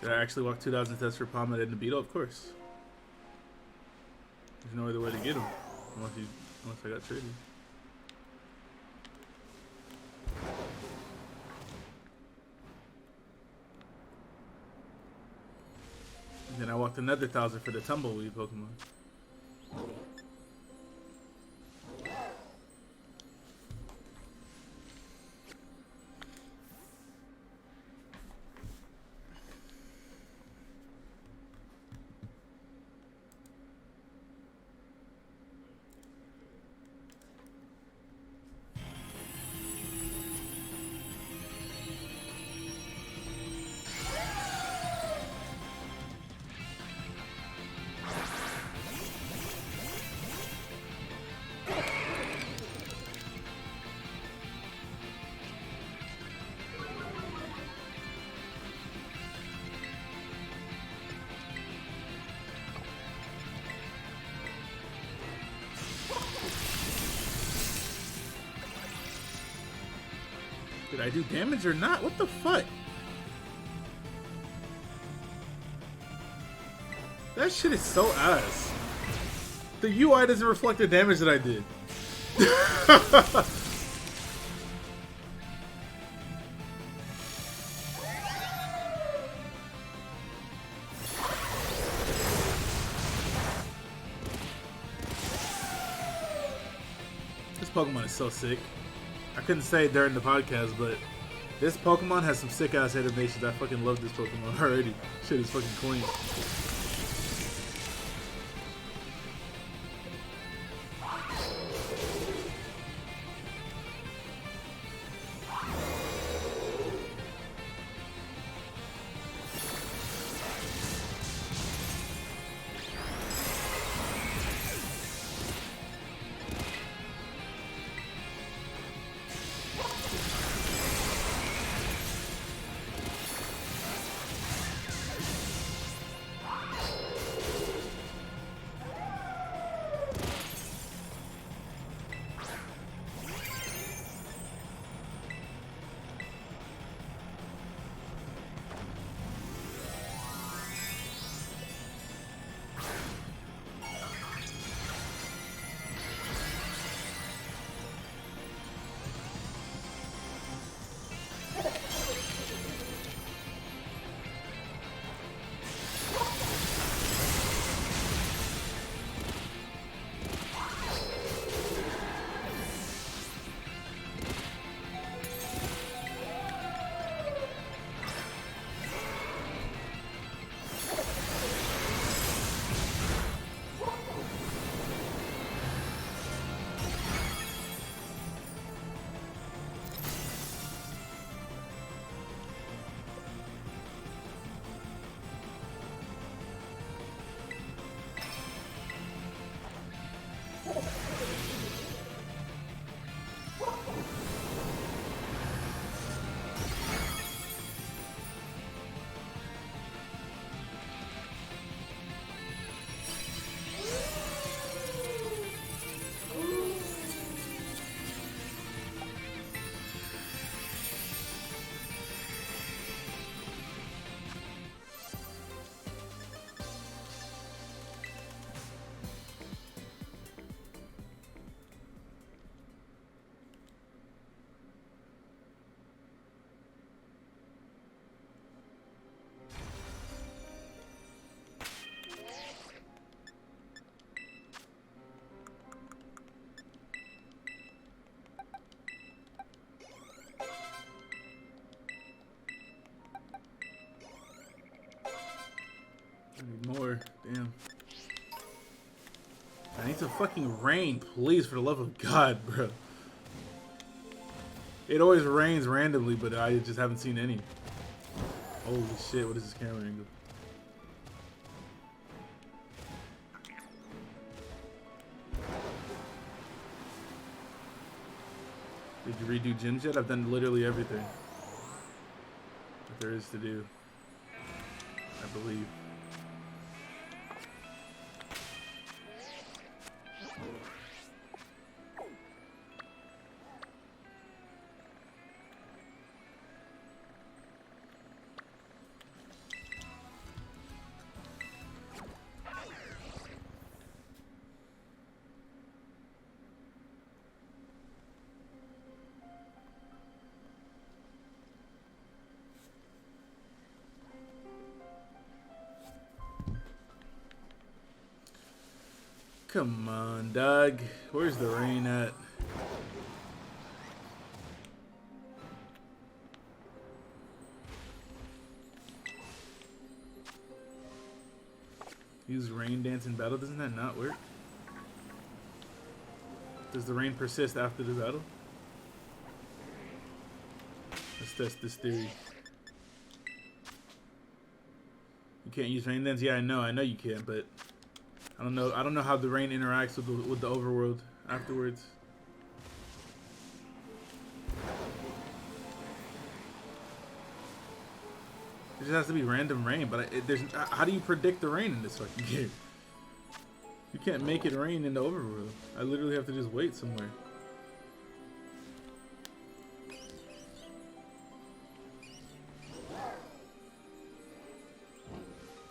Did I actually walk 2,000 tests for Palmet and Beetle? Of course. There's no other way to get him unless I got traded. And then I walked another 1,000 for the Tumbleweed Pokemon. Did I do damage or not? What the fuck? That shit is so ass. The UI doesn't reflect the damage that I did. This Pokemon is so sick. I couldn't say it during the podcast, but this Pokemon has some sick ass animations. I fucking love this Pokemon already. Shit is fucking clean. I need some fucking rain, please, for the love of God, bro. It always rains randomly, but I just haven't seen any. Holy shit, what is this camera angle? Did you redo gyms yet? I've done literally everything that there is to do, I believe. Come on, Doug. Where's the rain at? Use rain dance in battle. Doesn't that not work? Does the rain persist after the battle? Let's test this theory. You can't use rain dance? Yeah, I know you can't, but I don't know how the rain interacts with the overworld afterwards. It just has to be random rain, but how do you predict the rain in this fucking game? You can't make it rain in the overworld. I literally have to just wait somewhere.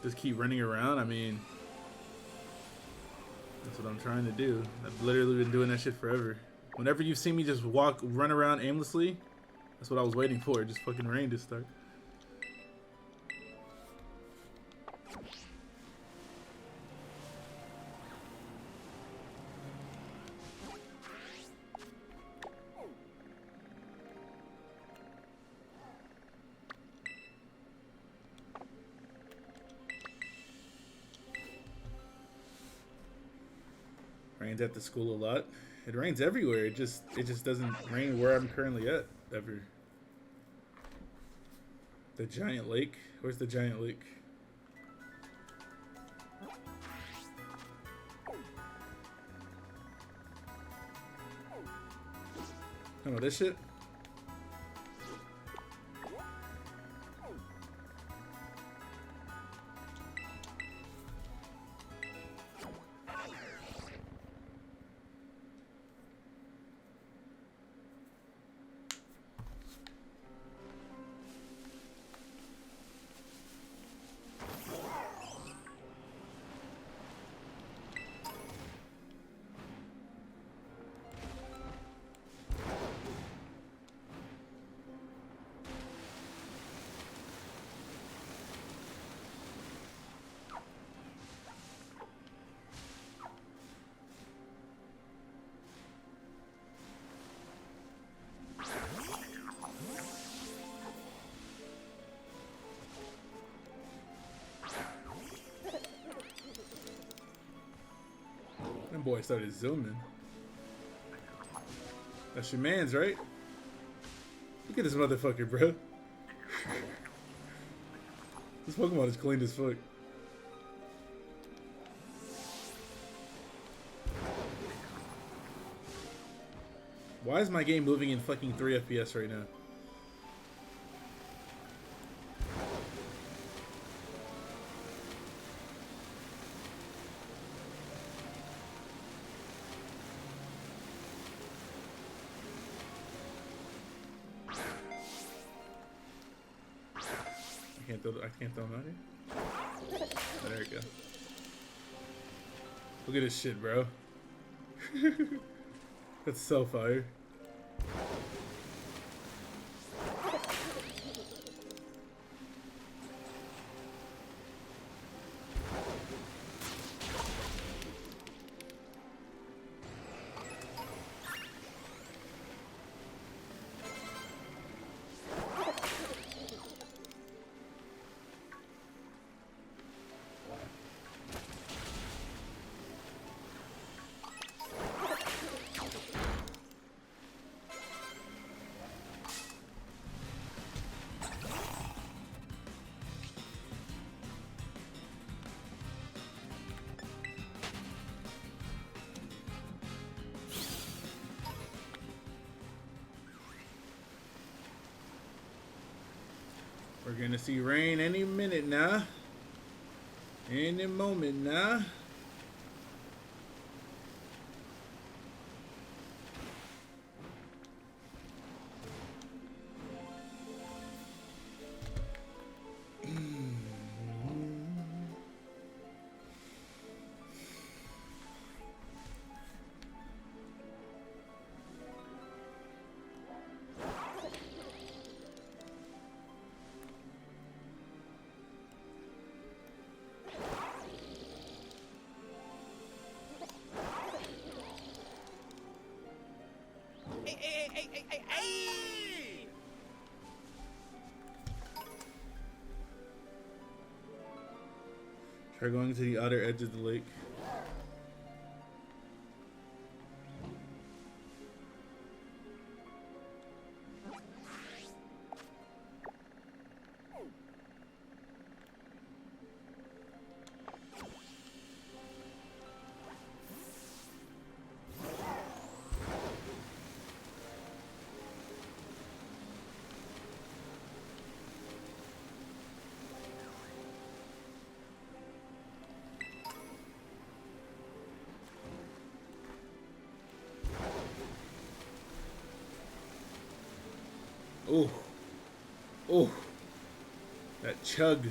Just keep running around? I mean, that's what I'm trying to do. I've literally been doing that shit forever. Whenever you've seen me just run around aimlessly, that's what I was waiting for. Just fucking rain to start. Rains at the school a lot. It rains everywhere. It just doesn't rain where I'm currently at ever. The giant lake. Where's the giant lake? Oh, this shit. That boy started zooming. That's your man's, right? Look at this motherfucker, bro. This Pokemon is clean as fuck. Why is my game moving in fucking 3 FPS right now? I can't throw him out here. Oh, there we go. Look at this shit, bro. That's so fire. gonna see rain any minute now. Any moment now. Try going to the outer edge of the lake. Oh, oh, that chug.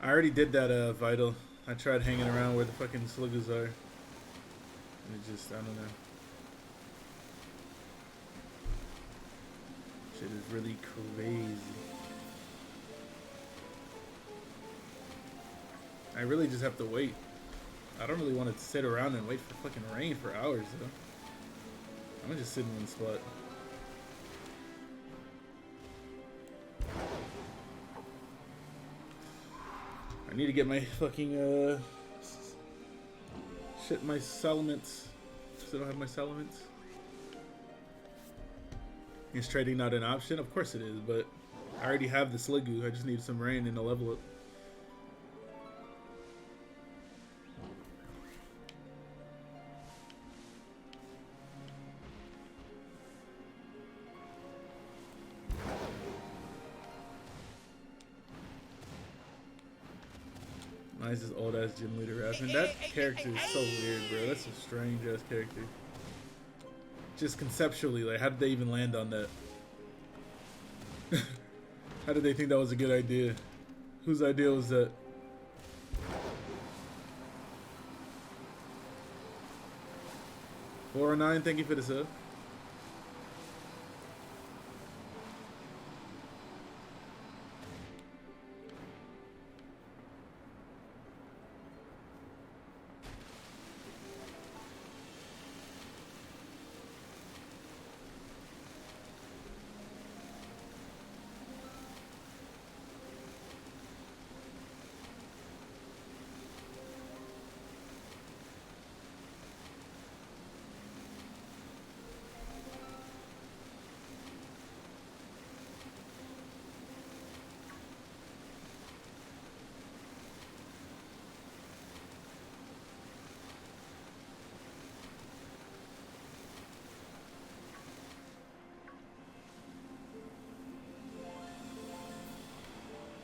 I already did that, Vital. I tried hanging around where the fucking sluggers are. And it just, I don't know. Shit is really crazy. I really just have to wait. I don't really want to sit around and wait for fucking rain for hours, though. I'm gonna just sit in one spot. I need to get my fucking, shit, my salaments. Still don't have my salaments. Is trading not an option? Of course it is, but I already have the Sliggoo. I just need some rain and a level up. Nice, this old ass gym leader rapping. That character is so weird, bro. That's a strange ass character. Just conceptually, like, how did they even land on that? How did they think that was a good idea? Whose idea was that? $409, thank you for the sub.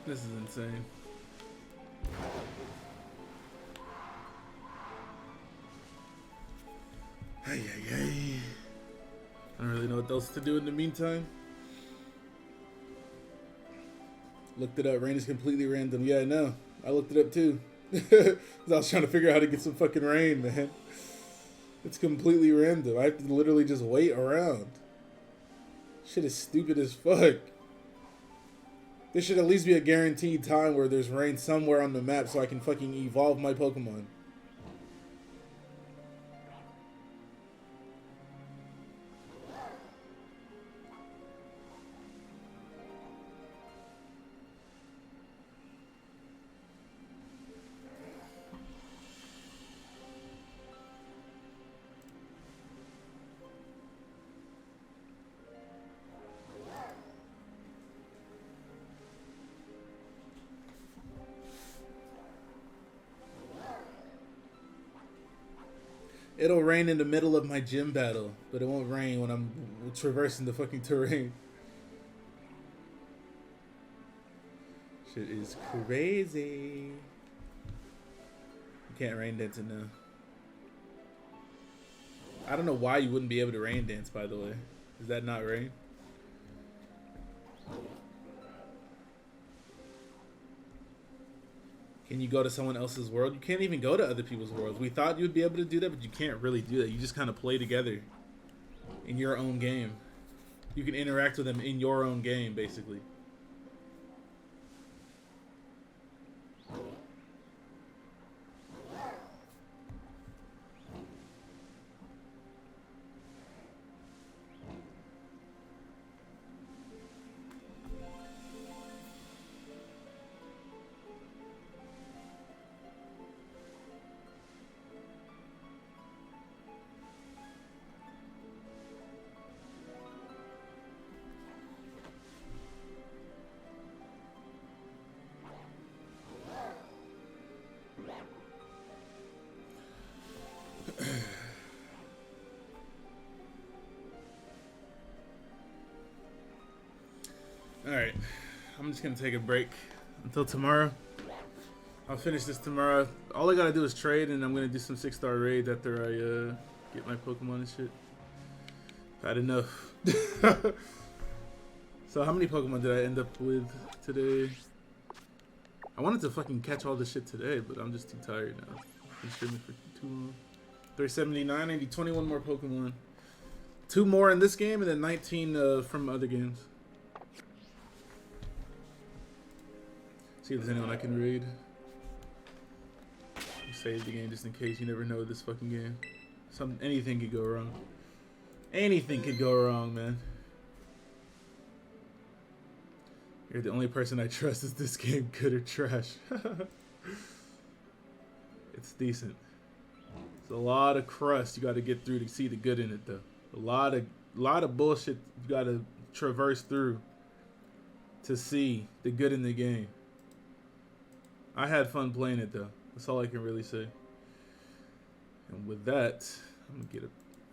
This is insane. Hey, hey, hey. I don't really know what else to do in the meantime. Looked it up. Rain is completely random. Yeah, I know. I looked it up too. Because I was trying to figure out how to get some fucking rain, man. It's completely random. I have to literally just wait around. Shit is stupid as fuck. There should at least be a guaranteed time where there's rain somewhere on the map so I can fucking evolve my Pokemon. It'll rain in the middle of my gym battle, but it won't rain when I'm traversing the fucking terrain. Shit is crazy. You can't rain dance it now. I don't know why you wouldn't be able to rain dance, by the way. Is that not rain? Can you go to someone else's world? You can't even go to other people's worlds. We thought you'd be able to do that, but you can't really do that. You just kind of play together in your own game. You can interact with them in your own game, basically. Alright, I'm just gonna take a break until tomorrow. I'll finish this tomorrow. All I gotta do is trade, and I'm gonna do some 6-star raids after I get my Pokemon and shit. I've had enough. So how many Pokemon did I end up with today? I wanted to fucking catch all this shit today, but I'm just too tired now. Been streaming for too long. 379, I need 21 more Pokemon. 2 more in this game, and then 19 from other games. See if there's anyone I can raid. Save the game just in case. You never know with this fucking game. Anything could go wrong. Anything could go wrong, man. You're the only person I trust. Is this game good or trash? It's decent. It's a lot of crust you got to get through to see the good in it, though. A lot of bullshit you got to traverse through to see the good in the game. I had fun playing it, though. That's all I can really say. And with that, I'm gonna get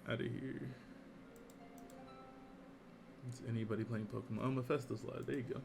out of here. Is anybody playing Pokemon? Oh, Mephisto's live. There you go.